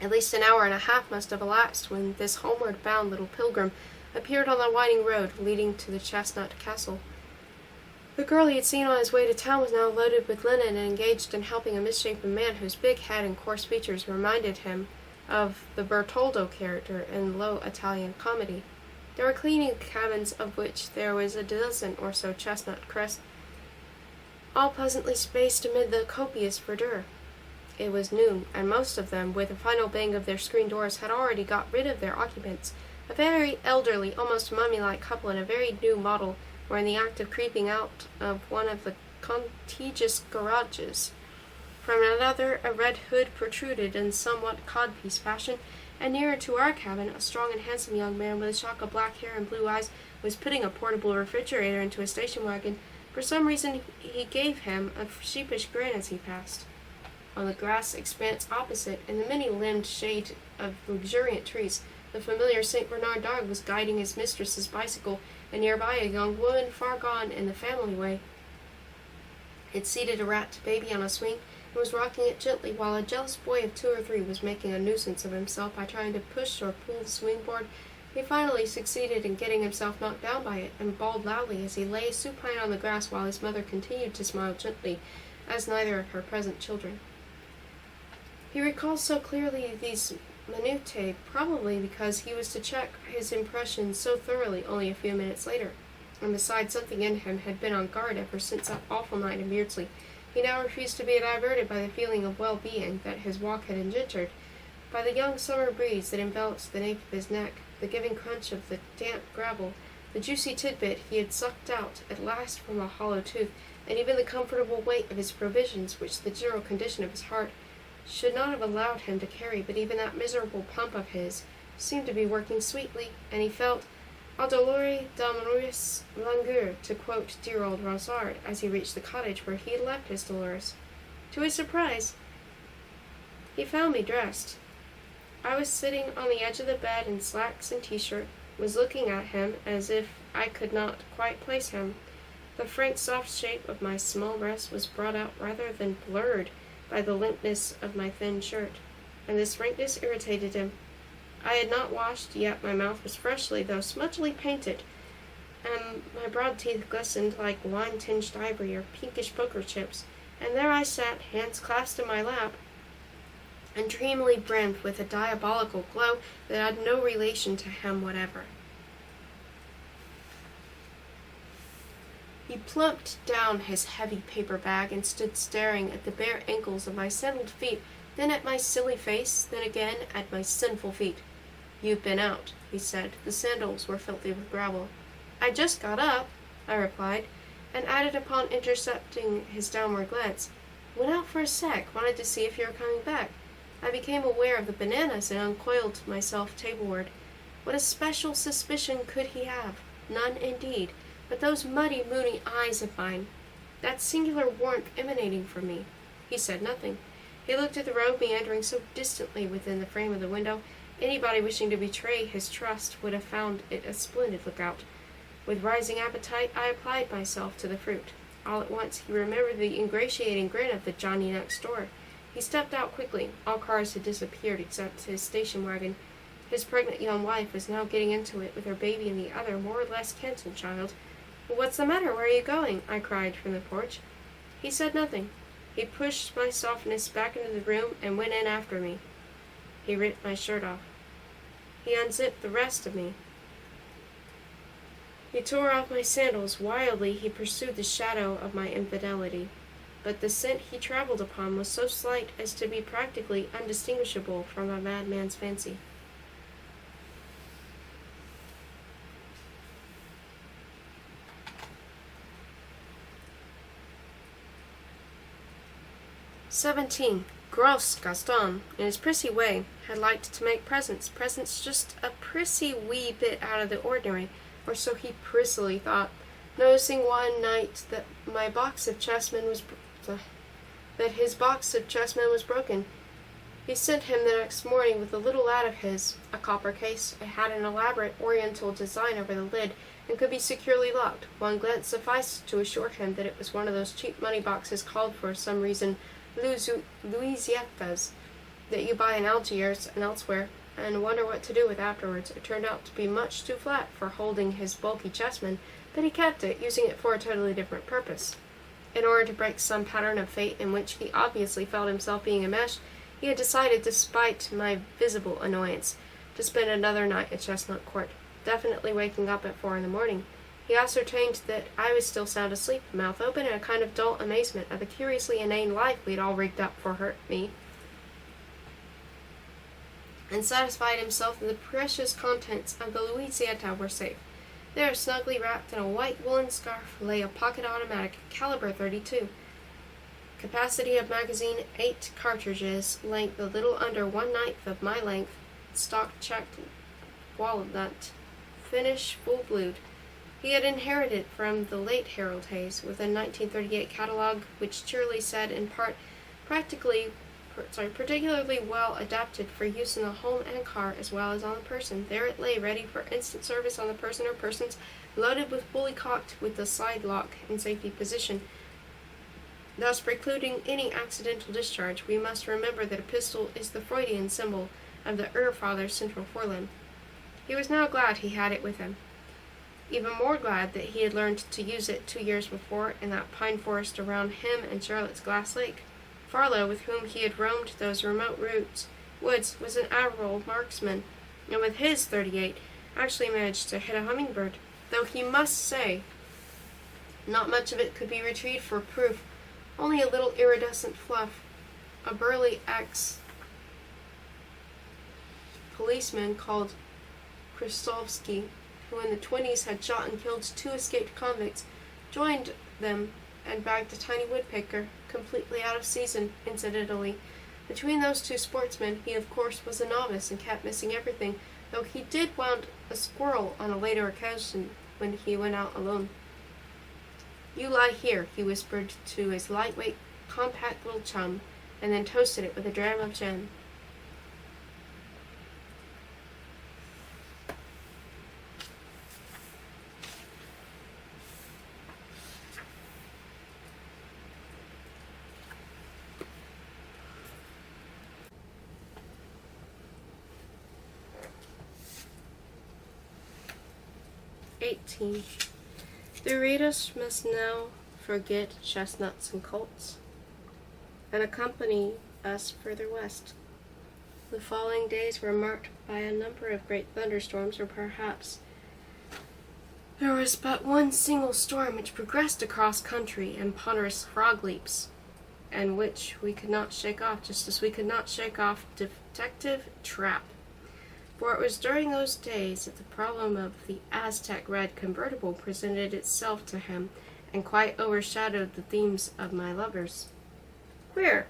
At least an hour and a half must have elapsed when this homeward-bound little pilgrim appeared on the winding road leading to the Chestnut Castle. The girl he had seen on his way to town was now loaded with linen and engaged in helping a misshapen man whose big head and coarse features reminded him of the Bertoldo character in low Italian comedy. There were cleaning cabins, of which there was a dozen or so chestnut crests, all pleasantly spaced amid the copious verdure. It was noon, and most of them, with a final bang of their screen doors, had already got rid of their occupants. A very elderly, almost mummy-like couple in a very new model were in the act of creeping out of one of the contiguous garages. From another, a red hood protruded in somewhat codpiece fashion, and nearer to our cabin, a strong and handsome young man with a shock of black hair and blue eyes was putting a portable refrigerator into a station wagon. For some reason, he gave him a sheepish grin as he passed. On the grass expanse opposite, in the many-limbed shade of luxuriant trees, the familiar St. Bernard dog was guiding his mistress's bicycle, and nearby a young woman far gone in the family way had seated a rat baby on a swing and was rocking it gently, while a jealous boy of 2 or 3 was making a nuisance of himself by trying to push or pull the swing board. He finally succeeded in getting himself knocked down by it, and bawled loudly as he lay supine on the grass while his mother continued to smile gently, as neither of her present children. He recalled so clearly these minutiae, probably because he was to check his impressions so thoroughly only a few minutes later. And besides, something in him had been on guard ever since that awful night in Beardsley. He now refused to be diverted by the feeling of well-being that his walk had engendered, by the young summer breeze that enveloped the nape of his neck, the giving crunch of the damp gravel, the juicy tidbit he had sucked out at last from a hollow tooth, and even the comfortable weight of his provisions, which the general condition of his heart should not have allowed him to carry. But even that miserable pump of his seemed to be working sweetly, and he felt "au dolore d'amoureuse langueur," to quote dear old Ronsard, as he reached the cottage where he had left his Dolores. To his surprise, he found me dressed. I was sitting on the edge of the bed in slacks and t-shirt, was looking at him as if I could not quite place him. The frank soft shape of my small breast was brought out rather than blurred by the limpness of my thin shirt, and this frankness irritated him. I had not washed, yet my mouth was freshly, though smudgely painted, and my broad teeth glistened like wine-tinged ivory or pinkish poker chips, and there I sat, hands clasped in my lap, and dreamily brimmed with a diabolical glow that had no relation to him whatever. He plumped down his heavy paper bag and stood staring at the bare ankles of my sandaled feet, then at my silly face, then again at my sinful feet. "You've been out," he said. The sandals were filthy with gravel. "I just got up," I replied, and added upon intercepting his downward glance, "Went out for a sec, wanted to see if you were coming back." I became aware of the bananas and uncoiled myself tableward. What especial suspicion could he have? None, indeed. But those muddy, moody eyes of mine, that singular warmth emanating from me. He said nothing. He looked at the road meandering so distantly within the frame of the window. Anybody wishing to betray his trust would have found it a splendid lookout. With rising appetite, I applied myself to the fruit. All at once, he remembered the ingratiating grin of the Johnny next door. He stepped out quickly. All cars had disappeared except his station wagon. His pregnant young wife was now getting into it with her baby in the other, more or less canceled child. "What's the matter? Where are you going?" I cried from the porch. He said nothing. He pushed my softness back into the room and went in after me. He ripped my shirt off. He unzipped the rest of me. He tore off my sandals. Wildly he pursued the shadow of my infidelity. But the scent he traveled upon was so slight as to be practically undistinguishable from a madman's fancy. 17. Gross Gaston, in his prissy way, had liked to make presents just a prissy wee bit out of the ordinary, or so he prissily thought. Noticing one night that his box of chessmen was broken, he sent him the next morning with a little lad of his, a copper case. It had an elaborate oriental design over the lid, and could be securely locked. One glance sufficed to assure him that it was one of those cheap money boxes called for some reason Louisietas that you buy in Algiers and elsewhere, and wonder what to do with afterwards. It turned out to be much too flat for holding his bulky chessmen, but he kept it, using it for a totally different purpose. In order to break some pattern of fate in which he obviously felt himself being enmeshed, he had decided, despite my visible annoyance, to spend another night at Chestnut Court, definitely waking up at 4 in the morning. He ascertained that I was still sound asleep, mouth open in a kind of dull amazement at the curiously inane life we had all rigged up for me, and satisfied himself that the precious contents of the Louisietta were safe. There, snugly wrapped in a white woolen scarf, lay a pocket automatic, caliber .32. Capacity of magazine 8 cartridges, length a little under 1/9 of my length, stock-checked walnut finish, full-blued. He had inherited from the late Harold Hayes with a 1938 catalog which cheerily said in part, particularly well adapted for use in the home and car as well as on the person. There it lay, ready for instant service on the person or persons, loaded with bully cocked with the slide lock in safety position, thus precluding any accidental discharge. We must remember that a pistol is the Freudian symbol of the Urfather's central forelimb. He was now glad he had it with him. Even more glad that he had learned to use it 2 years before in that pine forest around him and Charlotte's Glass Lake. Farlow, with whom he had roamed those remote woods, was an admirable marksman, and with his .38 actually managed to hit a hummingbird, though he must say not much of it could be retrieved for proof, only a little iridescent fluff. A burly ex-policeman called Kristolski, who in the 20s had shot and killed 2 escaped convicts, joined them and bagged a tiny woodpecker, completely out of season, incidentally. Between those 2 sportsmen, he of course was a novice and kept missing everything, though he did wound a squirrel on a later occasion when he went out alone. "You lie here," he whispered to his lightweight, compact little chum, and then toasted it with a dram of gin. The readers must now forget chestnuts and colts, and accompany us further west. The following days were marked by a number of great thunderstorms, or perhaps there was but one single storm which progressed across country in ponderous frog leaps, and which we could not shake off, just as we could not shake off Detective Trapp. For it was during those days that the problem of the Aztec Red convertible presented itself to him, and quite overshadowed the themes of My Lovers. Queer,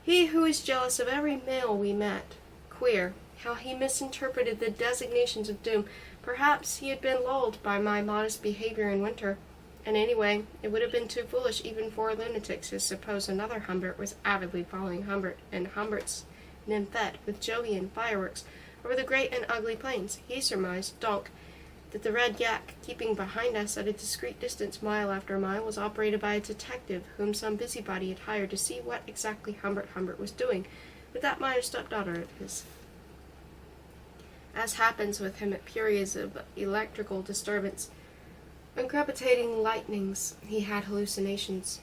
he who was jealous of every male we met. Queer, how he misinterpreted the designations of doom. Perhaps he had been lulled by my modest behavior in winter, and anyway, it would have been too foolish even for lunatics to suppose another Humbert was avidly following Humbert and Humbert's nymphette with Jovian fireworks over the great and ugly plains. He surmised, donc, that the red yak, keeping behind us at a discreet distance mile after mile, was operated by a detective whom some busybody had hired to see what exactly Humbert was doing with that minor stepdaughter of his. As happens with him at periods of electrical disturbance and crepitating lightnings, he had hallucinations.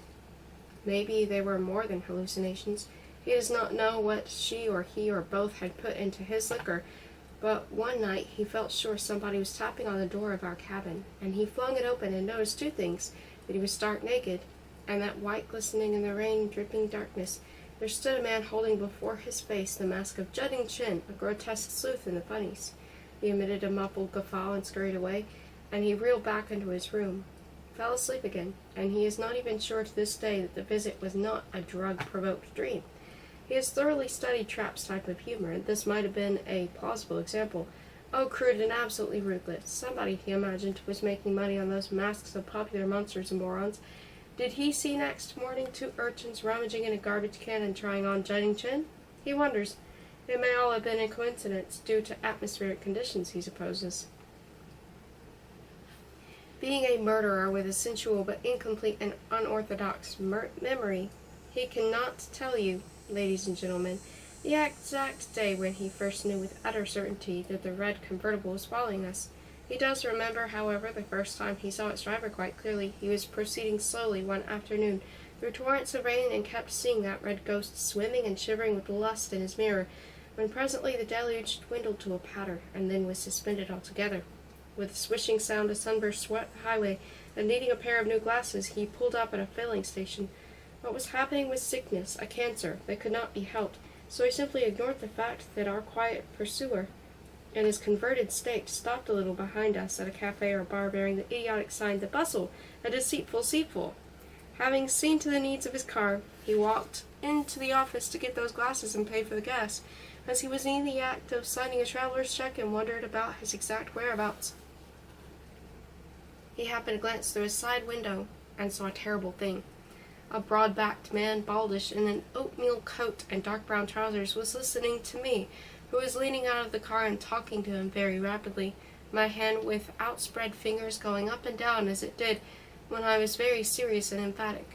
Maybe they were more than hallucinations. He does not know what she or he or both had put into his liquor, but one night he felt sure somebody was tapping on the door of our cabin, and he flung it open and noticed 2 things: that he was stark naked, and that white glistening in the rain dripping darkness, there stood a man holding before his face the mask of jutting chin, a grotesque sleuth in the funnies. He emitted a muffled guffaw and scurried away, and he reeled back into his room, fell asleep again, and he is not even sure to this day that the visit was not a drug-provoked dream. He has thoroughly studied Trapp's type of humor, and this might have been a plausible example. Oh, crude and absolutely ruthless. Somebody, he imagined, was making money on those masks of popular monsters and morons. Did he see next morning 2 urchins rummaging in a garbage can and trying on jutting chin? He wonders. It may all have been a coincidence, due to atmospheric conditions, he supposes. Being a murderer with a sensual but incomplete and unorthodox memory, he cannot tell you, ladies and gentlemen, the exact day when he first knew with utter certainty that the red convertible was following us. He does remember, however, the first time he saw its driver quite clearly. He was proceeding slowly one afternoon through torrents of rain and kept seeing that red ghost swimming and shivering with lust in his mirror, when presently the deluge dwindled to a patter and then was suspended altogether. With a swishing sound, a sunburst swept the highway, and needing a pair of new glasses, he pulled up at a filling station. What was happening was sickness, a cancer, that could not be helped, so he simply ignored the fact that our quiet pursuer, in his converted state, stopped a little behind us at a cafe or bar bearing the idiotic sign, "The Bustle, a deceitful seatful." Having seen to the needs of his car, he walked into the office to get those glasses and paid for the gas, as he was in the act of signing a traveler's check and wondered about his exact whereabouts. He happened to glance through his side window and saw a terrible thing. A broad-backed man, baldish, in an oatmeal coat and dark brown trousers, was listening to me, who was leaning out of the car and talking to him very rapidly, my hand with outspread fingers going up and down as it did when I was very serious and emphatic.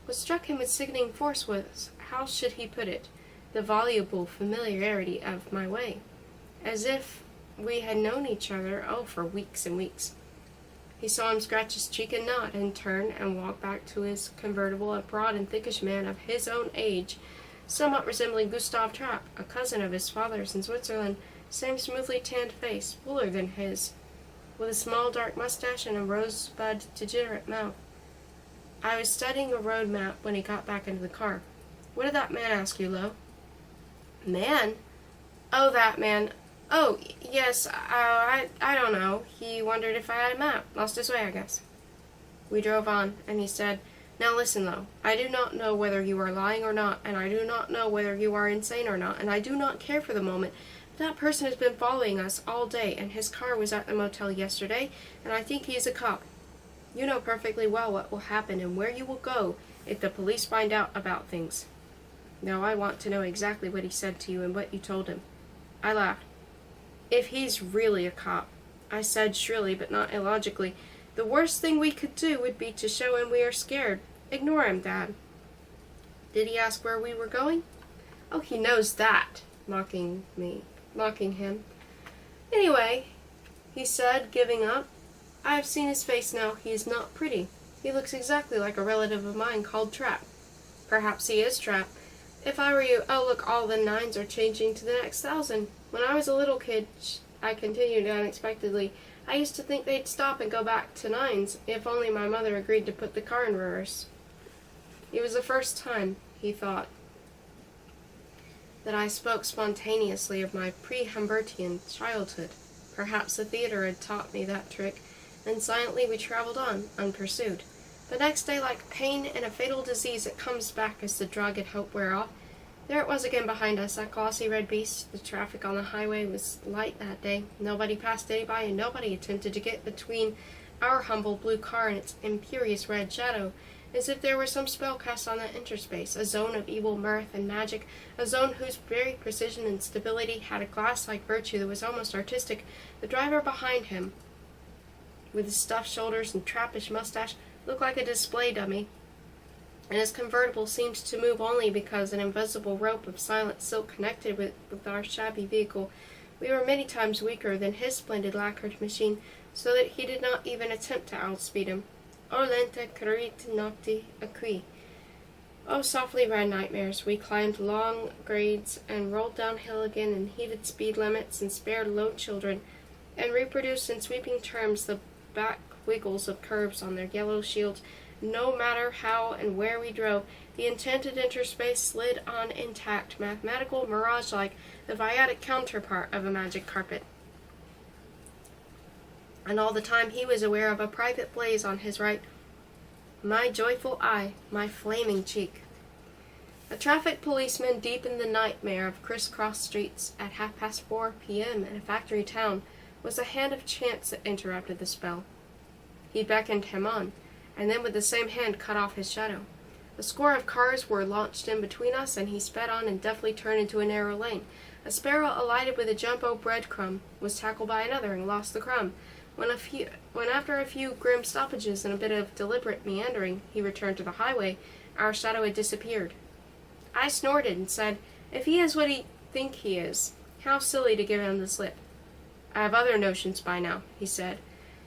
What struck him with sickening force was, how should he put it, the voluble familiarity of my way, as if we had known each other, for weeks and weeks. He saw him scratch his cheek and nod, and turn and walk back to his convertible, a broad and thickish man of his own age, somewhat resembling Gustav Trapp, a cousin of his father's in Switzerland, same smoothly tanned face, fuller than his, with a small dark mustache and a rosebud degenerate mouth. I was studying a road map when he got back into the car. What did that man ask you, Lo? Man? Oh, that man. Oh, yes, I don't know. He wondered if I had a map. Lost his way, I guess. We drove on, and he said, Now listen, Lo. I do not know whether you are lying or not, and I do not know whether you are insane or not, and I do not care for the moment. But that person has been following us all day, and his car was at the motel yesterday, and I think he is a cop. You know perfectly well what will happen and where you will go if the police find out about things. Now I want to know exactly what he said to you and what you told him. I laughed. If he's really a cop, I said shrilly but not illogically, the worst thing we could do would be to show him we are scared. Ignore him, Dad. Did he ask where we were going? Oh, he knows that, mocking him. Anyway, he said, giving up, I have seen his face now. He is not pretty. He looks exactly like a relative of mine called Trapp. Perhaps he is Trapp. If I were you, oh look, all the nines are changing to the next 1,000. When I was a little kid, I continued unexpectedly, I used to think they'd stop and go back to nines, if only my mother agreed to put the car in reverse. It was the first time, he thought, that I spoke spontaneously of my pre-Humbertian childhood. Perhaps the theater had taught me that trick, and silently we traveled on, unpursued. The next day, like pain and a fatal disease, it comes back as the drug and hope wear off. There it was again behind us, that glossy red beast. The traffic on the highway was light that day. Nobody passed anybody, and nobody attempted to get between our humble blue car and its imperious red shadow, as if there were some spell cast on that interspace, a zone of evil mirth and magic, a zone whose very precision and stability had a glass-like virtue that was almost artistic. The driver behind him, with his stuffed shoulders and trappish mustache, looked like a display dummy, and his convertible seemed to move only because an invisible rope of silent silk connected with our shabby vehicle. We were many times weaker than his splendid lacquered machine, so that he did not even attempt to outspeed him. O lente currit nocti acqui. Oh, softly ran nightmares. We climbed long grades and rolled downhill again and heeded speed limits and spared lone children, and reproduced in sweeping terms the back wiggles of curves on their yellow shields. No matter how and where we drove, the enchanted interspace slid on intact, mathematical, mirage-like, the viatic counterpart of a magic carpet. And all the time he was aware of a private blaze on his right, my joyful eye, my flaming cheek. A traffic policeman deepened the nightmare of criss-cross streets at 4:30 p.m. in a factory town was the hand of chance that interrupted the spell. He beckoned him on, and then with the same hand cut off his shadow. A score of cars were launched in between us, and he sped on and deftly turned into a narrow lane. A sparrow alighted with a jumbo breadcrumb, was tackled by another, and lost the crumb. When after a few grim stoppages and a bit of deliberate meandering, he returned to the highway, our shadow had disappeared. I snorted and said, if he is what he think he is, how silly to give him the slip. I have other notions by now, he said.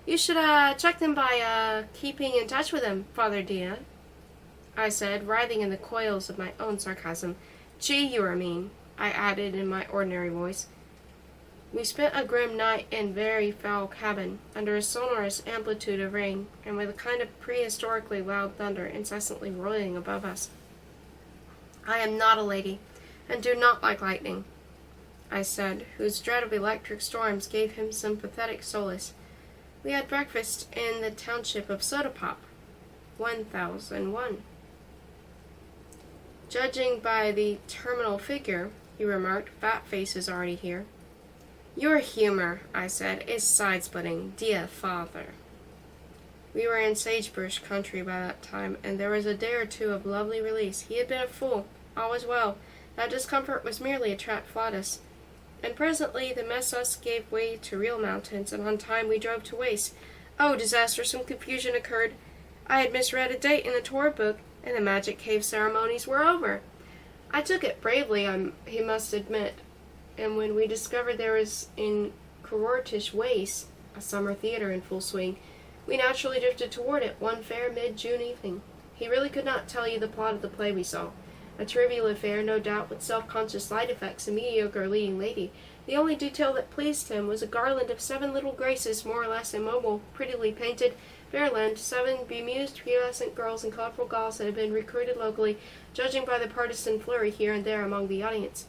You should check them by keeping in touch with him, Father Dia, I said, writhing in the coils of my own sarcasm. Gee, you are mean, I added in my ordinary voice. We spent a grim night in very foul cabin, under a sonorous amplitude of rain, and with a kind of prehistorically loud thunder incessantly rolling above us. I am not a lady, and do not like lightning, I said, whose dread of electric storms gave him some pathetic solace. We had breakfast in the township of Soda Pop, 1001. Judging by the terminal figure, he remarked. Fat Face is already here. Your humor, I said, is side-splitting, dear father. We were in sagebrush country by that time, and there was a day or two of lovely release. He had been a fool. All was well. That discomfort was merely a trap flatus. And presently the Mesas gave way to real mountains, and on time we drove to waste. Oh, disaster! Some confusion occurred. I had misread a date in the Torah book, and the magic cave ceremonies were over. I took it bravely, he must admit, and when we discovered there was in Kurortish Waste a summer theater in full swing, we naturally drifted toward it one fair mid-June evening. He really could not tell you the plot of the play we saw. A trivial affair, no doubt, with self-conscious light effects and mediocre leading lady. The only detail that pleased him was a garland of 7 little graces, more or less immobile, prettily painted, fair-limbed, 7 bemused, pubescent girls in colorful gauze that had been recruited locally, judging by the partisan flurry here and there among the audience,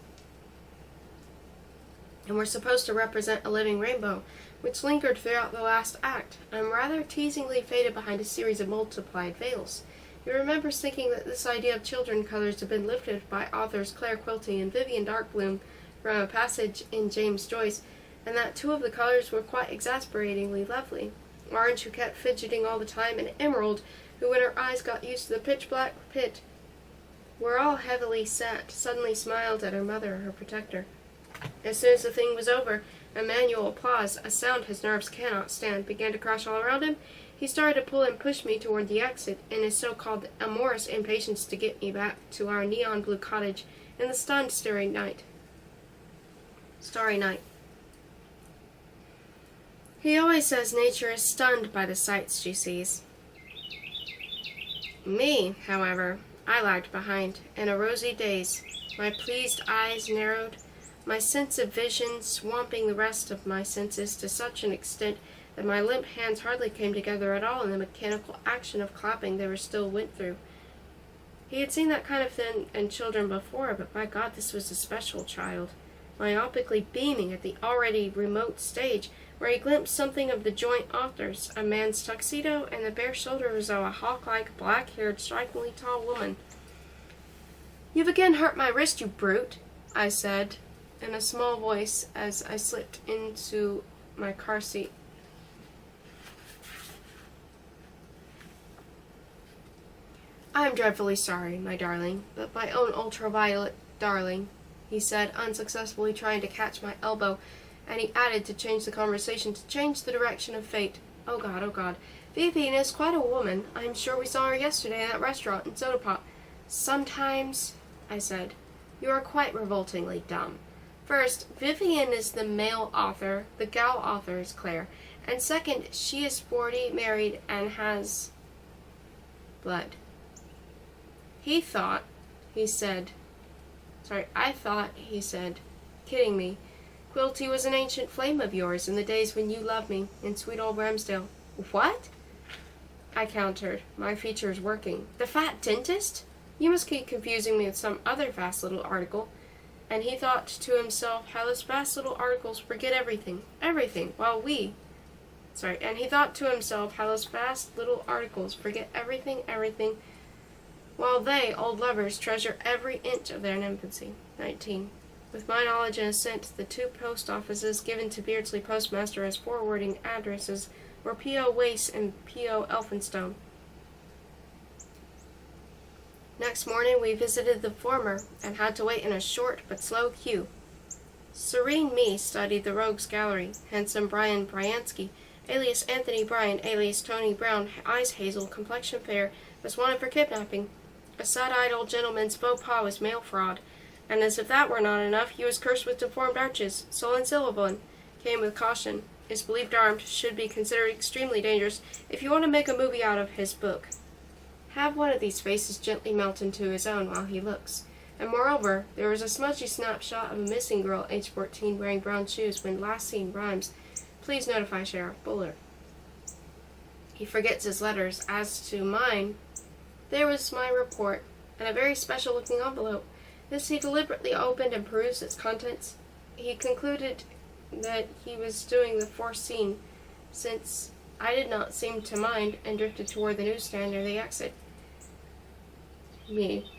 and were supposed to represent a living rainbow, which lingered throughout the last act, and rather teasingly faded behind a series of multiplied veils. He remembers thinking that this idea of children colors had been lifted by authors Claire Quilty and Vivian Darkbloom from a passage in James Joyce, and that 2 of the colors were quite exasperatingly lovely. Orange, who kept fidgeting all the time, and Emerald, who, when her eyes got used to the pitch-black pit, were all heavily set, suddenly smiled at her mother, her protector. As soon as the thing was over, and manual applause, a sound his nerves cannot stand, began to crash all around him, he started to pull and push me toward the exit in his so-called amorous impatience to get me back to our neon-blue cottage in the stunned, starry night. He always says nature is stunned by the sights she sees. Me, however, I lagged behind, in a rosy daze. My pleased eyes narrowed, my sense of vision swamping the rest of my senses to such an extent that my limp hands hardly came together at all in the mechanical action of clapping they were still went through. He had seen that kind of thing in children before, but by God, this was a special child, myopically beaming at the already remote stage, where he glimpsed something of the joint authors, a man's tuxedo and the bare shoulders of a hawk-like, black-haired, strikingly tall woman. "You've again hurt my wrist, you brute," I said, in a small voice as I slipped into my car seat. "I am dreadfully sorry, my darling, but my own ultraviolet darling," he said, unsuccessfully trying to catch my elbow, and he added, to change the conversation, to change the direction of fate. Oh God. Vivian is quite a woman. I am sure we saw her yesterday in that restaurant in Soda Pop. Sometimes, I said, you are quite revoltingly dumb. First, Vivian is the male author, the gal author is Claire, and second, she is 40, married, and has blood. I thought, he said, kidding me, Quilty was an ancient flame of yours in the days when you loved me in sweet old Ramsdale. What? I countered, my features working. The fat dentist? You must keep confusing me with some other fast little article. And he thought to himself how those fast little articles forget everything, while while they, old lovers, treasure every inch of their infancy. 19. With my knowledge and assent, the 2 post offices given to Beardsley Postmaster as forwarding addresses were P.O. Wace and P.O. Elphinstone. Next morning we visited the former, and had to wait in a short but slow queue. Serene me studied the rogues' gallery. Handsome Brian Bryansky, alias Anthony Bryan, alias Tony Brown, eyes hazel, complexion fair, was wanted for kidnapping. A sad-eyed old gentleman's faux pas was mail fraud, and as if that were not enough, he was cursed with deformed arches. Solon Silverman came with caution. Is believed armed, should be considered extremely dangerous if you want to make a movie out of his book. Have one of these faces gently melt into his own while he looks. And moreover, there was a smudgy snapshot of a missing girl, age 14, wearing brown shoes, when last seen rhymes. Please notify Sheriff Buller. He forgets his letters. As to mine, there was my report, and a very special-looking envelope. This he deliberately opened and perused its contents. He concluded that he was doing the fourth scene, since I did not seem to mind, and drifted toward the newsstand near the exit. Me.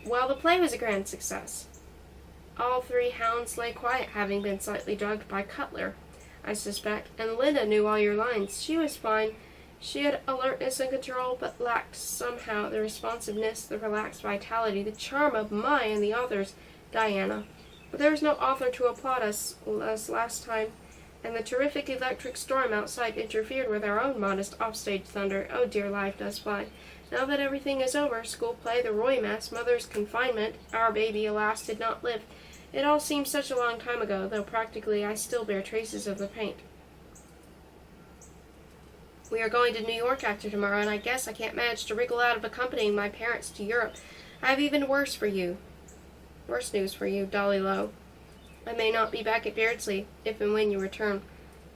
Well, the play was a grand success. All 3 hounds lay quiet, having been slightly drugged by Cutler, I suspect, and Linda knew all your lines. She was fine. She had alertness and control, but lacked somehow the responsiveness, the relaxed vitality, the charm of my and the author's Diana. But there was no author to applaud us last time, and the terrific electric storm outside interfered with our own modest offstage thunder. Oh dear, life does fly. Now that everything is over, school play, the Roy Mass, mother's confinement, our baby, alas, did not live. It all seems such a long time ago, though practically I still bear traces of the paint. We are going to New York after tomorrow, and I guess I can't manage to wriggle out of accompanying my parents to Europe. I have even worse news for you, Dolly Lowe. I may not be back at Beardsley, if and when you return.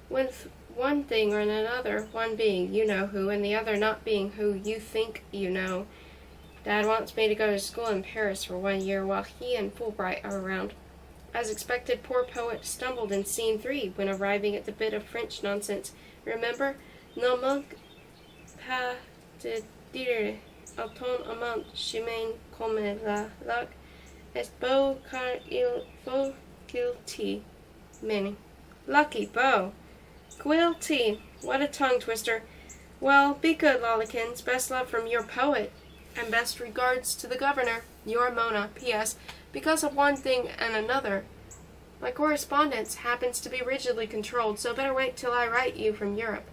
With one thing or another, one being you know who, and the other not being who you think you know. Dad wants me to go to school in Paris for 1 year while he and Fulbright are around. As expected, poor poet stumbled in scene 3 when arriving at the bit of French nonsense. Remember? Ne manque pas de dire à ton amant chemin comme la lac est beau car il faut qu'il t'y mène. Lucky beau. Quilty. What a tongue twister. Well, be good, Lollikins. Best love from your poet. And best regards to the governor. Your Mona. P.S. Because of one thing and another, my correspondence happens to be rigidly controlled, so better wait till I write you from Europe.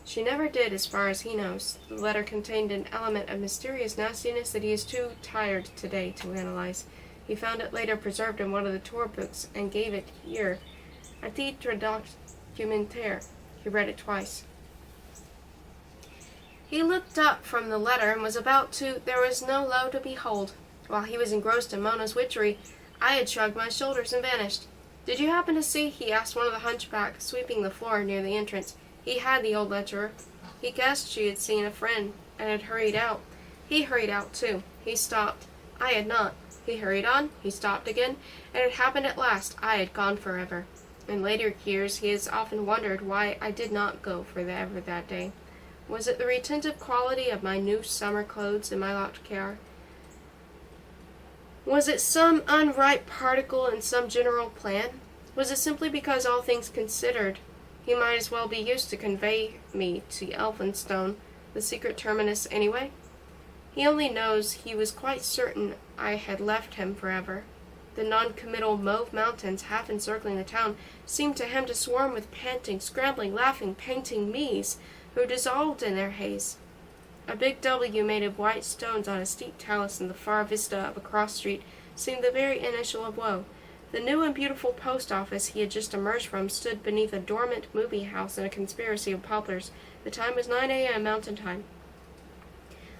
She never did, as far as he knows. The letter contained an element of mysterious nastiness that he is too tired today to analyze. He found it later preserved in one of the tour books and gave it here, à titre documentaire. He read it twice. He looked up from the letter and was about to. There was no Lowe to behold. While he was engrossed in Mona's witchery, I had shrugged my shoulders and vanished. Did you happen to see? He asked one of the hunchbacks, sweeping the floor near the entrance. He had the old lecturer. He guessed she had seen a friend and had hurried out. He hurried out, too. He stopped. I had not. He hurried on. He stopped again. And it happened at last. I had gone forever. In later years, he has often wondered why I did not go forever that day. Was it the retentive quality of my new summer clothes in my locked car? Was it some unripe particle in some general plan? Was it simply because, all things considered, he might as well be used to convey me to Elphinstone, the secret terminus, anyway? He only knows he was quite certain I had left him forever. The non-committal mauve mountains, half encircling the town, seemed to him to swarm with panting, scrambling, laughing, painting me's, who dissolved in their haze. A big W made of white stones on a steep talus in the far vista of a cross street seemed the very initial of woe. The new and beautiful post office he had just emerged from stood beneath a dormant movie house in a conspiracy of poplars. The time was 9 a.m. Mountain Time.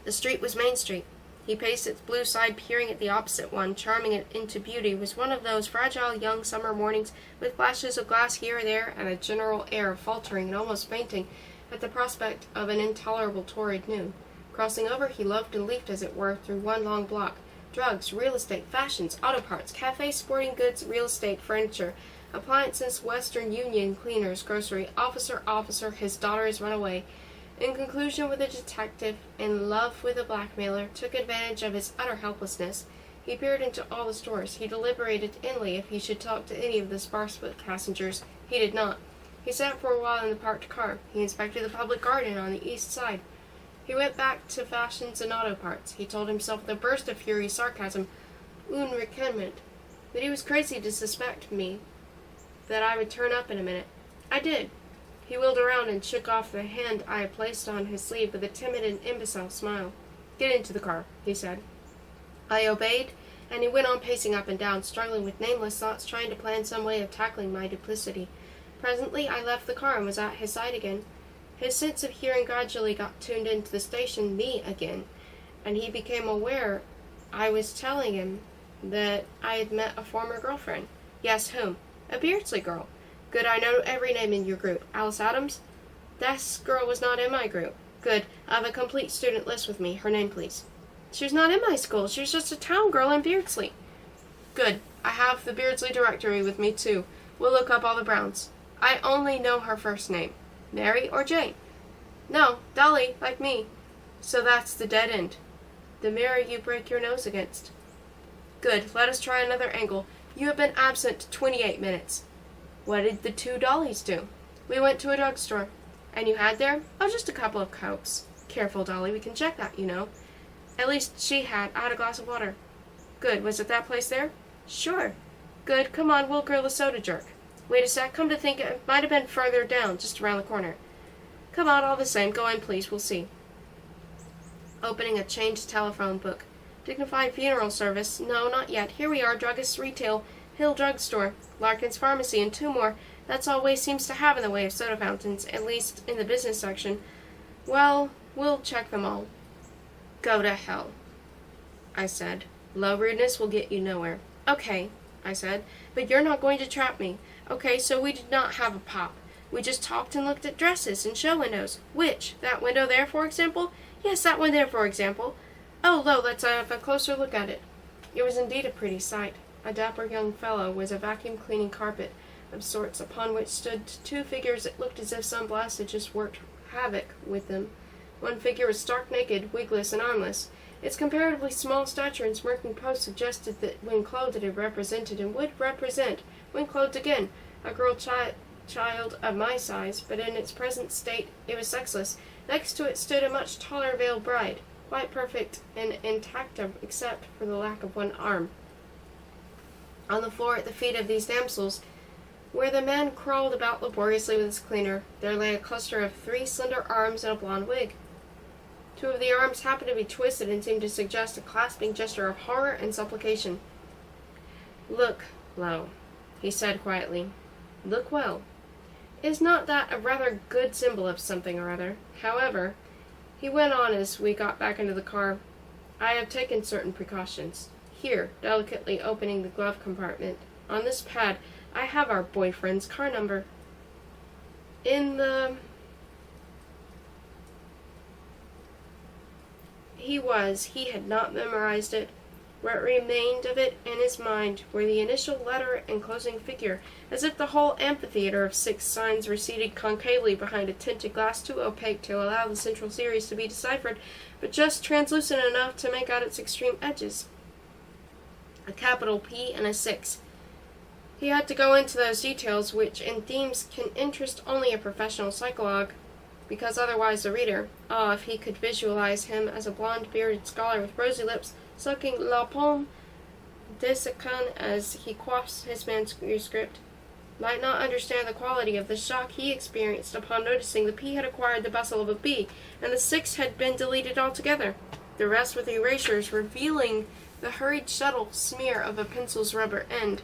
The street was Main Street. He paced its blue side, peering at the opposite one, charming it into beauty. It was one of those fragile young summer mornings, with flashes of glass here or there, and a general air of faltering and almost fainting at the prospect of an intolerable torrid noon. Crossing over, he loafed and leafed, as it were, through one long block. Drugs, real estate, fashions, auto parts, cafes, sporting goods, real estate, furniture, appliances, Western Union, cleaners, grocery, officer, his daughter has run away. In conclusion, with a detective, in love with a blackmailer, took advantage of his utter helplessness. He peered into all the stores. He deliberated inly if he should talk to any of the sparse-foot passengers. He did not. He sat for a while in the parked car. He inspected the public garden on the east side. He went back to fashions and auto parts. He told himself with a burst of furious sarcasm, un requirement, that he was crazy to suspect me, that I would turn up in a minute. I did. He wheeled around and shook off the hand I had placed on his sleeve with a timid and imbecile smile. Get into the car, he said. I obeyed, and he went on pacing up and down, struggling with nameless thoughts, trying to plan some way of tackling my duplicity. Presently I left the car and was at his side again. His sense of hearing gradually got tuned into the station me again, and he became aware I was telling him that I had met a former girlfriend. Yes, whom? A Beardsley girl. Good, I know every name in your group. Alice Adams? That girl was not in my group. Good, I have a complete student list with me. Her name, please. She was not in my school. She was just a town girl in Beardsley. Good, I have the Beardsley directory with me, too. We'll look up all the Browns. I only know her first name. Mary or Jane? No, Dolly, like me. So that's the dead end. The mirror you break your nose against. Good, let us try another angle. You have been absent 28 minutes. What did the two dollies do? We went to a drugstore. And you had there? Oh, just a couple of Cokes. Careful, Dolly, we can check that, you know. At least she had. I had a glass of water. Good. Was it that place there? Sure. Good. Come on, we'll grill a soda jerk. Wait a sec. Come to think, it might have been further down, just around the corner. Come on, all the same. Go in, please. We'll see. Opening a changed telephone book. Dignified funeral service. No, not yet. Here we are. Druggist's retail. Hill Drugstore. Larkin's Pharmacy, and two more. That's all Waste seems to have in the way of soda fountains, at least in the business section. Well, we'll check them all. Go to hell, I said. Low rudeness will get you nowhere. Okay, I said, but you're not going to trap me. Okay, so we did not have a pop. We just talked and looked at dresses and show windows. Which? That window there, for example? Yes, that one there, for example. Oh, Lo, let's have a closer look at it. It was indeed a pretty sight. A dapper young fellow was a vacuum-cleaning carpet of sorts, upon which stood two figures that looked as if some blast had just worked havoc with them. One figure was stark naked, wigless, and armless. Its comparatively small stature and smirking pose suggested that when clothed it had represented, and would represent, when clothed again, a girl child of my size, but in its present state it was sexless. Next to it stood a much taller veiled bride, quite perfect and intact except for the lack of one arm. On the floor at the feet of these damsels, where the man crawled about laboriously with his cleaner, there lay a cluster of 3 slender arms and a blonde wig. 2 of the arms happened to be twisted and seemed to suggest a clasping gesture of horror and supplication. Look, Lo, he said quietly. Look well. Is not that a rather good symbol of something or other? However, he went on as we got back into the car, I have taken certain precautions. Here, delicately opening the glove compartment, on this pad, I have our boyfriend's car number. He had not memorized it. What remained of it in his mind were the initial letter and closing figure, as if the whole amphitheater of 6 signs receded concavely behind a tinted glass too opaque to allow the central series to be deciphered, but just translucent enough to make out its extreme edges. A capital P and a 6. He had to go into those details which in themes can interest only a professional psychologue, because otherwise the reader, if he could visualize him as a blonde-bearded scholar with rosy lips, sucking la pomme de sa canne as he quaffs his manuscript, might not understand the quality of the shock he experienced upon noticing the P had acquired the bustle of a B, and the 6 had been deleted altogether, the rest with erasures revealing the hurried shuttle smear of a pencil's rubber end,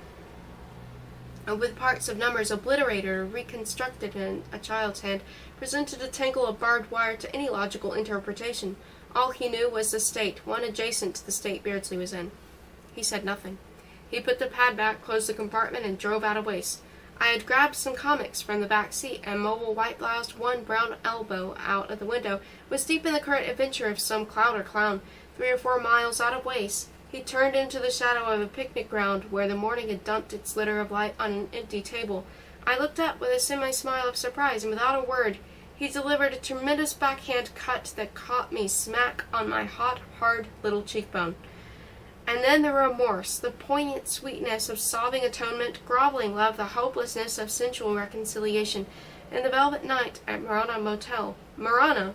and with parts of numbers obliterated or reconstructed in a child's hand, presented a tangle of barbed wire to any logical interpretation. All he knew was the state, one adjacent to the state Beardsley was in. He said nothing. He put the pad back, closed the compartment, and drove out of Waste. I had grabbed some comics from the back seat, and mobile white-bloused one brown elbow out of the window was deep in the current adventure of some cloud or clown, 3 or 4 miles out of Waste. He turned into the shadow of a picnic ground where the morning had dumped its litter of light on an empty table. I looked up with a semi-smile of surprise, and without a word, he delivered a tremendous backhand cut that caught me smack on my hot, hard little cheekbone. And then the remorse, the poignant sweetness of sobbing atonement, groveling love, the hopelessness of sensual reconciliation. In the velvet night at Marana Motel, Marana,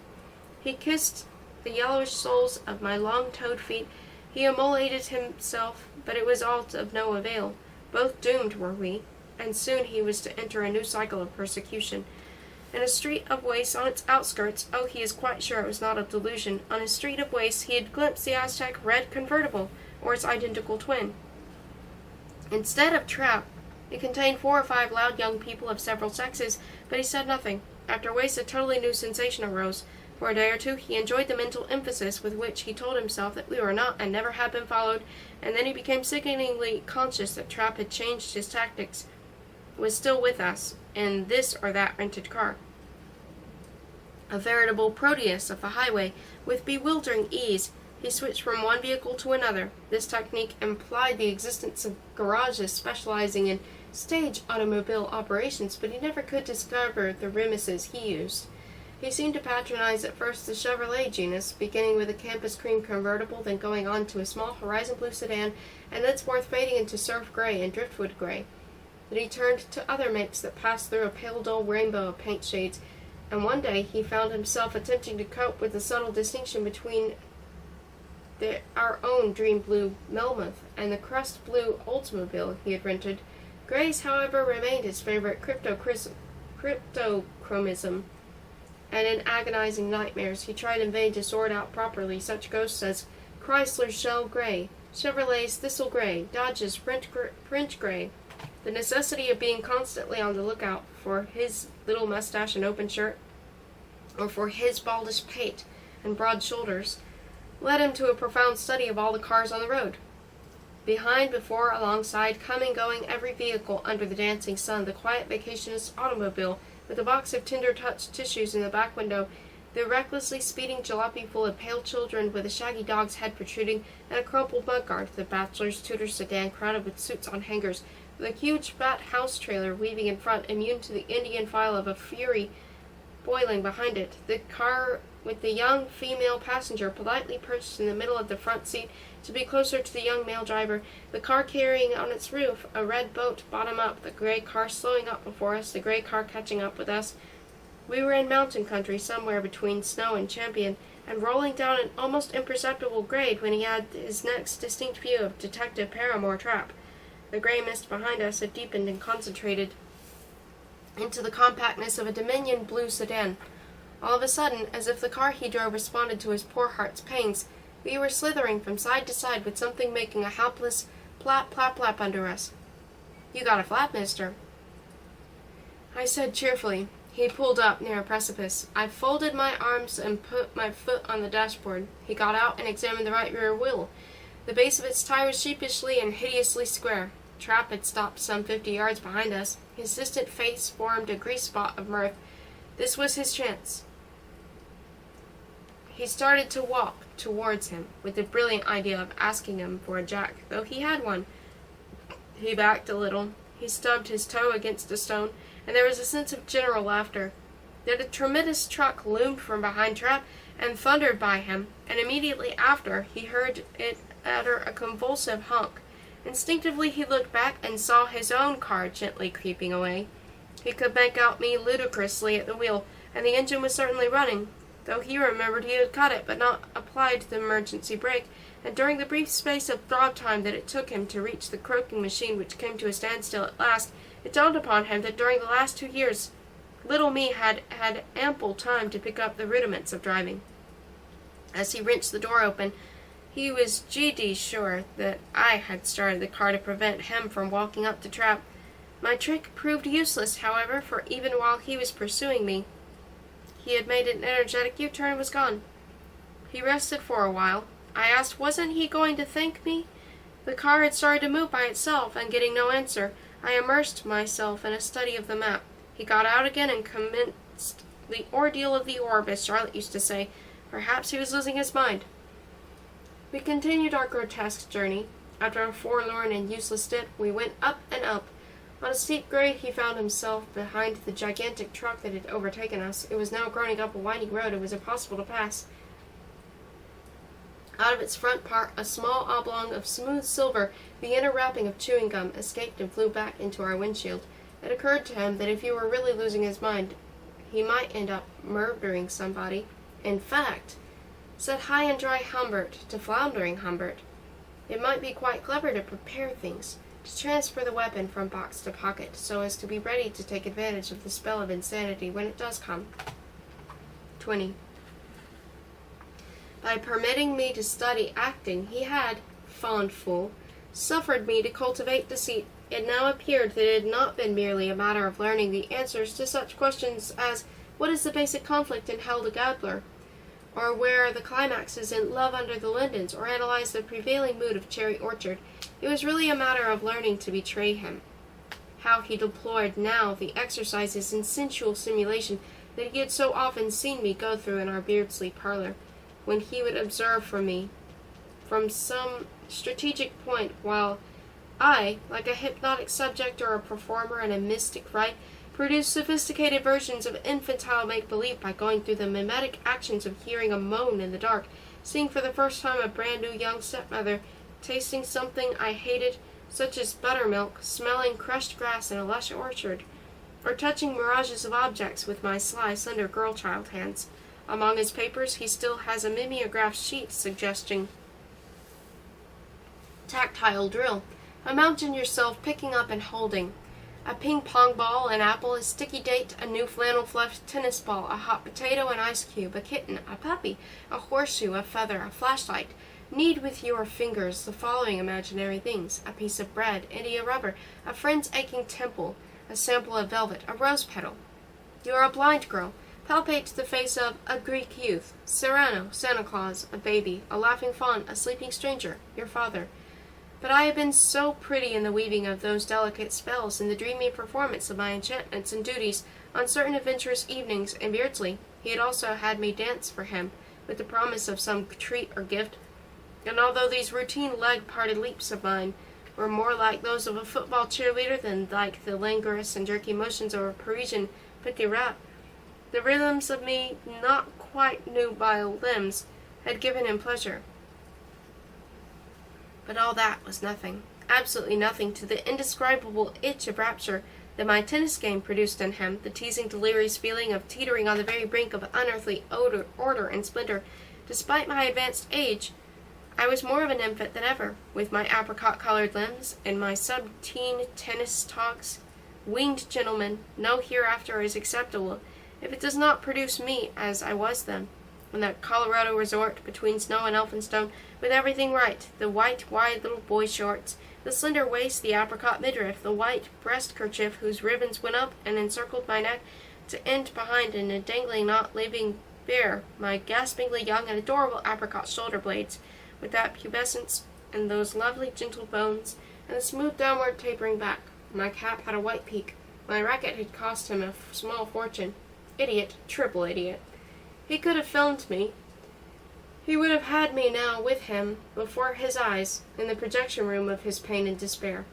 he kissed the yellowish soles of my long-toed feet. He immolated himself, but it was all of no avail. Both doomed were we, and soon he was to enter a new cycle of persecution. In a street of Waste on its outskirts, he is quite sure it was not a delusion, on a street of Waste he had glimpsed the Aztec red convertible, or its identical twin. Instead of trap, it contained 4 or 5 loud young people of several sexes, but he said nothing. After Waste a totally new sensation arose. For a day or 2 he enjoyed the mental emphasis with which he told himself that we were not and never had been followed, and then he became sickeningly conscious that Trap had changed his tactics, was still with us, in this or that rented car. A veritable Proteus of the highway, with bewildering ease, he switched from one vehicle to another. This technique implied the existence of garages specializing in stage automobile operations, but he never could discover the remises he used. He seemed to patronize at first the Chevrolet genus, beginning with a Campus Cream convertible, then going on to a small Horizon Blue sedan, and thenceforth fading into Surf Gray and Driftwood Gray. Then he turned to other makes that passed through a pale dull rainbow of paint shades, and one day he found himself attempting to cope with the subtle distinction between our own dream blue Melmoth and the crust blue Oldsmobile he had rented. Grays, however, remained his favorite cryptochromism, and in agonizing nightmares he tried in vain to sort out properly such ghosts as Chrysler's Shell Gray, Chevrolet's Thistle Gray, Dodge's French Gray. The necessity of being constantly on the lookout for his little mustache and open shirt, or for his baldish pate and broad shoulders, led him to a profound study of all the cars on the road. Behind, before, alongside, coming, going, every vehicle under the dancing sun, the quiet vacationist's automobile, with a box of tender-touched tissues in the back window, the recklessly speeding jalopy full of pale children with a shaggy dog's head protruding, and a crumpled mudguard, the bachelor's tutor sedan crowded with suits on hangers, with a huge fat house trailer weaving in front, immune to the Indian file of a fury boiling behind it, the car with the young female passenger politely perched in the middle of the front seat to be closer to the young male driver, the car carrying on its roof a red boat bottom up, the gray car slowing up before us, the gray car catching up with us. We were in mountain country somewhere between Snow and Champion, and rolling down an almost imperceptible grade when he had his next distinct view of Detective Paramore Trap. The gray mist behind us had deepened and concentrated into the compactness of a Dominion blue sedan. All of a sudden, as if the car he drove responded to his poor heart's pains, we were slithering from side to side with something making a helpless plap, plap, plap under us. "You got a flat, mister," I said cheerfully. He pulled up near a precipice. I folded my arms and put my foot on the dashboard. He got out and examined the right rear wheel. The base of its tire was sheepishly and hideously square. Trap had stopped some 50 yards behind us. His distant face formed a grease spot of mirth. This was his chance. He started to walk towards him, with the brilliant idea of asking him for a jack, though he had one. He backed a little. He stubbed his toe against a stone, and there was a sense of general laughter. Then a tremendous truck loomed from behind Trap and thundered by him, and immediately after he heard it utter a convulsive honk. Instinctively he looked back and saw his own car gently creeping away. He could make out me ludicrously at the wheel, and the engine was certainly running, though he remembered he had cut it but not applied the emergency brake, and during the brief space of throb time that it took him to reach the croaking machine which came to a standstill at last, it dawned upon him that during the last 2 years little me had had ample time to pick up the rudiments of driving. As he wrenched the door open, he was GD sure that I had started the car to prevent him from walking up the trap. My trick proved useless, however, for even while he was pursuing me, he had made an energetic U-turn and was gone. He rested for a while. I asked, wasn't he going to thank me? The car had started to move by itself, and getting no answer, I immersed myself in a study of the map. He got out again and commenced the ordeal of the orb, as Charlotte used to say. Perhaps he was losing his mind. We continued our grotesque journey. After a forlorn and useless dip, we went up and up. On a steep grade, he found himself behind the gigantic truck that had overtaken us. It was now growing up a winding road. It was impossible to pass. Out of its front part, a small oblong of smooth silver, the inner wrapping of chewing gum, escaped and flew back into our windshield. It occurred to him that if he were really losing his mind, he might end up murdering somebody. In fact, said high and dry Humbert to floundering Humbert, it might be quite clever to prepare things, to transfer the weapon from box to pocket, so as to be ready to take advantage of the spell of insanity when it does come. 20. By permitting me to study acting, he had, fond fool, suffered me to cultivate deceit. It now appeared that it had not been merely a matter of learning the answers to such questions as, what is the basic conflict in Helga Gabler? Or where are the climaxes in Love Under the Lindens, or analyze the prevailing mood of Cherry Orchard. It was really a matter of learning to betray him. How he deplored now the exercises in sensual simulation that he had so often seen me go through in our Beardsley parlor, when he would observe from me, from some strategic point, while I, like a hypnotic subject or a performer in a mystic rite, produce sophisticated versions of infantile make-believe by going through the mimetic actions of hearing a moan in the dark, seeing for the first time a brand new young stepmother, tasting something I hated, such as buttermilk, smelling crushed grass in a lush orchard, or touching mirages of objects with my sly, slender girl-child hands. Among his papers, he still has a mimeograph sheet suggesting tactile drill. Imagine yourself picking up and holding a ping-pong ball, an apple, a sticky date, a new flannel-fluffed tennis ball, a hot potato, an ice cube, a kitten, a puppy, a horseshoe, a feather, a flashlight. Knead with your fingers the following imaginary things: a piece of bread, India rubber, a friend's aching temple, a sample of velvet, a rose petal. You are a blind girl. Palpate the face of a Greek youth, Cyrano, Santa Claus, a baby, a laughing fawn, a sleeping stranger, your father. But I have been so pretty in the weaving of those delicate spells, in the dreamy performance of my enchantments and duties, on certain adventurous evenings in Beardsley. He had also had me dance for him, with the promise of some treat or gift. And although these routine leg-parted leaps of mine were more like those of a football cheerleader than like the languorous and jerky motions of a Parisian petit rat, the rhythms of me not quite nubile limbs had given him pleasure. But all that was nothing, absolutely nothing, to the indescribable itch of rapture that my tennis game produced in him, the teasing, delirious feeling of teetering on the very brink of unearthly order and splendor. Despite my advanced age, I was more of an infant than ever, with my apricot-colored limbs and my sub-teen tennis togs. Winged gentleman, no hereafter is acceptable if it does not produce me as I was then, in that Colorado resort between Snow and Elphinstone, with everything right: the white, wide little boy shorts, the slender waist, the apricot midriff, the white breast kerchief whose ribbons went up and encircled my neck to end behind in a dangling knot, leaving bare my gaspingly young and adorable apricot shoulder blades, with that pubescence and those lovely gentle bones, and the smooth downward tapering back. My cap had a white peak. My racket had cost him a small fortune. Idiot, triple idiot. He could have filmed me. He would have had me now with him, before his eyes, in the projection room of his pain and despair.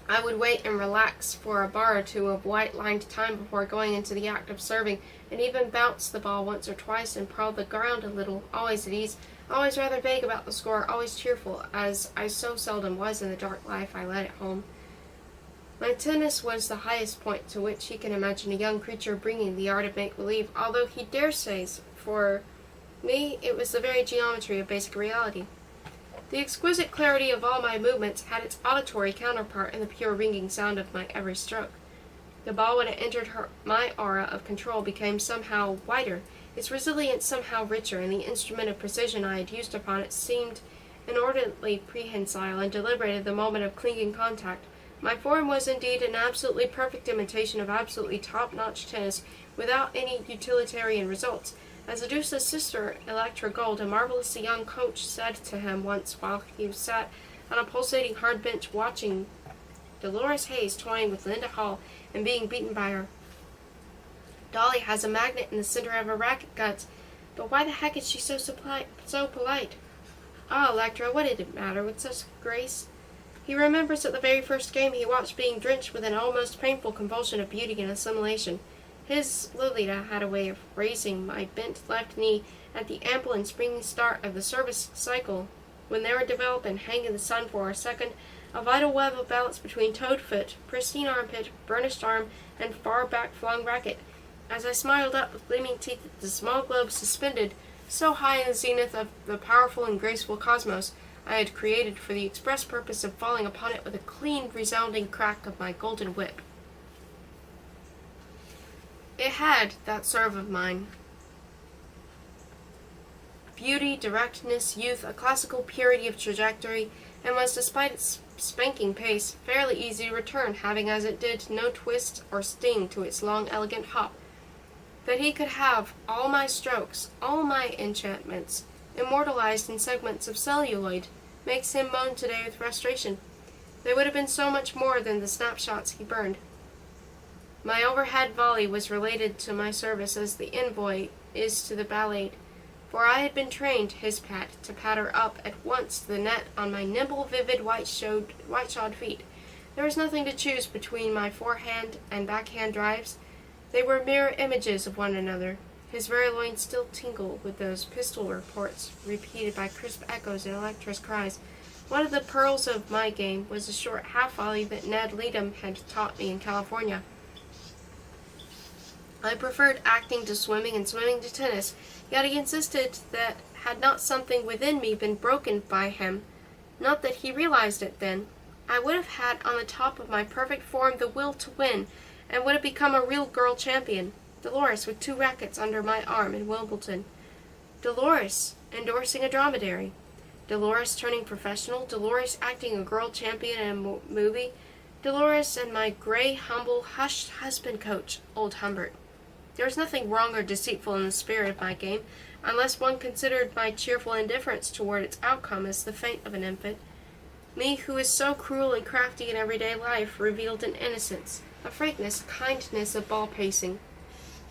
I would wait and relax for a bar or two of white-lined time before going into the act of serving, and even bounce the ball once or twice and prowl the ground a little, always at ease, always rather vague about the score, always cheerful, as I so seldom was in the dark life I led at home. My tennis was the highest point to which he can imagine a young creature bringing the art of make-believe, although he dare says, for me, it was the very geometry of basic reality. The exquisite clarity of all my movements had its auditory counterpart in the pure ringing sound of my every stroke. The ball, when it entered my aura of control, became somehow wider, its resilience somehow richer, and the instrument of precision I had used upon it seemed inordinately prehensile and deliberate at the moment of clinging contact. My form was indeed an absolutely perfect imitation of absolutely top-notch tennis, without any utilitarian results. As Adusa's sister, Electra Gold, a marvelously young coach, said to him once while he sat on a pulsating hard bench watching Dolores Hayes toying with Linda Hall and being beaten by her, "Dolly has a magnet in the center of her racket guts, but why the heck is she so polite? Ah, Electra, what did it matter with such grace?" He remembers that the very first game he watched being drenched with an almost painful convulsion of beauty and assimilation. His Lolita had a way of raising my bent left knee at the ample and springy start of the service cycle, when they were developed and hang in the sun for a second, a vital web of balance between toed foot, pristine armpit, burnished arm, and far back flung racket. As I smiled up with gleaming teeth at the small globe suspended so high in the zenith of the powerful and graceful cosmos I had created for the express purpose of falling upon it with a clean, resounding crack of my golden whip. It had, that serve of mine, beauty, directness, youth, a classical purity of trajectory, and was, despite its spanking pace, fairly easy to return, having as it did no twist or sting to its long, elegant hop. That he could have all my strokes, all my enchantments, immortalized in segments of celluloid, makes him moan today with frustration. They would have been so much more than the snapshots he burned. My overhead volley was related to my service as the envoy is to the ballade, for I had been trained, his pet, to patter up at once the net on my nimble, vivid, white-shod feet. There was nothing to choose between my forehand and backhand drives. They were mirror images of one another. His very loins still tingled with those pistol reports, repeated by crisp echoes and electric cries. One of the pearls of my game was a short half-volley that Ned Leadham had taught me in California. I preferred acting to swimming and swimming to tennis, yet he insisted that had not something within me been broken by him, not that he realized it then, I would have had on the top of my perfect form the will to win, and would have become a real girl champion. Dolores with 2 rackets under my arm in Wimbledon. Dolores endorsing a dromedary. Dolores turning professional. Dolores acting a girl champion in a movie. Dolores and my gray, humble, hushed husband coach, old Humbert. There was nothing wrong or deceitful in the spirit of my game, unless one considered my cheerful indifference toward its outcome as the fate of an infant. Me, who is so cruel and crafty in everyday life, revealed an innocence, a frankness, a kindness of ball pacing,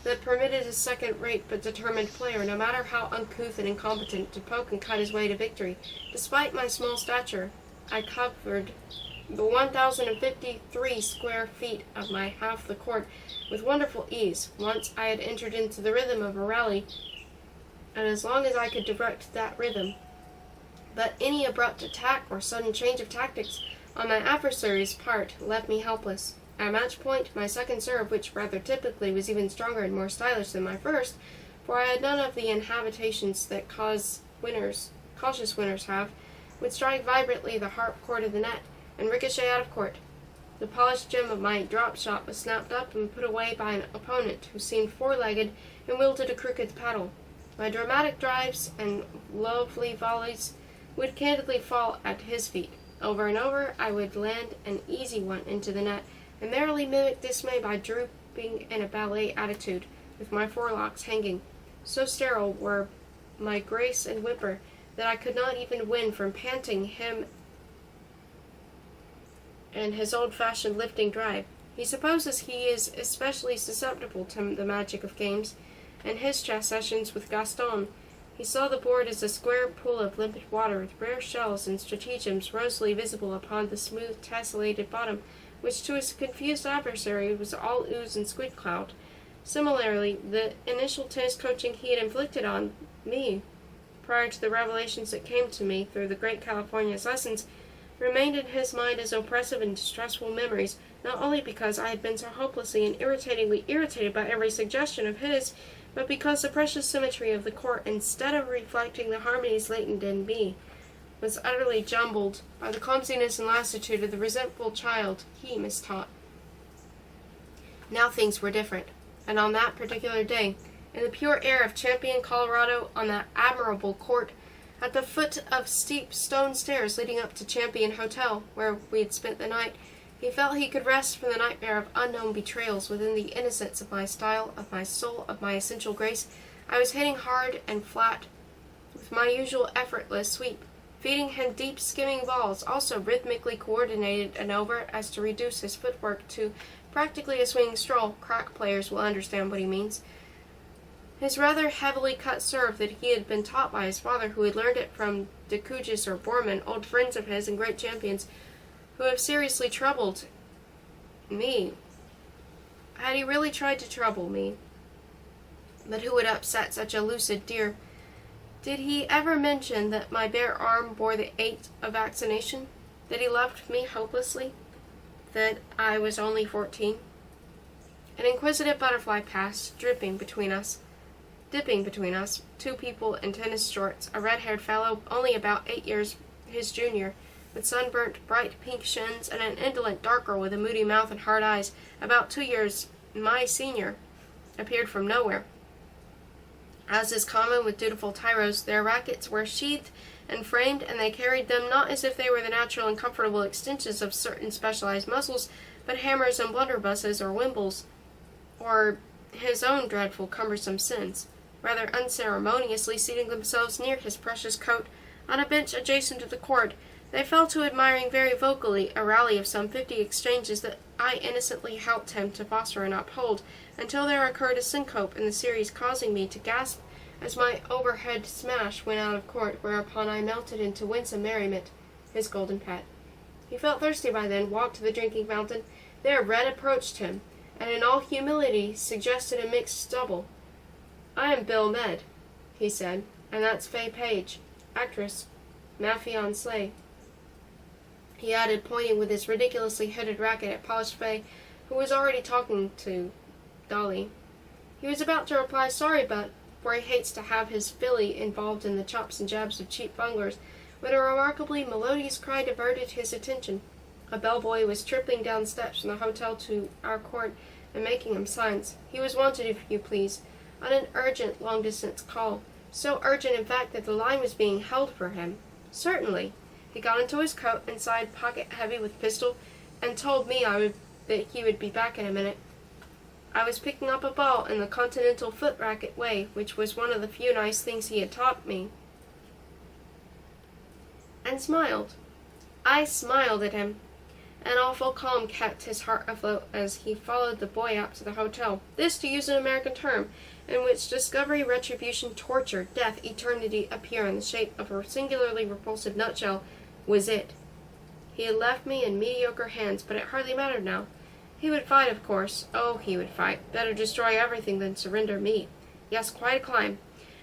that permitted a second-rate but determined player, no matter how uncouth and incompetent, to poke and cut his way to victory. Despite my small stature, I covered the 1,053 square feet of my half the court with wonderful ease. Once I had entered into the rhythm of a rally, and as long as I could direct that rhythm, but any abrupt attack or sudden change of tactics on my adversary's part left me helpless. At match point, my second serve, which rather typically was even stronger and more stylish than my first, for I had none of the inhabitations that cautious winners have, would strike vibrantly the harp chord of the net, and ricochet out of court. The polished gem of my drop shot was snapped up and put away by an opponent who seemed four-legged and wielded a crooked paddle. My dramatic drives and lovely volleys would candidly fall at his feet. Over and over, I would land an easy one into the net, and merrily mimic dismay by drooping in a ballet attitude, with my forelocks hanging. So sterile were my grace and whimper that I could not even win from panting him and his old-fashioned lifting drive. He supposes he is especially susceptible to the magic of games, and his chess sessions with Gaston. He saw the board as a square pool of limpid water with rare shells and stratagems rosily visible upon the smooth, tessellated bottom, which to his confused adversary was all ooze and squid cloud. Similarly, the initial tennis coaching he had inflicted on me, prior to the revelations that came to me through the great California's lessons, remained in his mind as oppressive and distressful memories, not only because I had been so hopelessly and irritatingly irritated by every suggestion of his, but because the precious symmetry of the court, instead of reflecting the harmonies latent in me, was utterly jumbled by the clumsiness and lassitude of the resentful child he mistaught. Now things were different, and on that particular day, in the pure air of Champion, Colorado, on that admirable court, at the foot of steep stone stairs leading up to Champion Hotel, where we had spent the night, he felt he could rest from the nightmare of unknown betrayals within the innocence of my style, of my soul, of my essential grace. I was hitting hard and flat with my usual effortless sweep, feeding him deep skimming balls, also rhythmically coordinated and over as to reduce his footwork to practically a swinging stroll. Crack players will understand what he means. His rather heavily cut serve that he had been taught by his father, who had learned it from De Cugis or Borman, old friends of his and great champions, who have seriously troubled me. Had he really tried to trouble me? But who would upset such a lucid deer? Did he ever mention that my bare arm bore the ache of vaccination? That he loved me hopelessly? That I was only 14? An inquisitive butterfly passed, dipping between us, 2 people in tennis shorts, a red-haired fellow only about 8 years his junior, with sunburnt, bright pink shins, and an indolent dark girl with a moody mouth and hard eyes, about 2 years my senior, appeared from nowhere. As is common with dutiful tyros, their rackets were sheathed and framed, and they carried them not as if they were the natural and comfortable extensions of certain specialized muscles, but hammers and blunderbusses or wimbles, or his own dreadful cumbersome sins. Rather unceremoniously seating themselves near his precious coat, on a bench adjacent to the court, they fell to admiring very vocally a rally of some 50 exchanges that I innocently helped him to foster and uphold, until there occurred a syncope in the series, causing me to gasp as my overhead smash went out of court, whereupon I melted into winsome merriment, his golden pet. He felt thirsty by then, walked to the drinking fountain. There Red approached him, and in all humility suggested a mixed double. "I am Bill Med," he said, "and that's Fay Page, actress, ma fiancée," he added, pointing with his ridiculously hooded racket at polished Fay, who was already talking to Dolly. He was about to reply, "Sorry, but," for he hates to have his filly involved in the chops and jabs of cheap bunglers, when a remarkably melodious cry diverted his attention. A bellboy was tripping down steps from the hotel to our court and making him signs. He was wanted, if you please, on an urgent long-distance call, so urgent, in fact, that the line was being held for him. "Certainly." He got into his coat, inside pocket heavy with pistol, and told me that he would be back in a minute. I was picking up a ball in the continental foot racket way, which was one of the few nice things he had taught me, and smiled. I smiled at him. An awful calm kept his heart afloat as he followed the boy out to the hotel. This, to use an American term, in which discovery, retribution, torture, death, eternity appear in the shape of a singularly repulsive nutshell, was it. He had left me in mediocre hands, but it hardly mattered now. He would fight, of course. Oh, he would fight. Better destroy everything than surrender me. Yes, quite a climb.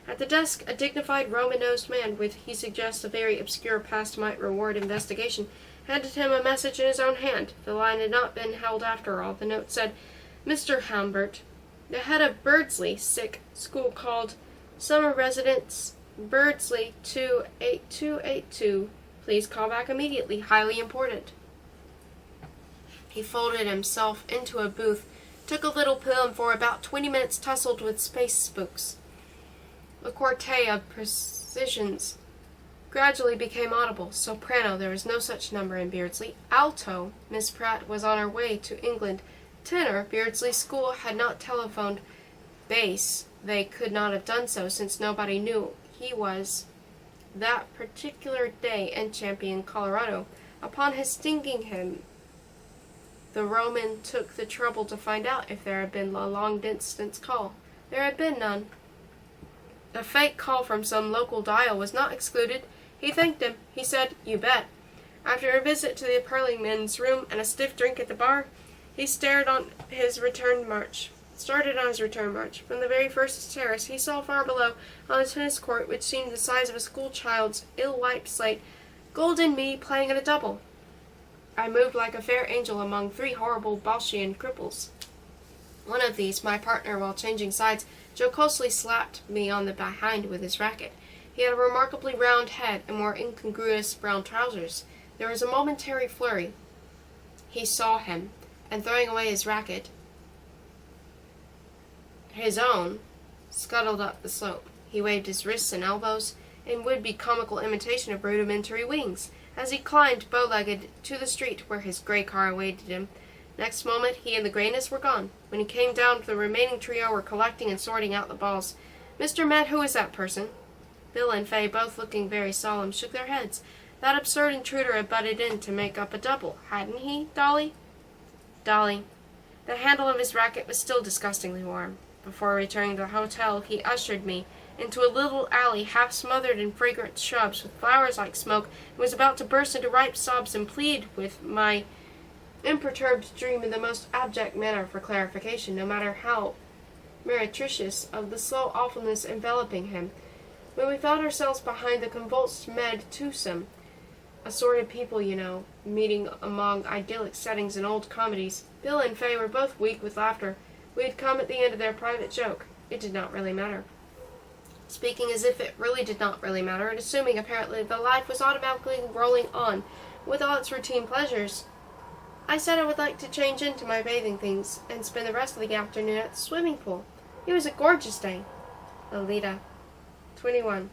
At the desk, a dignified Roman-nosed man, with, he suggests, a very obscure past might reward investigation, handed him a message in his own hand. The line had not been held after all. The note said, "Mr. Humbert, the head of Birdsley school called Summer Residence Birdsley 28282. Please call back immediately. Highly important." He folded himself into a booth, took a little pill, and for about 20 minutes tussled with space spooks. A quartet of precisions gradually became audible. Soprano, there was no such number in Beardsley. Alto, Miss Pratt was on her way to England. Tenor, Beardsley School had not telephoned. Bass, they could not have done so, since nobody knew he was that particular day in Champion, Colorado. Upon his stinging him, the Roman took the trouble to find out if there had been a long-distance call. There had been none. A fake call from some local dial was not excluded. He thanked him. He said, "You bet." After a visit to the Perlingman's room and a stiff drink at the bar, he started on his return march. From the very first terrace, he saw far below, on a tennis court which seemed the size of a schoolchild's ill-wiped slate, Golden me playing at a double. I moved like a fair angel among 3 horrible Balchian cripples. One of these, my partner, while changing sides, jocosely slapped me on the behind with his racket. He had a remarkably round head and wore incongruous brown trousers. There was a momentary flurry. He saw him, and throwing away his racket, his own, scuttled up the slope. He waved his wrists and elbows in would-be comical imitation of rudimentary wings, as he climbed bow-legged to the street where his gray car awaited him. Next moment, he and the grayness were gone. When he came down, the remaining trio were collecting and sorting out the balls. "Mr. Met, who is that person?" Bill and Fay, both looking very solemn, shook their heads. That absurd intruder had butted in to make up a double, hadn't he, Dolly? Dolly. The handle of his racket was still disgustingly warm. Before returning to the hotel, he ushered me into a little alley half smothered in fragrant shrubs with flowers like smoke, and was about to burst into ripe sobs and plead with my imperturbed dream in the most abject manner for clarification, no matter how meretricious, of the slow awfulness enveloping him, when we found ourselves behind the convulsed med twosome, assorted people, you know, meeting among idyllic settings in old comedies. Bill and Fay were both weak with laughter. We had come at the end of their private joke. It did not really matter. Speaking as if it really did not really matter, and assuming apparently that life was automatically rolling on with all its routine pleasures, I said I would like to change into my bathing things and spend the rest of the afternoon at the swimming pool. It was a gorgeous day. Lolita, 21.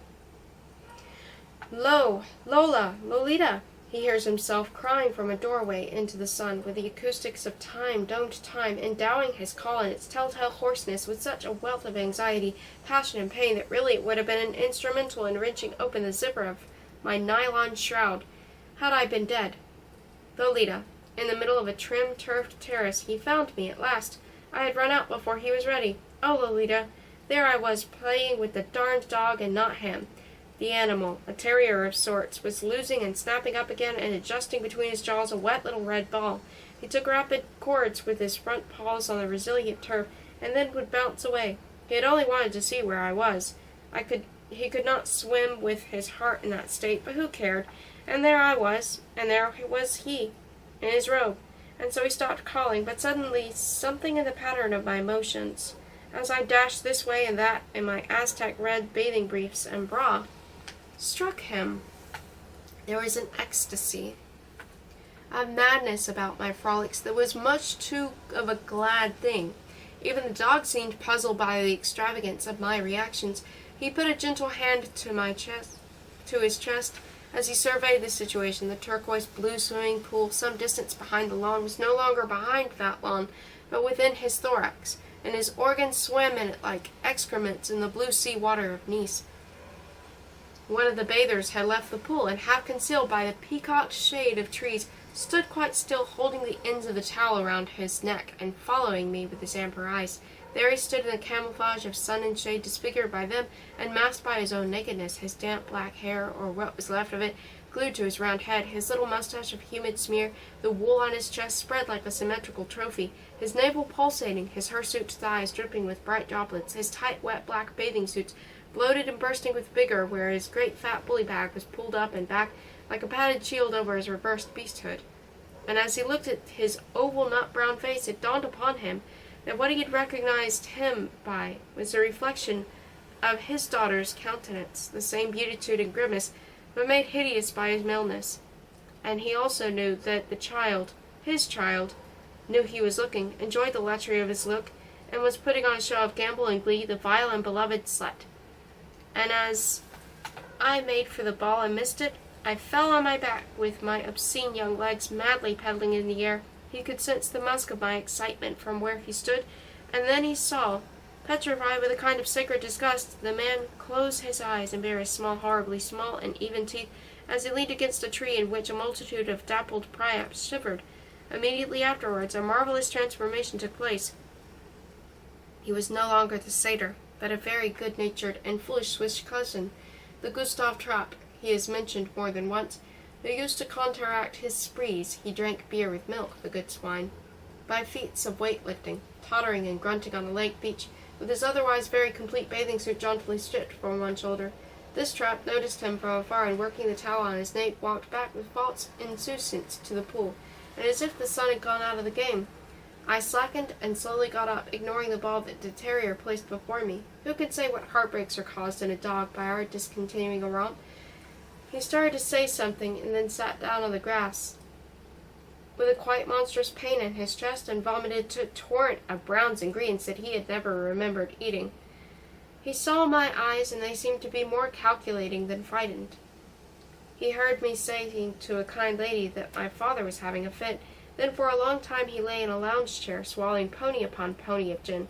Lolita, he hears himself crying from a doorway into the sun, with the acoustics of time, domed time, endowing his call and its telltale hoarseness with such a wealth of anxiety, passion, and pain that really it would have been instrumental in wrenching open the zipper of my nylon shroud had I been dead. Lolita. In the middle of a trim, turfed terrace, he found me at last. I had run out before he was ready. Oh, Lolita, there I was, playing with the darned dog and not him. The animal, a terrier of sorts, was losing and snapping up again and adjusting between his jaws a wet little red ball. He took rapid chords with his front paws on the resilient turf, and then would bounce away. He had only wanted to see where I was. He could not swim with his heart in that state, but who cared? And there I was, and there was he, in his robe. And so he stopped calling, but suddenly something in the pattern of my motions, as I dashed this way and that in my Aztec red bathing briefs and bra, struck him. There was an ecstasy, a madness about my frolics that was much too of a glad thing. Even the dog seemed puzzled by the extravagance of my reactions. He put a gentle hand to his chest, as he surveyed the situation. The turquoise blue swimming pool some distance behind the lawn was no longer behind that lawn, but within his thorax, and his organs swam in it like excrements in the blue sea water of Nice. One of the bathers had left the pool, and half concealed by the peacocked shade of trees, stood quite still, holding the ends of the towel around his neck, and following me with his amber eyes. There he stood in the camouflage of sun and shade, disfigured by them, and masked by his own nakedness, his damp black hair, or what was left of it, glued to his round head, his little mustache of humid smear, the wool on his chest spread like a symmetrical trophy, his navel pulsating, his hirsute thighs dripping with bright droplets, his tight, wet black bathing suits bloated and bursting with vigor, where his great fat bully bag was pulled up and back like a padded shield over his reversed beasthood. And as he looked at his oval nut-brown face, it dawned upon him that what he had recognized him by was a reflection of his daughter's countenance, the same beatitude and grimace, but made hideous by his maleness. And he also knew that the child, his child, knew he was looking, enjoyed the lechery of his look, and was putting on a show of gambol and glee, the vile and beloved slut. And as I made for the ball and missed it, I fell on my back with my obscene young legs madly pedaling in the air. He could sense the musk of my excitement from where he stood, and then he saw, petrified with a kind of sacred disgust, the man close his eyes and bare his small, horribly small and even teeth, as he leaned against a tree in which a multitude of dappled priaps shivered. Immediately afterwards, a marvelous transformation took place. He was no longer the satyr, but a very good-natured and foolish Swiss cousin, the Gustav Trapp he has mentioned more than once, who used to counteract his sprees. He drank beer with milk, the good swine, by feats of weight-lifting, tottering and grunting on the lake beach, with his otherwise very complete bathing suit jauntily stripped from one shoulder. This Trapp noticed him from afar, and working the towel on his nape, walked back with false insouciance to the pool, and as if the sun had gone out of the game. I slackened and slowly got up, ignoring the ball that the terrier placed before me. Who can say what heartbreaks are caused in a dog by our discontinuing a romp? He started to say something, and then sat down on the grass with a quite monstrous pain in his chest, and vomited a torrent of browns and greens that he had never remembered eating. He saw my eyes, and they seemed to be more calculating than frightened. He heard me saying to a kind lady that my father was having a fit. Then for a long time he lay in a lounge chair, swallowing pony upon pony of gin,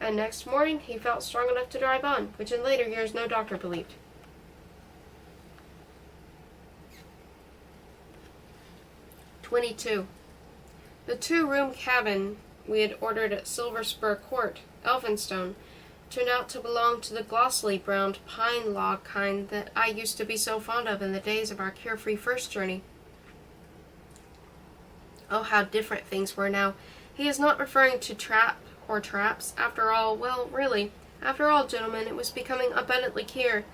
and next morning he felt strong enough to drive on, which in later years no doctor believed. 22. The 2-room cabin we had ordered at Silver Spur Court, Elphinstone, turned out to belong to the glossily browned pine log kind that I used to be so fond of in the days of our carefree first journey. Oh, how different things were now. He is not referring to Trapp or traps. After all, well, really, after all, gentlemen, it was becoming abundantly clear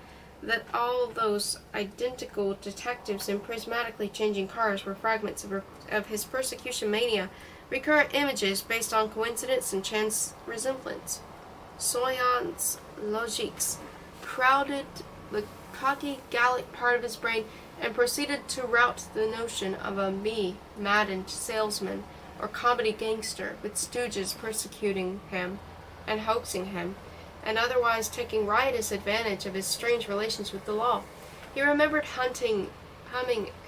that all those identical detectives in prismatically changing cars were fragments of his persecution mania, recurrent images based on coincidence and chance resemblance. Soyance logiques crowded the cocky Gallic part of his brain and proceeded to rout the notion of a maddened salesman or comedy gangster with stooges persecuting him and hoaxing him, and otherwise taking riotous advantage of his strange relations with the law. He remembered humming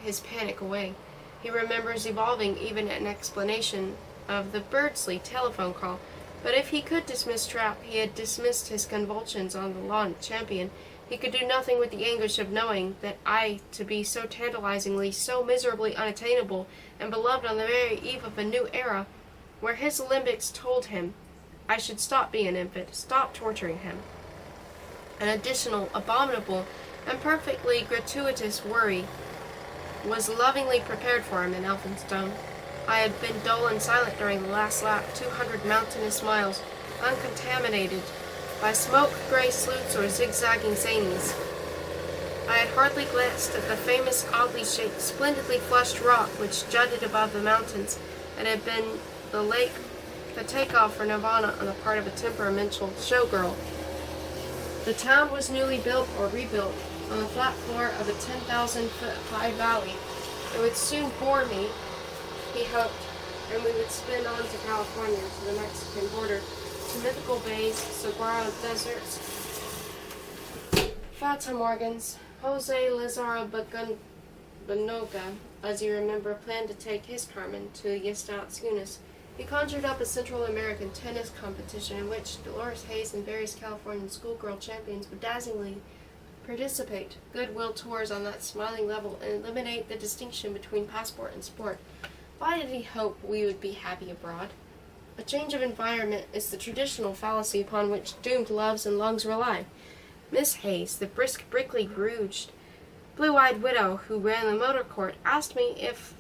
his panic away. He remembers evolving even an explanation of the Birdsley telephone call, but if he could dismiss Trapp, he had dismissed his convulsions on the lawn at Champion. He could do nothing with the anguish of knowing that I, to be so tantalizingly, so miserably unattainable, and beloved on the very eve of a new era, where his limbics told him I should stop being an infant, stop torturing him. An additional, abominable, and perfectly gratuitous worry was lovingly prepared for him in Elphinstone. I had been dull and silent during the last lap, 200 mountainous miles, uncontaminated by smoke-gray sleuths or zigzagging zanies. I had hardly glanced at the famous, oddly shaped, splendidly flushed rock which jutted above the mountains, and had been the takeoff for Nirvana on the part of a temperamental showgirl. The town was newly built or rebuilt on the flat floor of a 10,000-foot high valley. It would soon bore me, he hoped, and we would spin on to California, to the Mexican border, to mythical bays, saguaro deserts, Fata Morgans. Jose Lazaro Banoga, as you remember, planned to take his Carmen to the Estados Unis. He conjured up a Central American tennis competition in which Dolores Hayes and various Californian schoolgirl champions would dazzlingly participate. Goodwill tours on that smiling level and eliminate the distinction between passport and sport. Why did he hope we would be happy abroad? A change of environment is the traditional fallacy upon which doomed loves and lungs rely. Miss Hayes, the brisk, brickly-rouged, blue-eyed widow who ran the motor court, asked me if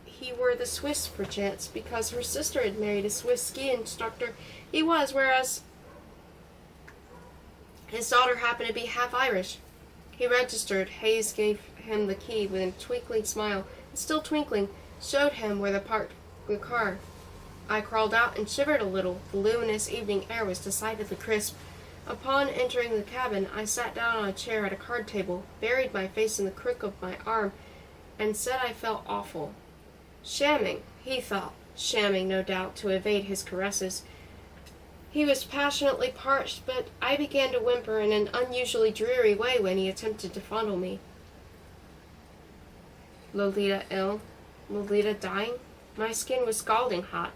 he were the Swiss, perchance, because her sister had married a Swiss ski instructor. He was, whereas his daughter happened to be half Irish. He registered. Hayes gave him the key with a twinkling smile, and still twinkling, showed him where to park the car. I crawled out and shivered a little. The luminous evening air was decidedly crisp. Upon entering the cabin, I sat down on a chair at a card table, buried my face in the crook of my arm, and said I felt awful. Shamming, he thought, shamming, no doubt, to evade his caresses. He was passionately parched, but I began to whimper in an unusually dreary way when he attempted to fondle me. Lolita ill? Lolita dying? My skin was scalding hot.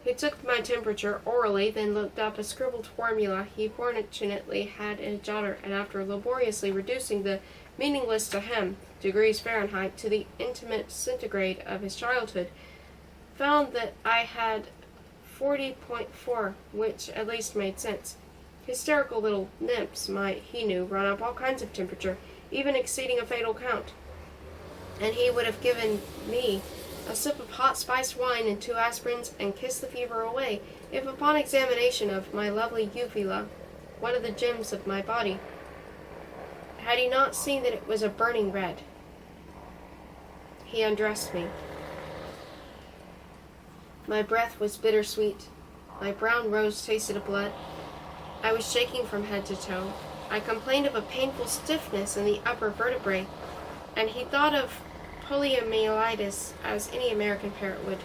He took my temperature orally, then looked up a scribbled formula he fortunately had in a jotter, and after laboriously reducing the meaningless to him degrees Fahrenheit to the intimate centigrade of his childhood, found that I had 40.4, which at least made sense. Hysterical little nymphs might, he knew, run up all kinds of temperature, even exceeding a fatal count. And he would have given me a sip of hot spiced wine and 2 aspirins and kissed the fever away, if upon examination of my lovely uvula, one of the gems of my body, had he not seen that it was a burning red. He undressed me. My breath was bittersweet. My brown rose tasted of blood. I was shaking from head to toe. I complained of a painful stiffness in the upper vertebrae, and he thought of poliomyelitis as any American parent would.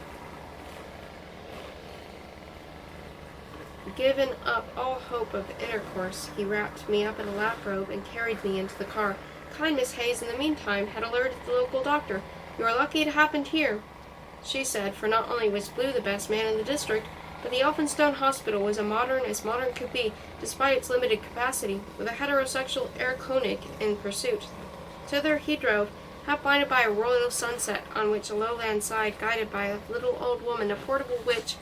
Given up all hope of intercourse, he wrapped me up in a lap robe and carried me into the car. Kind Miss Hayes, in the meantime, had alerted the local doctor. "You are lucky it happened here," she said, for not only was Blue the best man in the district, but the Elphinstone Hospital was as modern could be, despite its limited capacity, with a heterosexual Herr Koenig in pursuit. Thither he drove, half blinded by a royal sunset on which a lowland side, guided by a little old woman, a portable witch,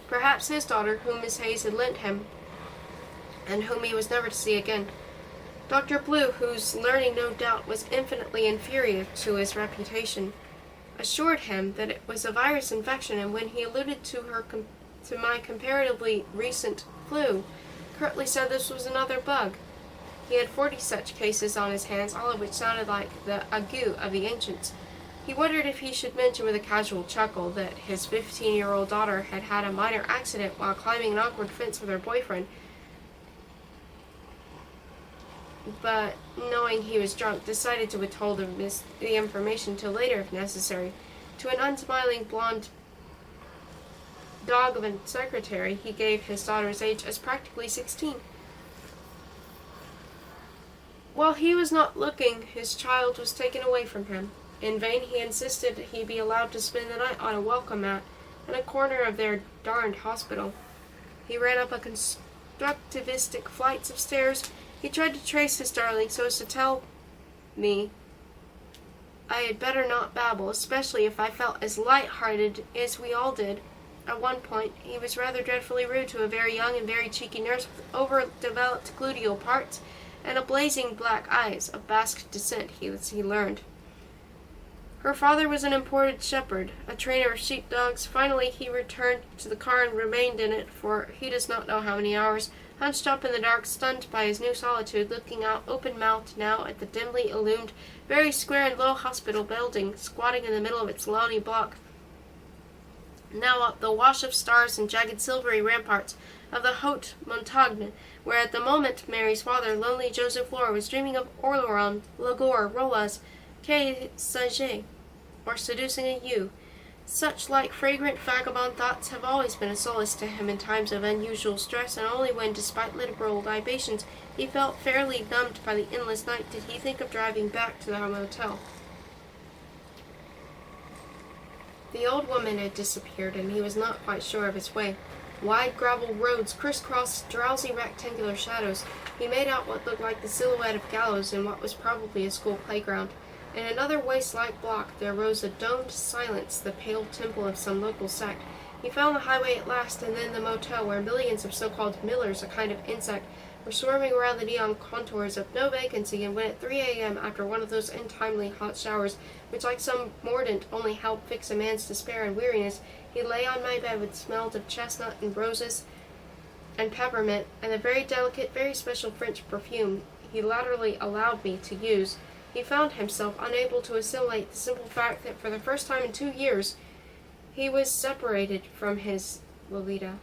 perhaps his daughter, whom Miss Hayes had lent him, and whom he was never to see again. Dr. Blue, whose learning no doubt was infinitely inferior to his reputation, assured him that it was a virus infection, and when he alluded to my comparatively recent flu, curtly said this was another bug. He had 40 such cases on his hands, all of which sounded like the ague of the ancients. He wondered if he should mention with a casual chuckle that his 15-year-old daughter had had a minor accident while climbing an awkward fence with her boyfriend, but, knowing he was drunk, decided to withhold the information till later if necessary. To an unsmiling blonde dog of a secretary, he gave his daughter's age as practically 16. While he was not looking, his child was taken away from him. In vain he insisted that he be allowed to spend the night on a welcome mat in a corner of their darned hospital. He ran up a constructivistic flights of stairs. He tried to trace his darling so as to tell me I had better not babble, especially if I felt as light-hearted as we all did. At one point, he was rather dreadfully rude to a very young and very cheeky nurse with overdeveloped gluteal parts, and a blazing black eyes of Basque descent, he learned. Her father was an imported shepherd, a trainer of sheepdogs. Finally, he returned to the car and remained in it for he does not know how many hours, hunched up in the dark, stunned by his new solitude, looking out open-mouthed now at the dimly illumined, very square and low hospital building, squatting in the middle of its lawny block. Now up the wash of stars and jagged silvery ramparts of the Haute Montagne, where at the moment Mary's father, lonely Joseph Lore, was dreaming of Orleans, Lagore, Rolas, Quai Saget, or seducing a ewe. Such like fragrant vagabond thoughts have always been a solace to him in times of unusual stress, and only when, despite liberal libations, he felt fairly numbed by the endless night did he think of driving back to the motel. The old woman had disappeared, and he was not quite sure of his way. Wide gravel roads crisscrossed drowsy rectangular shadows. He made out what looked like the silhouette of gallows in what was probably a school playground. In another waste-like block there rose a domed silence, the pale temple of some local sect. He found the highway at last, and then the motel, where millions of so-called millers, a kind of insect, were swarming around the neon contours of no vacancy, and when at 3 a.m., after one of those untimely hot showers, which like some mordant only help fix a man's despair and weariness, he lay on my bed with smelled of chestnut and roses and peppermint, and the very delicate, very special French perfume he latterly allowed me to use, he found himself unable to assimilate the simple fact that for the first time in 2 years he was separated from his Lolita.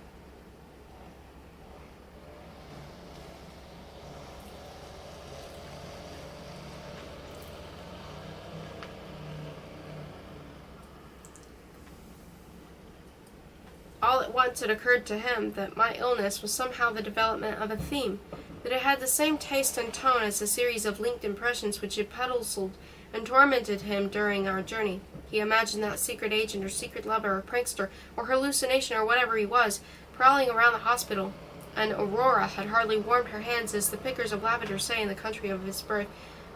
All at once it occurred to him that my illness was somehow the development of a theme, that it had the same taste and tone as a series of linked impressions which had puzzled and tormented him during our journey. He imagined that secret agent or secret lover or prankster or hallucination or whatever he was, prowling around the hospital, and Aurora had hardly warmed her hands, as the pickers of lavender say in the country of his birth,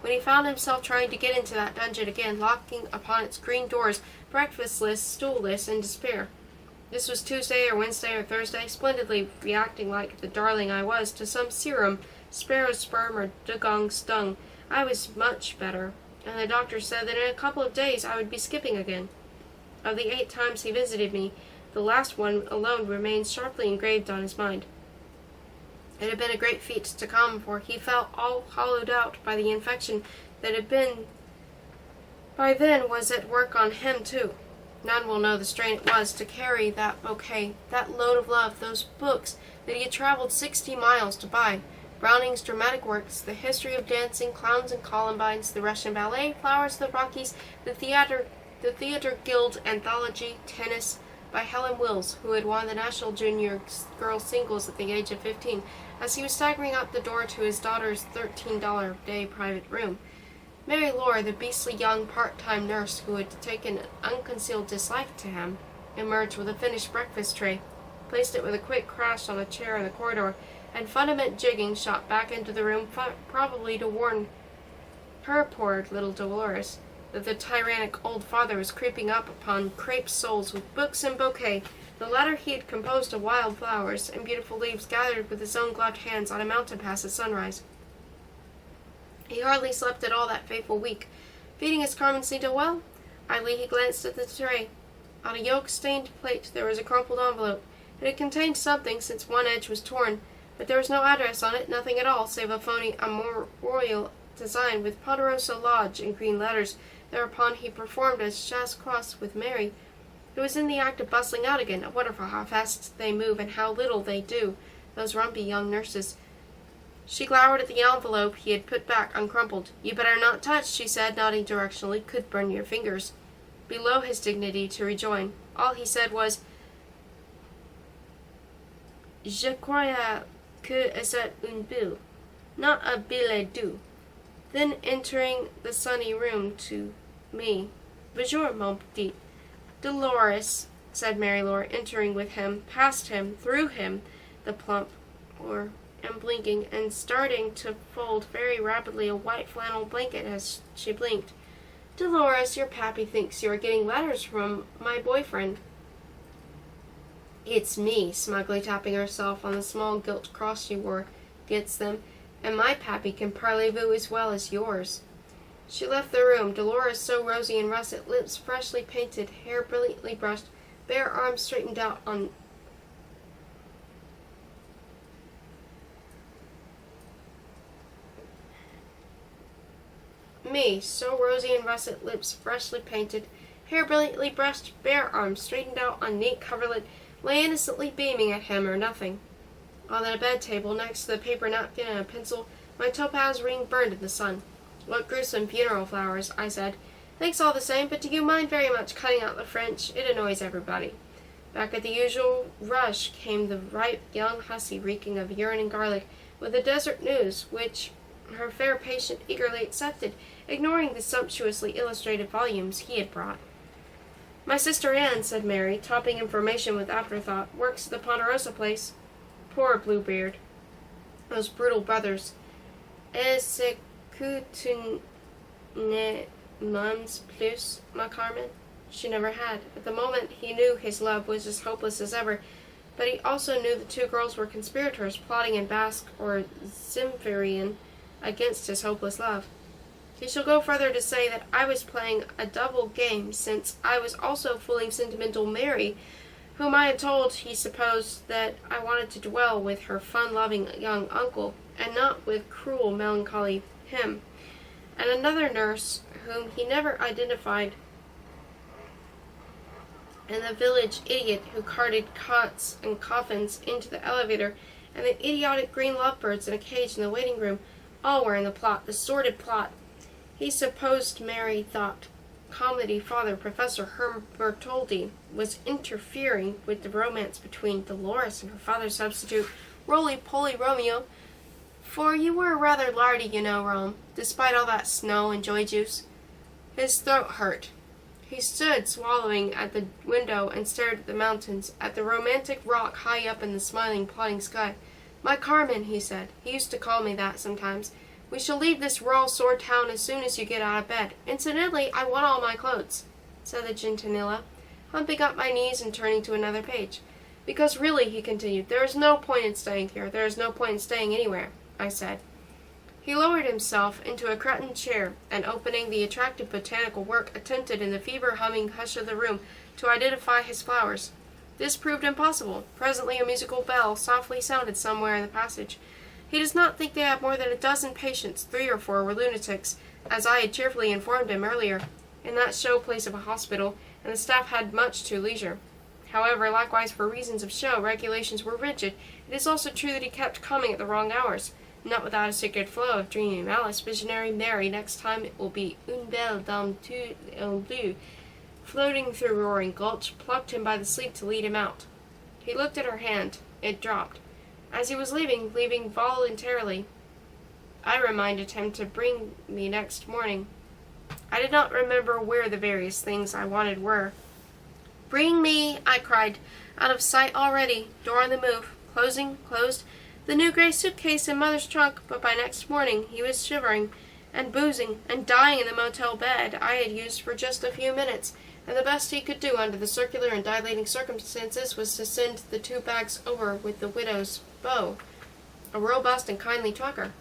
when he found himself trying to get into that dungeon again, locking upon its green doors, breakfastless, stoolless, in despair. This was Tuesday or Wednesday or Thursday, splendidly reacting like the darling I was to some serum, sparrow sperm or dugong stung. I was much better, and the doctor said that in a couple of days I would be skipping again. Of the 8 times he visited me, the last one alone remained sharply engraved on his mind. It had been a great feat to come, for he felt all hollowed out by the infection that had been by then was at work on him too. None will know the strain it was to carry that bouquet, that load of love, those books that he had traveled 60 miles to buy. Browning's dramatic works, the history of dancing, clowns and columbines, the Russian ballet, flowers of the Rockies, the theater guild anthology, tennis, by Helen Wills, who had won the National Junior Girls Singles at the age of 15, as he was staggering out the door to his daughter's $13 a day private room. Mary Lore, the beastly young part-time nurse who had taken an unconcealed dislike to him, emerged with a finished breakfast tray, placed it with a quick crash on a chair in the corridor, and fundament jigging shot back into the room, probably to warn her poor little Dolores that the tyrannic old father was creeping up upon crepe soles with books and bouquet. The latter he had composed of wild flowers and beautiful leaves gathered with his own gloved hands on a mountain pass at sunrise. He hardly slept at all that fateful week. Feeding his Carmencita well, idly he glanced at the tray. On a yolk-stained plate there was a crumpled envelope. It had contained something, since one edge was torn, but there was no address on it, nothing at all, save a phony armorial design with Ponderosa Lodge in green letters. Thereupon he performed a chasse-crosse with Mary, who was in the act of bustling out again. Wonderful how fast they move and how little they do, those rumpy young nurses. She glowered at the envelope he had put back uncrumpled. "You better not touch," she said, nodding directionally. "Could burn your fingers." Below his dignity to rejoin. All he said was, "Je croyais que c'est un bill, not a billet doux." Then entering the sunny room to me, "Bonjour, mon petit." "Dolores," said Mary Lore, entering with him, past him, through him, the plump and blinking, and starting to fold very rapidly a white flannel blanket as she blinked. "Dolores, your pappy thinks you are getting letters from my boyfriend." "It's me," smugly tapping herself on the small gilt cross she wore, "gets them. and my pappy can parlez-vous as well as yours." She left the room, Dolores so rosy and russet, lips freshly painted, hair brilliantly brushed, bare arms straightened out on me, so rosy and russet, lips freshly painted, hair brilliantly brushed, bare arms straightened out on neat coverlet, lay innocently beaming at him or nothing. On the bed table, next to the paper napkin and a pencil, my topaz ring burned in the sun. "What gruesome funeral flowers," I said. "Thanks all the same, but do you mind very much cutting out the French? It annoys everybody." Back at the usual rush came the ripe young hussy, reeking of urine and garlic, with the desert news, which her fair patient eagerly accepted, ignoring the sumptuously illustrated volumes he had brought. "My sister Anne," said Mary, topping information with afterthought, "works at the Ponderosa place." Poor Bluebeard. Those brutal brothers. "Est-ce que tu ne m'aimes plus, ma Carmen?" She never had. At the moment he knew his love was as hopeless as ever, but he also knew the two girls were conspirators plotting in Basque or Zimverian against his hopeless love. He shall go further to say that I was playing a double game, since I was also fooling sentimental Mary, whom I had told he supposed that I wanted to dwell with her fun-loving young uncle, and not with cruel, melancholy him, and another nurse whom he never identified, and the village idiot who carted cots and coffins into the elevator, and the idiotic green lovebirds in a cage in the waiting room, all were in the plot, the sordid plot. He supposed Mary thought comedy father, Professor Herm Bertoldi, was interfering with the romance between Dolores and her father's substitute, roly-poly Romeo, for you were rather lardy, you know, Rome, despite all that snow and joy juice. His throat hurt. He stood swallowing at the window and stared at the mountains, at the romantic rock high up in the smiling, plodding sky. "My Carmen," he said. He used to call me that sometimes. "We shall leave this rural sore town as soon as you get out of bed. Incidentally, I want all my clothes," said the Gentanilla, humping up my knees and turning to another page. "Because really," he continued, "there is no point in staying here. There is no point in staying anywhere," I said. He lowered himself into a cretonne chair, and opening the attractive botanical work, attempted in the fever-humming hush of the room to identify his flowers. This proved impossible. Presently a musical bell softly sounded somewhere in the passage. He does not think they have more than a dozen patients. 3 or 4 were lunatics, as I had cheerfully informed him earlier, in that show place of a hospital, and the staff had much to leisure. However, likewise for reasons of show, regulations were rigid. It is also true that he kept coming at the wrong hours. Not without a secret flow of dreamy malice. Visionary Mary, next time it will be une belle dame tout en bleu, floating through Roaring Gulch, plucked him by the sleeve to lead him out. He looked at her hand. It dropped. As he was leaving voluntarily, I reminded him to bring me next morning. I did not remember where the various things I wanted were. "Bring me," I cried, out of sight already, door on the move, closed, the new gray suitcase in Mother's trunk, but by next morning he was shivering and boozing and dying in the motel bed I had used for just a few minutes, and the best he could do under the circular and dilating circumstances was to send the 2 bags over with the widow's beau, a robust and kindly trucker.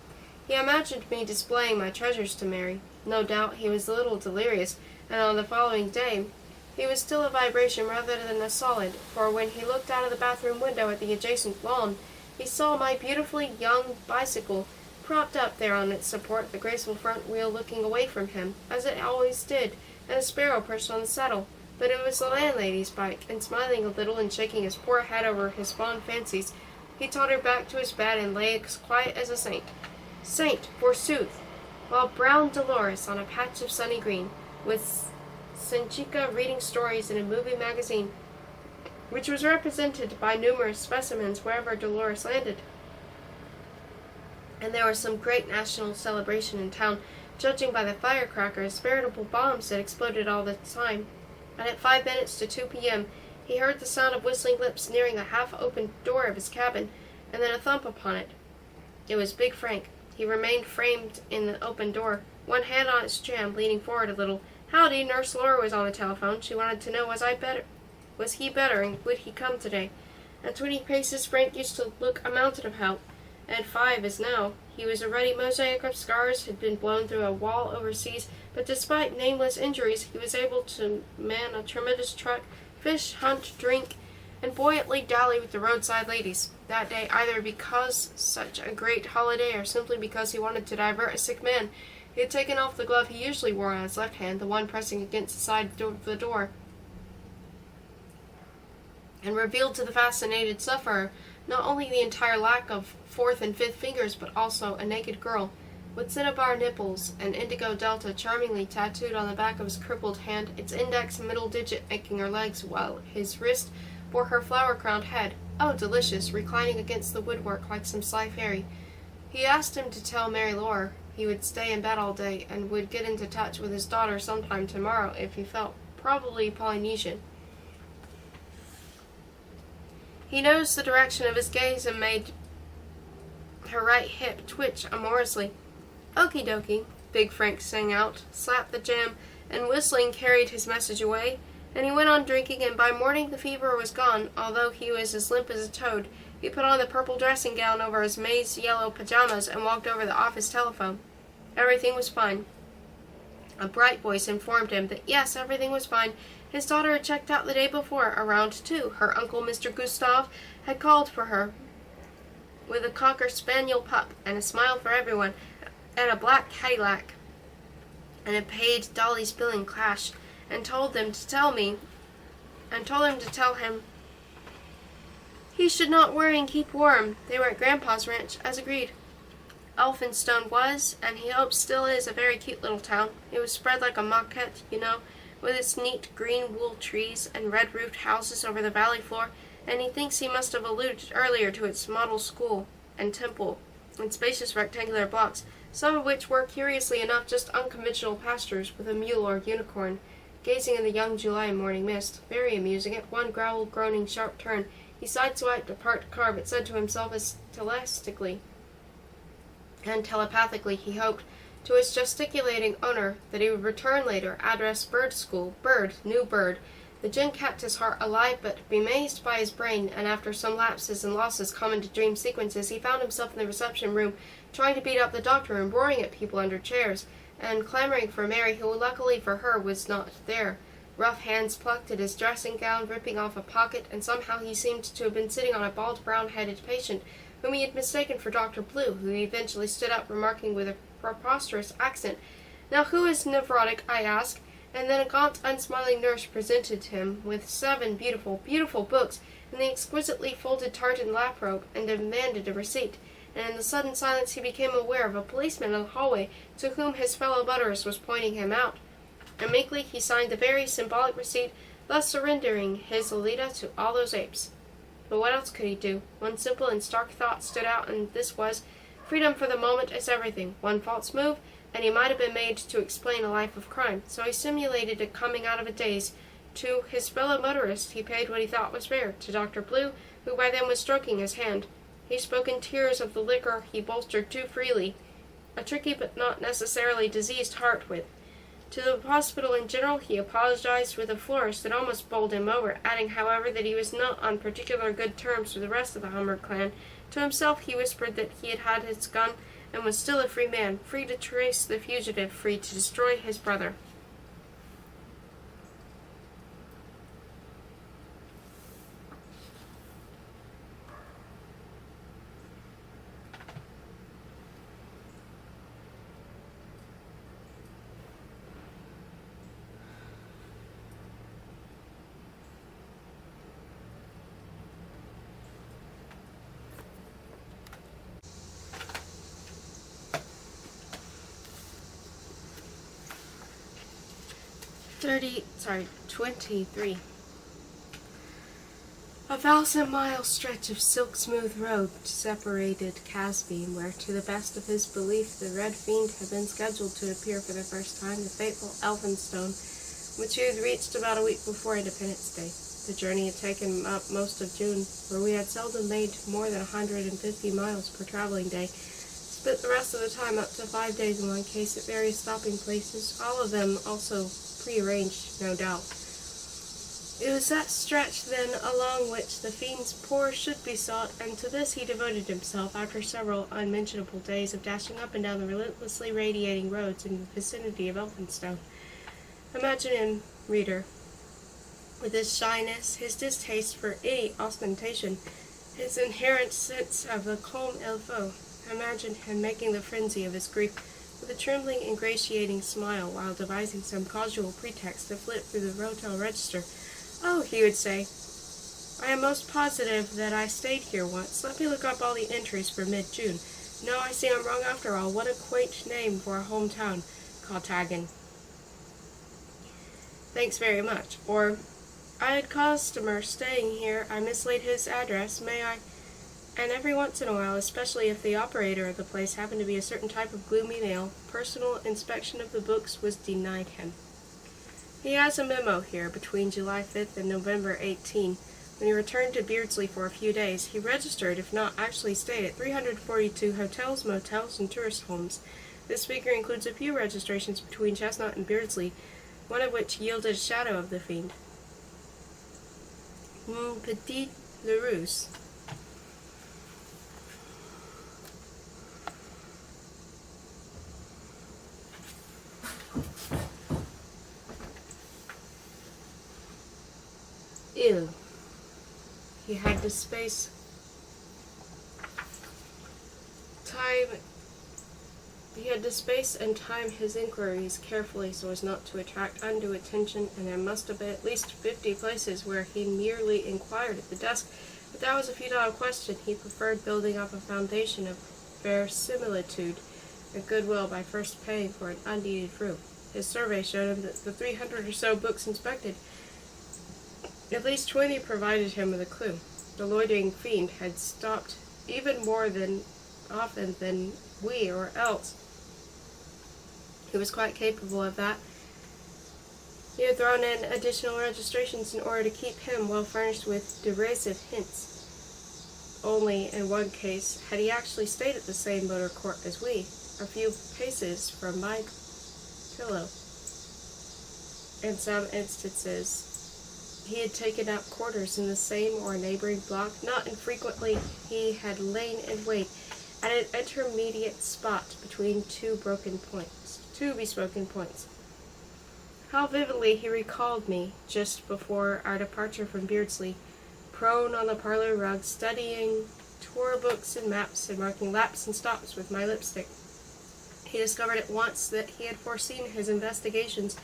He imagined me displaying my treasures to Mary. No doubt he was a little delirious, and on the following day he was still a vibration rather than a solid, for when he looked out of the bathroom window at the adjacent lawn, he saw my beautifully young bicycle propped up there on its support, the graceful front wheel looking away from him, as it always did, and a sparrow perched on the saddle. But it was the landlady's bike, and smiling a little and shaking his poor head over his fond fancies, he tottered back to his bed and lay as quiet as a saint. Saint, forsooth! While brown Dolores, on a patch of sunny green, with Senchica reading stories in a movie magazine, which was represented by numerous specimens wherever Dolores landed. And there was some great national celebration in town, judging by the firecrackers, veritable bombs that exploded all the time. And at 5 minutes to 2 p.m., he heard the sound of whistling lips nearing the half-opened door of his cabin, and then a thump upon it. It was Big Frank. He remained framed in the open door, one hand on its jamb, leaning forward a little. "Howdy, Nurse Laura was on the telephone. She wanted to know was he better, and would he come today?" At 20 paces Frank used to look a mountain of help. and 5 as now. He was a ruddy mosaic of scars, had been blown through a wall overseas, but despite nameless injuries, he was able to man a tremendous truck, fish, hunt, drink, and buoyantly dally with the roadside ladies. That day, either because such a great holiday or simply because he wanted to divert a sick man, he had taken off the glove he usually wore on his left hand, the one pressing against the side of the door, and revealed to the fascinated sufferer not only the entire lack of fourth and fifth fingers, but also a naked girl, with cinnabar nipples and indigo delta charmingly tattooed on the back of his crippled hand, its index and middle digit making her legs, while his wrist bore her flower-crowned head. Oh, delicious, reclining against the woodwork like some sly fairy. He asked him to tell Mary Laura he would stay in bed all day and would get into touch with his daughter sometime tomorrow if he felt, probably Polynesian. He noticed the direction of his gaze and made her right hip twitch amorously. Okie dokie, Big Frank sang out, slapped the jam, and whistling carried his message away, and he went on drinking, and by morning the fever was gone, although he was as limp as a toad. He put on the purple dressing gown over his maize-yellow pajamas and walked over the office telephone. Everything was fine. A bright voice informed him that yes, everything was fine. His daughter had checked out the day before, around 2. Her uncle, Mr. Gustave, had called for her with a cocker spaniel pup and a smile for everyone, and a black Cadillac, and had paid Dolly's billing cash, and told him to tell him he should not worry and keep warm. They were at Grandpa's ranch, as agreed. Elphinstone was, and he hopes still is, a very cute little town. It was spread like a moquette, with its neat green wool trees and red-roofed houses over the valley floor, and he thinks he must have alluded earlier to its model school and temple and spacious rectangular blocks, some of which were, curiously enough, just unconventional pastures with a mule or unicorn, gazing in the young July morning mist. Very amusing. At one growled, groaning, sharp turn, he sideswiped a parked car, but said to himself as telepathically he hoped, to his gesticulating owner that he would return later, address Bird School, Bird, new Bird. The gin kept his heart alive, but bemazed by his brain, and after some lapses and losses common to dream sequences, he found himself in the reception room, trying to beat up the doctor and roaring at people under chairs, and clamoring for Mary, who luckily for her was not there. Rough hands plucked at his dressing gown, ripping off a pocket, and somehow he seemed to have been sitting on a bald brown-headed patient, whom he had mistaken for Dr. Blue, who eventually stood up, remarking with a preposterous accent, "Now who is neurotic, I ask?" And then a gaunt, unsmiling nurse presented him with 7 beautiful, beautiful books in the exquisitely folded tartan lap robe, and demanded a receipt. And in the sudden silence he became aware of a policeman in the hallway to whom his fellow motorist was pointing him out. And meekly he signed the very symbolic receipt, thus surrendering his Lolita to all those apes. But what else could he do? One simple and stark thought stood out, and this was, freedom for the moment is everything. One false move, and he might have been made to explain a life of crime. So he simulated it coming out of a daze. To his fellow motorist he paid what he thought was fair. To Dr. Blue, who by then was stroking his hand, he spoke in tears of the liquor he bolstered too freely, a tricky but not necessarily diseased heart with. To the hospital in general he apologized with a flourish that almost bowled him over, adding, however, that he was not on particular good terms with the rest of the Hummer clan. To himself he whispered that he had had his gun and was still a free man, free to trace the fugitive, free to destroy his brother. '23. 1,000-mile stretch of silk-smooth road separated Casby, where, to the best of his belief, the Red Fiend had been scheduled to appear for the first time, the fateful Elphinstone, which he had reached about a week before Independence Day. The journey had taken up most of June, where we had seldom made more than 150 miles per traveling day, spent the rest of the time up to 5 days in one case at various stopping places, all of them also prearranged, no doubt. It was that stretch, then, along which the fiend's pour should be sought, and to this he devoted himself, after several unmentionable days of dashing up and down the relentlessly radiating roads in the vicinity of Elphinstone. Imagine him, reader, with his shyness, his distaste for any ostentation, his inherent sense of the comme il faut. Imagine him making the frenzy of his grief with a trembling, ingratiating smile, while devising some casual pretext to flit through the hotel register. "Oh," he would say, "I am most positive that I stayed here once. Let me look up all the entries for mid-June. No, I see I'm wrong after all. What a quaint name for a hometown, Cotagan. Thanks very much." Or, "I had customer staying here. I mislaid his address. May I—" And every once in a while, especially if the operator of the place happened to be a certain type of gloomy male, personal inspection of the books was denied him. He has a memo here. Between July 5th and November 18, when he returned to Beardsley for a few days, he registered, if not actually stayed, at 342 hotels, motels, and tourist homes. This figure includes a few registrations between Chestnut and Beardsley, one of which yielded a shadow of the fiend. Petit Leroux. Ill. He had the space, and time his inquiries carefully so as not to attract undue attention, and there must have been at least 50 places where he merely inquired at the desk, but that was a futile question. He preferred building up a foundation of verisimilitude and goodwill by first paying for an unneeded room. His survey showed him that the 300 or so books inspected, at least 20 provided him with a clue. The loitering fiend had stopped even more often than we, or else he was quite capable of that. He had thrown in additional registrations in order to keep him well furnished with derisive hints. Only in one case had he actually stayed at the same motor court as we, a few paces from my pillow. In some instances, he had taken up quarters in the same or neighboring block. Not infrequently he had lain in wait at an intermediate spot between two bespoken points. How vividly he recalled me, just before our departure from Beardsley, prone on the parlor rug, studying tour books and maps, and marking laps and stops with my lipstick. He discovered at once that he had foreseen his investigations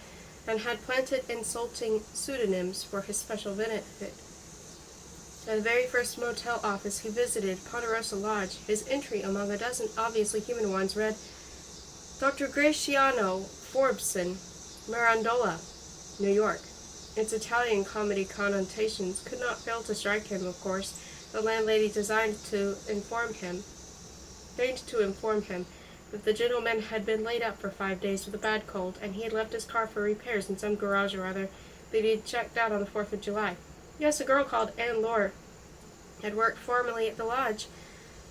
and had planted insulting pseudonyms for his special benefit. At the very first motel office he visited, Ponderosa Lodge, his entry among a dozen obviously human ones read, "Dr. Graciano Forbson, Mirandola, New York." Its Italian comedy connotations could not fail to strike him, of course. The landlady deigned to inform him that the gentleman had been laid up for 5 days with a bad cold, and he had left his car for repairs in some garage or other, that he had checked out on the 4th of July. Yes, a girl called Anne Lore had worked formerly at the lodge,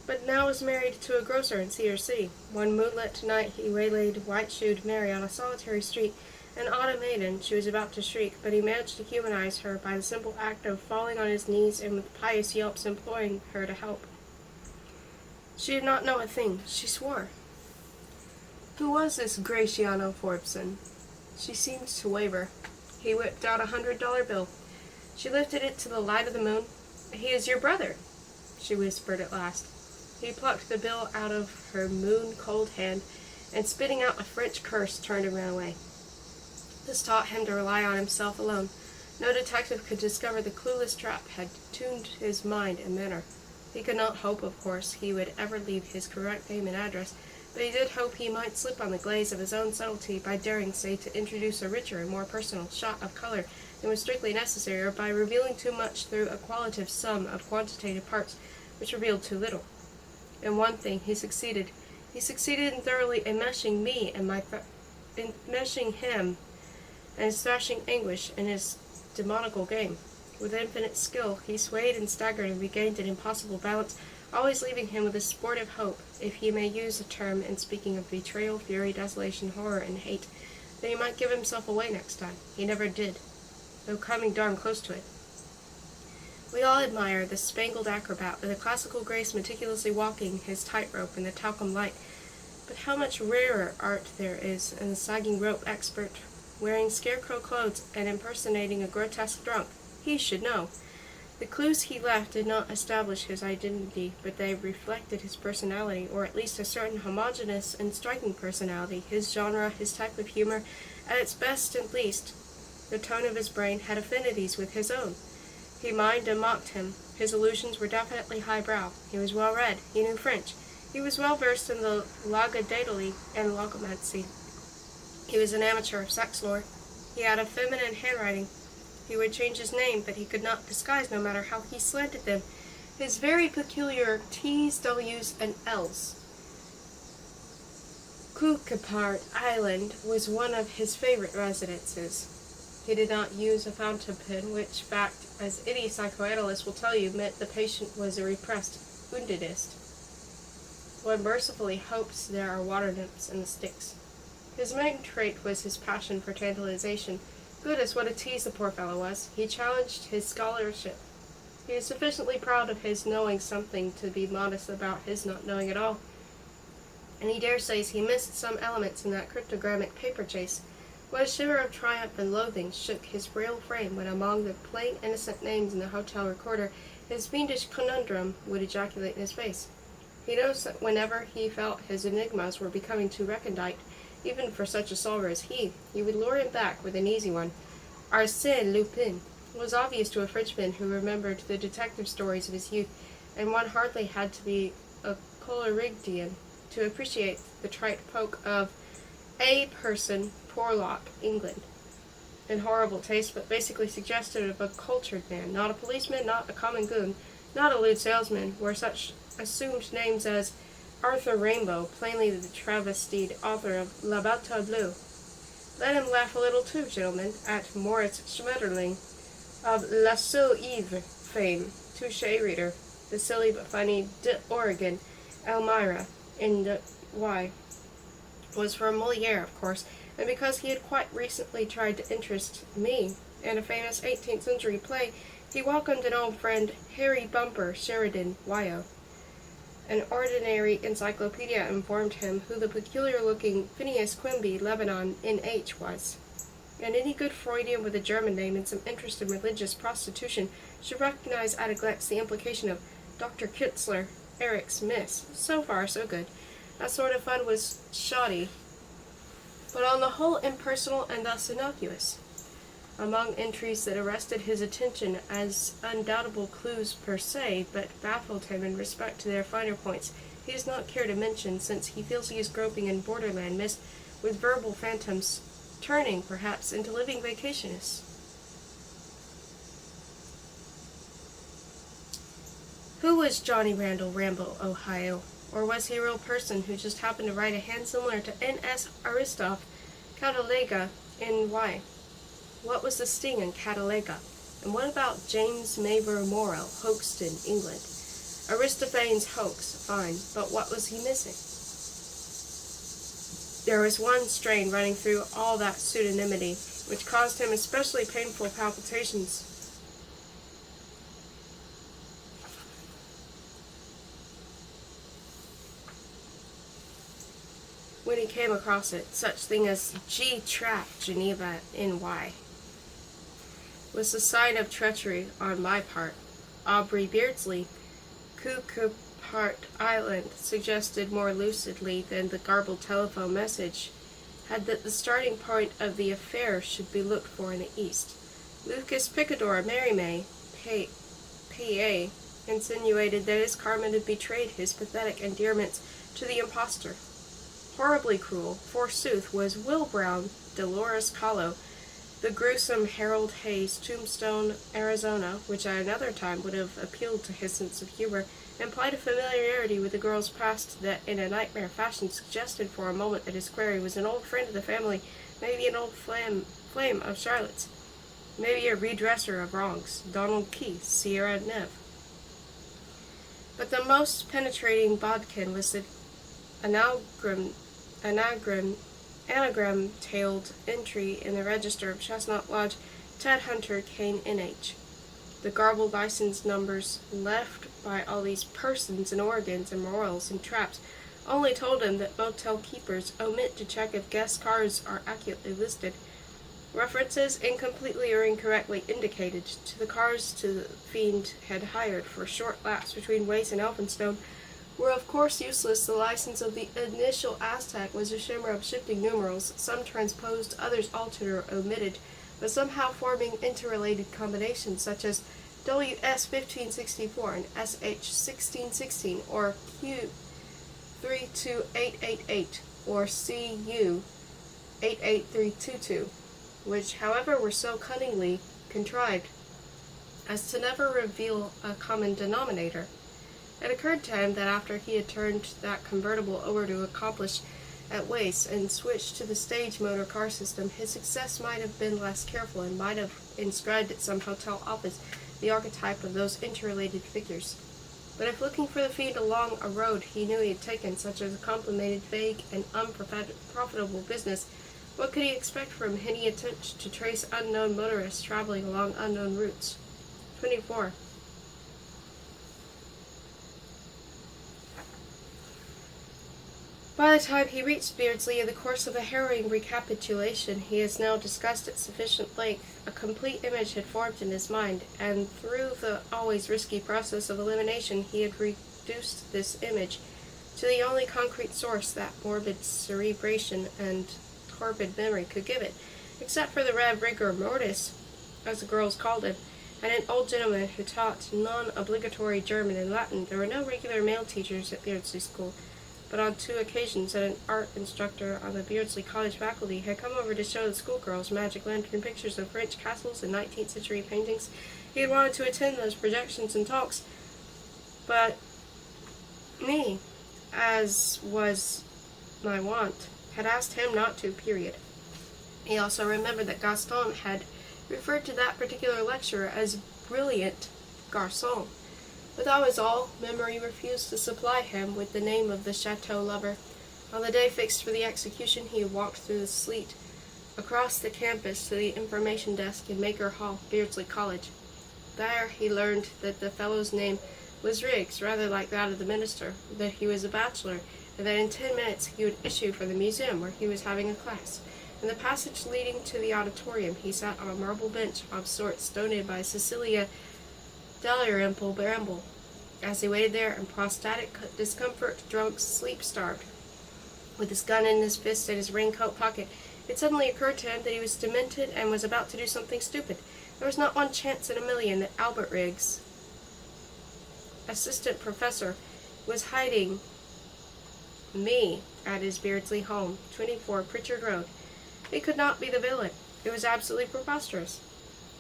but now was married to a grocer in Cedar City. One moonlit night he waylaid white-shoed Mary on a solitary street, an autumn maiden. She was about to shriek, but he managed to humanize her by the simple act of falling on his knees and with pious yelps imploring her to help. She did not know a thing. She swore. Who was this Graciano Forbson? She seemed to waver. He whipped out $100 bill. She lifted it to the light of the moon. "He is your brother," she whispered at last. He plucked the bill out of her moon-cold hand, and spitting out a French curse, turned and ran away. This taught him to rely on himself alone. No detective could discover the clueless trap had tuned his mind and manner. He could not hope, of course, he would ever leave his correct name and address, but he did hope he might slip on the glaze of his own subtlety by daring, say, to introduce a richer and more personal shot of color than was strictly necessary, or by revealing too much through a qualitative sum of quantitative parts which revealed too little. In one thing he succeeded. He succeeded in thoroughly enmeshing me and enmeshing him and his thrashing anguish in his demoniacal game. With infinite skill, he swayed and staggered and regained an impossible balance, always leaving him with a sportive hope, if he may use a term in speaking of betrayal, fury, desolation, horror, and hate, that he might give himself away next time. He never did. though coming darn close to it. We all admire the spangled acrobat with a classical grace meticulously walking his tightrope in the talcum light, but how much rarer art there is in the sagging rope expert, wearing scarecrow clothes and impersonating a grotesque drunk. He should know. The clues he left did not establish his identity, but they reflected his personality, or at least a certain homogeneous and striking personality, his genre, his type of humor. At its best and least, the tone of his brain had affinities with his own. He mimed and mocked him. His allusions were definitely highbrow. He was well read. He knew French. He was well versed in the logadaily and logomancy. He was an amateur of sex lore. He had a feminine handwriting. He would change his name, but he could not disguise, no matter how he slanted them, his very peculiar T's, W's, and L's. Kukapart Island was one of his favorite residences. He did not use a fountain pen, which fact, as any psychoanalyst will tell you, meant the patient was a repressed woundedist. One mercifully hopes there are water nymphs in the Styx. His main trait was his passion for tantalization. Goodness, what a tease the poor fellow was. He challenged his scholarship. He is sufficiently proud of his knowing something to be modest about his not knowing at all. And he dare says he missed some elements in that cryptogrammic paper chase. What a shiver of triumph and loathing shook his frail frame when among the plain innocent names in the hotel recorder, his fiendish conundrum would ejaculate in his face. He knows that whenever he felt his enigmas were becoming too recondite, even for such a solver as he would lure him back with an easy one. Arsène Lupin was obvious to a Frenchman who remembered the detective stories of his youth, and one hardly had to be a Coleridgean to appreciate the trite poke of a person, Porlock, England. In horrible taste, but basically suggestive of a cultured man, not a policeman, not a common goon, not a lewd salesman, where such assumed names as Arthur Rainbow, plainly the travestied author of La Bataille Bleue. Let him laugh a little too, gentlemen, at Moritz Schmetterling of La Seule Ivre fame, Touché reader, the silly but funny d'Oregon, Elmira, in the Y, was from Molière, of course, and because he had quite recently tried to interest me in a famous 18th century play, he welcomed an old friend, Harry Bumper Sheridan, Y.O. An ordinary encyclopedia informed him who the peculiar-looking Phineas Quimby Lebanon N.H. was. And any good Freudian with a German name and some interest in religious prostitution should recognize at a glance the implication of Dr. Kitzler, Eric's Miss. So far, so good. That sort of fun was shoddy, but on the whole impersonal and thus innocuous. Among entries that arrested his attention as undoubtable clues per se, but baffled him in respect to their finer points, he does not care to mention, since he feels he is groping in borderland mist with verbal phantoms, turning, perhaps, into living vacationists. Who was Johnny Randall Rambo, Ohio? Or was he a real person who just happened to write a hand similar to N.S. Aristoff, Catalega, N.Y.? What was the sting in Catalega? And what about James Mavor Morrow, Hoxton, England? Aristophanes' hoax, fine, but what was he missing? There was one strain running through all that pseudonymity, which caused him especially painful palpitations. When he came across it, such thing as G-Trap, Geneva, N.Y. was a sign of treachery on my part. Aubrey Beardsley, Kukapart Island, suggested more lucidly than the garbled telephone message, had that the starting point of the affair should be looked for in the East. Lucas Picador, Mary May, P.A., insinuated that his Carmen had betrayed his pathetic endearments to the impostor. Horribly cruel, forsooth, was Will Brown, Dolores Kahlo, the gruesome Harold Hayes, Tombstone, Arizona, which at another time would have appealed to his sense of humor, implied a familiarity with the girl's past that in a nightmare fashion suggested for a moment that his query was an old friend of the family, maybe an old flame of Charlotte's, maybe a redresser of wrongs, Donald Key, Sierra Neve. But the most penetrating bodkin was the anagram-tailed entry in the register of Chestnut Lodge, Ted Hunter, Kane, N.H. The garbled license numbers left by all these persons and organs and morals and traps only told him that motel keepers omit to check if guest cars are accurately listed. References incompletely or incorrectly indicated to the cars the fiend had hired for short laps between Wace and Elphinstone were of course useless. The license of the initial Aztec was a shimmer of shifting numerals, some transposed, others altered or omitted, but somehow forming interrelated combinations such as WS 1564 and SH 1616, or Q 32888, or CU 88322, which, however, were so cunningly contrived as to never reveal a common denominator. It occurred to him that after he had turned that convertible over to accomplish at Wace and switched to the stage motor car system, his success might have been less careful and might have inscribed at some hotel office the archetype of those interrelated figures. But if looking for the fiend along a road he knew he had taken, such as a complicated, vague, and unprofitable business, what could he expect from any attempt to trace unknown motorists traveling along unknown routes? 24. By the time he reached Beardsley, in the course of a harrowing recapitulation he has now discussed at sufficient length, a complete image had formed in his mind, and through the always risky process of elimination he had reduced this image to the only concrete source that morbid cerebration and torpid memory could give it, except for the Rev. Rigor Mortis, as the girls called him, and an old gentleman who taught non-obligatory German and Latin. There were no regular male teachers at Beardsley School, but on 2 occasions an art instructor on the Beardsley College faculty had come over to show the schoolgirls magic lantern pictures of French castles and 19th century paintings. He had wanted to attend those projections and talks, but me, as was my wont, had asked him not to, period. He also remembered that Gaston had referred to that particular lecturer as brilliant garçon. But that was all. Memory refused to supply him with the name of the chateau lover. On the day fixed for the execution, he walked through the sleet across the campus to the information desk in Maker Hall, Beardsley College. There he learned that the fellow's name was Riggs, rather like that of the minister, that he was a bachelor, and that in 10 minutes he would issue for the museum where he was having a class. In the passage leading to the auditorium, he sat on a marble bench of sorts donated by Cecilia Dalrymple Bramble. As he waited there in prostatic discomfort, drunk, sleep-starved, with his gun in his fist and his raincoat pocket, it suddenly occurred to him that he was demented and was about to do something stupid. There was not one chance in a million that Albert Riggs, assistant professor, was hiding me at his Beardsley home, 24 Pritchard Road. He could not be the villain. It was absolutely preposterous.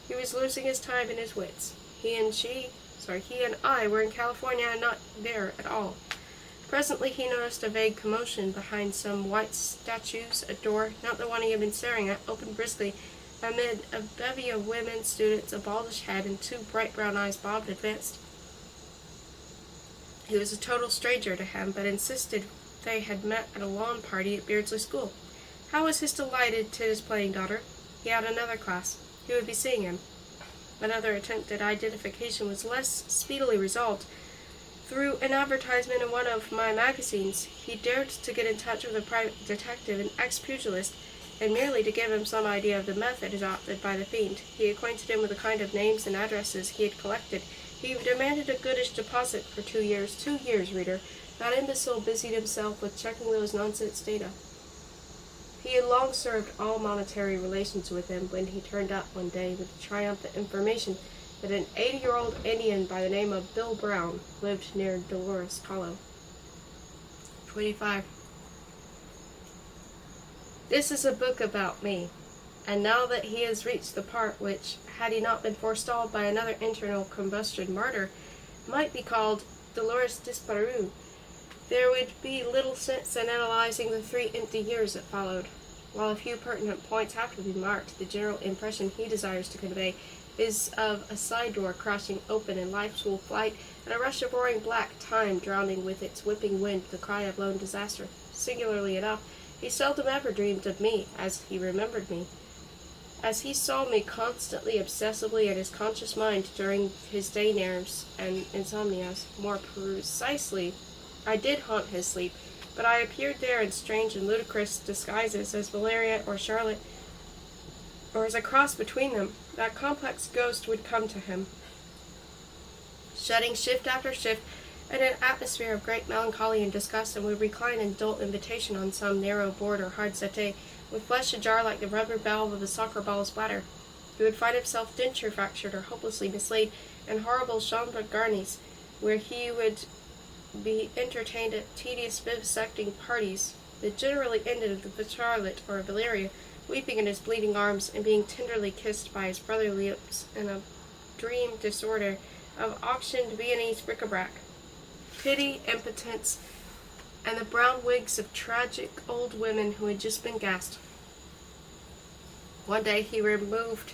He was losing his time and his wits. He and I were in California and not there at all. Presently he noticed a vague commotion behind some white statues. A door, not the one he had been staring at, opened briskly. Amid a bevy of women students, a baldish head and 2 bright brown eyes bobbed advanced. He was a total stranger to him, but insisted they had met at a lawn party at Beardsley School. How was his delighted to his playing daughter? He had another class. He would be seeing him. Another attempt at identification was less speedily resolved. Through an advertisement in one of my magazines, he dared to get in touch with a private detective, an ex-pugilist, and merely to give him some idea of the method adopted by the fiend, he acquainted him with the kind of names and addresses he had collected. He demanded a goodish deposit for 2 years. 2 years, reader. That imbecile busied himself with checking those nonsense data. He had long served all monetary relations with him when he turned up one day with the triumphant information that an 80-year-old Indian by the name of Bill Brown lived near Dolores Hollow. 25. This is a book about me, and now that he has reached the part which, had he not been forestalled by another internal combustion martyr, might be called Dolores Disparu, there would be little sense in analyzing the 3 empty years that followed. While a few pertinent points have to be marked, the general impression he desires to convey is of a side door crashing open in life's full flight, and a rush of roaring black time drowning with its whipping wind the cry of lone disaster. Singularly enough, he seldom ever dreamed of me as he remembered me. As he saw me constantly, obsessively in his conscious mind during his day naps and insomnias, more precisely, I did haunt his sleep, but I appeared there in strange and ludicrous disguises as Valeria or Charlotte, or as a cross between them. That complex ghost would come to him, shedding shift after shift in an atmosphere of great melancholy and disgust, and would recline in dull invitation on some narrow board or hard settee, with flesh ajar like the rubber valve of a soccer ball's bladder. He would find himself denture fractured or hopelessly mislaid in horrible chambre garnies, where he would be entertained at tedious vivisecting parties that generally ended with Charlotte or Valeria weeping in his bleeding arms and being tenderly kissed by his brotherly lips in a dream disorder of auctioned Viennese bric-a-brac, pity, impotence, and the brown wigs of tragic old women who had just been gassed. One day he removed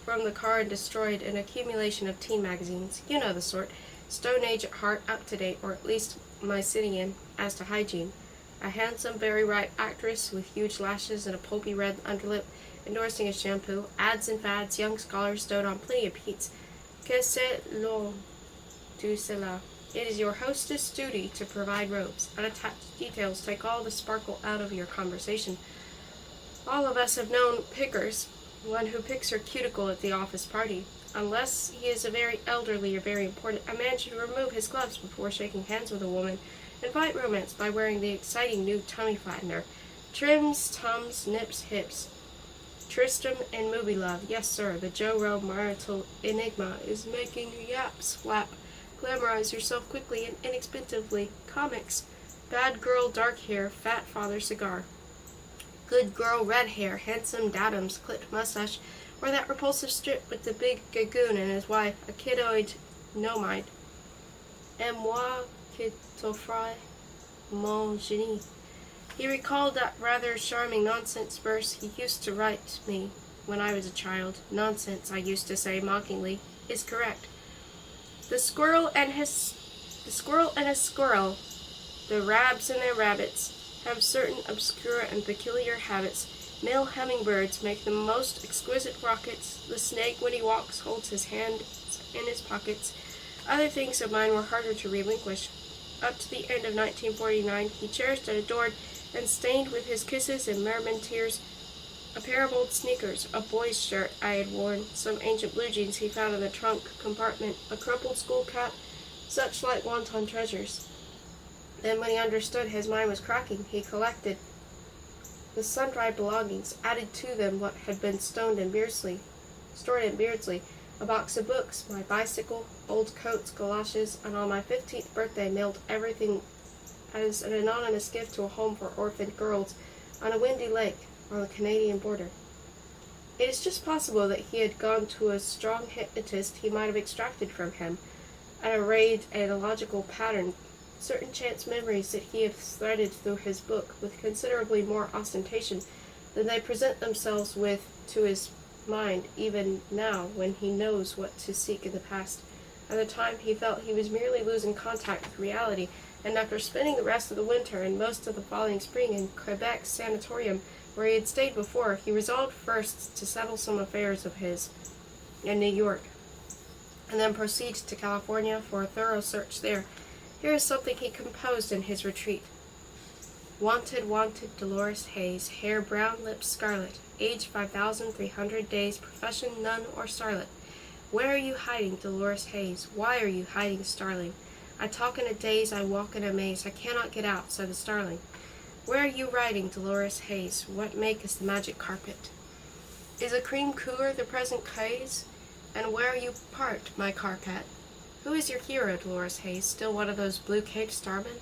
from the car and destroyed an accumulation of teen magazines. You know the sort. Stone Age at heart, up to date, or at least Mycenaean as to hygiene. A handsome, very ripe actress with huge lashes and a pulpy red underlip, endorsing a shampoo. Ads and fads, young scholars stowed on plenty of peats. Que c'est l'on tout cela? It is your hostess' duty to provide robes. Unattached details take all the sparkle out of your conversation. All of us have known pickers, one who picks her cuticle at the office party. Unless he is a very elderly or very important, a man should remove his gloves before shaking hands with a woman. Invite romance by wearing the exciting new tummy flattener. Trims, tums, nips, hips. Tristram and movie love. Yes, sir, the Joe Rowe marital enigma is making yaps flap. Glamorize yourself quickly and inexpensively. Comics. Bad girl, dark hair, fat father, cigar. Good girl, red hair, handsome datums, clipped mustache, or that repulsive strip with the big gagoon and his wife, a kiddoid no mind. Et moi qui t'offre mon génie. He recalled that rather charming nonsense verse he used to write me when I was a child. Nonsense, I used to say mockingly, is correct. The squirrel and his squirrel, the rabs and their rabbits, have certain obscure and peculiar habits. Male hummingbirds make the most exquisite rockets. The snake, when he walks, holds his hands in his pockets. Other things of mine were harder to relinquish. Up to the end of 1949, he cherished and adored and stained with his kisses and merman tears a pair of old sneakers, a boy's shirt I had worn, some ancient blue jeans he found in the trunk compartment, a crumpled school cap, such like wanton treasures. Then, when he understood his mind was cracking, he collected the sun-dried belongings, added to them what had been stored in Beardsley, a box of books, my bicycle, old coats, galoshes, and on my 15th birthday mailed everything as an anonymous gift to a home for orphaned girls on a windy lake on the Canadian border. It is just possible that he had gone to a strong hypnotist. He might have extracted from him, and arrayed in a logical pattern, certain chance memories that he has threaded through his book with considerably more ostentation than they present themselves with to his mind even now when he knows what to seek in the past. At the time he felt he was merely losing contact with reality, and after spending the rest of the winter and most of the following spring in Quebec's sanatorium where he had stayed before, he resolved first to settle some affairs of his in New York, and then proceed to California for a thorough search there. Here is something he composed in his retreat. Wanted, Dolores Hayes, hair brown, lips scarlet, age 5,300 days, profession nun or starlet. Where are you hiding, Dolores Hayes? Why are you hiding, starling? I talk in a daze, I walk in a maze, I cannot get out, said the starling. Where are you riding, Dolores Hayes? What make is the magic carpet? Is a cream cooler the present craze? And where are you parked, my carpet? Who is your hero, Dolores Hayes? Still one of those blue Cape starmen?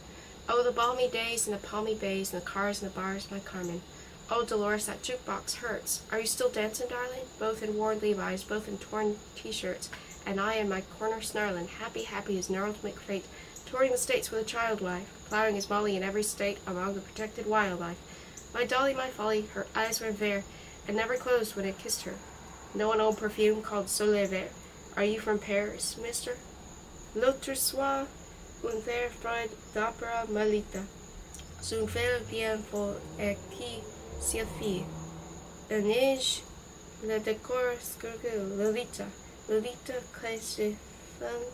Oh, the balmy days and the palmy bays and the cars and the bars, my Carmen. Oh, Dolores, that jukebox hurts. Are you still dancing, darling? Both in worn Levi's, both in torn t-shirts, and I in my corner snarling, happy as gnarled McFate, touring the states with a child wife, plowing his Molly in every state among the protected wildlife. My dolly, my folly, her eyes were fair, and never closed when I kissed her. Know an old perfume called Soleil Vert. Are you from Paris, mister? L'autre soir, un verre froid d'opera Lolita. Son verre bien fort et qui s'y fit. La neige Le decor scourgu, Lolita. Lolita cliche femme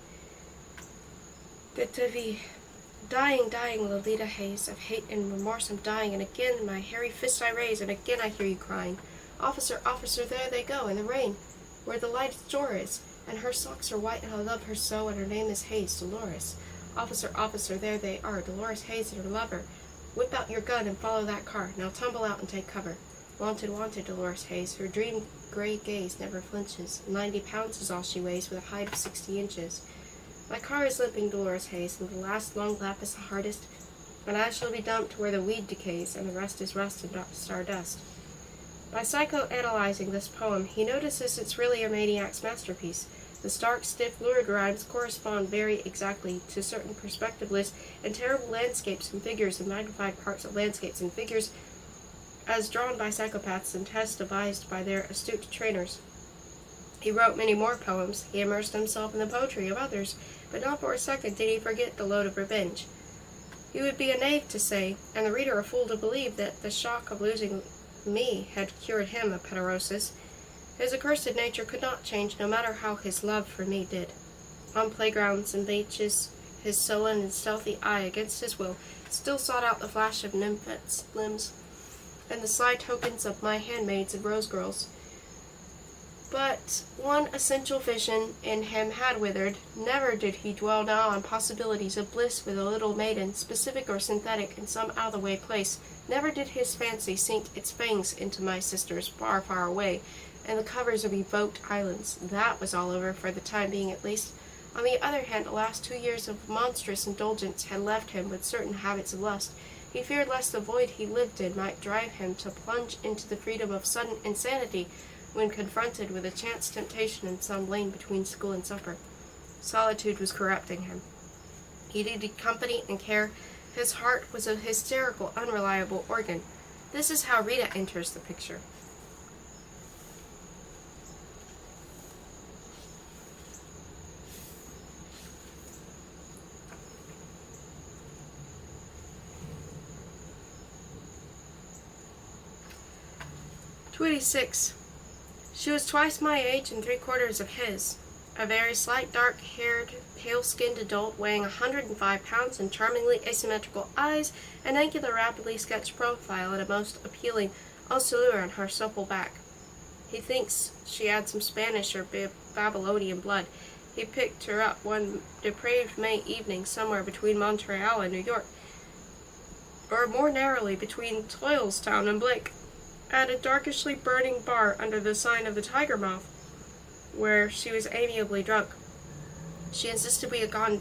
de ta vie. Dying, dying, Lolita Hayes, of hate and remorse I'm dying, and again my hairy fist I raise, and again I hear you crying. Officer, officer, there they go, in the rain, where the lighted door is, and her socks are white, and I love her so, and her name is Hayes, Dolores. Officer, officer, there they are, Dolores Hayes and her lover. Whip out your gun and follow that car. Now tumble out and take cover. Wanted, wanted, Dolores Hayes. Her dream gray gaze never flinches. 90 pounds is all she weighs, with a height of 60 inches. My car is limping, Dolores Hayes, and the last long lap is the hardest, and I shall be dumped where the weed decays, and the rest is rust and stardust. By psychoanalyzing this poem, he notices it's really a maniac's masterpiece. The stark, stiff, lurid rhymes correspond very exactly to certain perspectiveless and terrible landscapes and figures and magnified parts of landscapes and figures as drawn by psychopaths and tests devised by their astute trainers. He wrote many more poems. He immersed himself in the poetry of others, but not for a second did he forget the load of revenge. He would be a knave to say, and the reader a fool to believe, that the shock of losing me had cured him of pterosis. His accursed nature could not change, no matter how his love for me did. On playgrounds and beaches, his sullen and stealthy eye, against his will, still sought out the flash of nymphets' limbs, and the sly tokens of my handmaids and rose girls. But one essential vision in him had withered. Never did he dwell now on possibilities of bliss with a little maiden, specific or synthetic, in some out-of-the-way place. Never did his fancy sink its fangs into my sisters, far, far away, and the covers of evoked islands. That was all over, for the time being at least. On the other hand, the last 2 years of monstrous indulgence had left him with certain habits of lust. He feared lest the void he lived in might drive him to plunge into the freedom of sudden insanity when confronted with a chance temptation in some lane between school and supper. Solitude was corrupting him. He needed company and care. His heart was a hysterical, unreliable organ. This is how Rita enters the picture. "26. She was twice my age and 3/4 of his. A very slight, dark-haired, pale-skinned adult weighing 105 pounds and charmingly asymmetrical eyes, an angular, rapidly sketched profile, and a most appealing encolure on her supple back. He thinks she had some Spanish or Babylonian blood. He picked her up one depraved May evening somewhere between Montreal and New York, or more narrowly between Toylestown and Blake, at a darkishly burning bar under the sign of the Tiger Mouth, where she was amiably drunk. She insisted they had gone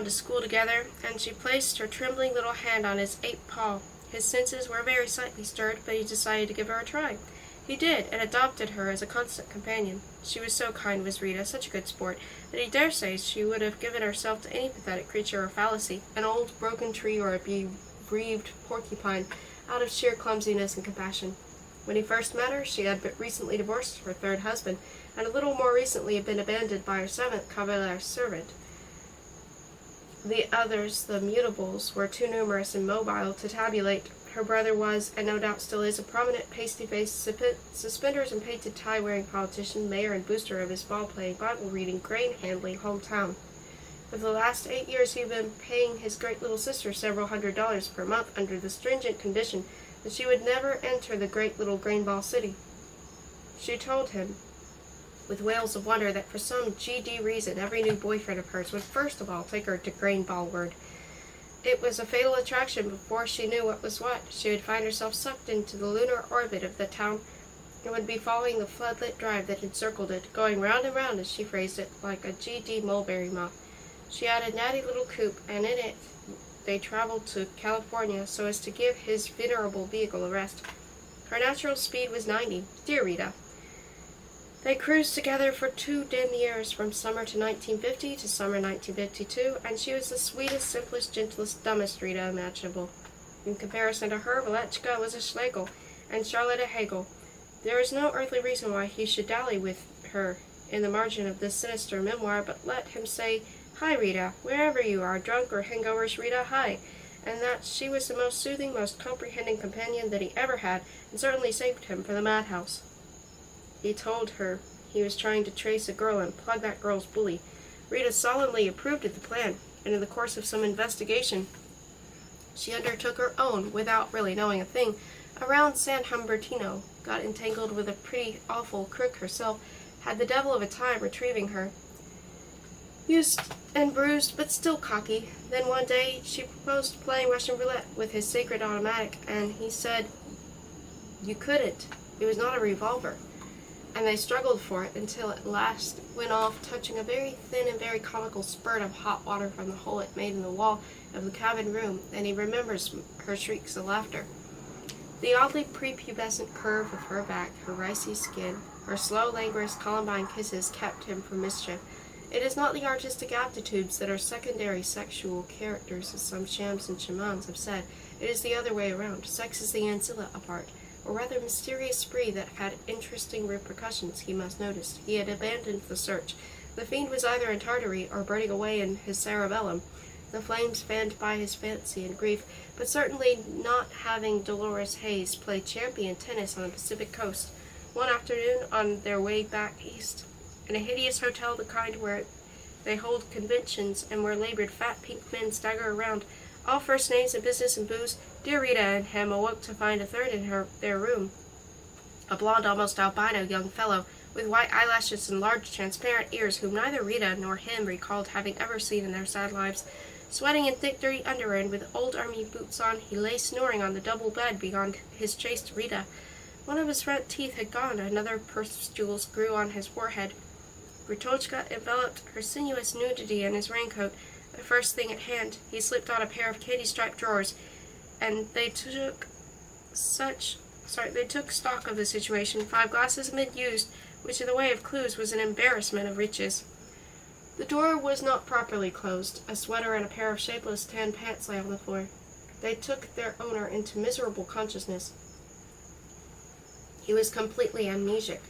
to school together, and she placed her trembling little hand on his ape paw. His senses were very slightly stirred, but he decided to give her a try. He did, and adopted her as a constant companion. She was so kind, was Rita, such a good sport, that he dare say she would have given herself to any pathetic creature or fallacy, an old broken tree or a bereaved porcupine, out of sheer clumsiness and compassion. When he first met her, she had but recently divorced her third husband, and a little more recently had been abandoned by her seventh cavalier servant. The others, the mutables, were too numerous and mobile to tabulate. Her brother was, and no doubt still is, a prominent, pasty-faced, suspenders and painted tie-wearing politician, mayor and booster of his ball-playing, Bible-reading, grain-handling hometown. For the last 8 years he had been paying his great little sister several $100s per month under the stringent condition that she would never enter the great little grain-ball city. She told him, with wails of wonder, that for some GD reason every new boyfriend of hers would first of all take her to grain-ball-ward. It was a fatal attraction. Before she knew what was what, she would find herself sucked into the lunar orbit of the town, and would be following the floodlit drive that encircled it, going round and round, as she phrased it, like a GD mulberry moth. She had a natty little coupe, and in it they traveled to California so as to give his venerable vehicle a rest. Her natural speed was 90. Dear Rita. They cruised together for 2 dim years, from summer to 1950 to summer 1952, and she was the sweetest, simplest, gentlest, dumbest Rita imaginable. In comparison to her, Valechka was a Schlegel, and Charlotte a Hegel. There is no earthly reason why he should dally with her in the margin of this sinister memoir, but let him say, "Hi, Rita, wherever you are, drunk or hangovers, Rita, hi," and that she was the most soothing, most comprehending companion that he ever had, and certainly saved him from the madhouse. He told her he was trying to trace a girl and plug that girl's bully. Rita solemnly approved of the plan, and in the course of some investigation, she undertook her own, without really knowing a thing, around San Humbertino, got entangled with a pretty awful crook herself, had the devil of a time retrieving her. Used and bruised, but still cocky. Then one day she proposed playing Russian roulette with his sacred automatic, and he said, "You couldn't. It was not a revolver." And they struggled for it until at last went off, touching a very thin and very comical spurt of hot water from the hole it made in the wall of the cabin room, and he remembers her shrieks of laughter. The oddly prepubescent curve of her back, her ricey skin, her slow, languorous Columbine kisses kept him from mischief. It is not the artistic aptitudes that are secondary sexual characters, as some shams and shamans have said. It is the other way around. Sex is the ancilla apart, or rather mysterious spree that had interesting repercussions, he must notice. He had abandoned the search. The fiend was either in Tartary or burning away in his cerebellum, the flames fanned by his fancy and grief, but certainly not having Dolores Hayes play champion tennis on the Pacific coast. One afternoon, on their way back east, in a hideous hotel, the kind where they hold conventions and where labored fat pink men stagger around, all first names and business and booze, dear Rita and him awoke to find a third in their room, a blond, almost albino young fellow, with white eyelashes and large transparent ears, whom neither Rita nor him recalled having ever seen in their sad lives. Sweating in thick, dirty underwear and with old army boots on, he lay snoring on the double bed beyond his chaste Rita. One of his front teeth had gone, another pustule grew on his forehead. Ritochka enveloped her sinuous nudity in his raincoat. The first thing at hand, he slipped on a pair of candy-striped drawers, and they took stock of the situation. 5 glasses mid-used, which in the way of clues was an embarrassment of riches. The door was not properly closed. A sweater and a pair of shapeless tan pants lay on the floor. They took their owner into miserable consciousness. He was completely amnesic.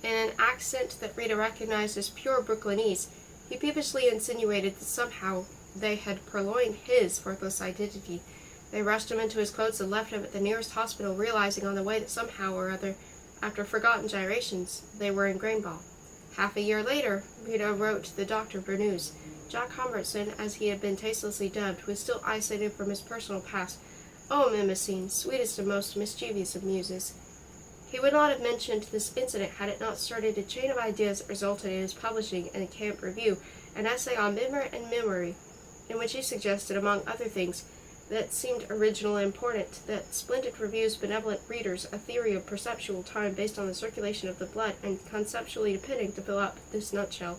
In an accent that Rita recognized as pure Brooklynese, he peevishly insinuated that somehow they had purloined his worthless identity. They rushed him into his clothes and left him at the nearest hospital, realizing on the way that somehow or other, after forgotten gyrations, they were in Greenball. Half a year later, Rita wrote the doctor for news. Jack Humbertson, as he had been tastelessly dubbed, was still isolated from his personal past. Oh, Mnemosyne, sweetest and most mischievous of muses. He would not have mentioned this incident had it not started a chain of ideas that resulted in his publishing in a camp review an essay on memory and memory, in which he suggested, among other things, that seemed original and important, that splendid review's benevolent readers a theory of perceptual time based on the circulation of the blood and conceptually depending to fill up this nutshell,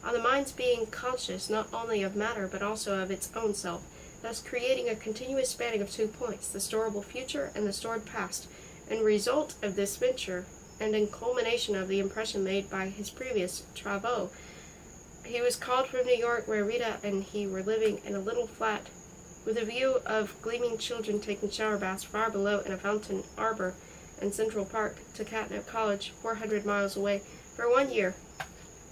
on the mind's being conscious not only of matter but also of its own self, thus creating a continuous spanning of 2 points, the storable future and the stored past. In result of this venture, and in culmination of the impression made by his previous travaux, he was called from New York, where Rita and he were living in a little flat with a view of gleaming children taking shower baths far below in a fountain arbor in Central Park, to Catnip College, 400 miles away. For 1 year,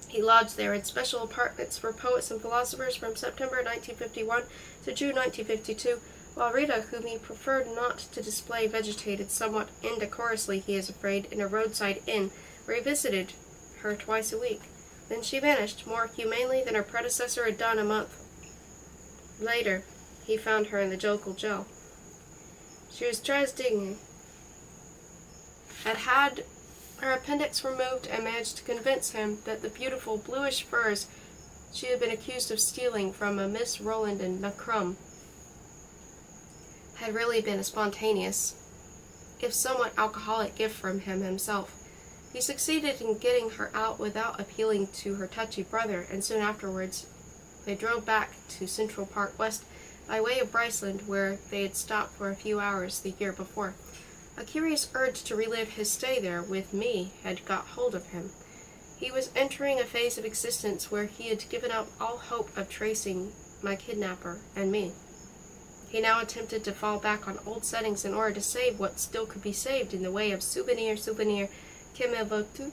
he lodged there in special apartments for poets and philosophers from September 1951 to June 1952, while Rita, whom he preferred not to display, vegetated somewhat indecorously, he is afraid, in a roadside inn, where he visited her twice a week. Then she vanished, more humanely than her predecessor had done a month later. He found her in the Jokel jail. She was très digne, had her appendix removed, and managed to convince him that the beautiful bluish furs she had been accused of stealing from a Miss Roland in Macrum had really been a spontaneous, if somewhat alcoholic, gift from him himself. He succeeded in getting her out without appealing to her touchy brother, and soon afterwards they drove back to Central Park West by way of Bryceland, where they had stopped for a few hours the year before. A curious urge to relive his stay there with me had got hold of him. He was entering a phase of existence where he had given up all hope of tracing my kidnapper and me. He now attempted to fall back on old settings in order to save what still could be saved in the way of souvenir, que me veux-tu?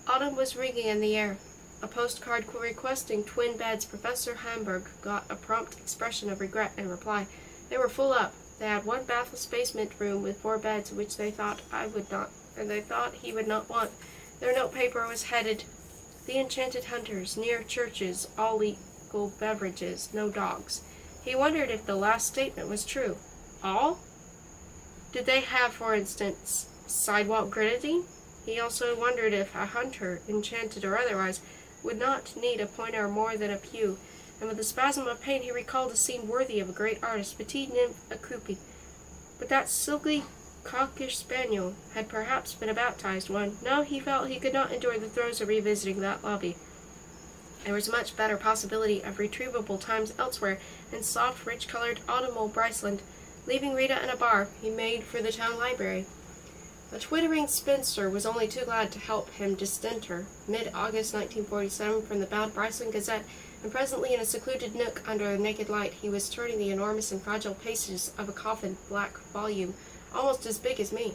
Autumn was ringing in the air. A postcard requesting twin beds Professor Hamburg got a prompt expression of regret in reply. They were full up. They had one bathless basement room with 4 beds, which they thought he would not want. Their notepaper was headed, "The Enchanted Hunters, near churches, all legal beverages, no dogs." He wondered if the last statement was true. All? Did they have, for instance, sidewalk grenadine? He also wondered if a hunter, enchanted or otherwise, would not need a pointer more than a pew, and with a spasm of pain he recalled a scene worthy of a great artist, petite nymph accroupie. But that silky cockish spaniel had perhaps been a baptized one. No, he felt he could not endure the throes of revisiting that lobby. There was a much better possibility of retrievable times elsewhere, in soft, rich-colored autumnal Bryceland. Leaving Rita in a bar, he made for the town library. The twittering spinster was only too glad to help him distend her. Mid-August 1947, from the bound Bryceland Gazette, and presently in a secluded nook under a naked light, he was turning the enormous and fragile pages of a coffin, black volume, almost as big as me.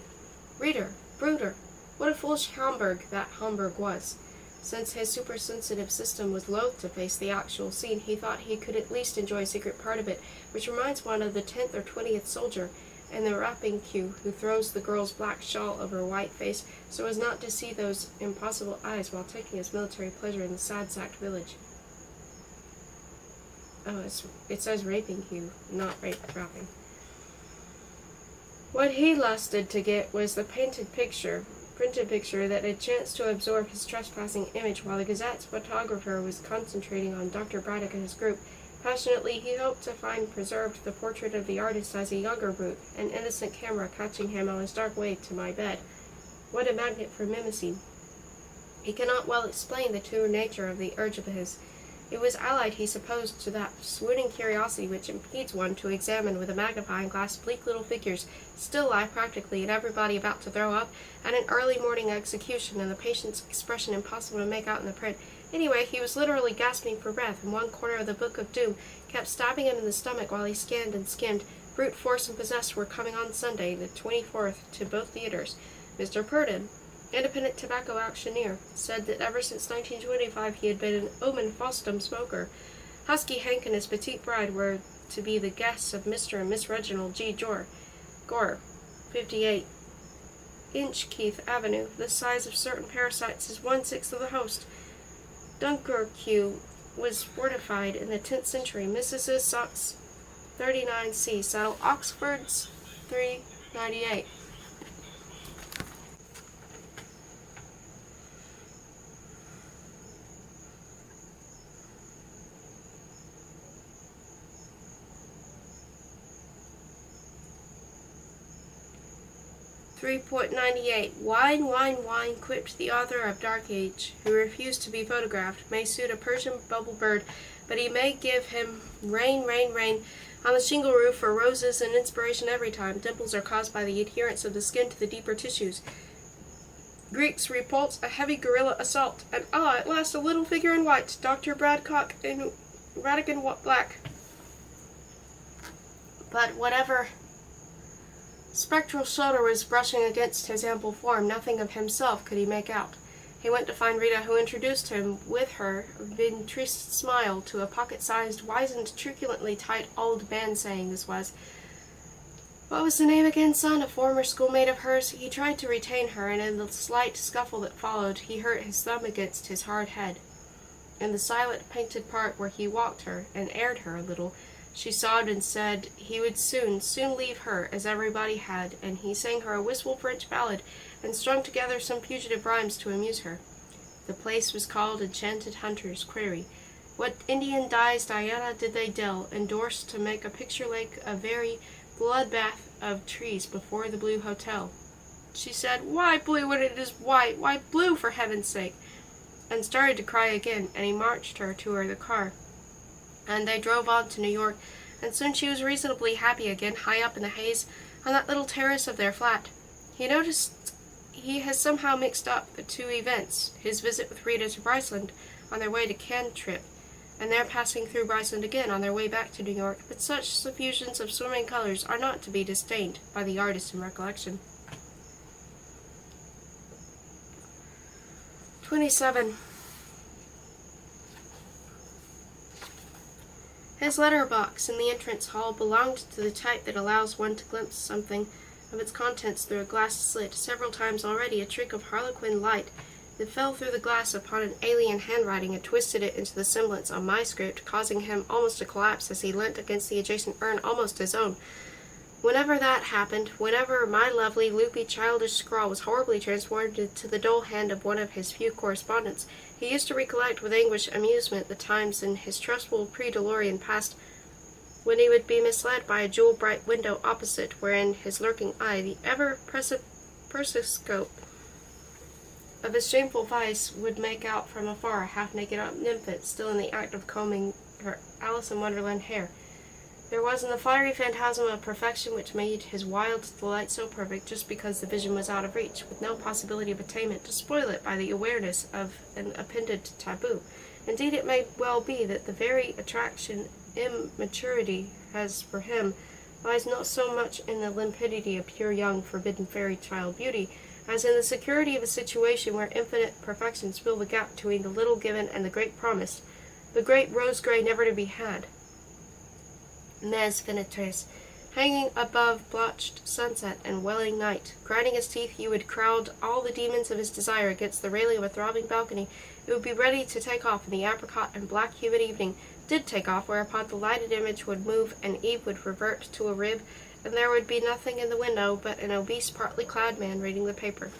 Reader, brooder, what a foolish Hamburg that Hamburg was. Since his supersensitive system was loath to face the actual scene, he thought he could at least enjoy a secret part of it, which reminds one of the 10th or 20th soldier in the wrapping queue who throws the girl's black shawl over her white face so as not to see those impossible eyes while taking his military pleasure in the sad-sacked village. Oh, it says raping queue, not wrapping. What he lusted to get was the printed picture that had chanced to absorb his trespassing image while the Gazette's photographer was concentrating on Dr. Braddock and his group. Passionately, he hoped to find preserved the portrait of the artist as a younger brute, an innocent camera catching him on his dark way to my bed. What a magnet for mimicry! He cannot well explain the true nature of the urge of his. It was allied, he supposed, to that swooning curiosity which impedes one to examine with a magnifying glass bleak little figures, still alive practically, and everybody about to throw up, and an early morning execution, and the patient's expression impossible to make out in the print. Anyway, he was literally gasping for breath, and one corner of the Book of Doom kept stabbing him in the stomach while he scanned and skimmed. Brute Force and Possessed were coming on Sunday, the 24th, to both theaters. Mr. Purdon, independent tobacco auctioneer, said that ever since 1925 he had been an omen faustum smoker. Husky Hank and his petite bride were to be the guests of Mr. and Miss Reginald G. Gore, 58 Inchkeith Avenue. The size of certain parasites is 1/6 of the host. Dunkerque was fortified in the 10th century. Mrs. Sox 39C, saddle Oxford's 398. .98. Wine, wine, wine, quipped the author of Dark Age, who refused to be photographed, may suit a Persian bubble bird, but he may give him rain, rain, rain on the shingle roof for roses and inspiration every time. Dimples are caused by the adherence of the skin to the deeper tissues. Greeks repulse a heavy guerrilla assault, and at last a little figure in white, Dr. Bradcock in Radigan black. But whatever spectral shoulder was brushing against his ample form, nothing of himself could he make out. He went to find Rita, who introduced him with her ventriste smile to a pocket-sized, wizened, truculently tight old man, saying this was, "What was the name again, son? A former schoolmate of hers?" He tried to retain her, and in the slight scuffle that followed, he hurt his thumb against his hard head. In the silent, painted part where he walked her and aired her a little, she sobbed and said he would soon leave her, as everybody had, and he sang her a wistful French ballad and strung together some fugitive rhymes to amuse her. The place was called Enchanted Hunters' Quarry. What Indian dyes Diana did they dill, endorsed to make a picture lake, a very bloodbath of trees before the Blue Hotel. She said, "Why blue when it is white? Why blue, for heaven's sake?" and started to cry again, and he marched her to the car. And they drove on to New York, and soon she was reasonably happy again, high up in the haze, on that little terrace of their flat. He noticed he has somehow mixed up the two events, his visit with Rita to Bryceland on their way to Cantrip, and their passing through Bryceland again on their way back to New York, but such suffusions of swimming colors are not to be disdained by the artist in recollection. 27. His letter box in the entrance hall belonged to the type that allows one to glimpse something of its contents through a glass slit. Several times already a trick of harlequin light that fell through the glass upon an alien handwriting had twisted it into the semblance of my script, causing him almost to collapse as he leant against the adjacent urn, almost his own. Whenever that happened, whenever my lovely, loopy, childish scrawl was horribly transformed into the dull hand of one of his few correspondents, he used to recollect with anguish amusement the times in his trustful pre-DeLorean past when he would be misled by a jewel-bright window opposite, wherein his lurking eye, the ever-periscope of his shameful vice, would make out from afar a half-naked nymphet still in the act of combing her Alice in Wonderland hair. There was in the fiery phantasm of perfection which made his wild delight so perfect, just because the vision was out of reach, with no possibility of attainment, to spoil it by the awareness of an appended taboo. Indeed, it may well be that the very attraction immaturity has for him lies not so much in the limpidity of pure young forbidden fairy child beauty as in the security of a situation where infinite perfections fill the gap between the little given and the great promised, the great rose-gray never to be had. Mes Venetres, hanging above blotched sunset and welling night. Grinding his teeth, he would crowd all the demons of his desire against the railing of a throbbing balcony. It would be ready to take off, and the apricot and black humid evening did take off, whereupon the lighted image would move, and Eve would revert to a rib, and there would be nothing in the window but an obese, partly clad man reading the paper.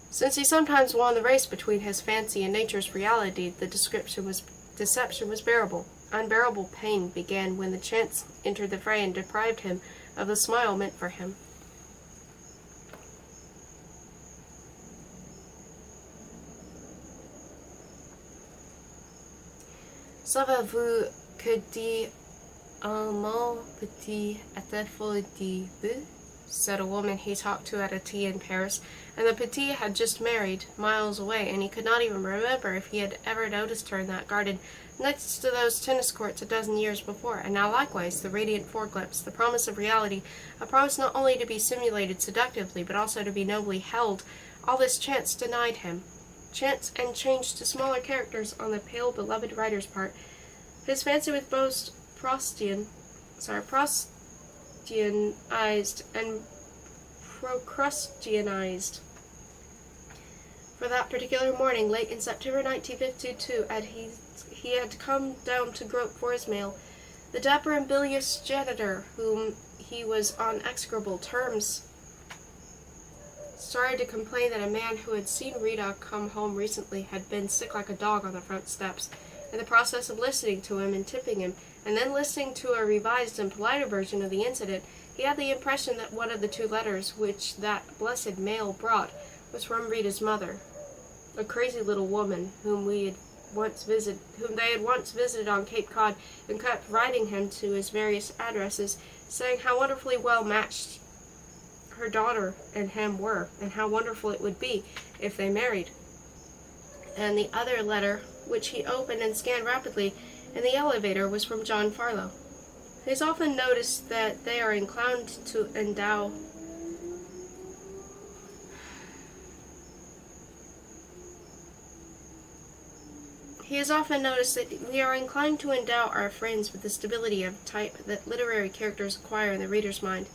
Since he sometimes won the race between his fancy and nature's reality, the deception was bearable. Unbearable pain began when the chance entered the fray and deprived him of the smile meant for him. Savez-vous que dit un mon petit étoffel de bœuf? Said a woman he talked to at a tea in Paris, and the petit had just married, miles away, and he could not even remember if he had ever noticed her in that garden next to those tennis courts a dozen years before, and now likewise the radiant foreglimpse, the promise of reality, a promise not only to be simulated seductively, but also to be nobly held, all this chance denied him. Chance and changed to smaller characters on the pale beloved writer's part. His fancy was both Proustianized and Procrustianized. For that particular morning, late in September 1952, he had come down to grope for his mail. The dapper and bilious janitor, whom he was on execrable terms, started to complain that a man who had seen Rita come home recently had been sick like a dog on the front steps. In the process of listening to him and tipping him, and then listening to a revised and politer version of the incident, he had the impression that one of the two letters which that blessed mail brought was from Rita's mother, a crazy little woman whom they had once visited on Cape Cod, and kept writing him to his various addresses, saying how wonderfully well matched her daughter and him were, and how wonderful it would be if they married. And the other letter, which he opened and scanned rapidly in the elevator, was from John Farlow. He has often noticed that they are inclined to endow our friends with the stability of type that literary characters acquire in the reader's mind.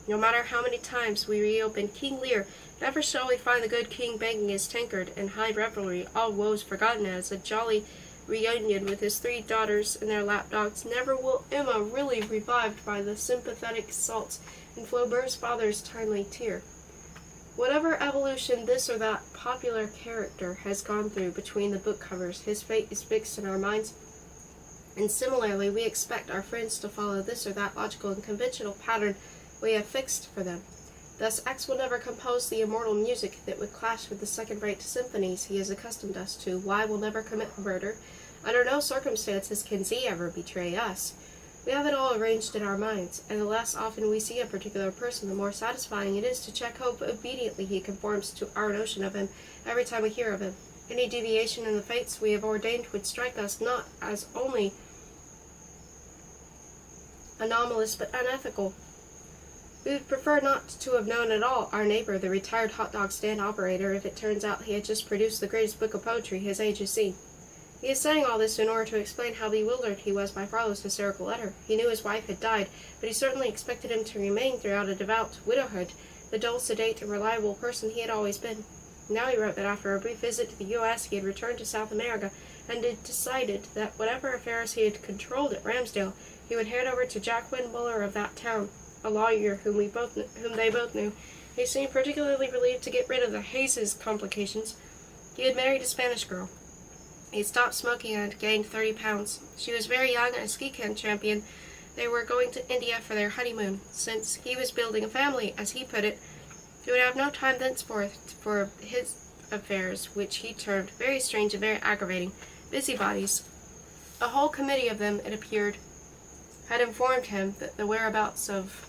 No matter how many times we reopen King Lear, never shall we find the good king banging his tankard in high revelry, all woes forgotten, as a jolly reunion with his 3 daughters and their lapdogs. Never will Emma really revived by the sympathetic salts in Flaubert's father's timely tear. Whatever evolution this or that popular character has gone through between the book covers, his fate is fixed in our minds, and similarly we expect our friends to follow this or that logical and conventional pattern we have fixed for them. Thus X will never compose the immortal music that would clash with the second-rate symphonies he has accustomed us to. Y will never commit murder. Under no circumstances can Z ever betray us. We have it all arranged in our minds, and the less often we see a particular person, the more satisfying it is to check how obediently he conforms to our notion of him every time we hear of him. Any deviation in the fates we have ordained would strike us not as only anomalous but unethical. We would prefer not to have known at all our neighbor, the retired hot dog stand operator, if it turns out he had just produced the greatest book of poetry his age has seen. He is saying all this in order to explain how bewildered he was by Farlow's hysterical letter. He knew his wife had died, but he certainly expected him to remain throughout a devout widowhood, the dull, sedate, and reliable person he had always been. Now he wrote that after a brief visit to the U.S. he had returned to South America, and had decided that whatever affairs he had controlled at Ramsdale, he would hand over to Jack Windmuller of that town, a lawyer whom they both knew. He seemed particularly relieved to get rid of the Hayes complications. He had married a Spanish girl. He had stopped smoking and had gained 30 pounds. She was very young and a ski camp champion. They were going to India for their honeymoon. Since he was building a family, as he put it, he would have no time thenceforth for his affairs, which he termed very strange and very aggravating, busybodies. A whole committee of them, it appeared, had informed him that the whereabouts of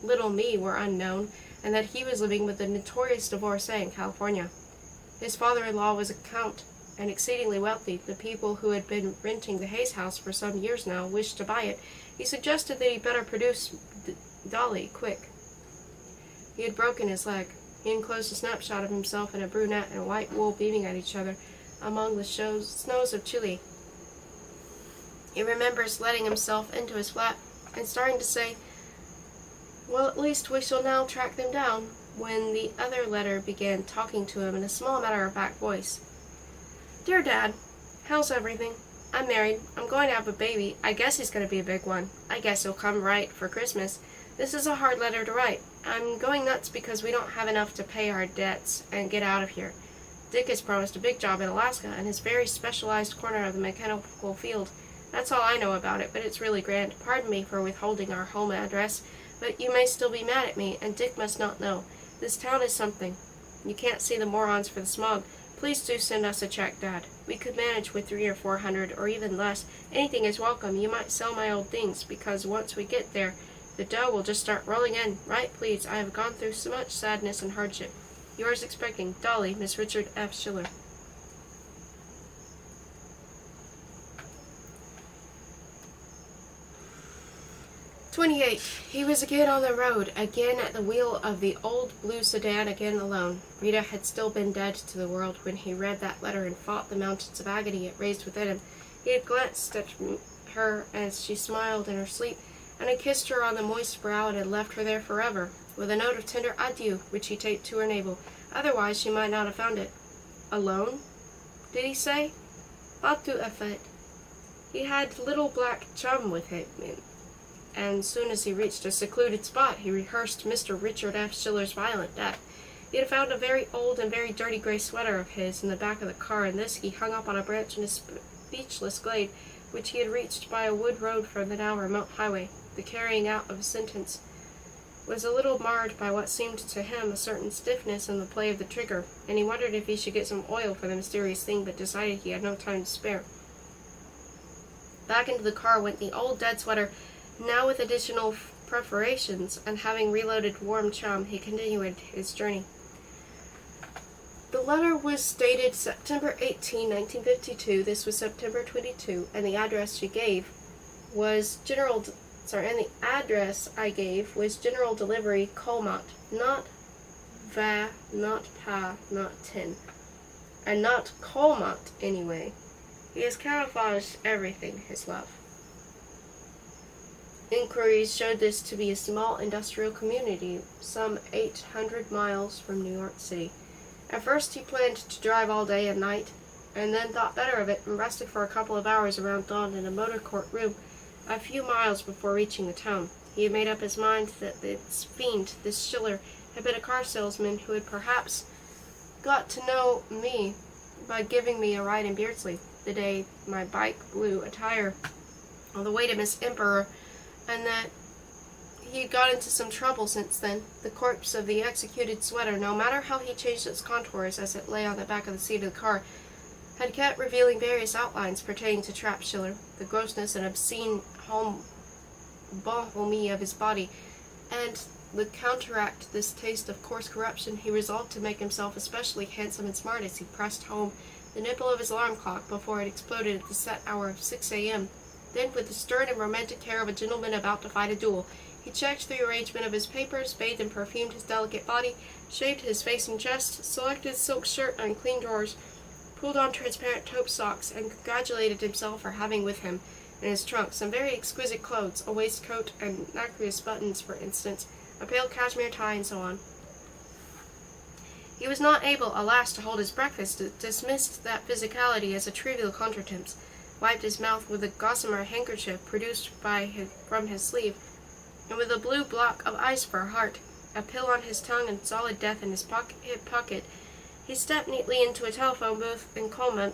little me were unknown, and that he was living with the notorious divorcee in California. His father-in-law was a count, and exceedingly wealthy. The people who had been renting the Hayes house for some years now wished to buy it. He suggested that he better produce Dolly quick. He had broken his leg. He enclosed a snapshot of himself and a brunette in white wool beaming at each other among the snows of Chile. He remembers letting himself into his flat and starting to say, "Well, at least we shall now track them down," when the other letter began talking to him in a small matter-of-fact voice. "Dear Dad, how's everything? I'm married. I'm going to have a baby. I guess he's going to be a big one. I guess he'll come right for Christmas. This is a hard letter to write. I'm going nuts because we don't have enough to pay our debts and get out of here. Dick has promised a big job in Alaska and his very specialized corner of the mechanical field. That's all I know about it, but it's really grand. Pardon me for withholding our home address, but you may still be mad at me, and Dick must not know. This town is something. You can't see the morons for the smog. Please do send us a check, Dad. We could manage with 300 or 400, or even less. Anything is welcome. You might sell my old things, because once we get there, the dough will just start rolling in. Write, please. I have gone through so much sadness and hardship. Yours expecting, Dolly, Miss Richard F. Schiller." "28. He was again on the road, again at the wheel of the old blue sedan, again alone. Rita had still been dead to the world when he read that letter and fought the mountains of agony it raised within him. He had glanced at her as she smiled in her sleep, and had kissed her on the moist brow and had left her there forever, with a note of tender adieu which he taped to her navel. Otherwise she might not have found it. Alone? Did he say? Pas tout à fait. He had little black chum with him, and soon as he reached a secluded spot, he rehearsed Mr. Richard F. Schiller's violent death. He had found a very old and very dirty gray sweater of his in the back of the car, and this he hung up on a branch in a speechless glade, which he had reached by a wood road from the now remote highway. The carrying out of a sentence was a little marred by what seemed to him a certain stiffness in the play of the trigger, and he wondered if he should get some oil for the mysterious thing, but decided he had no time to spare. Back into the car went the old dead sweater, now with additional perforations, and having reloaded warm chum, he continued his journey. The letter was dated September 18, 1952. This was September 22, and the address she gave was General Delivery, Colmont, not Va, not Pa, not Tin, and not Colmont anyway. He has camouflaged everything, his love. Inquiries showed this to be a small industrial community, some 800 miles from New York City. At first he planned to drive all day and night, and then thought better of it and rested for a couple of hours around dawn in a motor court room a few miles before reaching the town. He had made up his mind that this fiend, this Schiller, had been a car salesman who had perhaps got to know me by giving me a ride in Beardsley the day my bike blew a tire on the way to Miss Emperor, and that he had got into some trouble since then. The corpse of the executed sweater, no matter how he changed its contours as it lay on the back of the seat of the car, had kept revealing various outlines pertaining to Trap Schiller, the grossness and obscene bonhomie of his body, and to counteract this taste of coarse corruption, he resolved to make himself especially handsome and smart as he pressed home the nipple of his alarm clock before it exploded at the set hour of 6 a.m. Then, with the stern and romantic care of a gentleman about to fight a duel, he checked the arrangement of his papers, bathed and perfumed his delicate body, shaved his face and chest, selected silk shirt and clean drawers, pulled on transparent taupe socks, and congratulated himself for having with him in his trunk some very exquisite clothes, a waistcoat and nacreous buttons, for instance, a pale cashmere tie, and so on. He was not able, alas, to hold his breakfast, dismissed that physicality as a trivial contretemps, wiped his mouth with a gossamer handkerchief produced from his sleeve, and with a blue block of ice for a heart, a pill on his tongue, and solid death in his pocket, he stepped neatly into a telephone booth in Coleman.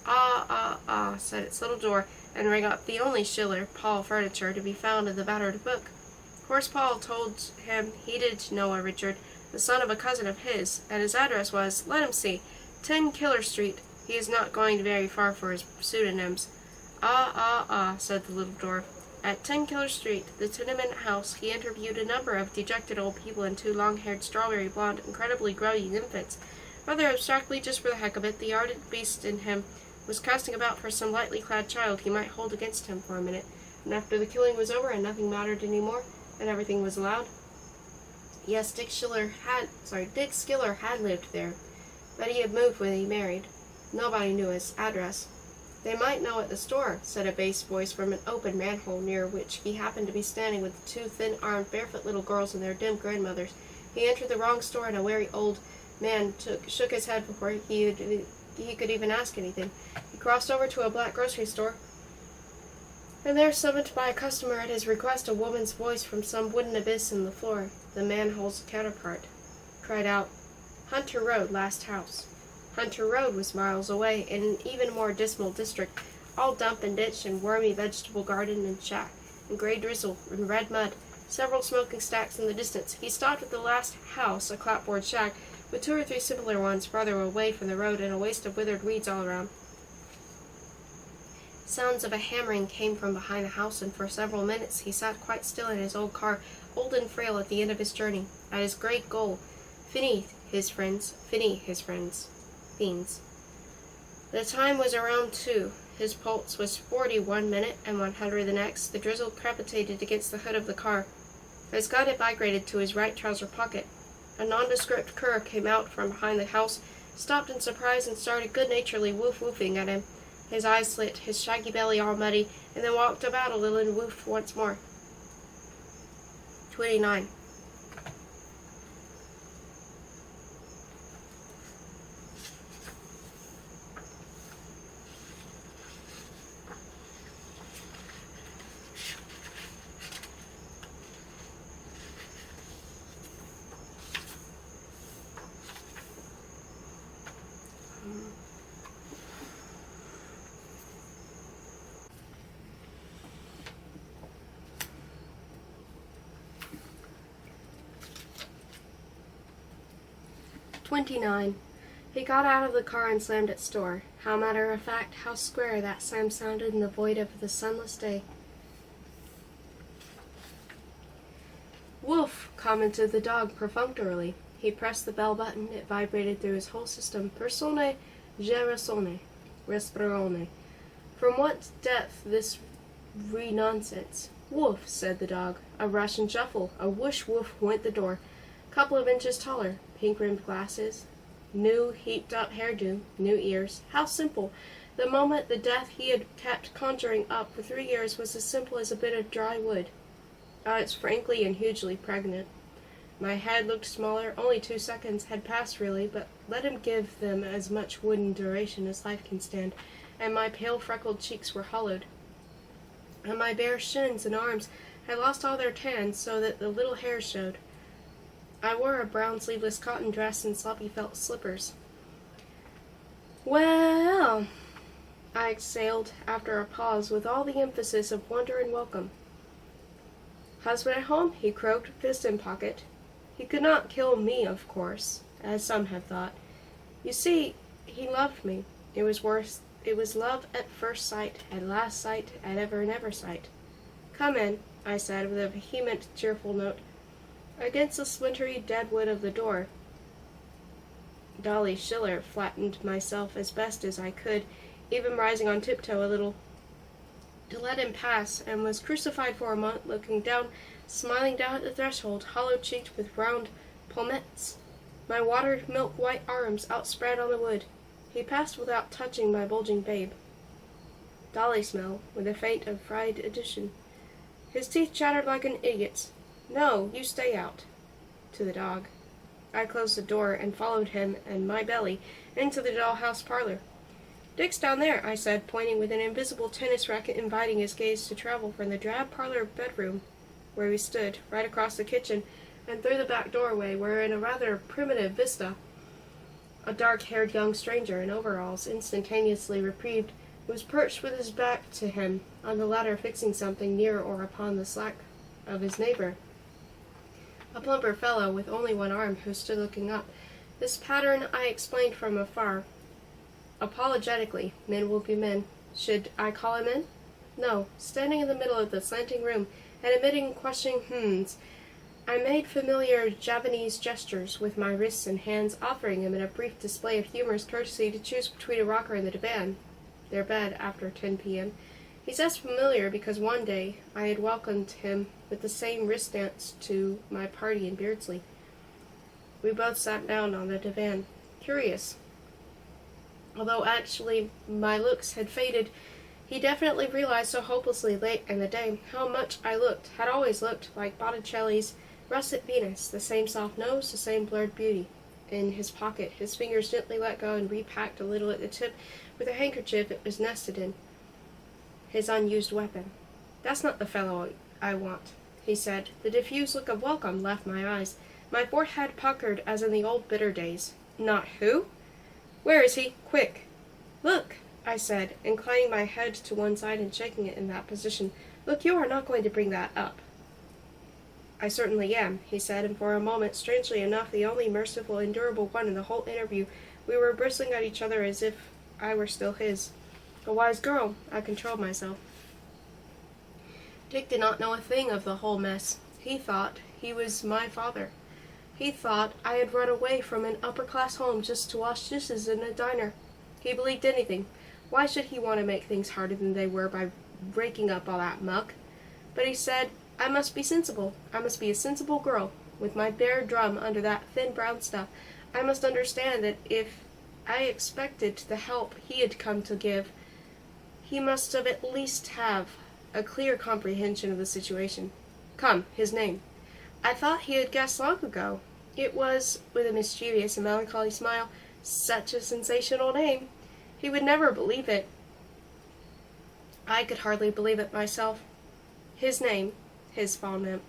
Ah, ah, ah, said its little door, and rang up the only Schiller, Paul furniture, to be found in the battered book. Horace Paul told him he did know a Richard, the son of a cousin of his, and his address was, let him see, 10 Killer Street. He is not going very far for his pseudonyms. Ah, ah, ah, said the little dwarf. At 10 Killer Street, the tenement house, he interviewed a number of dejected old people and 2 long-haired, strawberry-blonde, incredibly growing infants. Rather abstractly, just for the heck of it, the ardent beast in him was casting about for some lightly clad child he might hold against him for a minute, and after the killing was over and nothing mattered any more, and everything was allowed. Yes, Dick Schiller had lived there, but he had moved when he married. Nobody knew his address. They might know at the store, said a bass voice from an open manhole near which he happened to be standing with 2 thin-armed, barefoot little girls and their dim grandmothers. He entered the wrong store, and a wary old man shook his head before he could even ask anything. He crossed over to a black grocery store, and there, summoned by a customer at his request, a woman's voice from some wooden abyss in the floor, the manhole's counterpart, cried out, Hunter Road, last house. Hunter Road was miles away, in an even more dismal district, all dump and ditch and wormy vegetable garden and shack, and gray drizzle and red mud, several smoking stacks in the distance. He stopped at the last house, a clapboard shack, with 2 or 3 similar ones farther away from the road and a waste of withered weeds all around. Sounds of a hammering came from behind the house, and for several minutes he sat quite still in his old car, old and frail at the end of his journey, at his great goal. Fini, his friends. Fiends. The time was around 2. His pulse was 40 one minute and 100 the next. The drizzle crepitated against the hood of the car. His gun had migrated to his right trouser pocket. A nondescript cur came out from behind the house, stopped in surprise, and started good-naturedly woof-woofing at him. His eyes slit, his shaggy belly all muddy, and then walked about a little and woofed once more. 29. He got out of the car and slammed its door. How matter-of-fact, how square that slam sounded in the void of the sunless day. Woof, commented the dog perfunctorily. He pressed the bell button. It vibrated through his whole system. Persone, gerasone, respirone. From what depth this nonsense? Woof, said the dog. A rush and shuffle. A whoosh-woof went the door. Couple of inches taller. Pink-rimmed glasses. New, heaped-up hairdo. New ears. How simple! The moment the death he had kept conjuring up for 3 years was as simple as a bit of dry wood. It's frankly and hugely pregnant. My head looked smaller. Only 2 seconds had passed, really, but let him give them as much wooden duration as life can stand, and my pale, freckled cheeks were hollowed. And my bare shins and arms had lost all their tan, so that the little hairs showed. I wore a brown sleeveless cotton dress and sloppy felt slippers. Well, I exhaled after a pause with all the emphasis of wonder and welcome. Husband at home? He croaked, fist in pocket. He could not kill me, of course, as some have thought. You see, he loved me. It was love at first sight, at last sight, at ever and ever sight. Come in, I said, with a vehement, cheerful note. Against the splintery dead wood of the door, Dolly Schiller flattened myself as best as I could, even rising on tiptoe a little, to let him pass, and was crucified for a moment, looking down, smiling down at the threshold, hollow-cheeked with round palmettes, my watered milk-white arms outspread on the wood. He passed without touching my bulging babe. Dolly smell, with a faint of fried addition. His teeth chattered like an idiot's. "No, you stay out." To the dog. I closed the door and followed him and my belly into the dollhouse parlor. "Dick's down there," I said, pointing with an invisible tennis racket, inviting his gaze to travel from the drab parlor bedroom where we stood, right across the kitchen, and through the back doorway, where in a rather primitive vista, a dark-haired young stranger in overalls, instantaneously reprieved, was perched with his back to him on the ladder, fixing something near or upon the slack of his neighbor, a plumper fellow with only one arm, who stood looking up. This pattern I explained from afar. Apologetically, men will be men. Should I call him in? No. Standing in the middle of the slanting room and emitting questioning hmms, I made familiar Javanese gestures with my wrists and hands, offering him in a brief display of humorous courtesy to choose between a rocker and the divan, their bed after 10 p.m. He says familiar because one day I had welcomed him with the same wrist dance to my party in Beardsley. We both sat down on the divan, curious. Although actually my looks had faded, he definitely realized so hopelessly late in the day how much I had always looked, like Botticelli's russet Venus, the same soft nose, the same blurred beauty. In his pocket, his fingers gently let go and repacked a little at the tip with a handkerchief it was nested in. His unused weapon. "That's not the fellow I want," he said. The diffused look of welcome left my eyes. My forehead puckered as in the old bitter days. "Not who? Where is he? Quick!" "Look," I said, inclining my head to one side and shaking it in that position. "Look, you are not going to bring that up." "I certainly am," he said, and for a moment, strangely enough, the only merciful, endurable one in the whole interview, we were bristling at each other as if I were still his. A wise girl, I controlled myself. Dick did not know a thing of the whole mess. He thought he was my father. He thought I had run away from an upper-class home just to wash dishes in a diner. He believed anything. Why should he want to make things harder than they were by raking up all that muck? But he said, I must be sensible. I must be a sensible girl, with my bare drum under that thin brown stuff. I must understand that if I expected the help he had come to give, he must have at least have a clear comprehension of the situation. Come, his name. I thought he had guessed long ago. It was, with a mischievous and melancholy smile, such a sensational name. He would never believe it. I could hardly believe it myself. His name, his fall nymph.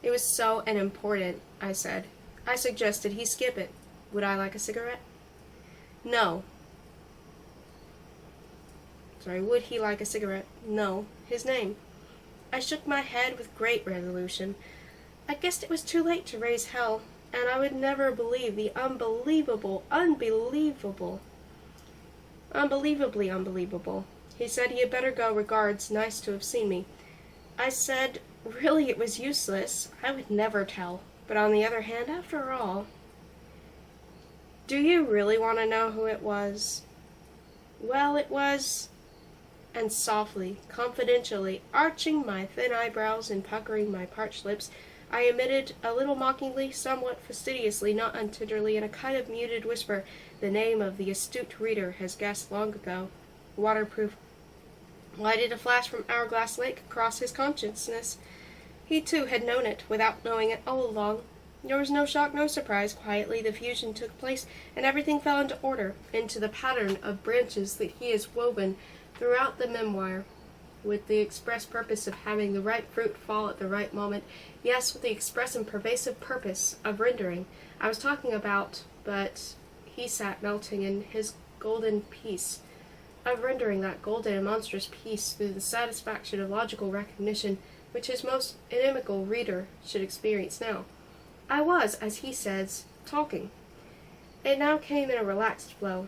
It was so unimportant, I said. I suggested he skip it. Would I like a cigarette? No. Would he like a cigarette? No. His name. I shook my head with great resolution. I guessed it was too late to raise hell, and I would never believe the unbelievably unbelievable. He said he had better go. Regards. Nice to have seen me. I said, really, it was useless. I would never tell. But on the other hand, after all... Do you really want to know who it was? Well, it was... And softly, confidentially, arching my thin eyebrows and puckering my parched lips, I emitted, a little mockingly, somewhat fastidiously, not untenderly, in a kind of muted whisper, the name of the astute reader has guessed long ago. Waterproof. Why did a flash from Hourglass Lake cross his consciousness? He, too, had known it, without knowing it, all along. There was no shock, no surprise. Quietly the fusion took place, and everything fell into order, into the pattern of branches that he has woven throughout the memoir, with the express purpose of having the right fruit fall at the right moment. Yes, with the express and pervasive purpose of rendering. I was talking about, but he sat melting in his golden peace, of rendering that golden and monstrous peace through the satisfaction of logical recognition which his most inimical reader should experience now. I was, as he says, talking. It now came in a relaxed flow.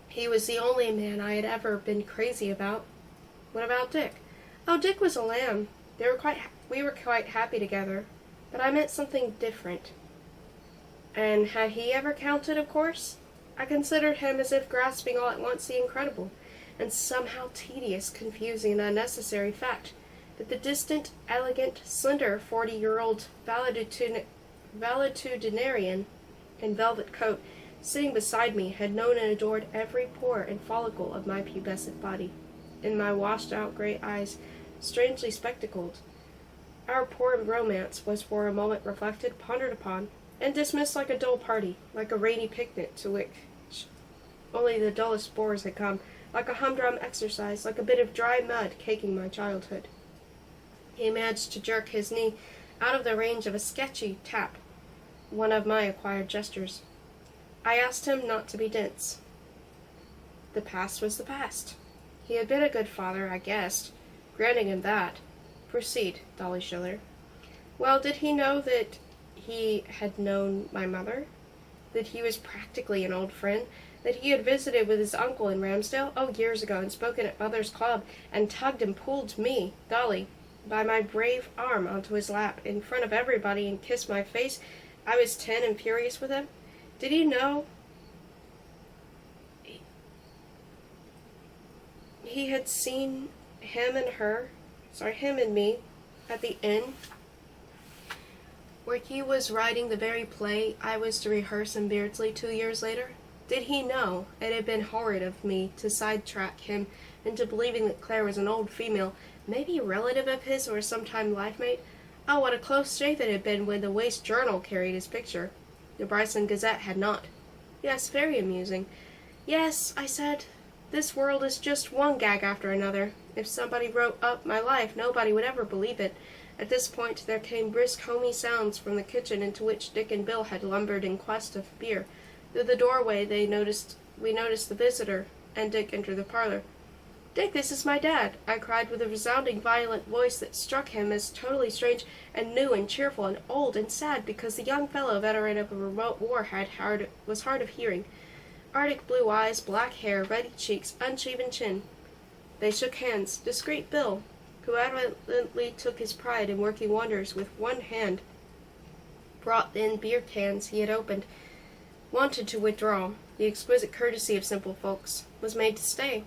He was the only man I had ever been crazy about. What about Dick? Oh, Dick was a lamb. We were quite happy together, but I meant something different. And had he ever counted, of course? I considered him as if grasping all at once the incredible, and somehow tedious, confusing, and unnecessary fact that the distant, elegant, slender 40-year-old valetudinarian in velvet coat sitting beside me, had known and adored every pore and follicle of my pubescent body. In my washed-out gray eyes, strangely spectacled, our poor romance was for a moment reflected, pondered upon, and dismissed like a dull party, like a rainy picnic to which only the dullest bores had come, like a humdrum exercise, like a bit of dry mud caking my childhood. He managed to jerk his knee out of the range of a sketchy tap, one of my acquired gestures. I asked him not to be dense. The past was the past. He had been a good father, I guessed, granting him that. Proceed, Dolly Schiller. Well, did he know that he had known my mother? That he was practically an old friend? That he had visited with his uncle in Ramsdale, years ago, and spoken at Mother's Club, and tugged and pulled me, Dolly, by my brave arm onto his lap in front of everybody and kissed my face? I was 10 and furious with him. Did he know he had seen him and me at the inn where he was writing the very play I was to rehearse in Beardsley 2 years later? Did he know it had been horrid of me to sidetrack him into believing that Claire was an old female, maybe a relative of his or a sometime life mate? Oh, what a close shave it had been when the Waste Journal carried his picture. The Bryson Gazette had not. Yes, very amusing. Yes, I said, this world is just one gag after another. If somebody wrote up my life, nobody would ever believe it. At this point there came brisk, homey sounds from the kitchen into which Dick and Bill had lumbered in quest of beer. Through the doorway we noticed the visitor, and Dick entered the parlor. "Dick, this is my dad," I cried with a resounding, violent voice that struck him as totally strange and new and cheerful and old and sad, because the young fellow, veteran of a remote war, was hard of hearing. Arctic blue eyes, black hair, ruddy cheeks, unshaven chin. They shook hands. Discreet Bill, who evidently took his pride in working wonders with one hand, brought in beer cans he had opened, wanted to withdraw. The exquisite courtesy of simple folks was made to stay.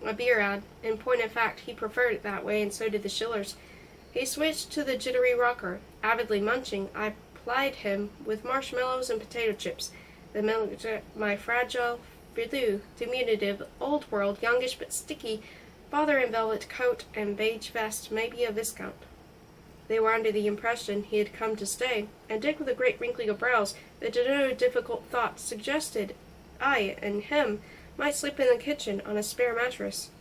A beer ad. In point of fact, he preferred it that way, and so did the Schillers. He switched to the jittery rocker. Avidly munching, I plied him with marshmallows and potato chips. My fragile, diminutive, old world, youngish but sticky, father in velvet coat and beige vest, maybe a viscount. They were under the impression he had come to stay, and Dick, with a great wrinkling of brows that denoted difficult thought, suggested I and him might sleep in the kitchen on a spare mattress.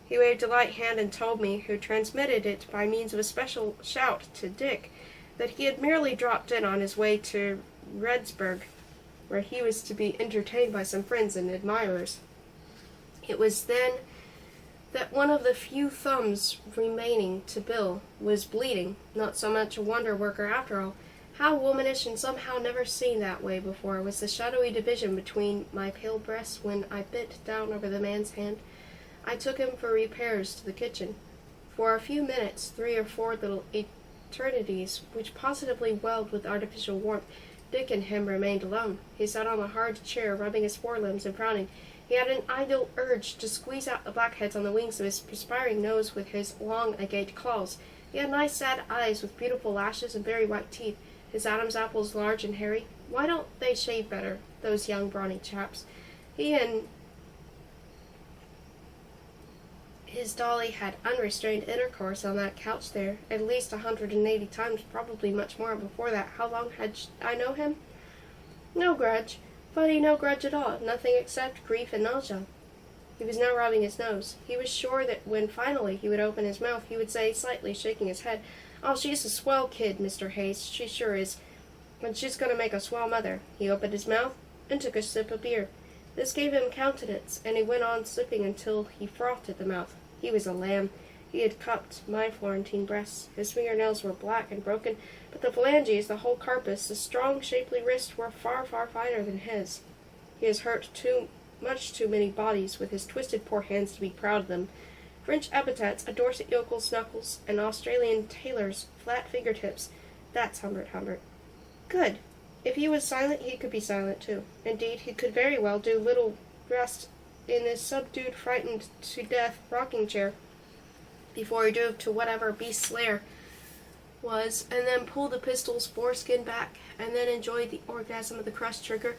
He waved a light hand and told me, who transmitted it by means of a special shout to Dick, that he had merely dropped in on his way to Redsburg, where he was to be entertained by some friends and admirers. It was then that one of the few thumbs remaining to Bill was bleeding, not so much a wonder worker after all. How womanish and somehow never seen that way before was the shadowy division between my pale breasts when I bent down over the man's hand. I took him for repairs to the kitchen. For a few minutes, 3 or 4 little eternities, which positively welled with artificial warmth, Dick and him remained alone. He sat on a hard chair, rubbing his forelimbs and frowning. He had an idle urge to squeeze out the blackheads on the wings of his perspiring nose with his long, agate claws. He had nice, sad eyes with beautiful lashes and very white teeth, his Adam's apples large and hairy. Why don't they shave better, those young, brawny chaps? He and his Dolly had unrestrained intercourse on that couch there, at least 180 times, probably much more before that. How long had I known him? No grudge. Funny, no grudge at all, nothing except grief and nausea. He was now rubbing his nose. He was sure that when finally he would open his mouth, he would say, slightly shaking his head, "Oh, she's a swell kid, Mr. Hayes, she sure is, and she's going to make a swell mother." He opened his mouth and took a sip of beer. This gave him countenance, and he went on sipping until he frothed at the mouth. He was a lamb. He had cupped my Florentine breasts. His fingernails were black and broken, but the phalanges, the whole carpus, the strong, shapely wrists were far, far finer than his. He has hurt much too many bodies with his twisted poor hands to be proud of them. French epithets, a Dorset yokel's knuckles, an Australian tailor's flat fingertips. That's Humbert. Good. If he was silent, he could be silent too. Indeed, he could very well do little rest in this subdued, frightened-to-death rocking-chair before he drove to whatever beast's lair was, and then pulled the pistol's foreskin back, and then enjoyed the orgasm of the crushed trigger.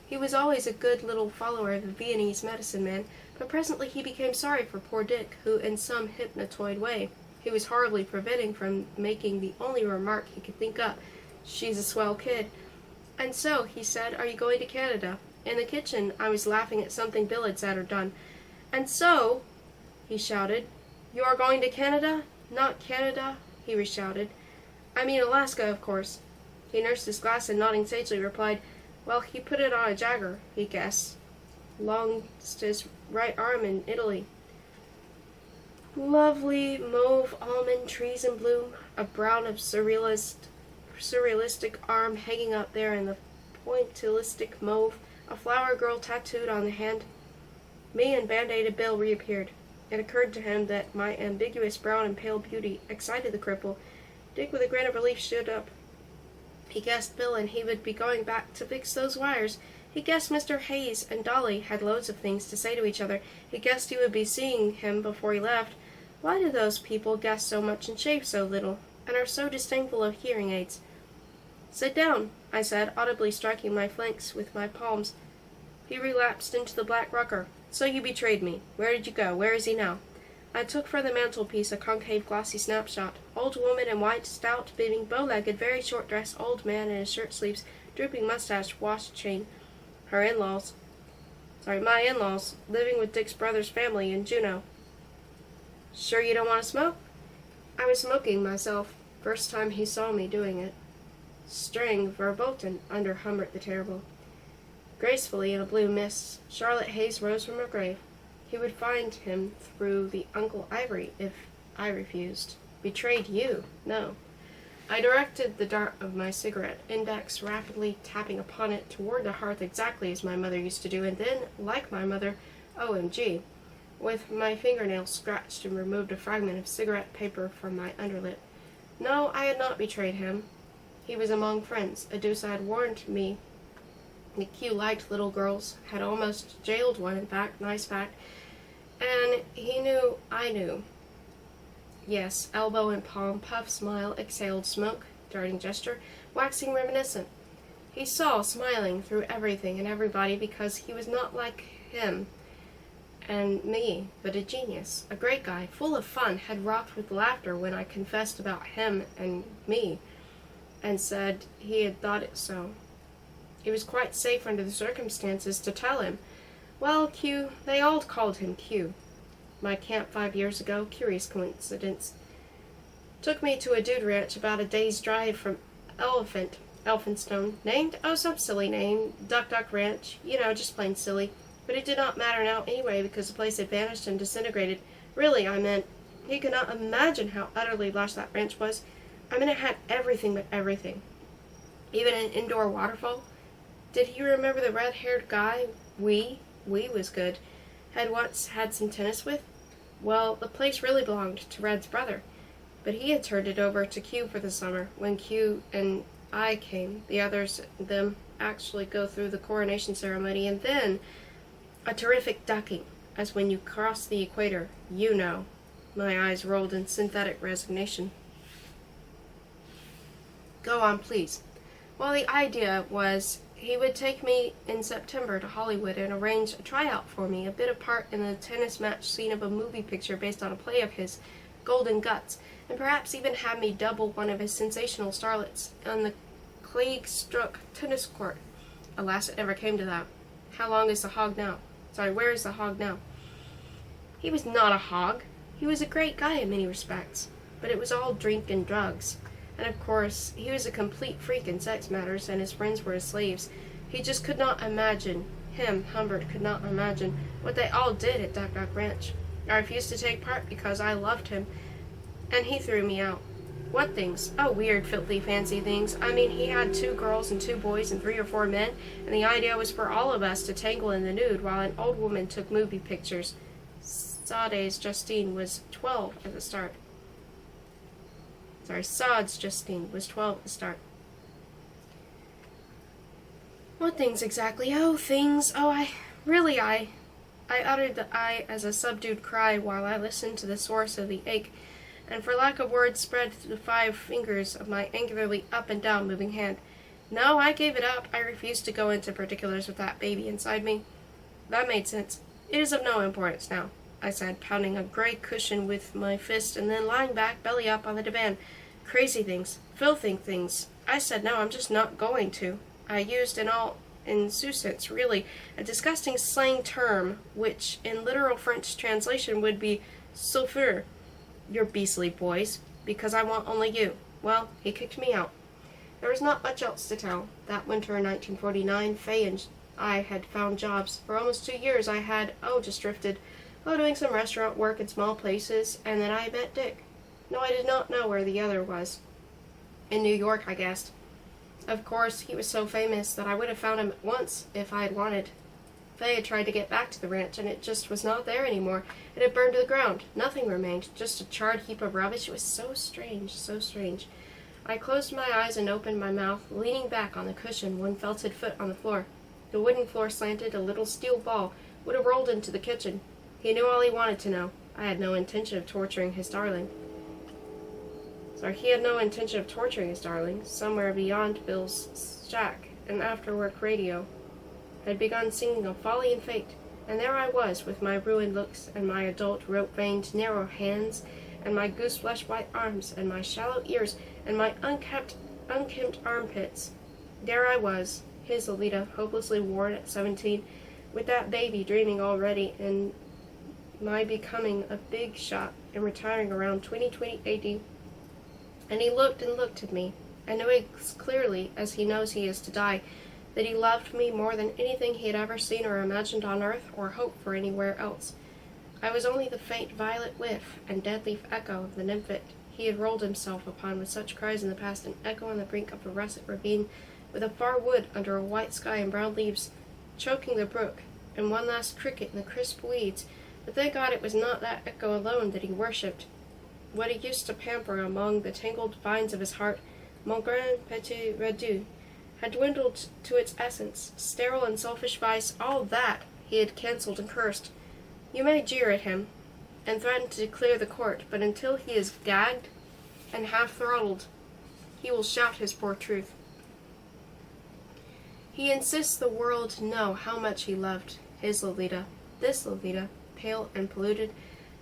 He was always a good little follower of the Viennese medicine man, but presently he became sorry for poor Dick, who, in some hypnotoid way, he was horribly preventing from making the only remark he could think up, "She's a swell kid." "And so," he said, "are you going to Canada?" In the kitchen I was laughing at something Bill had said or done. "And so," he shouted, "you are going to Canada?" "Not Canada," he reshouted. "I mean Alaska, of course." He nursed his glass and, nodding sagely, replied, "Well, he put it on a jagger, he guessed. Lost his right arm in Italy." Lovely mauve almond trees in bloom, a brown of surrealistic arm hanging up there in the pointillistic mauve, a flower girl tattooed on the hand. Me and Band-Aided Bill reappeared. It occurred to him that my ambiguous brown and pale beauty excited the cripple. Dick, with a grin of relief, stood up. He guessed Bill and he would be going back to fix those wires. He guessed Mr. Hayes and Dolly had loads of things to say to each other. He guessed he would be seeing him before he left. Why do those people guess so much and shave so little, and are so disdainful of hearing aids? "Sit down," I said, audibly striking my flanks with my palms. He relapsed into the black rocker. "So you betrayed me. Where did you go? Where is he now?" I took from the mantelpiece a concave glossy snapshot. Old woman in white, stout, beaming, bow-legged, very short dress, old man in his shirt sleeves, drooping mustache, watch chain. My in-laws, living with Dick's brother's family in Juneau. "Sure you don't want to smoke?" I was smoking myself. First time he saw me doing it. "String verboten," under Humbert the Terrible. Gracefully in a blue mist, Charlotte Hayes rose from her grave. He would find him through the Uncle Ivory if I refused. Betrayed you? No. I directed the dart of my cigarette, index rapidly tapping upon it toward the hearth exactly as my mother used to do, and then, like my mother, OMG, with my fingernails scratched and removed a fragment of cigarette paper from my underlip. No, I had not betrayed him. He was among friends. A deuce had warned me that Q liked little girls, had almost jailed one, in fact, nice fact, and he knew I knew. Yes, elbow and palm, puff, smile, exhaled smoke, darting gesture, waxing reminiscent. He saw, smiling through everything and everybody, because he was not like him and me, but a genius, a great guy, full of fun, had rocked with laughter when I confessed about him and me, and said he had thought it so. It was quite safe under the circumstances to tell him. Well, Q, they all called him Q. My camp 5 years ago, curious coincidence. Took me to a dude ranch about a day's drive from Elphinstone, named, oh, some silly name, Duck Duck Ranch, just plain silly. But it did not matter now anyway, because the place had vanished and disintegrated. Really, I meant, he could not imagine how utterly lush that ranch was. I mean, it had everything but everything. Even an indoor waterfall. Did he remember the red-haired guy we was good, had once had some tennis with? Well, the place really belonged to Red's brother, but he had turned it over to Q for the summer. When Q and I came, the others, them, actually go through the coronation ceremony, and then a terrific ducking, as when you cross the equator, My eyes rolled in synthetic resignation. Go on, please. Well, the idea was he would take me in September to Hollywood and arrange a tryout for me, a bit of part in the tennis match scene of a movie picture based on a play of his, Golden Guts, and perhaps even have me double one of his sensational starlets on the plague-struck tennis court. Alas, it never came to that. How long is the hog now? Where is the hog now? He was not a hog. He was a great guy in many respects, but it was all drink and drugs. And of course, he was a complete freak in sex matters, and his friends were his slaves. He just could not imagine, Humbert could not imagine, what they all did at Duck Duck Ranch. I refused to take part because I loved him, and he threw me out. What things? Oh, weird, filthy, fancy things. I mean, he had 2 girls and 2 boys and 3 or 4 men, and the idea was for all of us to tangle in the nude while an old woman took movie pictures. Sade's Justine was 12 at the start. Saad's Justine was 12 at the start. What things exactly? Oh, things. Oh, I uttered the I as a subdued cry while I listened to the source of the ache, and for lack of words spread the 5 fingers of my angularly up and down moving hand. No, I gave it up. I refused to go into particulars with that baby inside me. That made sense. It is of no importance now, I said, pounding a gray cushion with my fist and then lying back, belly up on the divan. Crazy things. Filthy things. I said no, I'm just not going to. I used in insouciance, really, a disgusting slang term, which in literal French translation would be sulfur. You're beastly, boys, because I want only you. Well, he kicked me out. There was not much else to tell. That winter in 1949, Faye and I had found jobs. For almost 2 years I had, just drifted, doing some restaurant work in small places, and then I met Dick. No, I did not know where the other was. In New York, I guessed. Of course, he was so famous that I would have found him at once if I had wanted. Faye had tried to get back to the ranch, and it just was not there anymore. It had burned to the ground. Nothing remained, just a charred heap of rubbish. It was so strange, so strange. I closed my eyes and opened my mouth, leaning back on the cushion, one felted foot on the floor. The wooden floor slanted, a little steel ball would have rolled into the kitchen. He knew all he wanted to know. I had no intention of torturing his darling. He had no intention of torturing his darling. Somewhere beyond Bill's shack, an after-work radio had begun singing of folly and fate, and there I was, with my ruined looks, and my adult, rope-veined, narrow hands, and my goose-flesh white arms, and my shallow ears, and my unkempt armpits. There I was, his Lolita, hopelessly worn at 17, with that baby dreaming already, and my becoming a big shot and retiring around 2020 AD. And he looked and looked at me. I knew as clearly as he knows he is to die that he loved me more than anything he had ever seen or imagined on earth or hoped for anywhere else. I was only the faint violet whiff and dead-leaf echo of the nymphet he had rolled himself upon with such cries in the past, an echo on the brink of a russet ravine, with a far wood under a white sky and brown leaves choking the brook, and one last cricket in the crisp weeds. But thank God it was not that echo alone that he worshipped. What he used to pamper among the tangled vines of his heart, mon grand petit Radu, had dwindled to its essence, sterile and selfish vice. All that he had cancelled and cursed. You may jeer at him, and threaten to clear the court, but until he is gagged and half-throttled, he will shout his poor truth. He insists the world know how much he loved his Lolita, this Lolita, pale and polluted,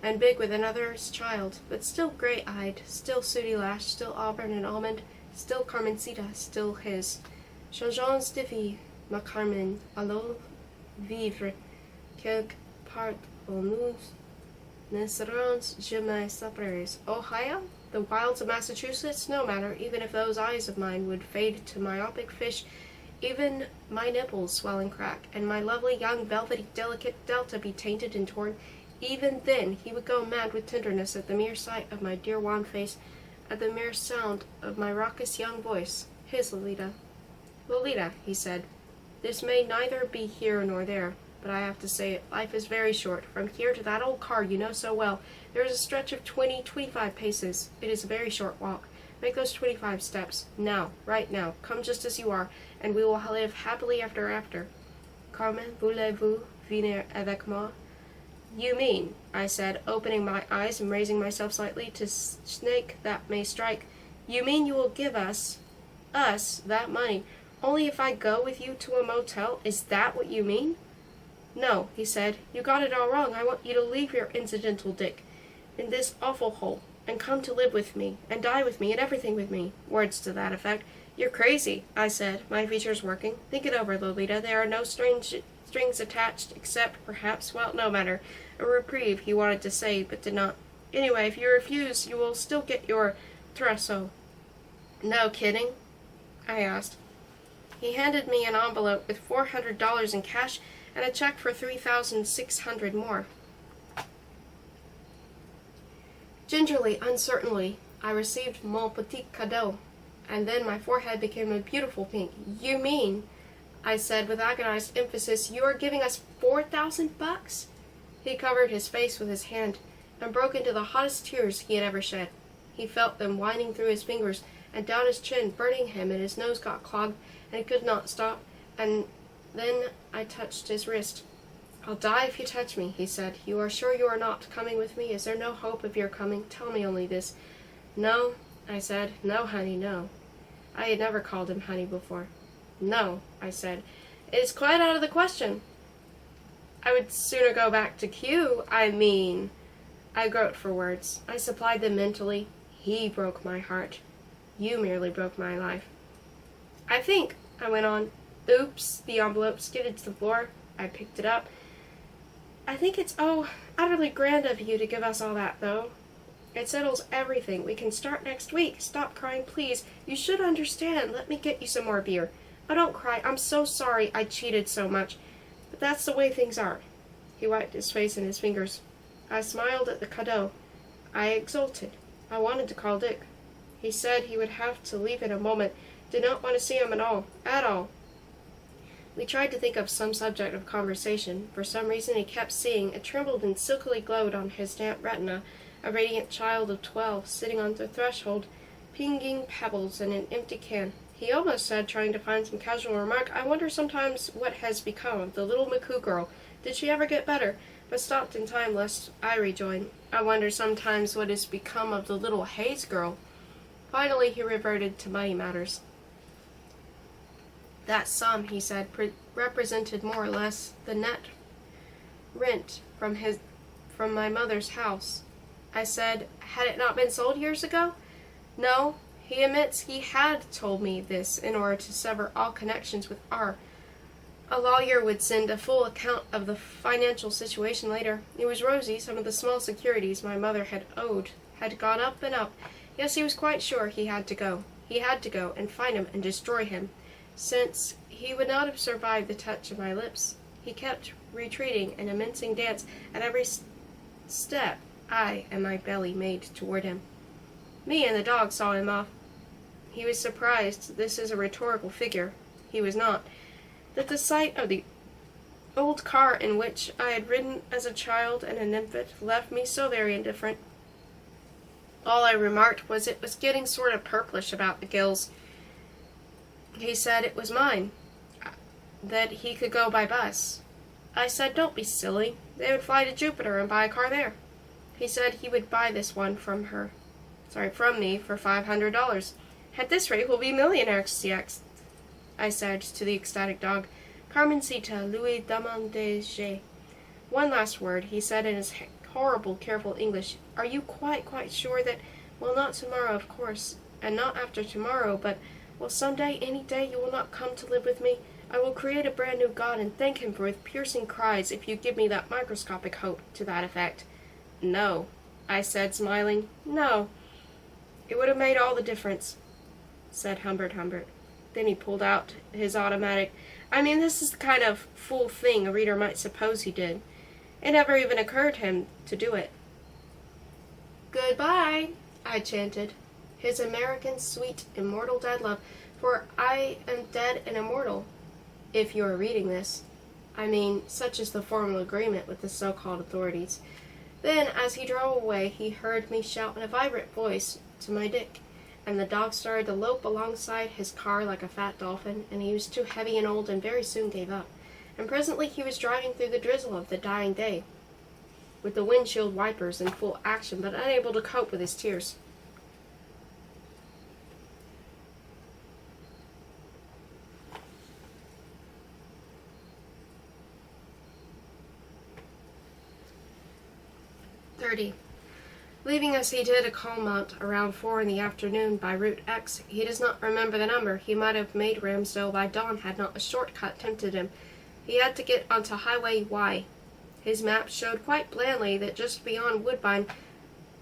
and big with another's child, but still gray-eyed, still sooty-lashed, still auburn and almond, still Carmencita, still his. Changeons de vie, ma Carmen, allons vivre quelque part où nous ne serons jamais séparés. Ohio? The wilds of Massachusetts? No matter, even if those eyes of mine would fade to myopic fish, even my nipples swell and crack, and my lovely young velvety delicate delta be tainted and torn, even then he would go mad with tenderness at the mere sight of my dear wan face, at the mere sound of my raucous young voice, his Lolita. Lolita, he said, this may neither be here nor there, but I have to say it. Life is very short. From here to that old car you know so well, there is a stretch of 25 paces. It is a very short walk. Make those 25 steps, now, right now. Come just as you are, and we will live happily after. Comment voulez-vous venir avec moi? You mean, I said, opening my eyes and raising myself slightly to snake that may strike, you mean you will give us, that money, only if I go with you to a motel? Is that what you mean? No, he said, you got it all wrong. I want you to leave your incidental Dick in this awful hole, and come to live with me, and die with me, and everything with me. Words to that effect. You're crazy, I said, my features working. Think it over, Lolita. There are no strings attached, except, perhaps, well, no matter, a reprieve, he wanted to say, but did not. Anyway, if you refuse, you will still get your trousseau. No kidding? I asked. He handed me an envelope with $400 in cash and a check for $3,600 more. Gingerly, uncertainly, I received mon petit cadeau, and then my forehead became a beautiful pink. You mean, I said with agonized emphasis, you are giving us $4,000? He covered his face with his hand and broke into the hottest tears he had ever shed. He felt them winding through his fingers and down his chin, burning him, and his nose got clogged, and he could not stop, and then I touched his wrist. I'll die if you touch me, he said. You are sure you are not coming with me? Is there no hope of your coming? Tell me only this. No, I said. No, honey, no. I had never called him honey before. No, I said. It is quite out of the question. I would sooner go back to Q. I groped for words. I supplied them mentally. He broke my heart. You merely broke my life. I think, I went on. Oops, the envelope skidded to the floor. I picked it up. I think it's, utterly grand of you to give us all that, though. It settles everything. We can start next week. Stop crying, please. You should understand. Let me get you some more beer. Oh, don't cry. I'm so sorry I cheated so much. But that's the way things are. He wiped his face and his fingers. I smiled at the cadeau. I exulted. I wanted to call Dick. He said he would have to leave in a moment. Did not want to see him at all. At all. We tried to think of some subject of conversation. For some reason he kept seeing, it trembled and silkily glowed on his damp retina, a radiant child of 12 sitting on the threshold, pinging pebbles in an empty can. He almost said, trying to find some casual remark, I wonder sometimes what has become of the little McCoo girl. Did she ever get better? But stopped in time lest I rejoin. I wonder sometimes what has become of the little Hayes girl. Finally he reverted to money matters. That sum, he said, represented more or less the net rent from my mother's house. I said, had it not been sold years ago? No, he admits he had told me this in order to sever all connections with R. A lawyer would send a full account of the financial situation later. It was rosy. Some of the small securities my mother had owed had gone up and up. Yes, he was quite sure he had to go. He had to go and find him and destroy him, since he would not have survived the touch of my lips. He kept retreating, an immense dance at every step I and my belly made toward him. Me and the dog saw him off. He was surprised. This is a rhetorical figure. He was not. That the sight of the old car in which I had ridden as a child and an infant left me so very indifferent. All I remarked was it was getting sort of purplish about the gills. He said it was mine, that he could go by bus. I said, don't be silly. They would fly to Jupiter and buy a car there. He said he would buy this one from me for $500. At this rate, we'll be millionaires, I said to the ecstatic dog. Carmencita, lui demandai-je. One last word, he said in his horrible, careful English. Are you quite sure that, well, not tomorrow, of course, and not after tomorrow, but, well, some day, any day, you will not come to live with me? I will create a brand new God and thank him with piercing cries if you give me that microscopic hope to that effect. No, I said, smiling. No. It would have made all the difference, said Humbert. Then he pulled out his automatic. This is the kind of fool thing a reader might suppose he did. It never even occurred to him to do it. Goodbye, I chanted. His American, sweet, immortal dead love, for I am dead and immortal, if you are reading this. Such is the formal agreement with the so-called authorities. Then, as he drove away, he heard me shout in a vibrant voice to my Dick, and the dog started to lope alongside his car like a fat dolphin, and he was too heavy and old and very soon gave up. And presently he was driving through the drizzle of the dying day, with the windshield wipers in full action, but unable to cope with his tears. Leaving as he did a Calmont around 4 in the afternoon by Route X, he does not remember the number. He might have made Ramsdale by dawn had not a shortcut tempted him. He had to get onto Highway Y. His map showed quite blandly that just beyond Woodbine,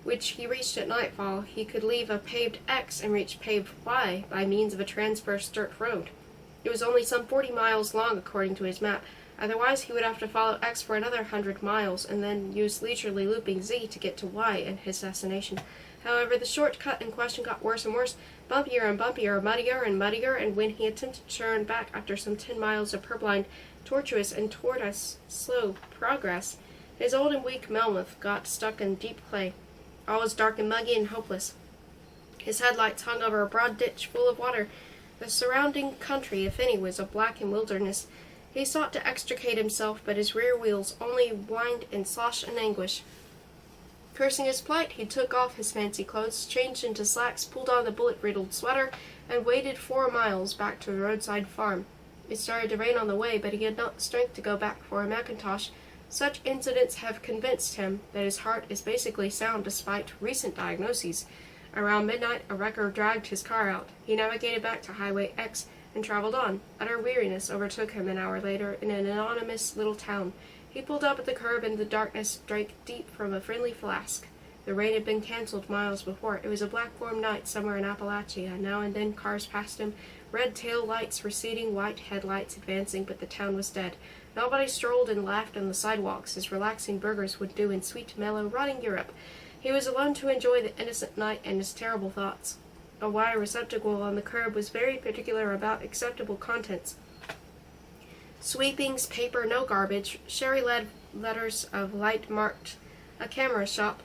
which he reached at nightfall, he could leave a paved X and reach paved Y by means of a transverse dirt road. It was only some 40 miles long according to his map. Otherwise, he would have to follow X for another 100 miles, and then use leisurely looping Z to get to Y and his destination. However, the shortcut in question got worse and worse, bumpier and bumpier, muddier and muddier, and when he attempted to turn back after some 10 miles of purblind, tortuous, and tortoise slow progress, his old and weak Melmoth got stuck in deep clay. All was dark and muggy and hopeless. His headlights hung over a broad ditch full of water. The surrounding country, if any, was a blackened wilderness. He sought to extricate himself, but his rear wheels only whined in slosh and anguish. Cursing his plight, he took off his fancy clothes, changed into slacks, pulled on the bullet-riddled sweater, and waded 4 miles back to the roadside farm. It started to rain on the way, but he had not the strength to go back for a mackintosh. Such incidents have convinced him that his heart is basically sound despite recent diagnoses. Around midnight, a wrecker dragged his car out. He navigated back to Highway X and traveled on. Utter weariness overtook him an hour later in an anonymous little town. He pulled up at the curb and the darkness drank deep from a friendly flask. The rain had been cancelled miles before. It was a black warm night somewhere in Appalachia. Now and then cars passed him, red tail lights receding, white headlights advancing, but the town was dead. Nobody strolled and laughed on the sidewalks as relaxing burghers would do in sweet, mellow, rotting Europe. He was alone to enjoy the innocent night and his terrible thoughts. A wire receptacle on the curb was very particular about acceptable contents. Sweepings, paper, no garbage, sherry-lead letters of light marked a camera shop.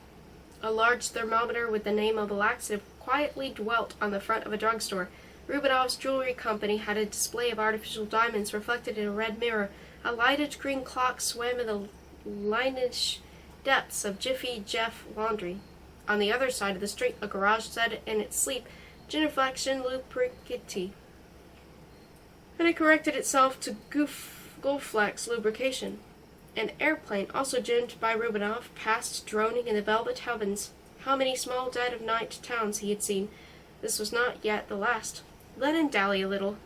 A large thermometer with the name of a laxative quietly dwelt on the front of a drugstore. Rubinov's jewelry company had a display of artificial diamonds reflected in a red mirror. A lighted green clock swam in the lineage depths of Jiffy Jeff Laundry. On the other side of the street, a garage said in its sleep, Genuflection Lubricity, and it corrected itself to Gulflex Lubrication. An airplane, also gemmed by Rubinov, passed droning in the velvet heavens. How many small dead-of-night towns he had seen. This was not yet the last. Let him dally a little.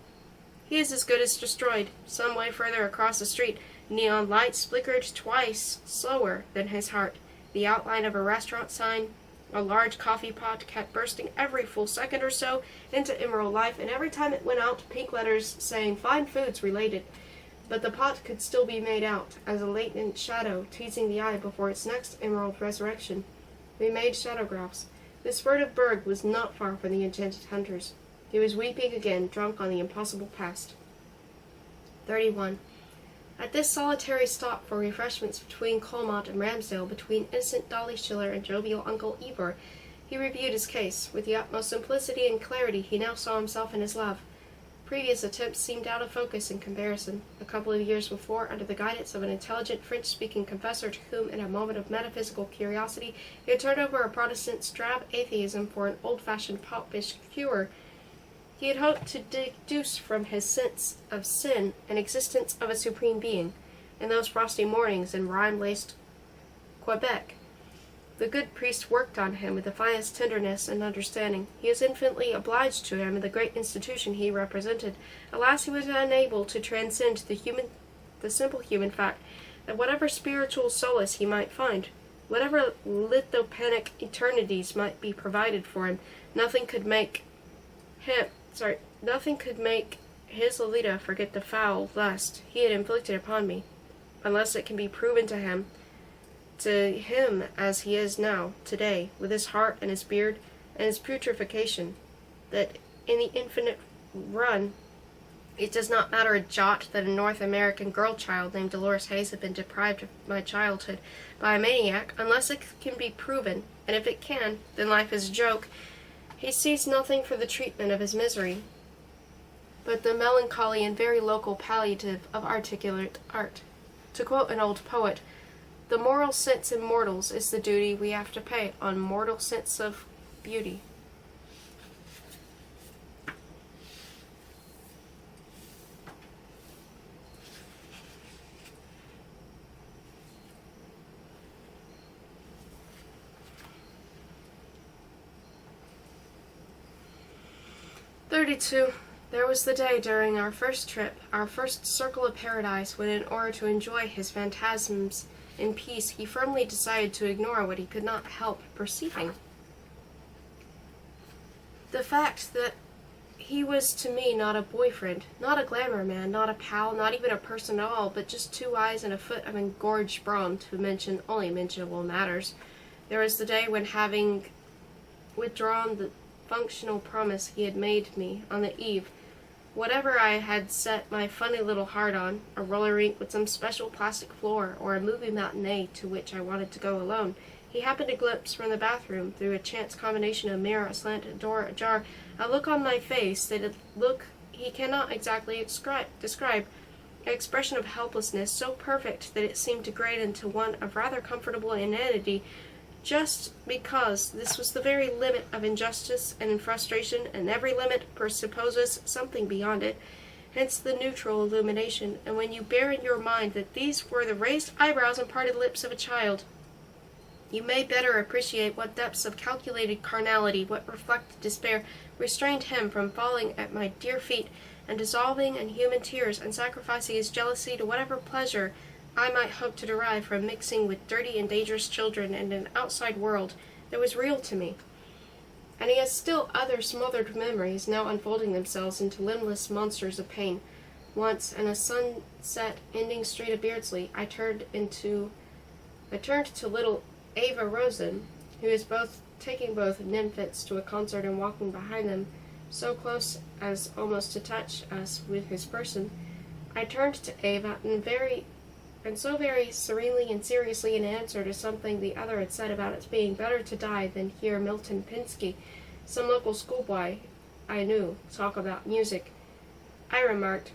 He is as good as destroyed. Some way further across the street, neon lights flickered twice slower than his heart. The outline of a restaurant sign, a large coffee pot, kept bursting every full second or so into emerald life, and every time it went out, pink letters saying fine foods related. But the pot could still be made out, as a latent shadow teasing the eye before its next emerald resurrection. We made shadowgraphs. This furtive bird was not far from the enchanted hunters. He was weeping again, drunk on the impossible past. 31. At this solitary stop for refreshments between Colmont and Ramsdale, between innocent Dolly Schiller and jovial Uncle Ivor, he reviewed his case. With the utmost simplicity and clarity, he now saw himself and his love. Previous attempts seemed out of focus in comparison. A couple of years before, under the guidance of an intelligent French-speaking confessor to whom, in a moment of metaphysical curiosity, he had turned over a Protestant's drab atheism for an old-fashioned popish cure, he had hoped to deduce from his sense of sin an existence of a supreme being. In those frosty mornings in rime-laced Quebec, the good priest worked on him with the finest tenderness and understanding. He was infinitely obliged to him in the great institution he represented. Alas, he was unable to transcend the simple human fact that whatever spiritual solace he might find, whatever lithopenic eternities might be provided for him, nothing could make his Lolita forget the foul lust he had inflicted upon me, unless it can be proven to him as he is now, today, with his heart and his beard and his putrefaction, that in the infinite run, it does not matter a jot that a North American girl-child named Dolores Hayes had been deprived of my childhood by a maniac, unless it can be proven, and if it can, then life is a joke. He sees nothing for the treatment of his misery, but the melancholy and very local palliative of articulate art. To quote an old poet, the moral sense in mortals is the duty we have to pay on mortal sense of beauty. There was the day during our first trip, our first circle of paradise, when in order to enjoy his phantasms in peace, he firmly decided to ignore what he could not help perceiving. The fact that he was to me not a boyfriend, not a glamour man, not a pal, not even a person at all, but just 2 eyes and a foot of engorged brawn, to mention only mentionable matters. There was the day when, having withdrawn the functional promise he had made me on the eve, whatever I had set my funny little heart on, a roller rink with some special plastic floor, or a movie matinee to which I wanted to go alone, he happened to glimpse from the bathroom, through a chance combination of mirror aslant and door ajar, a look on my face that a look he cannot exactly describe, an expression of helplessness so perfect that it seemed to grade into one of rather comfortable inanity, just because this was the very limit of injustice and frustration, and every limit presupposes something beyond it, hence the neutral illumination, and when you bear in your mind that these were the raised eyebrows and parted lips of a child, you may better appreciate what depths of calculated carnality, what reflected despair, restrained him from falling at my dear feet, and dissolving in human tears, and sacrificing his jealousy to whatever pleasure I might hope to derive from mixing with dirty and dangerous children in an outside world that was real to me. And he has still other smothered memories now unfolding themselves into limbless monsters of pain. Once, in a sunset-ending street of Beardsley, I turned to little Ava Rosen, who is taking both nymphets to a concert and walking behind them, so close as almost to touch us with his person. I turned to Ava, and so very serenely and seriously, in answer to something the other had said about its being better to die than hear Milton Pinsky, some local schoolboy I knew, talk about music. I remarked,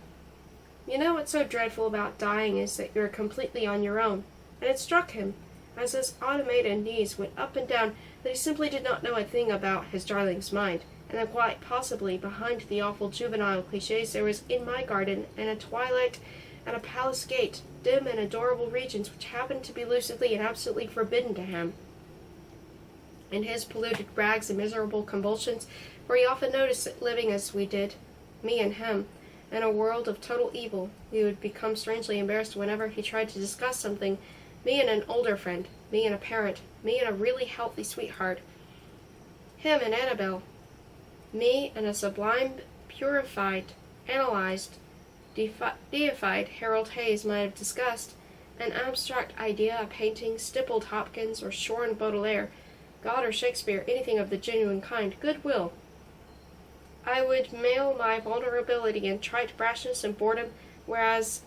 "You know what's so dreadful about dying is that you're completely on your own." And it struck him, as his automated knees went up and down, that he simply did not know a thing about his darling's mind, and that quite possibly behind the awful juvenile cliches there was in my garden, and a twilight and a palace gate, dim and adorable regions which happened to be lucidly and absolutely forbidden to him. In his polluted rags and miserable convulsions, for he often noticed that living as we did, me and him, in a world of total evil, he would become strangely embarrassed whenever he tried to discuss something, me and an older friend, me and a parent, me and a really healthy sweetheart, him and Annabelle, me and a sublime, purified, analyzed, deified Harold Hayes might have discussed, an abstract idea, a painting, stippled Hopkins, or shorn Baudelaire, God or Shakespeare, anything of the genuine kind, goodwill. I would mail my vulnerability and trite brashness and boredom, whereas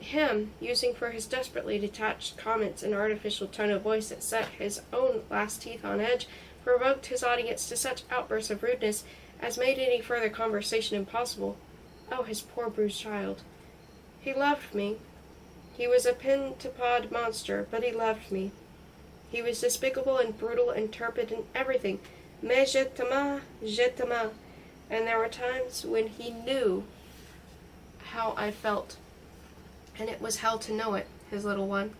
him, using for his desperately detached comments an artificial tone of voice that set his own last teeth on edge, provoked his audience to such outbursts of rudeness as made any further conversation impossible. Oh, his poor bruised child. He loved me. He was a pentapod monster, but he loved me. He was despicable and brutal and turpid and everything. Mais je t'aime. And there were times when he knew how I felt. And it was hell to know it, his little one.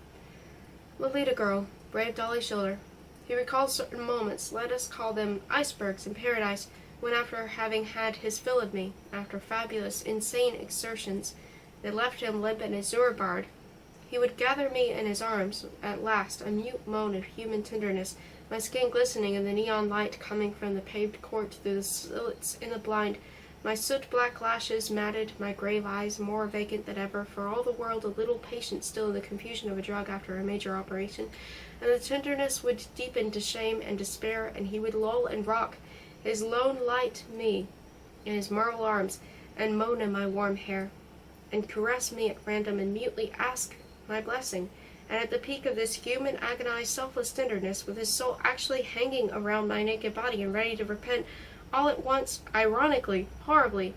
Lolita girl, brave Dolly shoulder. He recalled certain moments, let us call them icebergs in paradise, when after having had his fill of me, after fabulous, insane exertions that left him limp and azure-barred, he would gather me in his arms, at last, a mute moan of human tenderness, my skin glistening in the neon light coming from the paved court through the slits in the blind, my soot-black lashes matted, my grave eyes more vacant than ever, for all the world a little patient still in the confusion of a drug after a major operation, and the tenderness would deepen to shame and despair, and he would lull and rock his lone light me in his marble arms, and moan in my warm hair, and caress me at random, and mutely ask my blessing, and at the peak of this human, agonized, selfless tenderness, with his soul actually hanging around my naked body and ready to repent, all at once, ironically, horribly,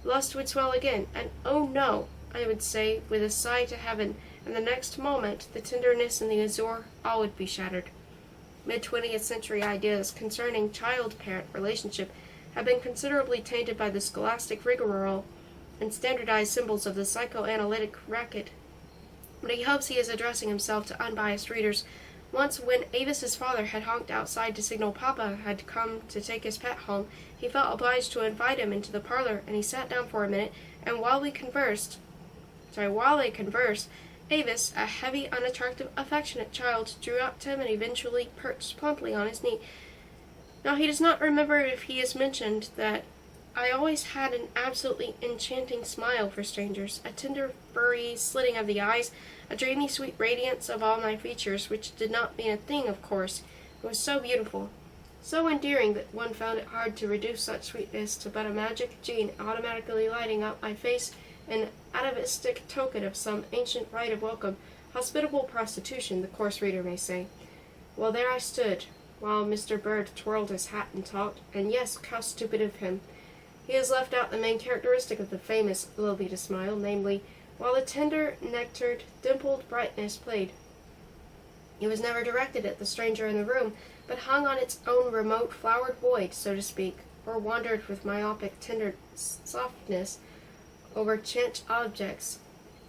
lust would swell again, and oh no, I would say, with a sigh to heaven, and the next moment, the tenderness and the azure, all would be shattered. Mid-20th century ideas concerning child-parent relationship have been considerably tainted by the scholastic rigmarole and standardized symbols of the psychoanalytic racket. But he hopes he is addressing himself to unbiased readers. Once, when Avis's father had honked outside to signal Papa had come to take his pet home, he felt obliged to invite him into the parlor, and he sat down for a minute, and while they conversed, Avis, a heavy, unattractive, affectionate child, drew up to him and eventually perched plumply on his knee. Now, he does not remember if he has mentioned that I always had an absolutely enchanting smile for strangers, a tender, furry slitting of the eyes, a dreamy, sweet radiance of all my features, which did not mean a thing, of course. It was so beautiful, so endearing that one found it hard to reduce such sweetness to but a magic gene automatically lighting up my face, an atavistic token of some ancient rite of welcome, hospitable prostitution, the coarse reader may say. Well, there I stood, while Mr. Bird twirled his hat and talked, and yes, how stupid of him. He has left out the main characteristic of the famous Lolita smile, namely, while a tender, nectared, dimpled brightness played It was never directed at the stranger in the room, but hung on its own remote flowered void, so to speak, or wandered with myopic tender softness over chance objects.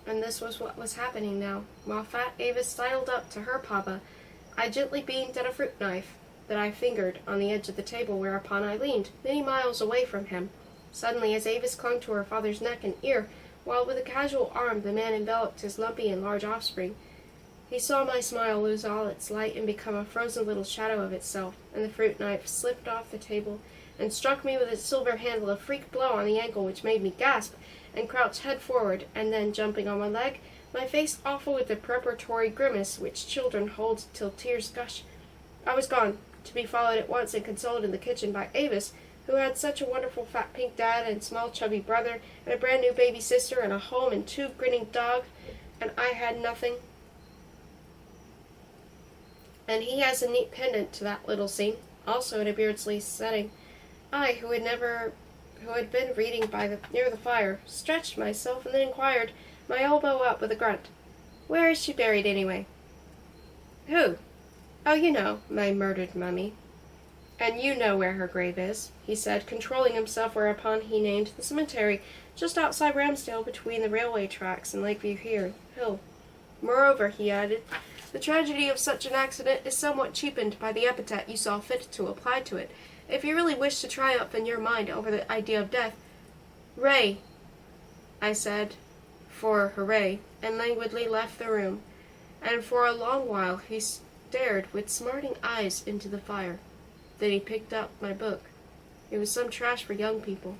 And this was what was happening now. While fat Avis sidled up to her papa, I gently beamed at a fruit knife that I fingered on the edge of the table, whereupon I leaned, many miles away from him. Suddenly, as Avis clung to her father's neck and ear, while with a casual arm the man enveloped his lumpy and large offspring, he saw my smile lose all its light and become a frozen little shadow of itself, and the fruit knife slipped off the table and struck me with its silver handle a freak blow on the ankle which made me gasp and crouch head forward, and then, jumping on my leg, my face awful with the preparatory grimace which children hold till tears gush, I was gone, to be followed at once and consoled in the kitchen by Avis, who had such a wonderful fat pink dad and small chubby brother and a brand new baby sister and a home and 2 grinning dogs, and I had nothing. And he has a neat pendant to that little scene, also in a Beardsley setting. I, who had been reading near the fire, stretched myself and then inquired, my elbow up with a grunt, "Where is she buried anyway?" "Who?" "Oh, you know, my murdered mummy." "And you know where her grave is," he said, controlling himself, whereupon he named the cemetery just outside Ramsdale between the railway tracks and Lakeview Hill. "Moreover," he added, "the tragedy of such an accident is somewhat cheapened by the epithet you saw fit to apply to it. If you really wish to triumph in your mind over the idea of death—" "Ray," I said, for hooray, and languidly left the room, and for a long while he stared with smarting eyes into the fire. Then he picked up my book. It was some trash for young people.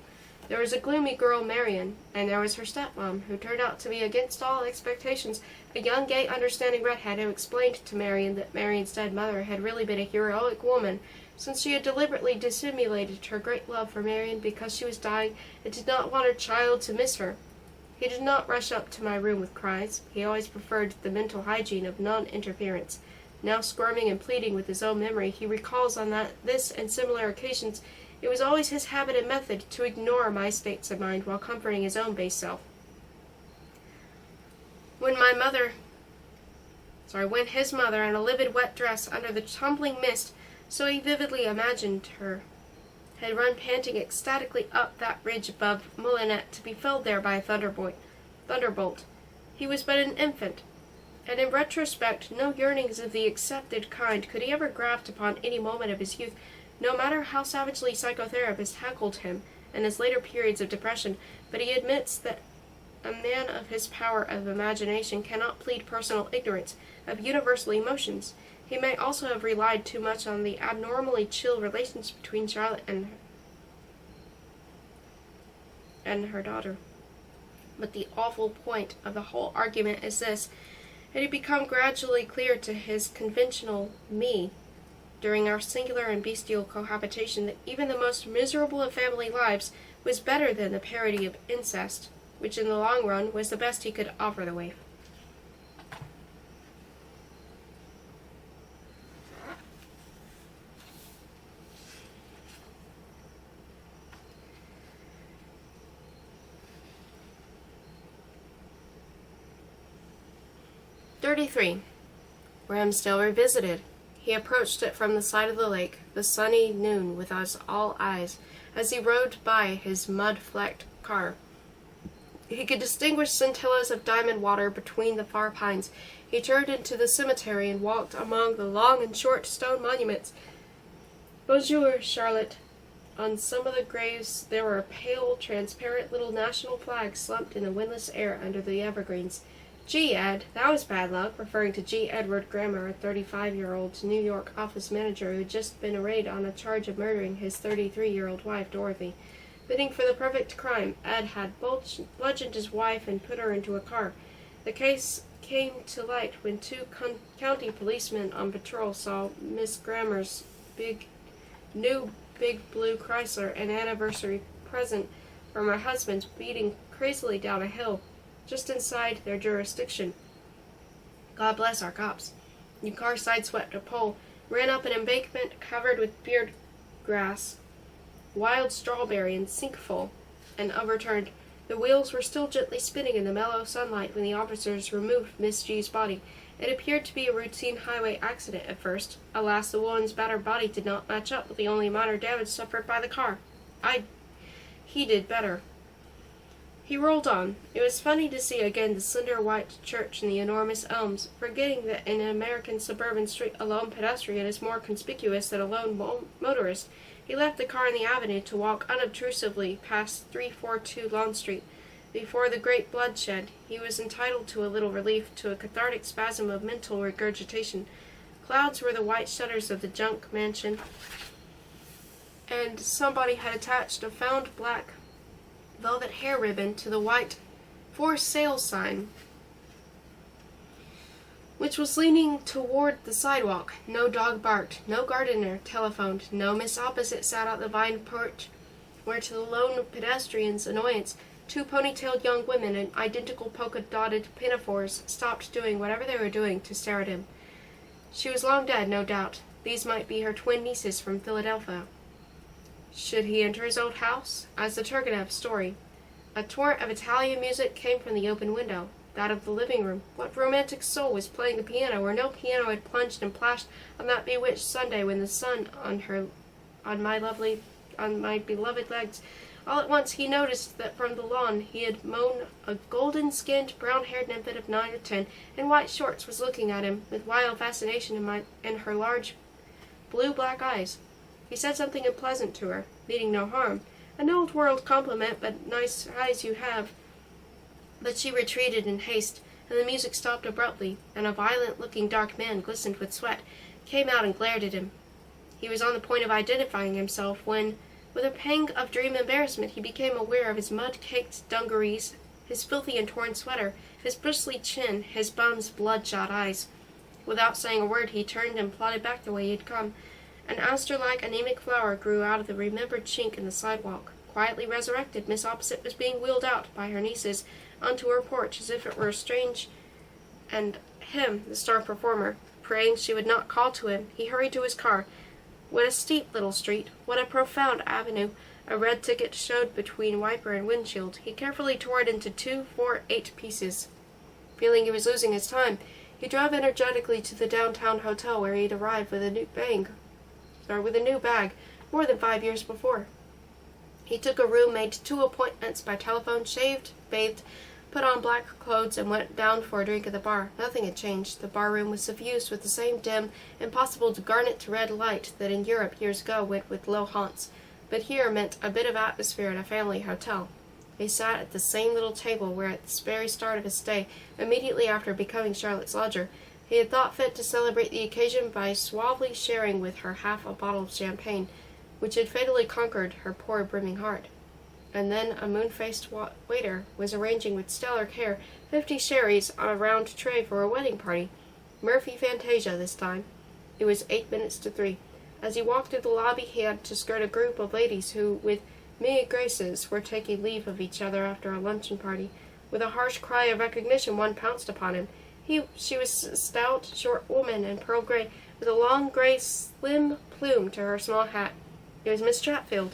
There was a gloomy girl, Marion, and there was her stepmom, who turned out to be, against all expectations, a young, gay, understanding redhead who explained to Marion that Marion's dead mother had really been a heroic woman, since she had deliberately dissimulated her great love for Marion because she was dying and did not want her child to miss her. He did not rush up to my room with cries. He always preferred the mental hygiene of non-interference. Now squirming and pleading with his own memory, he recalls on this and similar occasions it was always his habit and method to ignore my states of mind while comforting his own base self. When his mother, in a livid wet dress under the tumbling mist, so he vividly imagined her, had run panting ecstatically up that ridge above Molinet to be felled there by a thunderbolt. He was but an infant, and in retrospect no yearnings of the accepted kind could he ever graft upon any moment of his youth, no matter how savagely psychotherapists heckled him in his later periods of depression. But he admits that a man of his power of imagination cannot plead personal ignorance of universal emotions. He may also have relied too much on the abnormally chill relations between Charlotte and her daughter. But the awful point of the whole argument is this: it had become gradually clear to his conventional me, during our singular and bestial cohabitation, that even the most miserable of family lives was better than the parody of incest, which in the long run was the best he could offer the waif. Ramsdale revisited. He approached it from the side of the lake, the sunny noon with us all eyes, as he rode by his mud-flecked car. He could distinguish scintillas of diamond water between the far pines. He turned into the cemetery and walked among the long and short stone monuments. Bonjour, Charlotte. On some of the graves there were pale, transparent little national flags slumped in the windless air under the evergreens. "Gee, Ed, that was bad luck," referring to G. Edward Grammer, a 35-year-old New York office manager who had just been arraigned on a charge of murdering his 33-year-old wife, Dorothy. Bidding for the perfect crime, Ed had bludgeoned his wife and put her into a car. The case came to light when 2 county policemen on patrol saw Miss Grammer's new big blue Chrysler, an anniversary present from her husband, speeding crazily down a hill just inside their jurisdiction. God bless our cops. The car sideswept a pole, ran up an embankment covered with beard grass, wild strawberry and sinkful, and overturned. The wheels were still gently spinning in the mellow sunlight when the officers removed Miss G's body, It appeared to be a routine highway accident at first. Alas, the woman's battered body did not match up with the only minor damage suffered by the car. He did better. He rolled on. It was funny to see again the slender white church and the enormous elms, forgetting that in an American suburban street a lone pedestrian is more conspicuous than a lone motorist. He left the car in the avenue to walk unobtrusively past 342 Lawn Street. Before the great bloodshed, he was entitled to a little relief, to a cathartic spasm of mental regurgitation. Clouds were the white shutters of the junk mansion, and somebody had attached a found black velvet hair ribbon to the white for sale sign, which was leaning toward the sidewalk. No dog barked, no gardener telephoned, no Miss Opposite sat out the vine porch, where to the lone pedestrian's annoyance, two ponytailed young women in identical polka-dotted pinafores stopped doing whatever they were doing to stare at him. She was long dead, no doubt. These might be her twin nieces from Philadelphia. Should he enter his old house? As the Turgenev story. A torrent of Italian music came from the open window, that of the living room. What romantic soul was playing the piano where no piano had plunged and plashed on that bewitched Sunday when the sun on my beloved legs? All at once he noticed that from the lawn he had mown a golden-skinned, brown-haired nymph of 9 or 10 in white shorts was looking at him with wild fascination in her large blue-black eyes. He said something unpleasant to her, meaning no harm. An old-world compliment, but nice eyes you have. But she retreated in haste, and the music stopped abruptly, and a violent-looking dark man, glistened with sweat, came out and glared at him. He was on the point of identifying himself when, with a pang of dream embarrassment, he became aware of his mud-caked dungarees, his filthy and torn sweater, his bristly chin, his bum's bloodshot eyes. Without saying a word, he turned and plodded back the way he had come. An aster-like anemic flower grew out of the remembered chink in the sidewalk. Quietly resurrected, Miss Opposite was being wheeled out by her nieces onto her porch as if it were strange, and him, the star performer, praying she would not call to him, he hurried to his car. What a steep little street! What a profound avenue! A red ticket showed between wiper and windshield. He carefully tore it into 2, 4, 8 pieces. Feeling he was losing his time, he drove energetically to the downtown hotel where he had arrived with a new bag more than 5 years before. He took a room, made 2 appointments by telephone, shaved, bathed, put on black clothes, and went down for a drink at the bar. Nothing had changed. The bar-room was suffused with the same dim, impossible to garnet red light that in Europe years ago went with low haunts, but here meant a bit of atmosphere in a family hotel. They sat at the same little table where at the very start of his stay, immediately after becoming Charlotte's lodger, he had thought fit to celebrate the occasion by suavely sharing with her half a bottle of champagne, which had fatally conquered her poor brimming heart. And then a moon-faced waiter was arranging with stellar care 50 sherries on a round tray for a wedding party. Murphy Fantasia this time. It was 8 minutes to 3. As he walked through the lobby, he had to skirt a group of ladies who, with mea graces, were taking leave of each other after a luncheon party. With a harsh cry of recognition, one pounced upon him. She was a stout, short woman in pearl gray, with a long gray slim plume to her small hat. It was Miss Chatfield.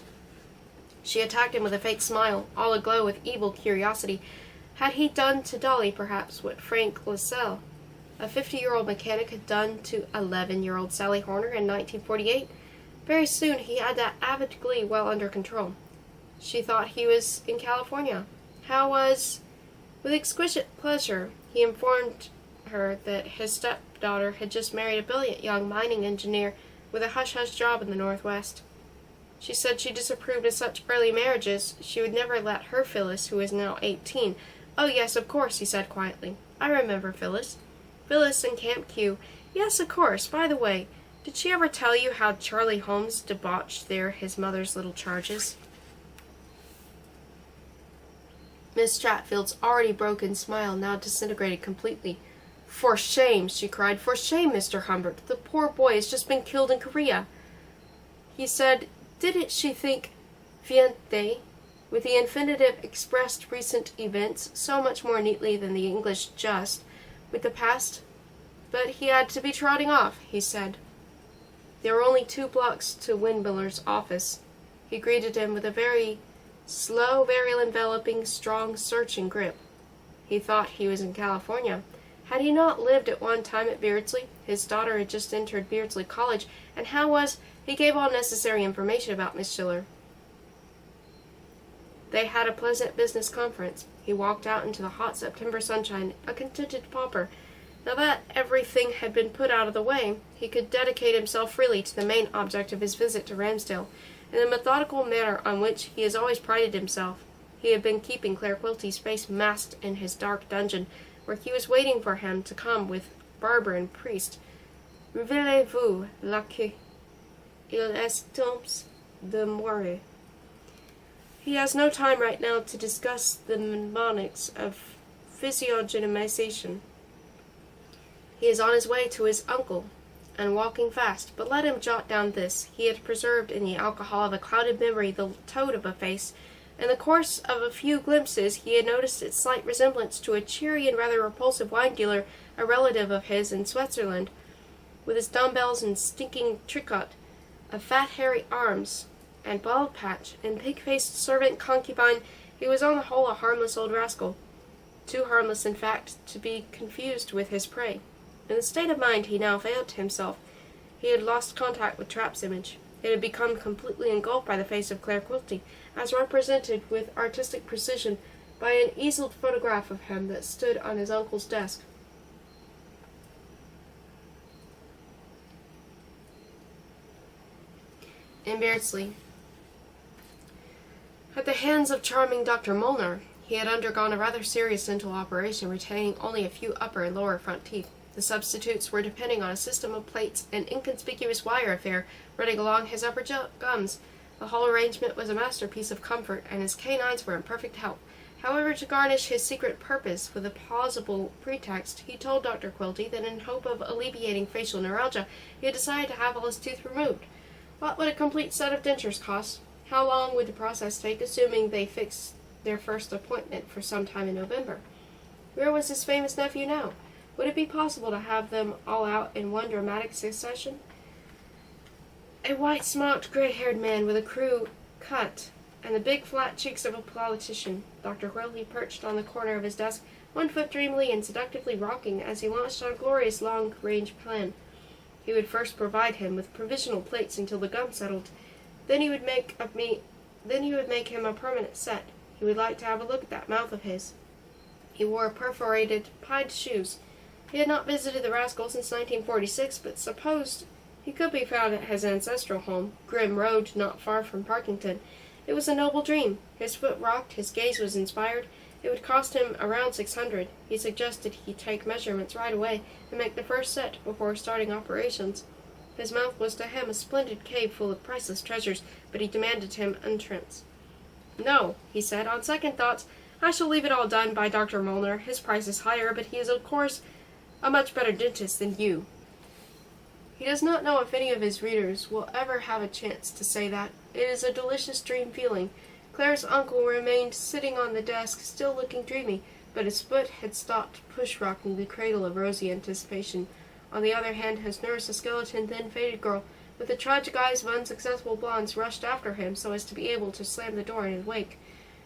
She attacked him with a fake smile, all aglow with evil curiosity. Had he done to Dolly, perhaps, what Frank Lascelles, a 50-year-old mechanic, had done to 11-year-old Sally Horner in 1948? Very soon he had that avid glee well under control. She thought he was in California. With exquisite pleasure, he informed her that his stepdaughter had just married a brilliant young mining engineer with a hush-hush job in the Northwest. She said she disapproved of such early marriages. She would never let her Phyllis, who is now 18. Oh, yes, of course, he said quietly. I remember Phyllis. Phyllis and Camp Q. Yes, of course. By the way, did she ever tell you how Charlie Holmes debauched his mother's little charges? Miss Chatfield's already broken smile now disintegrated completely. For shame, she cried. For shame, Mr. Humbert. The poor boy has just been killed in Korea. He said, didn't she think viente, with the infinitive expressed recent events so much more neatly than the English just, with the past? But he had to be trotting off, he said. There were only 2 blocks to Windmiller's office. He greeted him with a very slow, very enveloping, strong, searching grip. He thought he was in California. Had he not lived at one time at Beardsley? His daughter had just entered Beardsley College, and how was... He gave all necessary information about Miss Schiller. They had a pleasant business conference. He walked out into the hot September sunshine, a contented pauper. Now that everything had been put out of the way, he could dedicate himself freely to the main object of his visit to Ramsdale, in the methodical manner on which he has always prided himself. He had been keeping Claire Quilty's face masked in his dark dungeon, where he was waiting for him to come with barber and priest. Réveillez-vous, laquais. Il est temps de mourir. He has no time right now to discuss the mnemonics of physiognomization. He is on his way to his uncle, and walking fast, but let him jot down this. He had preserved in the alcohol of a clouded memory the toad of a face. In the course of a few glimpses he had noticed its slight resemblance to a cheery and rather repulsive wine dealer, a relative of his in Switzerland, with his dumbbells and stinking tricot, of fat hairy arms, and bald patch, and pig-faced servant concubine. He was on the whole a harmless old rascal, too harmless, in fact, to be confused with his prey. In the state of mind he now found himself, he had lost contact with Trapp's image. It had become completely engulfed by the face of Claire Quilty, as represented with artistic precision by an easeled photograph of him that stood on his uncle's desk. In Beardsley. At the hands of charming Dr. Molnar, he had undergone a rather serious dental operation, retaining only a few upper and lower front teeth. The substitutes were depending on a system of plates and inconspicuous wire affair running along his upper gums. The whole arrangement was a masterpiece of comfort, and his canines were in perfect health. However, to garnish his secret purpose with a plausible pretext, he told Dr. Quilty that in hope of alleviating facial neuralgia, he had decided to have all his teeth removed. What would a complete set of dentures cost? How long would the process take, assuming they fixed their first appointment for some time in November? Where was his famous nephew now? Would it be possible to have them all out in one dramatic succession? A white-smocked, gray-haired man with a crew cut and the big flat cheeks of a politician. Dr. Quilty perched on the corner of his desk, one foot dreamily and seductively rocking as he launched on a glorious long-range plan. He would first provide him with provisional plates until the gum settled. Then he would make him a permanent set. He would like to have a look at that mouth of his. He wore perforated, pied shoes. He had not visited the rascal since 1946, but supposed he could be found at his ancestral home, Grim Road, not far from Parkington. It was a noble dream. His foot rocked, his gaze was inspired. It would cost him around $600. He suggested he take measurements right away and make the first set before starting operations. His mouth was to him a splendid cave full of priceless treasures, but he demanded him entrance. "No," he said, "on second thoughts, I shall leave it all done by Dr. Molnar. His price is higher, but he is, of course, a much better dentist than you." He does not know if any of his readers will ever have a chance to say that. It is a delicious dream feeling. Claire's uncle remained sitting on the desk, still looking dreamy, but his foot had stopped push-rocking the cradle of rosy anticipation. On the other hand, his nurse, a skeleton, thin, faded girl, with the tragic eyes of unsuccessful blondes, rushed after him so as to be able to slam the door in his wake.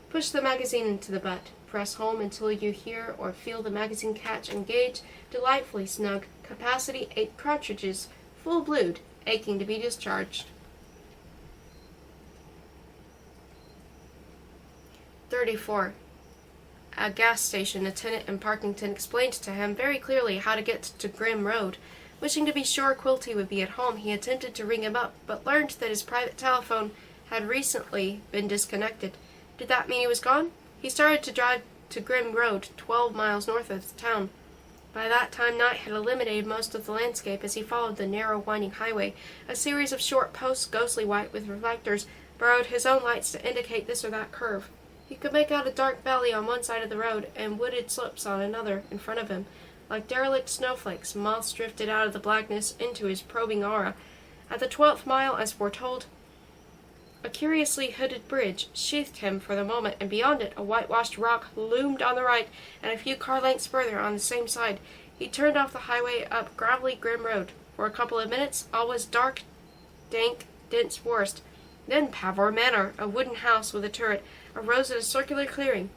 Push the magazine into the butt. Press home until you hear or feel the magazine catch and gauge, delightfully snug. Capacity 8 cartridges, full blued, aching to be discharged. 34. A gas station attendant in Parkington explained to him very clearly how to get to Grim Road. Wishing to be sure Quilty would be at home, he attempted to ring him up, but learned that his private telephone had recently been disconnected. Did that mean he was gone? He started to drive to Grim Road, 12 miles north of the town. By that time night had eliminated most of the landscape as he followed the narrow, winding highway. A series of short posts, ghostly white with reflectors, borrowed his own lights to indicate this or that curve. He could make out a dark valley on one side of the road and wooded slopes on another in front of him. Like derelict snowflakes, moths drifted out of the blackness into his probing aura. At the 12th mile, as foretold, a curiously hooded bridge sheathed him for the moment, and beyond it a whitewashed rock loomed on the right, and a few car lengths further on the same side. He turned off the highway up gravelly Grim Road. For a couple of minutes all was dark, dank, dense forest. Then Pavor Manor, a wooden house with a turret, arose at a circular clearing.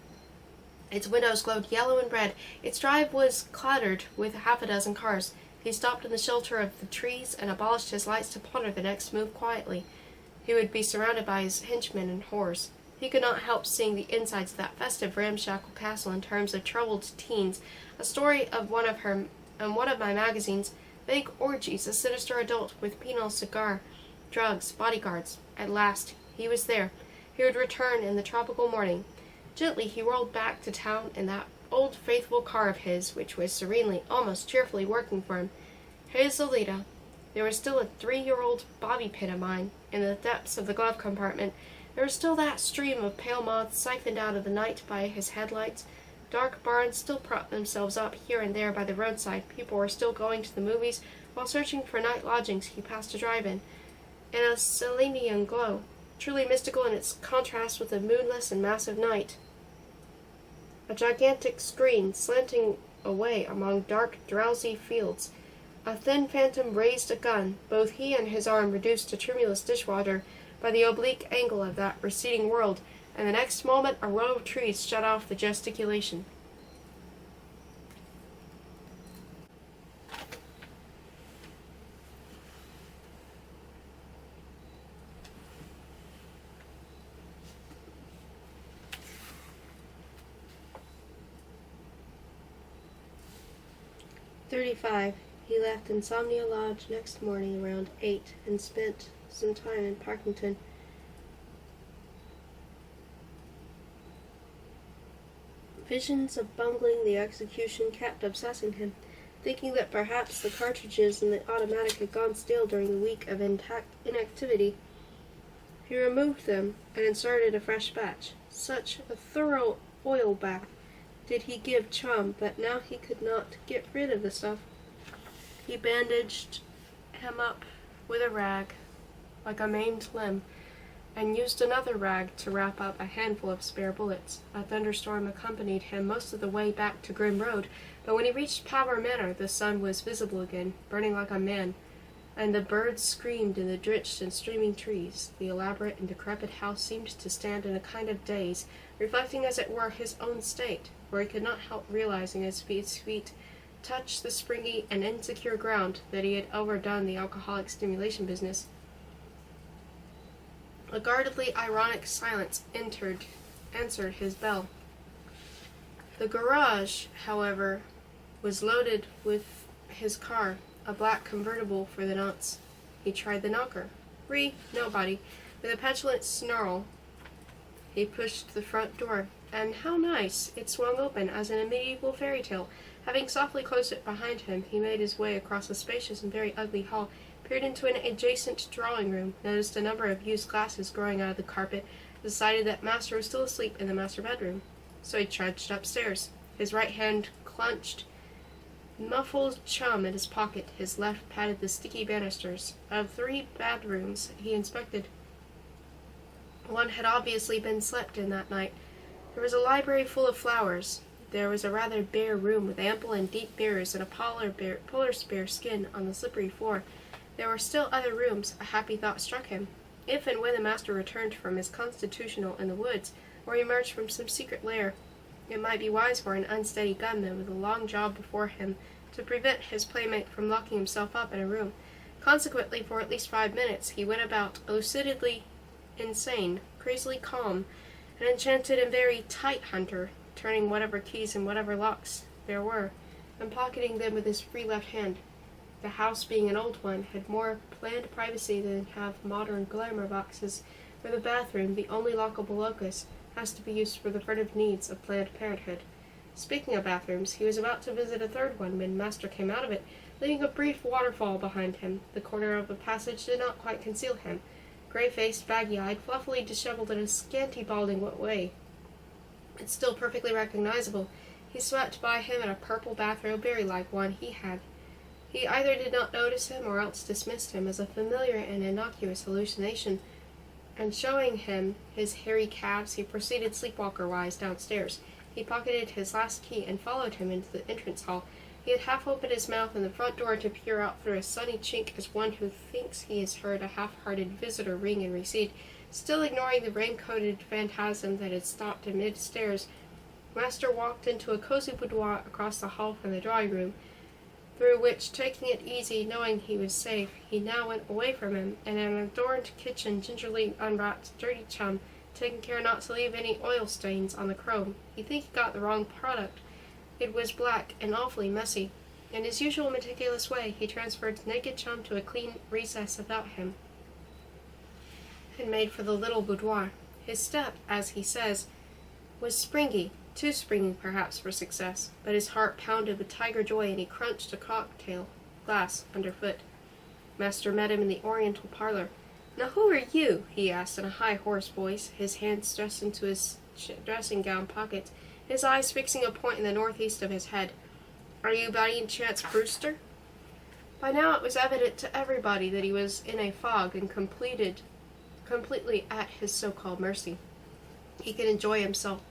Its windows glowed yellow and red. Its drive was cluttered with half a dozen cars. He stopped in the shelter of the trees and abolished his lights to ponder the next move quietly. He would be surrounded by his henchmen and whores. He could not help seeing the insides of that festive ramshackle castle in terms of troubled teens, a story of one of my magazines, vague orgies, a sinister adult with penal cigar, drugs, bodyguards. At last, he was there. He would return in the tropical morning. Gently he rolled back to town in that old faithful car of his, which was serenely, almost cheerfully working for him. His Lolita. There was still a 3-year-old bobby pin of mine in the depths of the glove compartment. There was still that stream of pale moths siphoned out of the night by his headlights. Dark barns still propped themselves up here and there by the roadside. People were still going to the movies. While searching for night lodgings, he passed a drive-in. In a selenium glow, truly mystical in its contrast with the moonless and massive night. A gigantic screen slanting away among dark, drowsy fields. A thin phantom raised a gun, both he and his arm reduced to tremulous dishwater by the oblique angle of that receding world, and the next moment a row of trees shut off the gesticulation. "35. He left Insomnia Lodge next morning around 8 and spent some time in Parkington. Visions of bungling the execution kept obsessing him, thinking that perhaps the cartridges in the automatic had gone stale during the week of inactivity. He removed them and inserted a fresh batch. Such a thorough oil bath did he give Chum that now he could not get rid of the stuff. He bandaged him up with a rag, like a maimed limb, and used another rag to wrap up a handful of spare bullets. A thunderstorm accompanied him most of the way back to Grim Road, but when he reached Power Manor, the sun was visible again, burning like a man, and the birds screamed in the drenched and streaming trees. The elaborate and decrepit house seemed to stand in a kind of daze, reflecting as it were his own state, where he could not help realizing as his feet touched the springy and insecure ground that he had overdone the alcoholic stimulation business. A guardedly ironic silence answered his bell. The garage, however, was loaded with his car, a black convertible for the nonce. He tried the knocker. Nobody. With a petulant snarl, he pushed the front door, and how nice! It swung open as in a medieval fairy tale. Having softly closed it behind him, he made his way across a spacious and very ugly hall, peered into an adjacent drawing room, noticed a number of used glasses growing out of the carpet, decided that Master was still asleep in the master bedroom. So he trudged upstairs. His right hand clenched, muffled Chum in his pocket. His left patted the sticky banisters. Of 3 bedrooms he inspected, one had obviously been slept in that night. There was a library full of flowers. There was a rather bare room with ample and deep mirrors and a polar bear skin on the slippery floor. There were still other rooms. A happy thought struck him. If and when the master returned from his constitutional in the woods, or emerged from some secret lair, it might be wise for an unsteady gunman with a long job before him to prevent his playmate from locking himself up in a room. Consequently, for at least 5 minutes, he went about lucidly insane, crazily calm, an enchanted and very tight hunter, turning whatever keys and whatever locks there were, and pocketing them with his free left hand. The house, being an old one, had more planned privacy than have modern glamour boxes, where the bathroom, the only lockable locus, has to be used for the furtive needs of Planned Parenthood. Speaking of bathrooms, he was about to visit a third one when Master came out of it, leaving a brief waterfall behind him. The corner of the passage did not quite conceal him, gray-faced, baggy-eyed, fluffily disheveled in a scanty balding way. It's still perfectly recognizable. He swept by him in a purple bathrobe very like one he had. He either did not notice him or else dismissed him as a familiar and innocuous hallucination, and showing him his hairy calves, he proceeded sleepwalker-wise downstairs. He pocketed his last key and followed him into the entrance hall. He had half opened his mouth in the front door to peer out through a sunny chink as one who thinks he has heard a half-hearted visitor ring and recede. Still ignoring the rain-coated phantasm that had stopped in mid-stairs, Master walked into a cozy boudoir across the hall from the drawing-room, through which, taking it easy, knowing he was safe, he now went away from him, and in an adorned kitchen gingerly unwrapped dirty chum, taking care not to leave any oil stains on the chrome. He think he got the wrong product. It was black and awfully messy. In his usual meticulous way, he transferred naked chum to a clean recess about him, and made for the little boudoir. His step, as he says, was springy, too springy perhaps for success, but his heart pounded with tiger joy, and he crunched a cocktail glass underfoot. Master met him in the oriental parlor. "Now who are you?" he asked in a high, hoarse voice, his hands thrust into his dressing-gown pockets, his eyes fixing a point in the northeast of his head. "Are you by any chance Brewster?" By now it was evident to everybody that he was in a fog and completely at his so-called mercy. He could enjoy himself.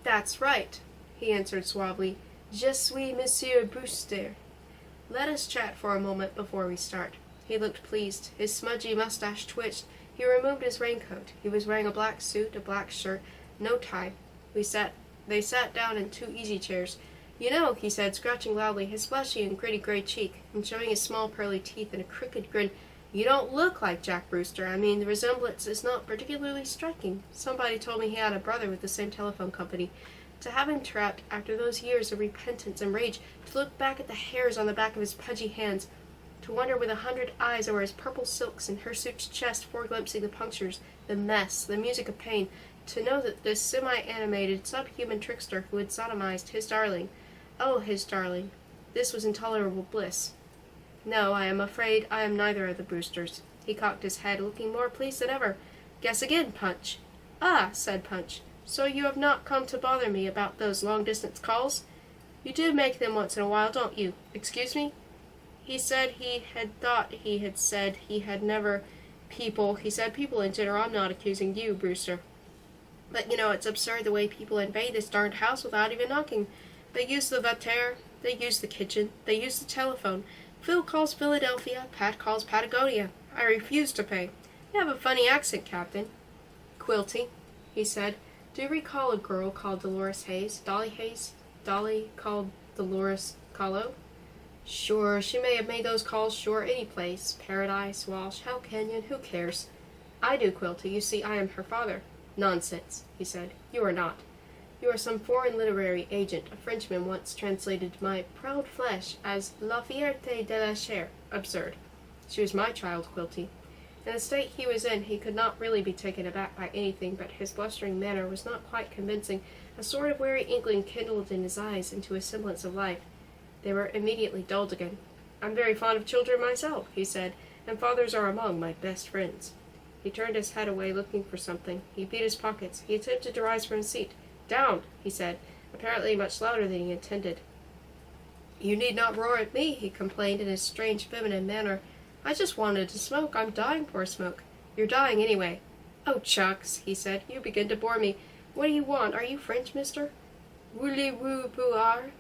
"That's right," he answered suavely. "Je suis Monsieur Brewster. Let us chat for a moment before we start." He looked pleased. His smudgy mustache twitched. He removed his raincoat. He was wearing a black suit, a black shirt, no tie. They sat down in 2 easy chairs. "You know," he said, scratching loudly his fleshy and gritty gray cheek, and showing his small pearly teeth in a crooked grin, "you don't look like Jack Brewster. I mean, the resemblance is not particularly striking. Somebody told me he had a brother with the same telephone company. To have him trapped, after those years of repentance and rage, to look back at the hairs on the back of his pudgy hands, to wonder with 100 eyes over his purple silks and hirsute chest foreglimpsing the punctures, the mess, the music of pain, to know that this semi-animated, subhuman trickster who had sodomized his darling, oh, his darling, this was intolerable bliss. No, I am afraid I am neither of the Brewsters." He cocked his head, looking more pleased than ever. "Guess again, Punch." "Ah," said Punch, "so you have not come to bother me about those long-distance calls? You do make them once in a while, don't you? Excuse me?" He said he had thought he had said he had never he said people in general. "I'm not accusing you, Brewster. But, you know, it's absurd the way people invade this darned house without even knocking. They use the water, they use the kitchen, they use the telephone. Phil calls Philadelphia, Pat calls Patagonia. I refuse to pay. You have a funny accent, Captain." "Quilty," he said, "do you recall a girl called Dolores Hayes? Dolly Hayes? Dolly called Dolores Callow?" "Sure, she may have made those calls, sure, any place. Paradise, Walsh, Hell Canyon, who cares?" "I do, Quilty. You see, I am her father." "Nonsense," he said. "You are not. You are some foreign literary agent. A Frenchman once translated my proud flesh as la fierté de la chair. Absurd. She was my child, Quilty." In the state he was in, he could not really be taken aback by anything, but his blustering manner was not quite convincing. A sort of wary inkling kindled in his eyes into a semblance of life. They were immediately dulled again. "I'm very fond of children myself," he said, "and fathers are among my best friends." He turned his head away, looking for something. He beat his pockets. He attempted to rise from his seat. "Down," he said, apparently much louder than he intended. "You need not roar at me," he complained in his strange feminine manner. "I just wanted to smoke. I'm dying for a smoke." "You're dying anyway." "Oh, chucks," he said. "You begin to bore me. What do you want? Are you French, mister?" "Voulez-vous boire?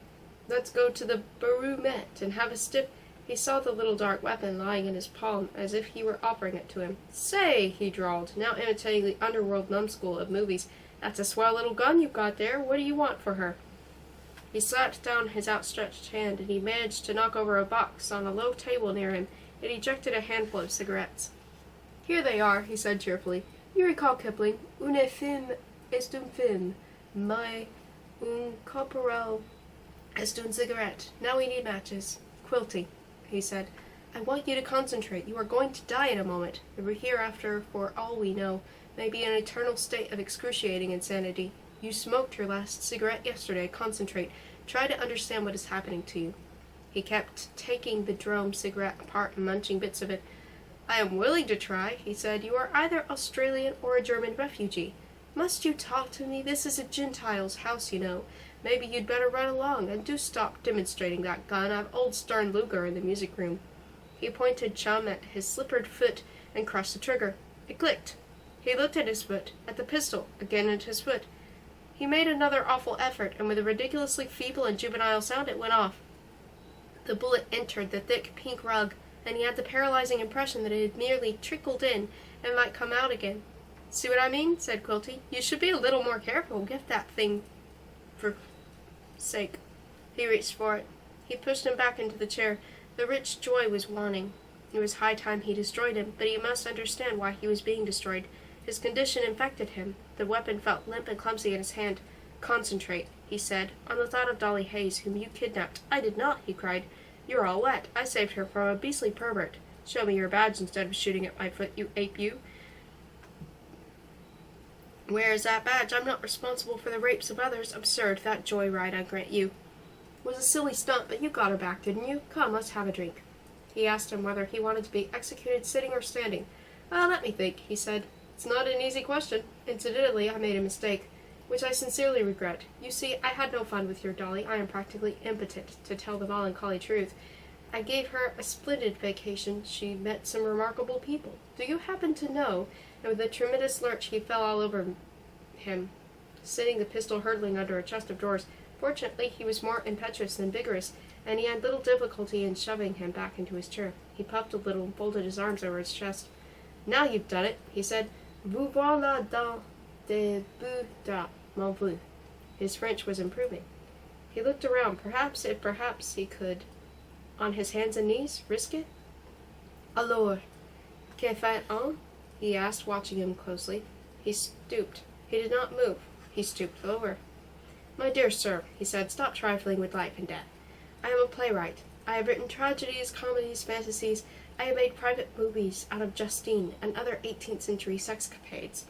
Let's go to the Baroumette and have a stiff—" He saw the little dark weapon lying in his palm, as if he were offering it to him. "Say," he drawled, now imitating the underworld numbskull of movies, "that's a swell little gun you've got there. What do you want for her?" He slapped down his outstretched hand, and he managed to knock over a box on a low table near him, and ejected a handful of cigarettes. "Here they are," he said cheerfully. "You recall Kipling, une femme est une femme, mais un corporel est une cigarette. Now we need matches. Quilty," he said, "I want you to concentrate. You are going to die in a moment. The hereafter, for all we know, may be an eternal state of excruciating insanity. You smoked your last cigarette yesterday. Concentrate. Try to understand what is happening to you." He kept taking the Drome cigarette apart and munching bits of it. "I am willing to try," he said. "You are either Australian or a German refugee. Must you talk to me? This is a Gentile's house, you know. Maybe you'd better run along, and do stop demonstrating that gun. I've old Stern Luger in the music room." He pointed Chum at his slippered foot and crushed the trigger. It clicked. He looked at his foot, at the pistol, again at his foot. He made another awful effort, and with a ridiculously feeble and juvenile sound it went off. The bullet entered the thick pink rug, and he had the paralyzing impression that it had merely trickled in and might come out again. "See what I mean?" said Quilty. "You should be a little more careful. Get that thing for sake. He reached for it. He pushed him back into the chair. The rich joy was waning. It was high time he destroyed him, but he must understand why he was being destroyed. His condition infected him. The weapon felt limp and clumsy in his hand. "Concentrate," he said, "on the thought of Dolly Hayes, whom you kidnapped." "I did not," he cried. "You're all wet. I saved her from a beastly pervert. Show me your badge instead of shooting at my foot, you ape, you." "Where is that badge? I'm not responsible for the rapes of others." "Absurd. That joyride, I grant you, was a silly stunt, but you got her back, didn't you? Come, let's have a drink." He asked him whether he wanted to be executed sitting or standing. Let me think," he said. "It's not an easy question. Incidentally, I made a mistake, which I sincerely regret. You see, I had no fun with your Dolly. I am practically impotent, to tell the melancholy truth. I gave her a splendid vacation. She met some remarkable people. Do you happen to know?" And with a tremendous lurch, he fell all over him, sending the pistol hurtling under a chest of drawers. Fortunately, he was more impetuous than vigorous, and he had little difficulty in shoving him back into his chair. He puffed a little and folded his arms over his chest. "Now you've done it," he said. "Vous voilà dans de bout de mon bout." His French was improving. He looked around. Perhaps he could, on his hands and knees, risk it. "Alors, que fait-on?" he asked, watching him closely. He stooped. He did not move. He stooped lower. "My dear sir," he said, "stop trifling with life and death. I am a playwright. I have written tragedies, comedies, fantasies. I have made private movies out of Justine and other 18th century sexcapades.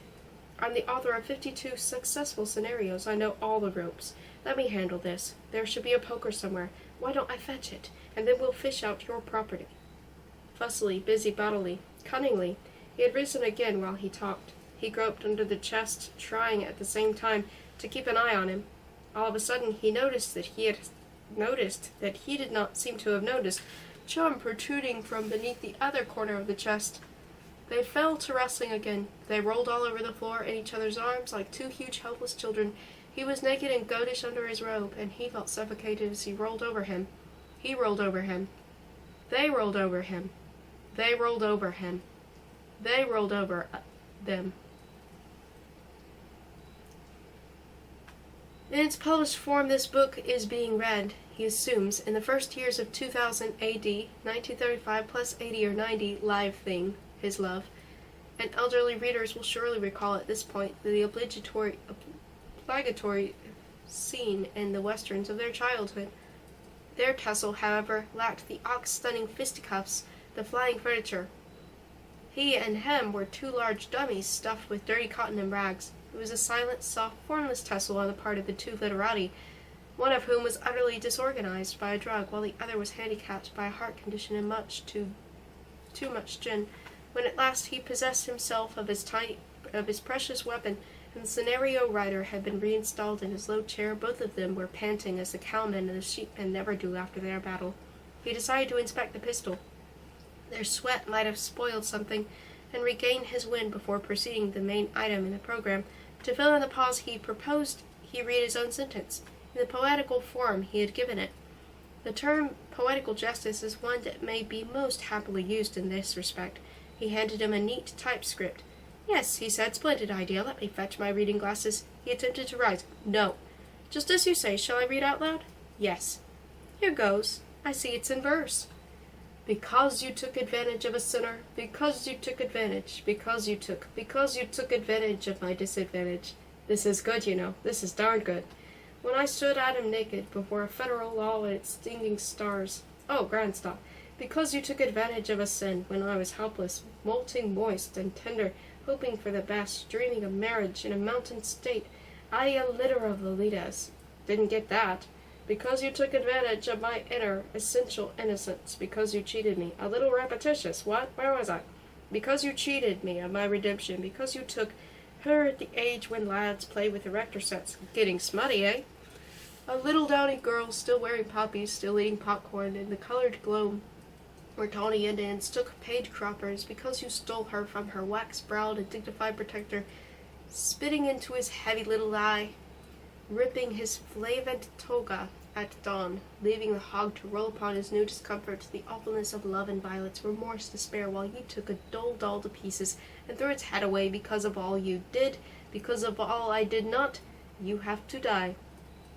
I'm the author of 52 successful scenarios. I know all the ropes. Let me handle this. There should be a poker somewhere. Why don't I fetch it? And then we'll fish out your property." Fussily, busybodily, cunningly, he had risen again while he talked. He groped under the chest, trying at the same time to keep an eye on him. All of a sudden he noticed that he did not seem to have noticed chum protruding from beneath the other corner of the chest. They fell to wrestling again. They rolled all over the floor in each other's arms like two huge helpless children. He was naked and goatish under his robe, and he felt suffocated as he rolled over him. He rolled over him. They rolled over him. They rolled over him. They rolled over them. In its published form, this book is being read, he assumes, in the first years of 2000 AD, 1935 plus 80 or 90 live thing, his love, and elderly readers will surely recall at this point the obligatory scene in the westerns of their childhood. Their tussle, however, lacked the ox-stunning fisticuffs, the flying furniture. He and Hem were two large dummies stuffed with dirty cotton and rags. It was a silent, soft, formless tussle on the part of the two literati, one of whom was utterly disorganized by a drug, while the other was handicapped by a heart condition and too much gin. When at last he possessed himself of his precious weapon, and the scenario writer had been reinstalled in his low chair, both of them were panting as the cowmen and the sheepmen never do after their battle. He decided to inspect the pistol. Their sweat might have spoiled something, and regain his wind before proceeding to the main item in the program. To fill in the pause, he proposed he read his own sentence, in the poetical form he had given it. The term poetical justice is one that may be most happily used in this respect. He handed him a neat typescript. "Yes," he said, "splendid idea. Let me fetch my reading glasses." He attempted to rise. "No." "Just as you say. Shall I read out loud?" "Yes." "Here goes. I see it's in verse. Because you took advantage of a sinner, because you took advantage of my disadvantage. This is good, you know. This is darn good. When I stood at him naked before a federal law and its stinging stars. Oh, grand stop. Because you took advantage of a sin when I was helpless, molting moist and tender, hoping for the best, dreaming of marriage in a mountain state. I a litter of Lolitas. Didn't get that. Because you took advantage of my inner, essential innocence. Because you cheated me. A little repetitious. What? Where was I? Because you cheated me of my redemption. Because you took her at the age when lads play with erector sets. Getting smutty, eh? A little downy girl, still wearing poppies, still eating popcorn, in the colored globe where tawny Indians took paid croppers. Because you stole her from her wax-browed and dignified protector, spitting into his heavy little eye, ripping his flavent toga at dawn, leaving the hog to roll upon his new discomfort, the awfulness of love and violence, remorse, despair, while you took a dull doll to pieces and threw its head away. Because of all you did, because of all I did not, you have to die.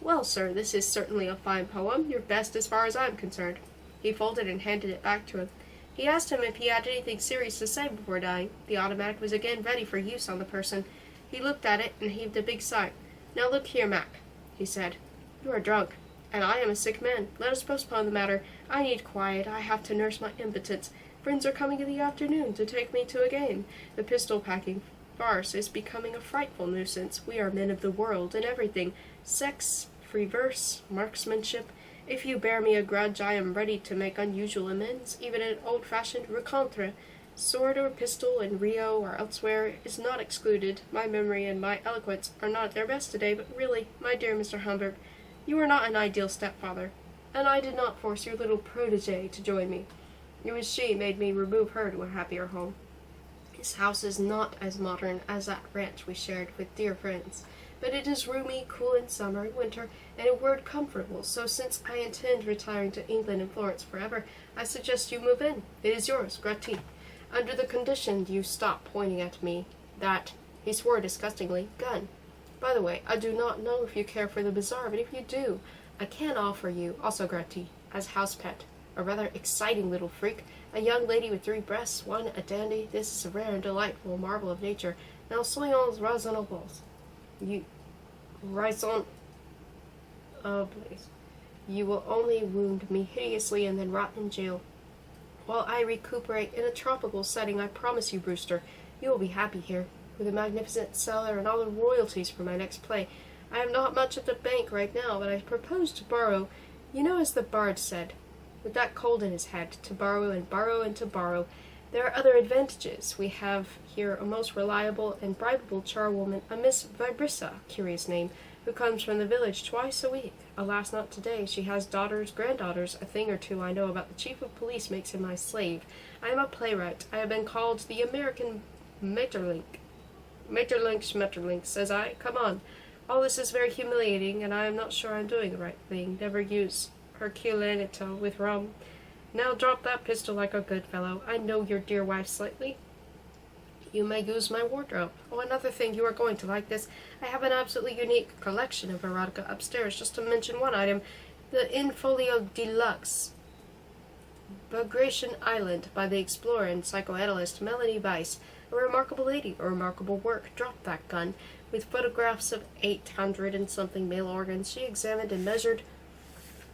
Well, sir, this is certainly a fine poem, your best as far as I am concerned. He folded and handed it back to him. He asked him if he had anything serious to say before dying. The automatic was again ready for use on the person. He looked at it and heaved a big sigh. Now look here, Mac, he said. You are drunk, and I am a sick man. Let us postpone the matter. I need quiet. I have to nurse my impotence. Friends are coming in the afternoon to take me to a game. The pistol-packing farce is becoming a frightful nuisance. We are men of the world, and everything. Sex, free verse, marksmanship. If you bear me a grudge, I am ready to make unusual amends, even an old-fashioned rencontre. Sword or pistol in Rio or elsewhere is not excluded. My memory and my eloquence are not at their best today, but really, my dear Mr. Humbert, you are not an ideal stepfather, and I did not force your little protégée to join me. It was she made me remove her to a happier home. His house is not as modern as that ranch we shared with dear friends, but it is roomy, cool in summer and winter, and in word comfortable, so since I intend retiring to England and Florence forever, I suggest you move in. It is yours, gratis, under the condition you stop pointing at me that, he swore disgustingly, gun. By the way, I do not know if you care for the bazaar, but if you do, I can offer you, also gratis, as house pet, a rather exciting little freak, a young lady with 3 breasts, one a dandy. This is a rare and delightful marvel of nature. Now soyons raisonnables. You You will only wound me hideously and then rot in jail. While I recuperate in a tropical setting, I promise you, Brewster, you will be happy here, with a magnificent cellar and all the royalties for my next play. I have not much at the bank right now, but I propose to borrow, you know, as the bard said, with that cold in his head, to borrow and borrow and to borrow. There are other advantages. We have here a most reliable and bribable charwoman, a Miss Vibrissa, curious name, who comes from the village twice a week. Alas, not today. She has daughters, granddaughters, a thing or two I know about. The chief of police makes him my slave. I am a playwright. I have been called the American Maeterlinck. Maeterlinck, says I. Come on. All this is very humiliating, and I am not sure I'm doing the right thing. Never use Herculanito with rum. Now drop that pistol like a good fellow. I know your dear wife slightly. You may use my wardrobe. Oh, another thing, you are going to like this. I have an absolutely unique collection of erotica upstairs, just to mention one item. The In Folio Deluxe, Bagration Island, by the explorer and psychoanalyst Melanie Weiss. A remarkable lady, a remarkable work. Drop that gun. With photographs of 800 and something male organs, she examined and measured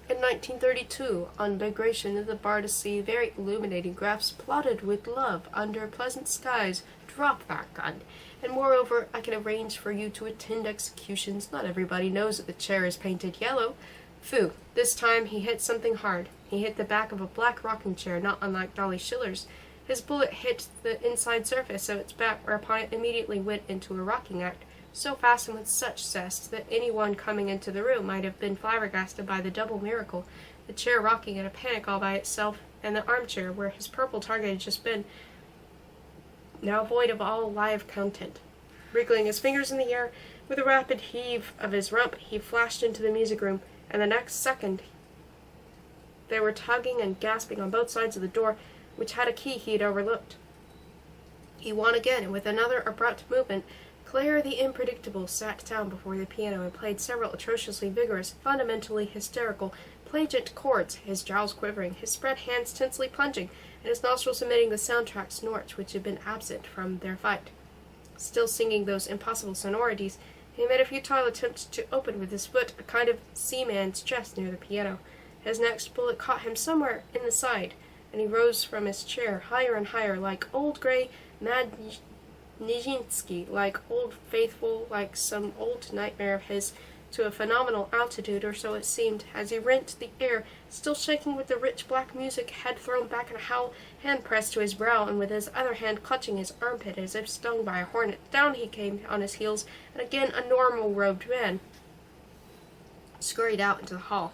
in 1932, on Bagration of the Bardsea, very illuminating graphs plotted with love under pleasant skies. Drop that gun. And moreover, I can arrange for you to attend executions. Not everybody knows that the chair is painted yellow. Phoo. This time he hit something hard. He hit the back of a black rocking chair, not unlike Dolly Schiller's. His bullet hit the inside surface of its back, whereupon it immediately went into a rocking act, so fast and with such zest that anyone coming into the room might have been flabbergasted by the double miracle, the chair rocking in a panic all by itself, and the armchair, where his purple target had just been, now void of all live content. Wriggling his fingers in the air, with a rapid heave of his rump, he flashed into the music room, and the next second they were tugging and gasping on both sides of the door, which had a key he had overlooked. He won again, and with another abrupt movement, Claire the Unpredictable sat down before the piano and played several atrociously vigorous, fundamentally hysterical, plangent chords, his jowls quivering, his spread hands tensely plunging, and his nostrils emitting the soundtrack snorts which had been absent from their fight. Still singing those impossible sonorities, he made a futile attempt to open with his foot a kind of seaman's chest near the piano. His next bullet caught him somewhere in the side, and he rose from his chair higher and higher, like old gray Mad Nijinsky, like Old Faithful, like some old nightmare of his, to a phenomenal altitude, or so it seemed, as he rent the air, still shaking with the rich black music, head thrown back in a howl, hand pressed to his brow, and with his other hand clutching his armpit as if stung by a hornet. Down he came on his heels, and again a normal-robed man scurried out into the hall.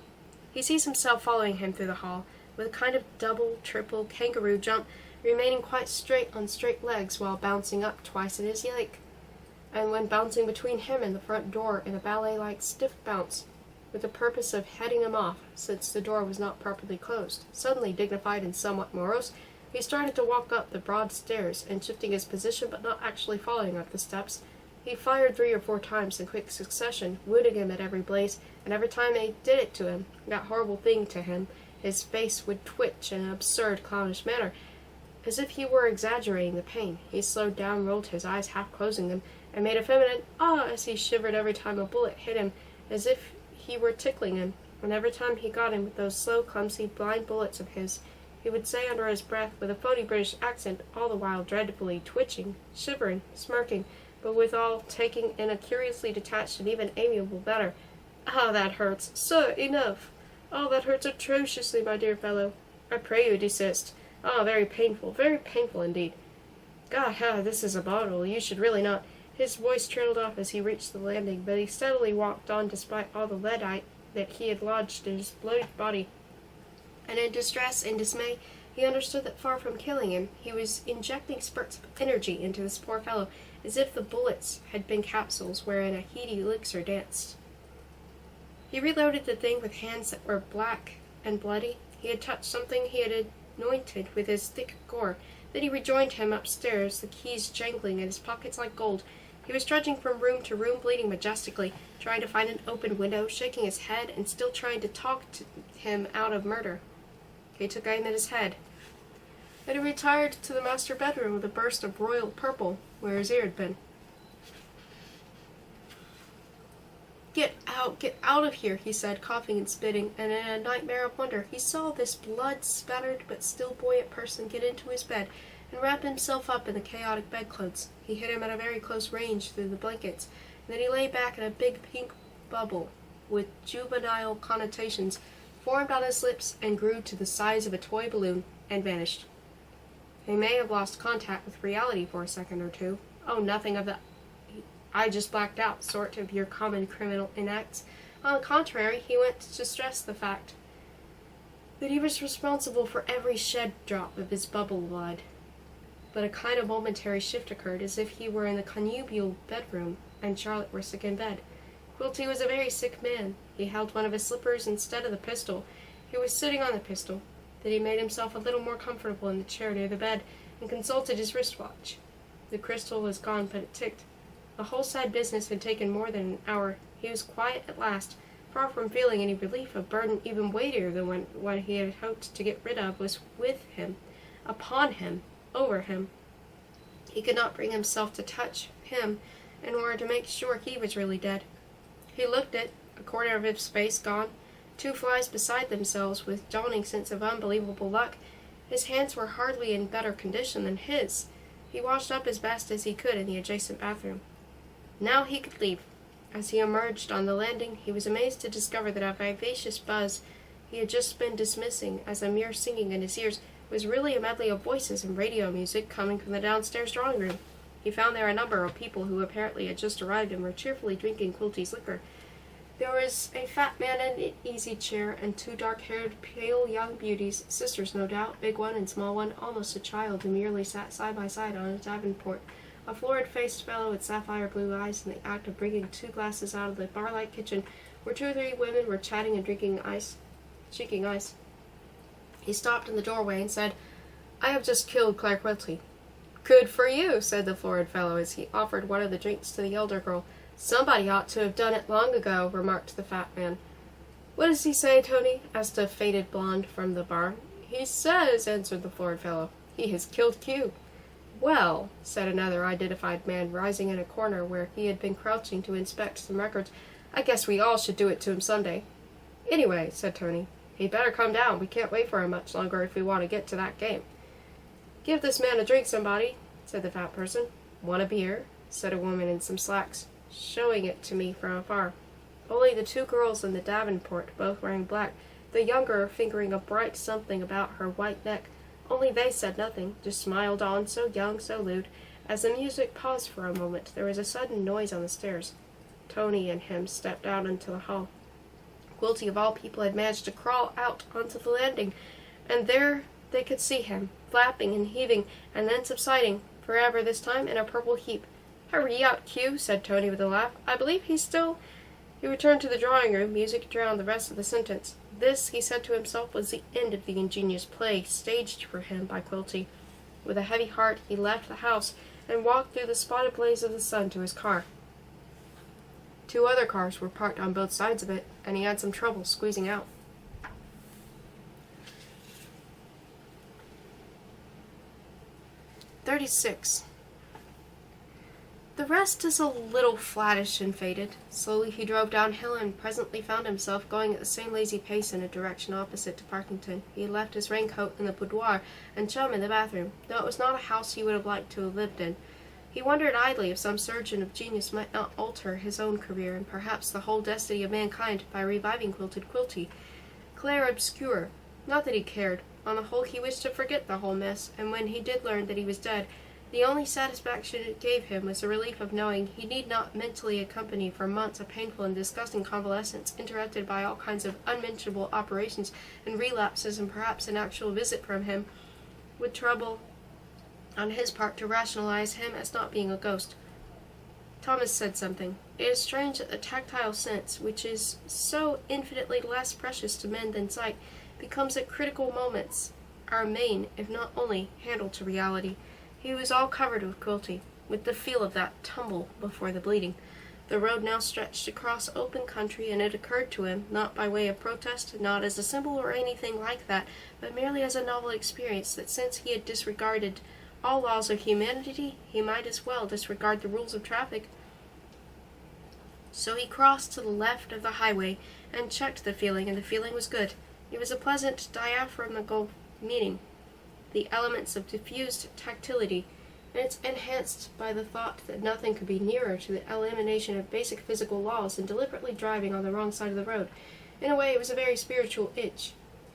He sees himself following him through the hall, with a kind of double, triple, kangaroo jump, remaining quite straight on straight legs while bouncing up twice at his leg, and when bouncing between him and the front door in a ballet-like stiff bounce, with the purpose of heading him off, since the door was not properly closed. Suddenly dignified and somewhat morose, he started to walk up the broad stairs, and shifting his position but not actually falling up the steps, He fired 3 or 4 times in quick succession, wounding him at every blaze, and every time they did it to him, that horrible thing to him, his face would twitch in an absurd, clownish manner, as if he were exaggerating the pain. He slowed down, rolled his eyes, half closing them, and made a feminine "ah" as he shivered every time a bullet hit him, as if he were tickling him. And every time he got him with those slow, clumsy, blind bullets of his, he would say under his breath, with a phony British accent, all the while dreadfully twitching, shivering, smirking, but withal taking in a curiously detached and even amiable manner, "Ah, that hurts. Sir, enough. Oh, that hurts atrociously, my dear fellow. I pray you desist. Ah, very painful indeed. God, this is a bottle. You should really not—" His voice trailed off as he reached the landing, but he steadily walked on despite all the leadite that he had lodged in his bloated body. And in distress and dismay, he understood that far from killing him, he was injecting spurts of energy into this poor fellow, as if the bullets had been capsules wherein a heady elixir danced. He reloaded the thing with hands that were black and bloody. He had touched something he had anointed with his thick gore. Then he rejoined him upstairs, the keys jangling in his pockets like gold. He was trudging from room to room, bleeding majestically, trying to find an open window, shaking his head, and still trying to talk to him out of murder. He took aim at his head. Then he retired to the master bedroom with a burst of royal purple where his ear had been. Get out of here," he said, coughing and spitting, and in a nightmare of wonder he saw this blood-spattered but still buoyant person get into his bed and wrap himself up in the chaotic bedclothes. He hit him at a very close range through the blankets, and then he lay back in a big pink bubble with juvenile connotations formed on his lips and grew to the size of a toy balloon and vanished. He may have lost contact with reality for a second or two. Oh, nothing of the "I just blacked out" sort of your common criminal enacts. On the contrary, he went to stress the fact that he was responsible for every shed drop of his bubble blood. But a kind of momentary shift occurred, as if he were in the connubial bedroom and Charlotte were sick in bed. Quilty was a very sick man. He held one of his slippers instead of the pistol. He was sitting on the pistol. Then he made himself a little more comfortable in the chair near the bed and consulted his wristwatch. The crystal was gone, but it ticked. The whole sad business had taken more than an hour. He was quiet at last, far from feeling any relief. A burden even weightier than what he had hoped to get rid of was with him, upon him, over him. He could not bring himself to touch him in order to make sure he was really dead. He looked at a corner of his face gone, 2 flies beside themselves with dawning sense of unbelievable luck. His hands were hardly in better condition than his. He washed up as best as he could in the adjacent bathroom. Now he could leave. As he emerged on the landing, he was amazed to discover that a vivacious buzz he had just been dismissing as a mere singing in his ears was really a medley of voices and radio music coming from the downstairs drawing room. He found there a number of people who apparently had just arrived and were cheerfully drinking Quilty's liquor. There was a fat man in an easy chair, and 2 dark-haired, pale young beauties, sisters no doubt, big one and small one, almost a child, who merely sat side by side on a davenport. A florid-faced fellow with sapphire-blue eyes in the act of bringing 2 glasses out of the bar-like kitchen, where 2 or 3 women were chatting and drinking ice. He stopped in the doorway and said, "I have just killed Claire Quilty." "Good for you," said the florid fellow as he offered one of the drinks to the elder girl. "Somebody ought to have done it long ago," remarked the fat man. "What does he say, Tony?" asked a faded blonde from the bar. "He says," answered the florid fellow, "he has killed Q." "Well," said another identified man, rising in a corner where he had been crouching to inspect some records, "I guess we all should do it to him someday." "Anyway," said Tony, "he'd better come down. We can't wait for him much longer if we want to get to that game." "Give this man a drink, somebody," said the fat person. "Want a beer?" said a woman in some slacks, showing it to me from afar. Only the 2 girls in the davenport, both wearing black, the younger fingering a bright something about her white neck. Only they said nothing, just smiled on, so young, so lewd. As the music paused for a moment, there was a sudden noise on the stairs. Tony and him stepped out into the hall. Quilty, of all people, had managed to crawl out onto the landing, and there they could see him, flapping and heaving, and then subsiding, forever this time, in a purple heap. "Hurry up, Q," said Tony with a laugh. "I believe he's still—" He returned to the drawing-room. Music drowned the rest of the sentence. This, he said to himself, was the end of the ingenious play staged for him by Quilty. With a heavy heart he left the house, and walked through the spotted blaze of the sun to his car. 2 other cars were parked on both sides of it, and he had some trouble squeezing out. "36. The rest is a little flattish and faded. Slowly he drove downhill and presently found himself going at the same lazy pace in a direction opposite to Parkington. He had left his raincoat in the boudoir and chum in the bathroom, though it was not a house he would have liked to have lived in. He wondered idly if some surgeon of genius might not alter his own career, and perhaps the whole destiny of mankind, by reviving Quilted Quilty. Claire obscure. Not that he cared. On the whole, he wished to forget the whole mess, and when he did learn that he was dead, the only satisfaction it gave him was the relief of knowing he need not mentally accompany for months a painful and disgusting convalescence, interrupted by all kinds of unmentionable operations and relapses, and perhaps an actual visit from him, with trouble on his part to rationalize him as not being a ghost. Thomas said something. It is strange that the tactile sense, which is so infinitely less precious to men than sight, becomes at critical moments our main, if not only, handle to reality. He was all covered with Quilty, with the feel of that tumble before the bleeding. The road now stretched across open country, and it occurred to him, not by way of protest, not as a symbol or anything like that, but merely as a novel experience, that since he had disregarded all laws of humanity, he might as well disregard the rules of traffic. So he crossed to the left of the highway and checked the feeling, and the feeling was good. It was a pleasant diaphragmatic meaning, the elements of diffused tactility, and it's enhanced by the thought that nothing could be nearer to the elimination of basic physical laws than deliberately driving on the wrong side of the road. In a way, it was a very spiritual itch.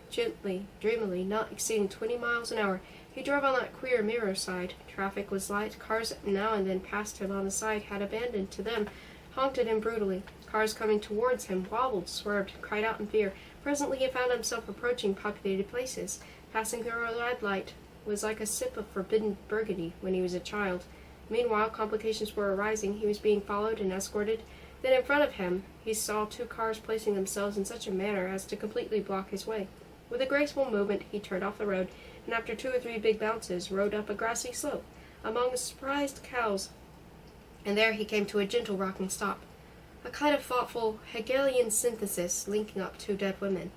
Gently, dreamily, not exceeding 20 miles an hour, he drove on that queer mirror side. Traffic was light. Cars that now and then passed him on the side had abandoned to them, honked at him brutally. Cars coming towards him wobbled, swerved, cried out in fear. Presently he found himself approaching populated places. Passing through a red light was like a sip of forbidden burgundy when he was a child. Meanwhile, complications were arising. He was being followed and escorted. Then in front of him he saw 2 cars placing themselves in such a manner as to completely block his way. With a graceful movement he turned off the road, and after 2 or 3 big bounces rode up a grassy slope among surprised cows, and there he came to a gentle rocking stop, a kind of thoughtful Hegelian synthesis linking up 2 dead women.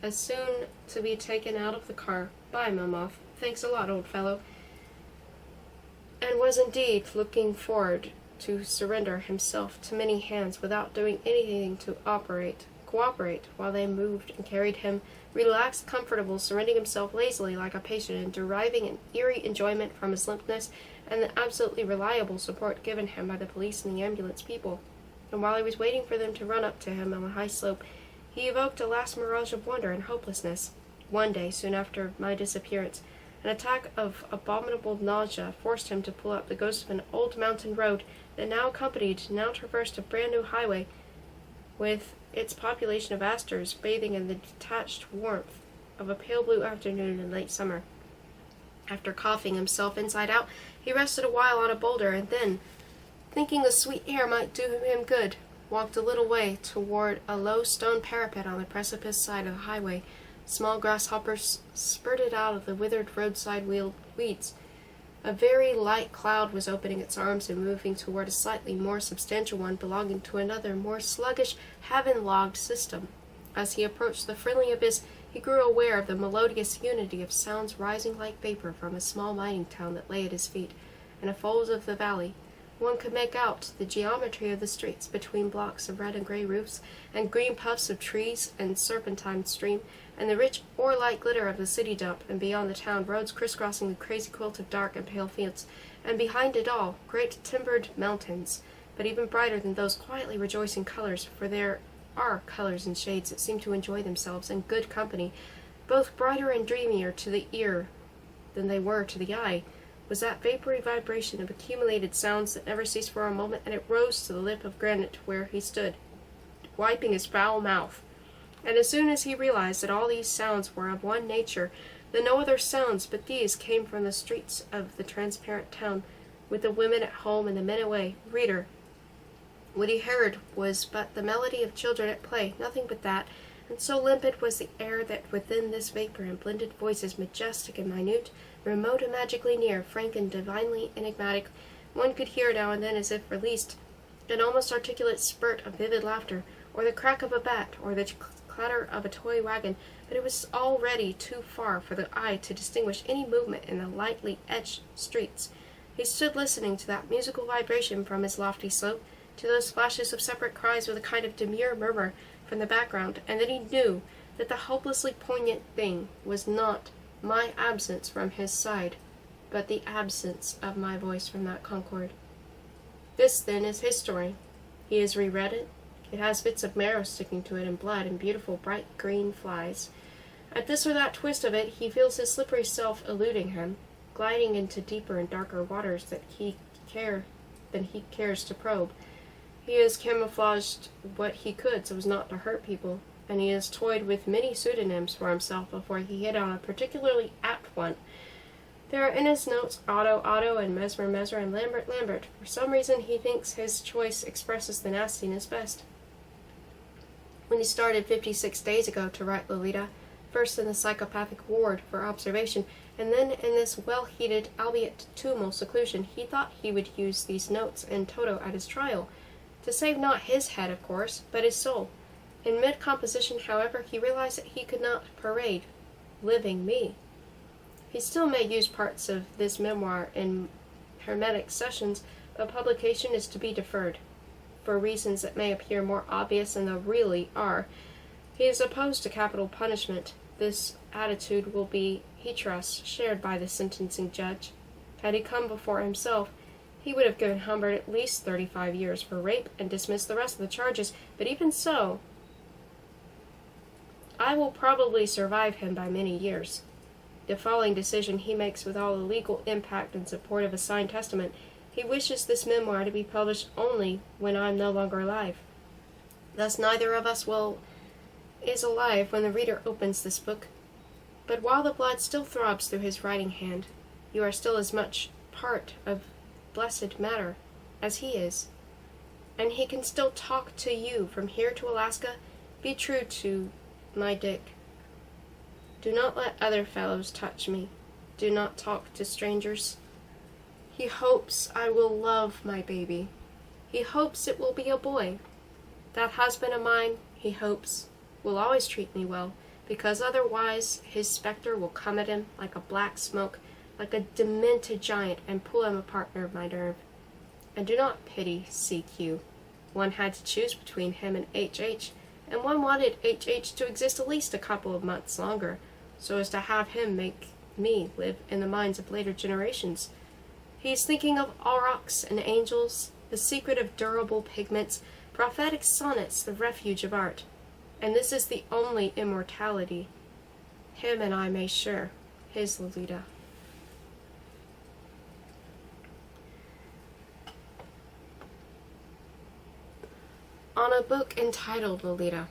As soon to be taken out of the car. Bye, Melmoth. Thanks a lot, old fellow. And was indeed looking forward to surrender himself to many hands without doing anything to cooperate while they moved and carried him, relaxed, comfortable, surrendering himself lazily like a patient and deriving an eerie enjoyment from his limpness and the absolutely reliable support given him by the police and the ambulance people. And while he was waiting for them to run up to him on the high slope, he evoked a last mirage of wonder and hopelessness. One day, soon after my disappearance, an attack of abominable nausea forced him to pull up the ghost of an old mountain road that now traversed a brand-new highway, with its population of asters bathing in the detached warmth of a pale blue afternoon in late summer. After coughing himself inside out, he rested a while on a boulder, and then, thinking the sweet air might do him good, walked a little way toward a low stone parapet on the precipice side of the highway. Small grasshoppers spurted out of the withered roadside weeds. A very light cloud was opening its arms and moving toward a slightly more substantial one belonging to another, more sluggish, heaven-logged system. As he approached the friendly abyss, he grew aware of the melodious unity of sounds rising like vapor from a small mining town that lay at his feet. In a fold of the valley, one could make out the geometry of the streets between blocks of red and gray roofs, and green puffs of trees and serpentine stream, and the rich ore-like glitter of the city dump, and beyond the town, roads crisscrossing the crazy quilt of dark and pale fields, and behind it all, great timbered mountains, but even brighter than those quietly rejoicing colors, for there are colors and shades that seem to enjoy themselves in good company, both brighter and dreamier to the ear than they were to the eye, was that vapory vibration of accumulated sounds that never ceased for a moment, and it rose to the lip of granite where he stood, wiping his foul mouth. And as soon as he realized that all these sounds were of one nature, that no other sounds but these came from the streets of the transparent town, with the women at home and the men away, reader, what he heard was but the melody of children at play, nothing but that, and so limpid was the air that within this vapor and blended voices majestic and minute, remote and magically near, frank and divinely enigmatic, one could hear now and then, as if released, an almost articulate spurt of vivid laughter, or the crack of a bat, or the clatter of a toy wagon, but it was already too far for the eye to distinguish any movement in the lightly etched streets. He stood listening to that musical vibration from his lofty slope, to those flashes of separate cries with a kind of demure murmur from the background, and then he knew that the hopelessly poignant thing was not my absence from his side, but the absence of my voice from that concord. This, then, is his story. He has reread it. It has bits of marrow sticking to it, and blood, and beautiful bright green flies. At this or that twist of it, he feels his slippery self eluding him, gliding into deeper and darker waters than he cares to probe. He has camouflaged what he could so as not to hurt people, and he has toyed with many pseudonyms for himself before he hit on a particularly apt one. There are in his notes Otto, and Mesmer, and Lambert. For some reason he thinks his choice expresses the nastiness best. When he started 56 days ago to write Lolita, first in the psychopathic ward for observation, and then in this well-heated, albeit tumult seclusion, he thought he would use these notes in toto at his trial, to save not his head, of course, but his soul. In mid-composition, however, he realized that he could not parade living me. He still may use parts of this memoir in hermetic sessions, but publication is to be deferred, for reasons that may appear more obvious than they really are. He is opposed to capital punishment. This attitude will be, he trusts, shared by the sentencing judge. Had he come before himself, he would have given Humbert at least 35 years for rape and dismissed the rest of the charges, but even so, I will probably survive him by many years. The following decision he makes with all the legal impact in support of a signed testament. He wishes this memoir to be published only when I am no longer alive. Thus neither of us is alive when the reader opens this book. But while the blood still throbs through his writing hand, you are still as much part of blessed matter as he is. And he can still talk to you from here to Alaska. Be true to my Dick. Do not let other fellows touch me. Do not talk to strangers. He hopes I will love my baby. He hopes it will be a boy. That husband of mine, he hopes, will always treat me well, because otherwise his specter will come at him like a black smoke, like a demented giant, and pull him a partner of my nerve. And do not pity CQ. One had to choose between him and HH, and one wanted HH to exist at least a couple of months longer, so as to have him make me live in the minds of later generations. He is thinking of aurochs and angels, the secret of durable pigments, prophetic sonnets, the refuge of art. And this is the only immortality him and I may share, his Lolita. On a book entitled Lolita.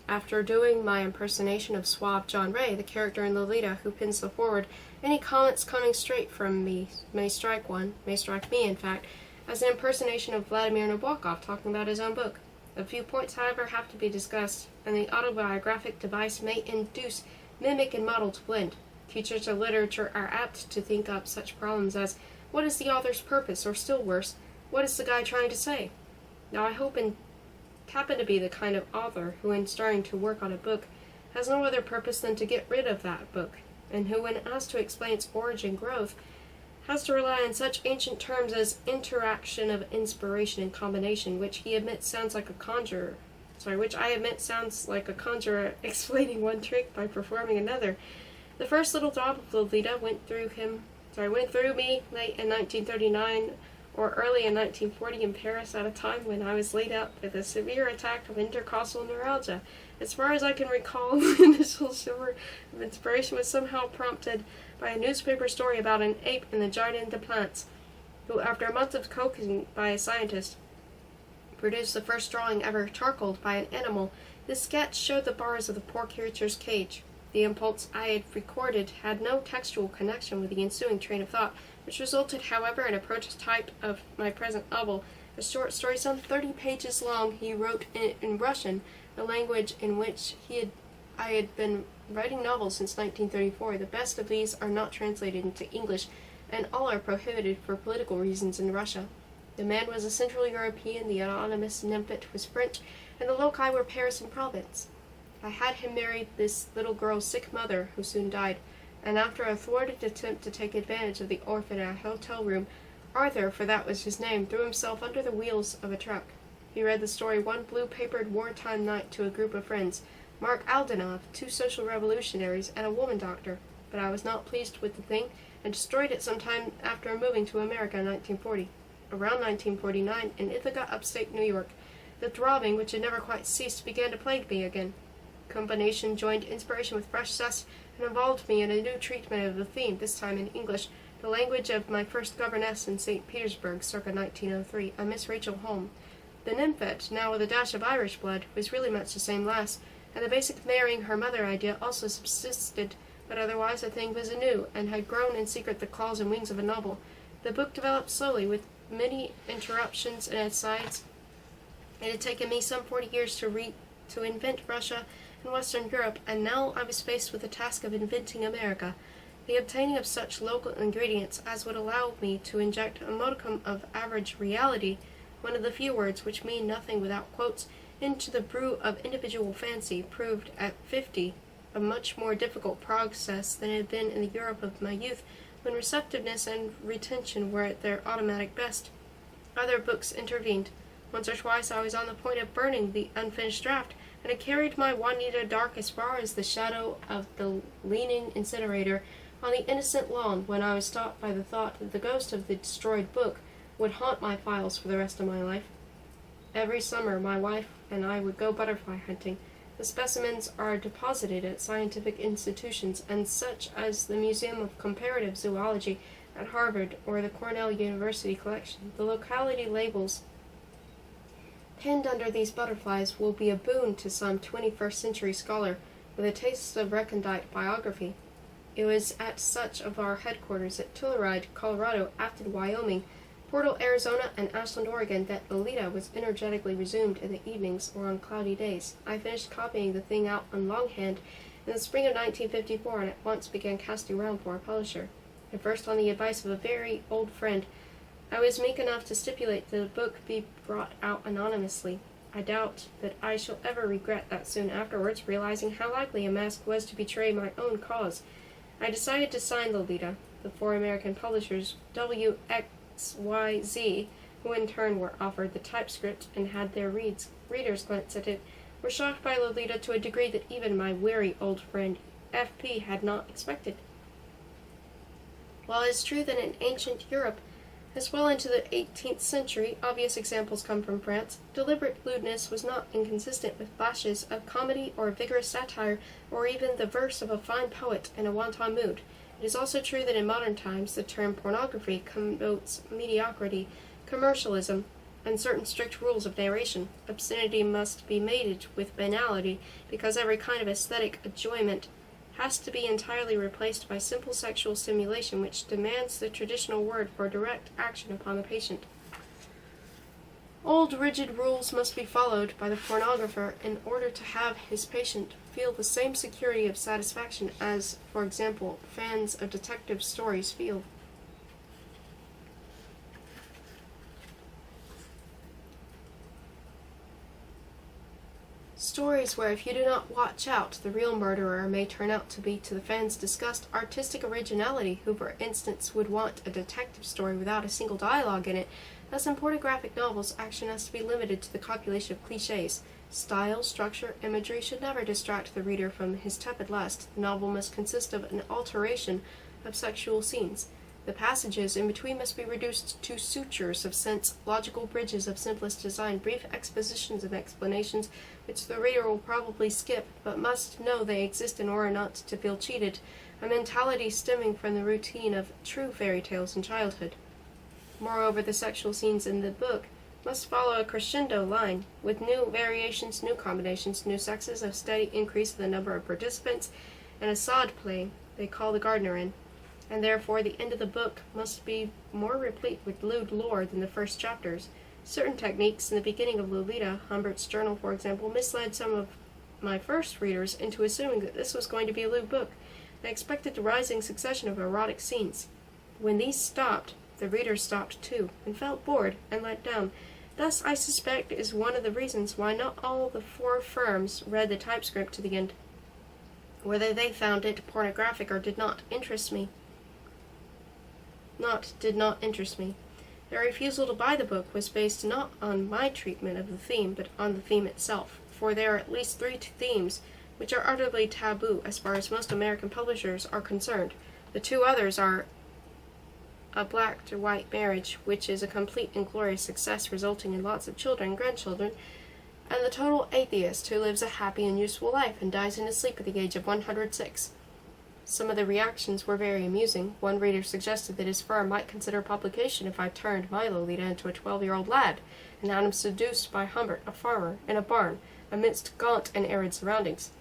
After doing my impersonation of suave John Ray, the character in Lolita who pins the foreword, any comments coming straight from me may strike me, in fact, as an impersonation of Vladimir Nabokov talking about his own book. A few points, however, have to be discussed, and the autobiographic device may induce mimic and model to blend. Teachers of literature are apt to think up such problems as, what is the author's purpose, or still worse, what is the guy trying to say? Now I happen to be the kind of author who, in starting to work on a book, has no other purpose than to get rid of that book, and who, when asked to explain its origin growth, has to rely on such ancient terms as interaction of inspiration and combination, which I admit sounds like a conjurer explaining one trick by performing another. The first little drop of Lolita went through me late in 1939 or early in 1940 in Paris at a time when I was laid up with a severe attack of intercostal neuralgia. As far as I can recall, the initial shimmer of inspiration was somehow prompted by a newspaper story about an ape in the Jardin des Plantes, who, after months of coaxing by a scientist, produced the first drawing ever charcoaled by an animal. This sketch showed the bars of the poor creature's cage. The impulse I had recorded had no textual connection with the ensuing train of thought, which resulted, however, in a prototype of my present novel, a short story some 30 pages long he wrote in Russian, the language in which I had been writing novels since 1934. The best of these are not translated into English, and all are prohibited for political reasons in Russia. The man was a Central European, the anonymous nymphet was French, and the loci were Paris and Provence. I had him marry this little girl's sick mother, who soon died, and after a thwarted attempt to take advantage of the orphan in a hotel room, Arthur, for that was his name, threw himself under the wheels of a truck. He read the story one blue-papered wartime night to a group of friends, Mark Aldenov, 2 social revolutionaries, and a woman doctor, but I was not pleased with the thing, and destroyed it sometime after moving to America in 1940. Around 1949, in Ithaca, upstate New York, the throbbing, which had never quite ceased, began to plague me again. Combination joined inspiration with fresh zest, and involved me in a new treatment of the theme, this time in English, the language of my first governess in St. Petersburg, circa 1903, a Miss Rachel Holm. The nymphet, now with a dash of Irish blood, was really much the same lass, and the basic marrying her mother idea also subsisted, but otherwise the thing was anew, and had grown in secret the claws and wings of a novel. The book developed slowly, with many interruptions and asides. It had taken me some 40 years to invent Russia and Western Europe, and now I was faced with the task of inventing America. The obtaining of such local ingredients as would allow me to inject a modicum of average reality, one of the few words which mean nothing without quotes, into the brew of individual fancy, proved at 50 a much more difficult process than it had been in the Europe of my youth, when receptiveness and retention were at their automatic best. Other books intervened. Once or twice I was on the point of burning the unfinished draft, and I carried my Juanita dark as far as the shadow of the leaning incinerator on the innocent lawn, when I was stopped by the thought that the ghost of the destroyed book would haunt my files for the rest of my life. Every summer my wife and I would go butterfly hunting. The specimens are deposited at scientific institutions, and such as the Museum of Comparative Zoology at Harvard or the Cornell University collection. The locality labels pinned under these butterflies will be a boon to some 21st century scholar with a taste of recondite biography. It was at such of our headquarters at Telluride, Colorado, Afton, Wyoming, Portal, Arizona, and Ashland, Oregon, that Lolita was energetically resumed in the evenings or on cloudy days. I finished copying the thing out on longhand in the spring of 1954, and at once began casting around for a publisher. At first, on the advice of a very old friend, I was meek enough to stipulate that the book be brought out anonymously. I doubt that I shall ever regret that soon afterwards, realizing how likely a mask was to betray my own cause. I decided to sign Lolita. The 4 American publishers, WXYZ, who in turn were offered the typescript and had their readers glance at it, were shocked by Lolita to a degree that even my wary old friend F.P. had not expected. While it is true that in ancient Europe, as well into the 18th century, obvious examples come from France, deliberate lewdness was not inconsistent with flashes of comedy or vigorous satire, or even the verse of a fine poet in a wanton mood. It is also true that in modern times the term pornography connotes mediocrity, commercialism, and certain strict rules of narration. Obscenity must be mated with banality, because every kind of aesthetic enjoyment has to be entirely replaced by simple sexual stimulation, which demands the traditional word for direct action upon the patient. Old rigid rules must be followed by the pornographer in order to have his patient feel the same security of satisfaction as, for example, fans of detective stories feel. Stories where, if you do not watch out, the real murderer may turn out to be, to the fans' disgust, artistic originality, who, for instance, would want a detective story without a single dialogue in it. Thus, in pornographic novels, action has to be limited to the copulation of cliches. Style, structure, imagery should never distract the reader from his tepid lust. The novel must consist of an alteration of sexual scenes. The passages in between must be reduced to sutures of sense, logical bridges of simplest design, brief expositions and explanations which the reader will probably skip, but must know they exist in order not to feel cheated, a mentality stemming from the routine of true fairy tales in childhood. Moreover, the sexual scenes in the book must follow a crescendo line, with new variations, new combinations, new sexes, a steady increase in the number of participants, and a sod play they call the gardener in. And therefore the end of the book must be more replete with lewd lore than the first chapters. Certain techniques in the beginning of Lolita, Humbert's journal for example, misled some of my first readers into assuming that this was going to be a lewd book. They expected a rising succession of erotic scenes. When these stopped, the readers stopped too, and felt bored and let down. Thus, I suspect, is one of the reasons why not all the 4 firms read the typescript to the end, whether they found it pornographic or did not interest me. Their refusal to buy the book was based not on my treatment of the theme, but on the theme itself, for there are at least 3 themes which are utterly taboo as far as most American publishers are concerned. The 2 others are a black to white marriage, which is a complete and glorious success resulting in lots of children and grandchildren, and the total atheist who lives a happy and useful life and dies in his sleep at the age of 106. Some of the reactions were very amusing. One reader suggested that his firm might consider publication if I turned my Lolita into a 12-year-old lad, and had him seduced by Humbert, a farmer, in a barn, amidst gaunt and arid surroundings.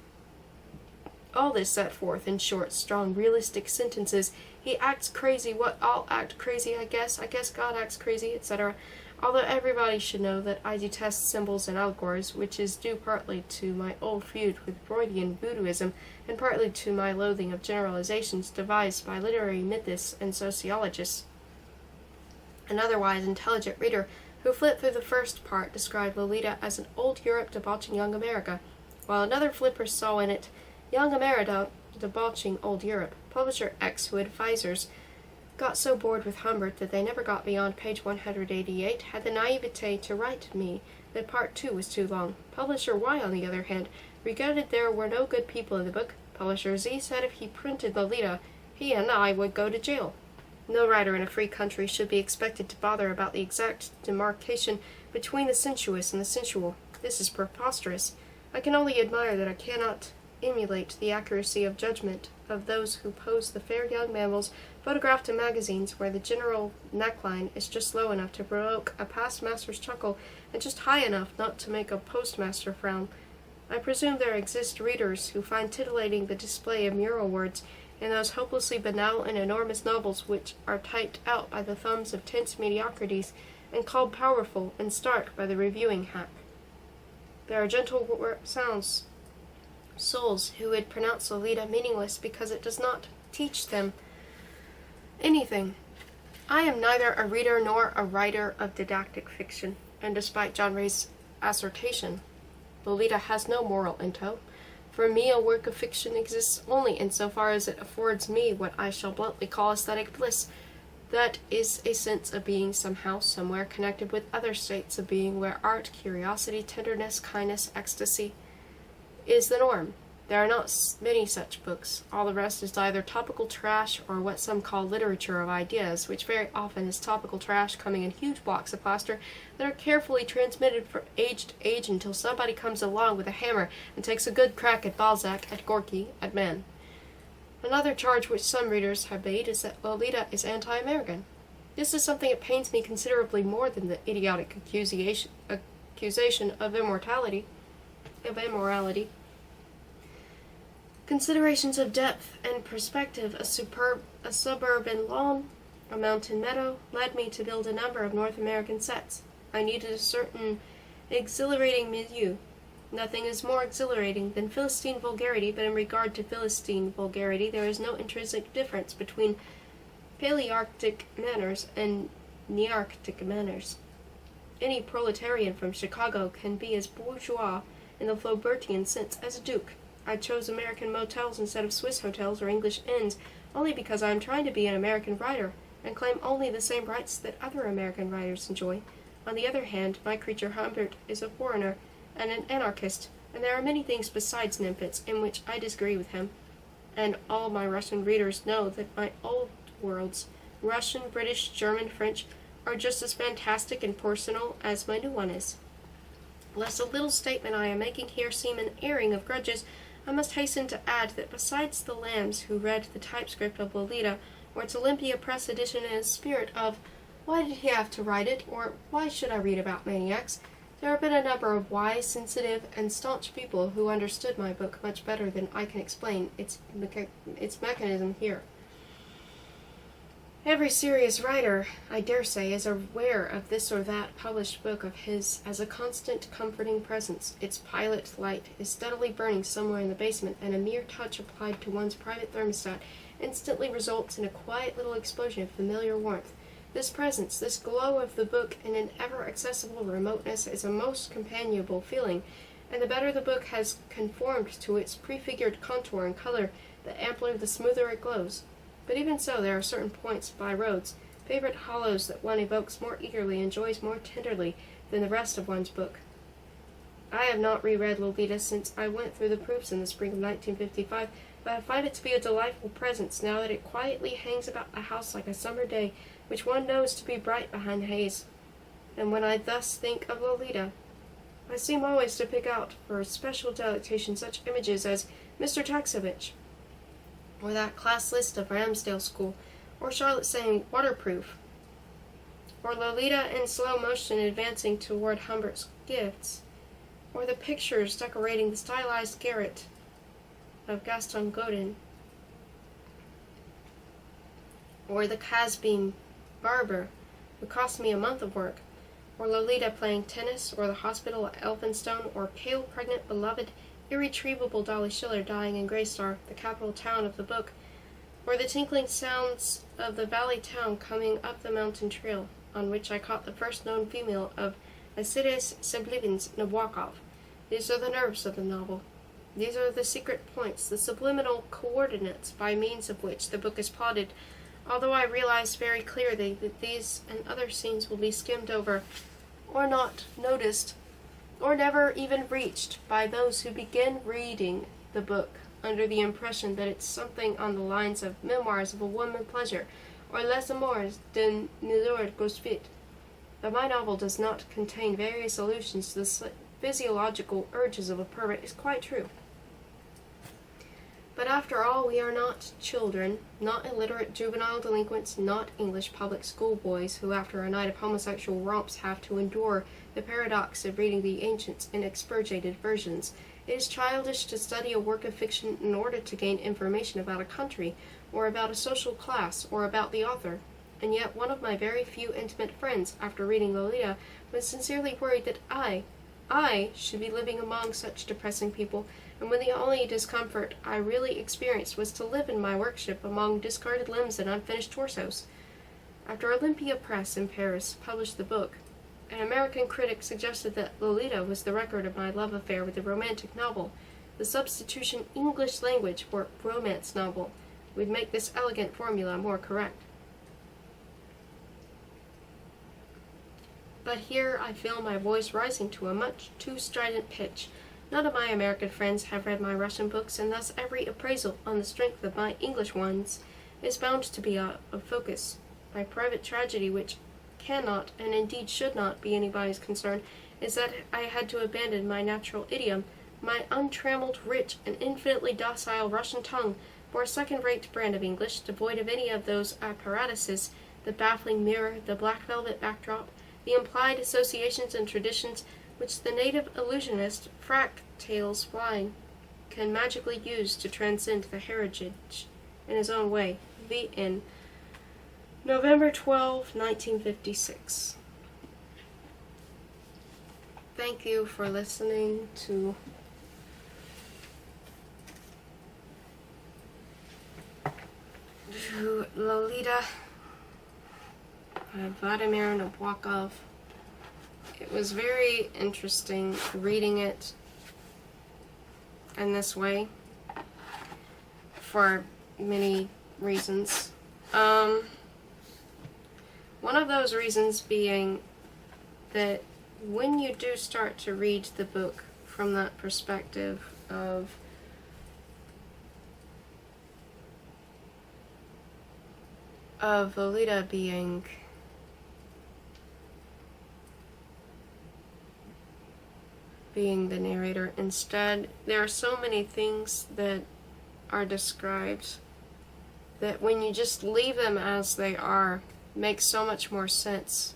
All this set forth in short, strong, realistic sentences. He acts crazy, what all act crazy, I guess God acts crazy, etc. Although everybody should know that I detest symbols and allegories, which is due partly to my old feud with Freudian voodooism, and partly to my loathing of generalizations devised by literary mythists and sociologists. An otherwise intelligent reader who flipped through the first part described Lolita as an old Europe debauching young America, while another flipper saw in it young America debauching old Europe. Publisher X, who had advisors, got so bored with Humbert that they never got beyond page 188, had the naivete to write me that part 2 was too long. Publisher Y, on the other hand, regretted there were no good people in the book. Publisher Z said if he printed Lolita, he and I would go to jail. No writer in a free country should be expected to bother about the exact demarcation between the sensuous and the sensual. This is preposterous. I can only admire that I cannot emulate the accuracy of judgment of those who pose the fair young mammals photographed in magazines where the general neckline is just low enough to provoke a past master's chuckle and just high enough not to make a postmaster frown. I presume there exist readers who find titillating the display of mural words in those hopelessly banal and enormous novels which are typed out by the thumbs of tense mediocrities and called powerful and stark by the reviewing hack. There are gentle souls who would pronounce Lolita meaningless because it does not teach them anything. I am neither a reader nor a writer of didactic fiction, and despite John Ray's assertion, Lolita has no moral in tow. For me, a work of fiction exists only insofar as it affords me what I shall bluntly call aesthetic bliss. That is a sense of being somehow, somewhere connected with other states of being where art, curiosity, tenderness, kindness, ecstasy is the norm. There are not many such books. All the rest is either topical trash or what some call literature of ideas, which very often is topical trash coming in huge blocks of plaster that are carefully transmitted from age to age until somebody comes along with a hammer and takes a good crack at Balzac, at Gorky, at Mann. Another charge which some readers have made is that Lolita is anti-American. This is something that pains me considerably more than the idiotic accusation of immorality. Considerations of depth and perspective, a suburban lawn, a mountain meadow, led me to build a number of North American sets. I needed a certain exhilarating milieu. Nothing is more exhilarating than Philistine vulgarity, but in regard to Philistine vulgarity, there is no intrinsic difference between Palearctic manners and Nearctic manners. Any proletarian from Chicago can be as bourgeois in the Flaubertian sense as a duke. I chose American motels instead of Swiss hotels or English inns only because I am trying to be an American writer and claim only the same rights that other American writers enjoy. On the other hand, my creature Humbert is a foreigner and an anarchist, and there are many things besides Nimpets in which I disagree with him. And all my Russian readers know that my old worlds, Russian, British, German, French, are just as fantastic and personal as my new one is. Lest a little statement I am making here seem an airing of grudges, I must hasten to add that besides the lambs who read the typescript of Lolita, or its Olympia Press edition in a spirit of, "Why did he have to write it?" or "Why should I read about maniacs?" there have been a number of wise, sensitive, and staunch people who understood my book much better than I can explain its mechanism here. Every serious writer, I dare say, is aware of this or that published book of his as a constant, comforting presence. Its pilot light is steadily burning somewhere in the basement, and a mere touch applied to one's private thermostat instantly results in a quiet little explosion of familiar warmth. This presence, this glow of the book in an ever-accessible remoteness is a most companionable feeling, and the better the book has conformed to its prefigured contour and color, the ampler, the smoother it glows. But even so, there are certain points, by-roads, favorite hollows that one evokes more eagerly, enjoys more tenderly than the rest of one's book. I have not reread Lolita since I went through the proofs in the spring of 1955, but I find it to be a delightful presence now that it quietly hangs about the house like a summer day, which one knows to be bright behind the haze. And when I thus think of Lolita, I seem always to pick out for special delectation such images as Mr. Taxovich, or that class list of Ramsdale School, or Charlotte saying waterproof, or Lolita in slow motion advancing toward Humbert's gifts, or the pictures decorating the stylized garret of Gaston Godin, or the Casbeam barber who cost me a month of work, or Lolita playing tennis, or the hospital at Elphinstone, or pale, pregnant, beloved, irretrievable Dolly Schiller dying in Greystar, the capital town of the book, or the tinkling sounds of the valley town coming up the mountain trail, on which I caught the first known female of Alcides Semplivens Nabokov. These are the nerves of the novel. These are the secret points, the subliminal coordinates by means of which the book is plotted, although I realize very clearly that these and other scenes will be skimmed over, or not noticed, or never even reached by those who begin reading the book under the impression that it's something on the lines of Memoirs of a Woman Pleasure, or Les Amours d'un Milord Gosfit. That my novel does not contain various allusions to the physiological urges of a pervert is quite true. But after all, we are not children, not illiterate juvenile delinquents, not English public school boys who after a night of homosexual romps have to endure the paradox of reading the ancients in expurgated versions. It is childish to study a work of fiction in order to gain information about a country, or about a social class, or about the author. And yet one of my very few intimate friends, after reading Lolita, was sincerely worried that I should be living among such depressing people, and when the only discomfort I really experienced was to live in my workshop among discarded limbs and unfinished torsos. After Olympia Press in Paris published the book, an American critic suggested that Lolita was the record of my love affair with the romantic novel. The substitution English language for romance novel would make this elegant formula more correct. But here I feel my voice rising to a much too strident pitch. None of my American friends have read my Russian books, and thus every appraisal on the strength of my English ones is bound to be out of focus. My private tragedy, which cannot, and indeed should not, be anybody's concern, is that I had to abandon my natural idiom, my untrammeled, rich, and infinitely docile Russian tongue, for a second-rate brand of English, devoid of any of those apparatuses, the baffling mirror, the black velvet backdrop, the implied associations and traditions which the native illusionist, frack tails flying, can magically use to transcend the heritage in his own way. The Inn. November 12, 1956. Thank you for listening to Lolita by Vladimir Nabokov. It was very interesting reading it in this way for many reasons. One of those reasons being that when you do start to read the book from that perspective of Lolita being the narrator. Instead, there are so many things that are described that when you just leave them as they are, makes so much more sense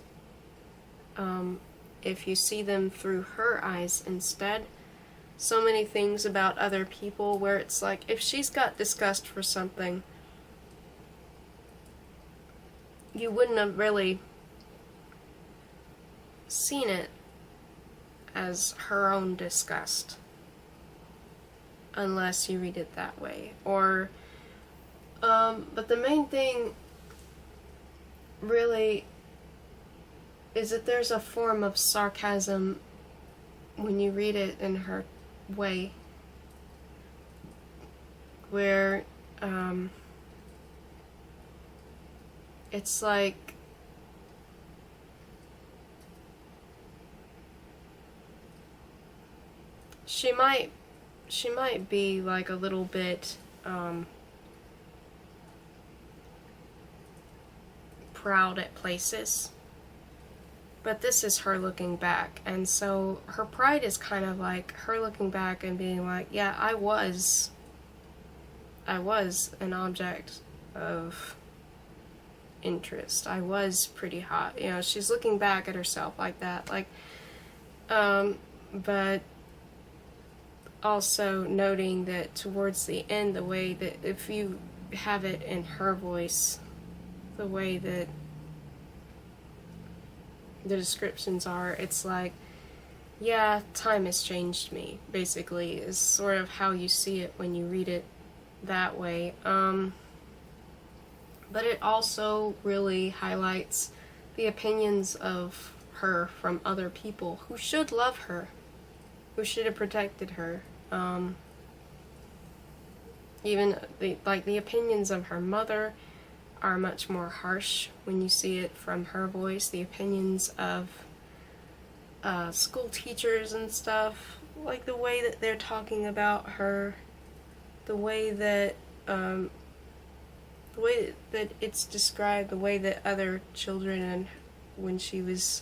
if you see them through her eyes instead. So many things about other people where it's like, if she's got disgust for something, you wouldn't have really seen it as her own disgust unless you read it that way. Or but the main thing really is that there's a form of sarcasm when you read it in her way, where it's like she might be like a little bit proud at places, but this is her looking back, and so her pride is kind of like her looking back and being like, yeah, I was an object of interest. I was pretty hot. You know, she's looking back at herself like that, like but also noting that towards the end, the way that if you have it in her voice, the way that the descriptions are, it's like, yeah, time has changed me, basically, is sort of how you see it when you read it that way. But it also really highlights the opinions of her from other people who should love her, who should have protected her. Even the opinions of her mother are much more harsh when you see it from her voice. The opinions of school teachers and stuff, like the way that they're talking about her, the way that it's described, the way that other children, and when she was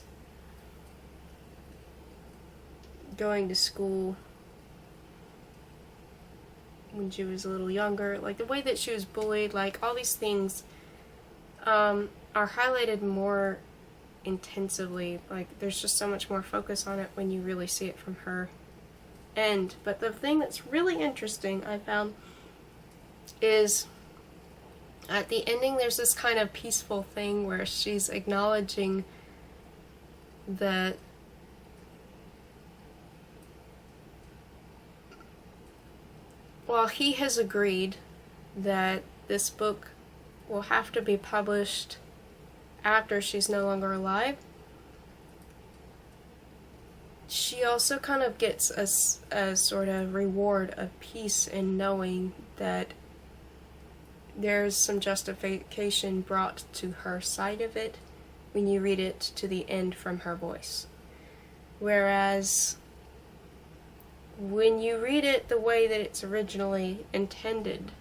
going to school when she was a little younger, like the way that she was bullied, like all these things are highlighted more intensively. Like there's just so much more focus on it when you really see it from her end. But the thing that's really interesting, I found, is at the ending there's this kind of peaceful thing where she's acknowledging that while he has agreed that this book will have to be published after she's no longer alive, she also kind of gets a sort of reward of peace in knowing that there's some justification brought to her side of it when you read it to the end from her voice. Whereas when you read it the way that it's originally intended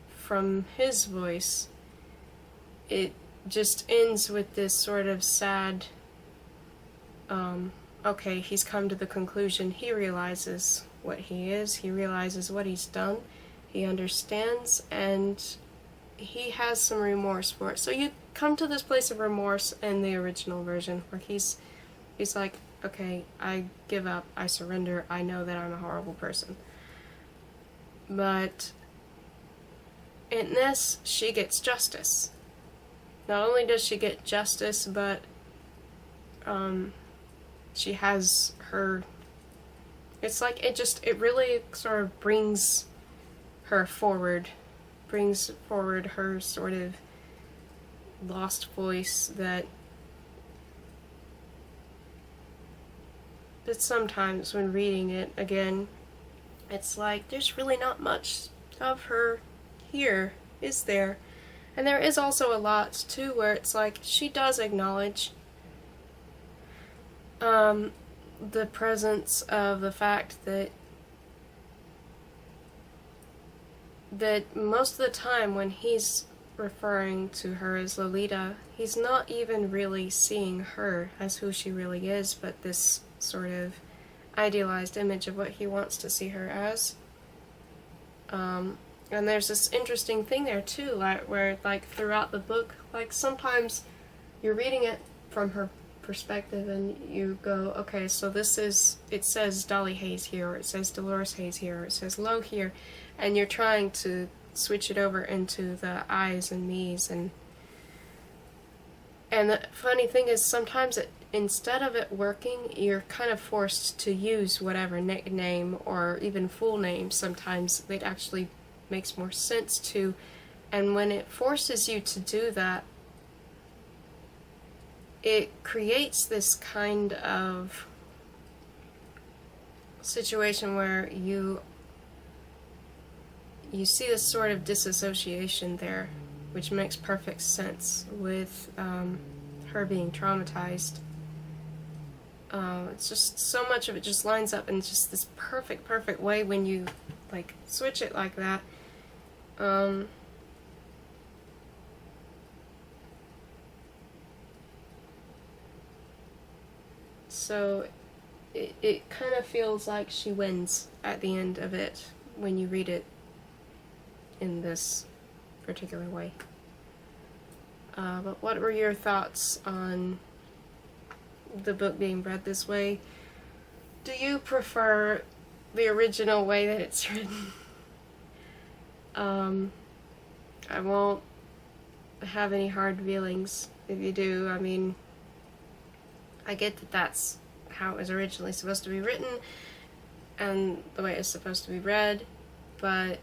from his voice, it just ends with this sort of sad, okay, he's come to the conclusion, he realizes what he is, he realizes what he's done, he understands, and he has some remorse for it. So you come to this place of remorse in the original version, where he's like, okay, I give up, I surrender, I know that I'm a horrible person. But in this, she gets justice. Not only does she get justice, but she has her, it's like it really sort of brings her forward, brings forward her sort of lost voice that sometimes when reading it again, it's like there's really not much of her here, is there? And there is also a lot too where it's like she does acknowledge the presence of the fact that most of the time when he's referring to her as Lolita, he's not even really seeing her as who she really is, but this sort of idealized image of what he wants to see her as. And there's this interesting thing there too, like where like throughout the book, like sometimes you're reading it from her perspective and you go, okay, so this is, it says Dolly Hayes here, or it says Dolores Hayes here, or it says Lo here, and you're trying to switch it over into the I's and me's and And the funny thing is, sometimes instead of it working, you're kind of forced to use whatever nickname or even full name. Sometimes it actually makes more sense to. And when it forces you to do that, it creates this kind of situation where you see this sort of disassociation there, which makes perfect sense with her being traumatized. It's just so much of it just lines up in just this perfect way when you like switch it like that. So it kind of feels like she wins at the end of it when you read it in this particular way. But what were your thoughts on the book being read this way? Do you prefer the original way that it's written? I won't have any hard feelings if you do. I mean, I get that that's how it was originally supposed to be written and the way it's supposed to be read, but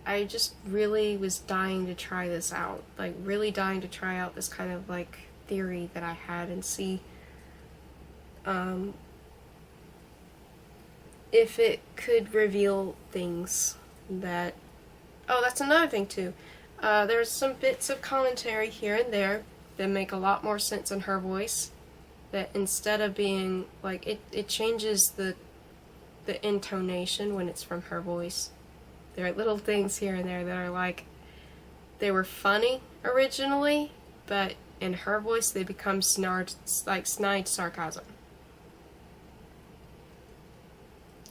I just really was dying to try this out. Like, really dying to try out this kind of, like, theory that I had and see if it could reveal things that... Oh, that's another thing, too. There's some bits of commentary here and there that make a lot more sense in her voice. That instead of being, like, it changes the intonation when it's from her voice. There are little things here and there that are like, they were funny originally, but in her voice they become snide sarcasm.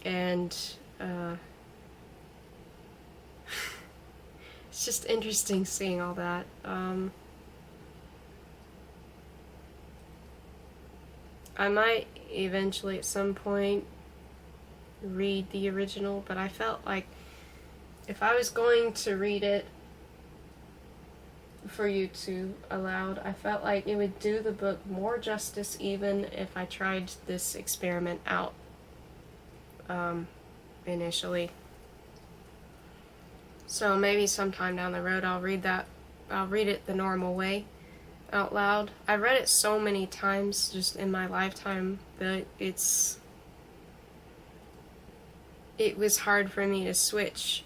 And it's just interesting seeing all that. I might eventually at some point read the original, but I felt like if I was going to read it for you to aloud, I felt like it would do the book more justice even if I tried this experiment out initially. So maybe sometime down the road I'll read it the normal way out loud. I've read it so many times just in my lifetime that it was hard for me to switch,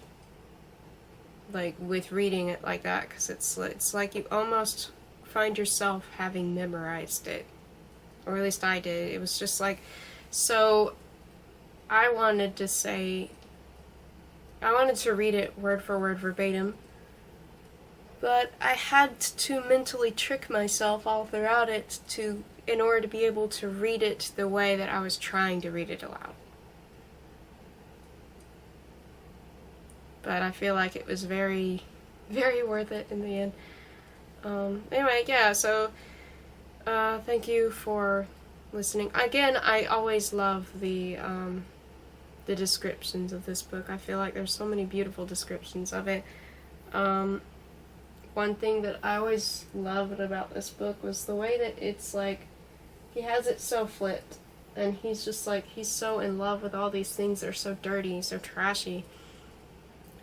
like, with reading it like that, because it's like you almost find yourself having memorized it, or at least I did. It was just like, so I wanted to read it word for word verbatim, but I had to mentally trick myself all throughout it in order to be able to read it the way that I was trying to read it aloud. But I feel like it was very, very worth it in the end. Anyway, yeah, so thank you for listening. Again, I always love the descriptions of this book. I feel like there's so many beautiful descriptions of it. One thing that I always loved about this book was the way that it's like, he has it so flipped, and he's just like, he's so in love with all these things that are so dirty, so trashy.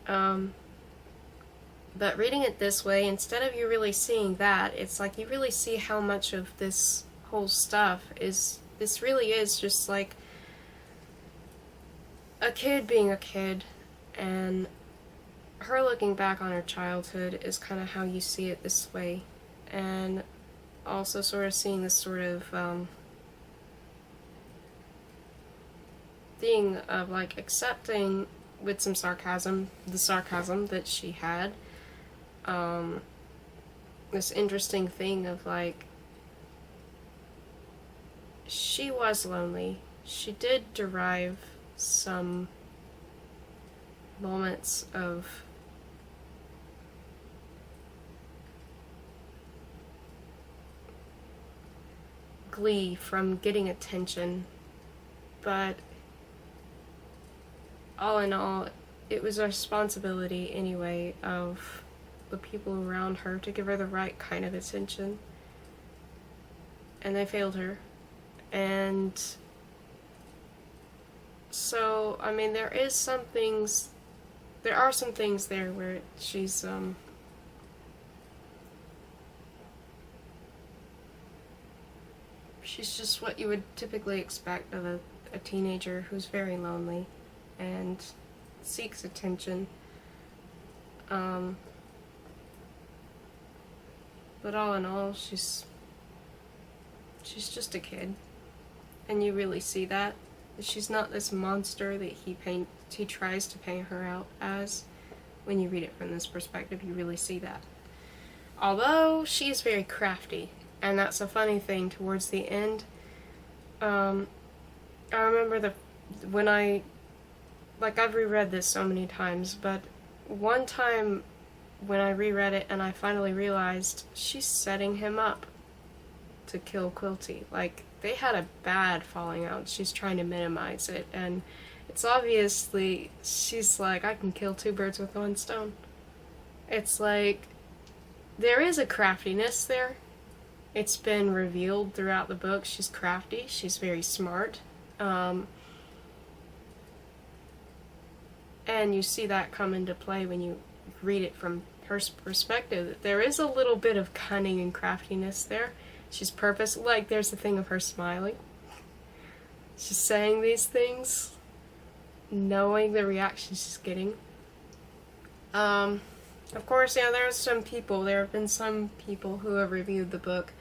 But reading it this way, instead of you really seeing that, it's like you really see how much of this whole stuff this really is just like a kid being a kid, and her looking back on her childhood is kind of how you see it this way, and also sort of seeing this sort of thing of like accepting with some sarcasm, the sarcasm that she had, this interesting thing of like, she was lonely. She did derive some moments of glee from getting attention, but all in all, it was a responsibility anyway of the people around her to give her the right kind of attention. And they failed her. And so, I mean, there are some things there where she's just what you would typically expect of a teenager who's very lonely and seeks attention. But all in all, she's just a kid, and you really see that. She's not this monster that he tries to paint her out as. When you read it from this perspective, you really see that. Although she is very crafty, and that's a funny thing towards the end. I remember I've reread this so many times, but one time when I reread it and I finally realized she's setting him up to kill Quilty. Like, they had a bad falling out. She's trying to minimize it, and it's obviously, she's like, I can kill two birds with one stone. It's like, there is a craftiness there. It's been revealed throughout the book. She's crafty. She's very smart. And you see that come into play when you read it from her perspective. There is a little bit of cunning and craftiness there. She's like, there's the thing of her smiling. She's saying these things, knowing the reaction she's getting. Of course, there have been some people who have reviewed the book,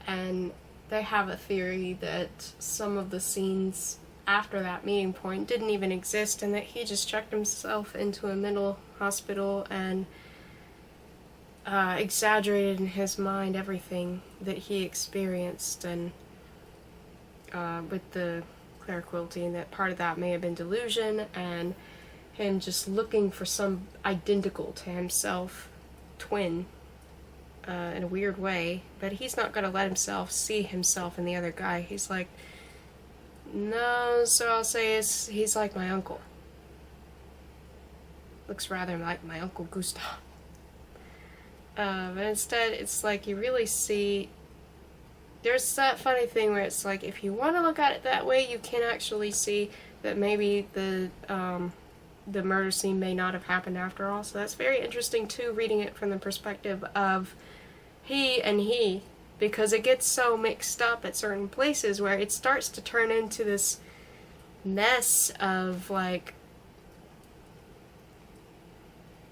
and they have a theory that some of the scenes after that meeting point didn't even exist, and that he just checked himself into a mental hospital and exaggerated in his mind everything that he experienced, and with the Claire Quilty, and that part of that may have been delusion, and him just looking for some identical to himself twin in a weird way, but he's not going to let himself see himself in the other guy. He's like, no, so I'll say he's like my uncle. Looks rather like my Uncle Gustav. But instead, it's like you really see, there's that funny thing where it's like, if you want to look at it that way, you can actually see that maybe the murder scene may not have happened after all. So that's very interesting too, reading it from the perspective of he, because it gets so mixed up at certain places where it starts to turn into this mess of, like,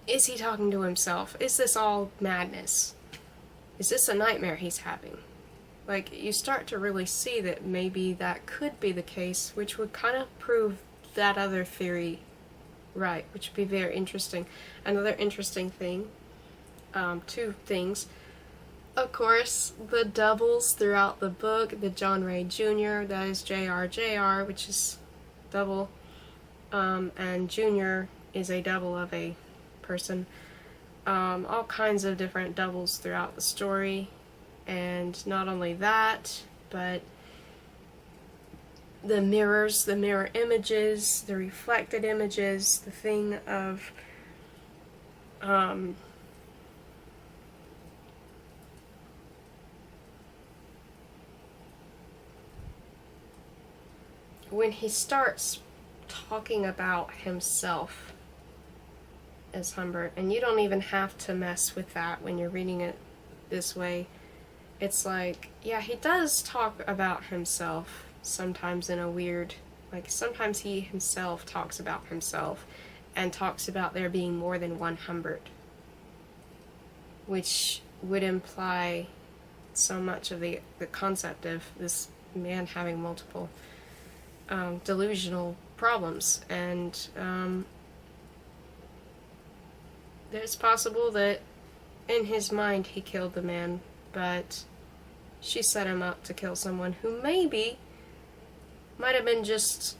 is he talking to himself? Is this all madness? Is this a nightmare he's having? Like, you start to really see that maybe that could be the case, which would kind of prove that other theory right, which would be very interesting. Another interesting thing, two things. Of course, the doubles throughout the book, the John Ray Jr., that is JR, which is double, and Jr. is a double of a person. All kinds of different doubles throughout the story, and not only that, but the mirrors, the mirror images, the reflected images, the thing of when he starts talking about himself as Humbert, and you don't even have to mess with that when you're reading it this way. It's like, yeah, he does talk about himself sometimes in a weird, like, sometimes he himself talks about himself and talks about there being more than one Humbert, which would imply so much of the concept of this man having multiple delusional problems, and it's possible that in his mind he killed the man, but she set him up to kill someone who maybe might have been just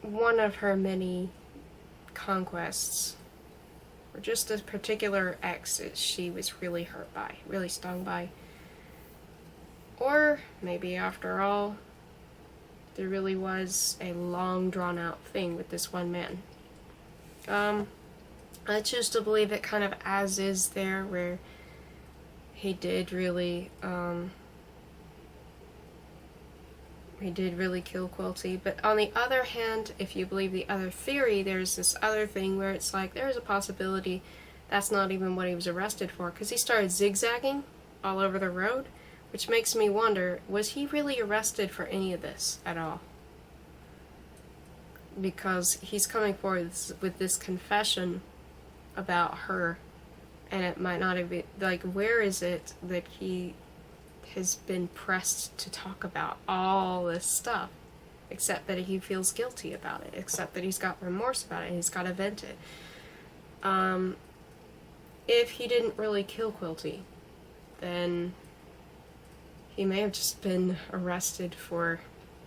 one of her many conquests, or just a particular ex that she was really hurt by, really stung by. Or maybe after all, there really was a long drawn out thing with this one man. I choose to believe it kind of as is there, where he did really kill Quilty. But on the other hand, if you believe the other theory, there's this other thing where it's like there's a possibility that's not even what he was arrested for, because he started zigzagging all over the road, which makes me wonder, was he really arrested for any of this at all? Because he's coming forward with this confession about her, and it might not have been, like, where is it that he has been pressed to talk about all this stuff, except that he feels guilty about it, except that he's got remorse about it, and he's got to vent it. If he didn't really kill Quilty, then he may have just been arrested for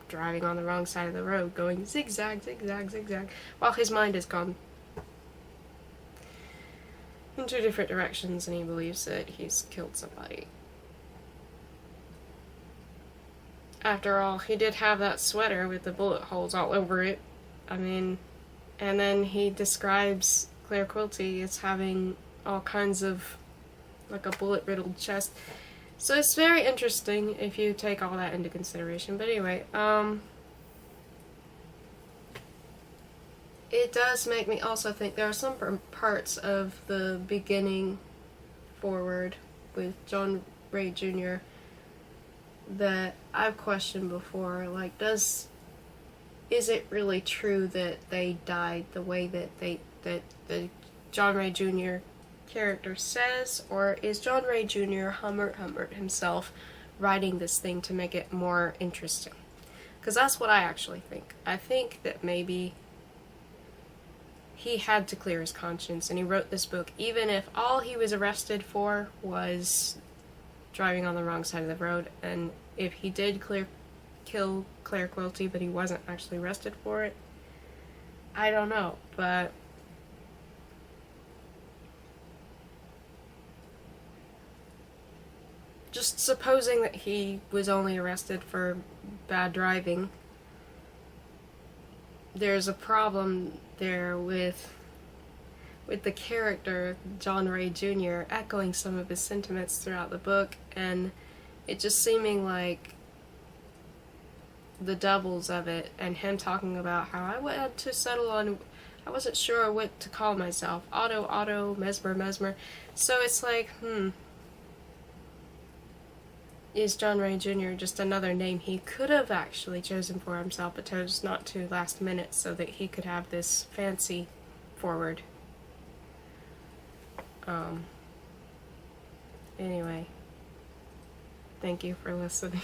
driving on the wrong side of the road, going zigzag, zigzag, zigzag, while his mind has gone in two different directions and he believes that he's killed somebody. After all, he did have that sweater with the bullet holes all over it. I mean, and then he describes Claire Quilty as having all kinds of, like, a bullet-riddled chest. So it's very interesting if you take all that into consideration. But anyway, it does make me also think there are some parts of the beginning forward with John Ray Jr. that I've questioned before. Like, is it really true that they died the way that the John Ray Jr. character says, or is John Ray Jr. Humbert himself writing this thing to make it more interesting? Because that's what I actually think. I think that maybe he had to clear his conscience and he wrote this book even if all he was arrested for was driving on the wrong side of the road, and if he did kill Claire Quilty but he wasn't actually arrested for it. I don't know, but just supposing that he was only arrested for bad driving, there's a problem there with the character John Ray Jr. echoing some of his sentiments throughout the book, and it just seeming like the doubles of it, and him talking about how I went to settle on, I wasn't sure what to call myself, Otto, Mesmer. So it's like, is John Ray Jr. just another name he could have actually chosen for himself, but chose not to last minute so that he could have this fancy forward? Anyway, thank you for listening.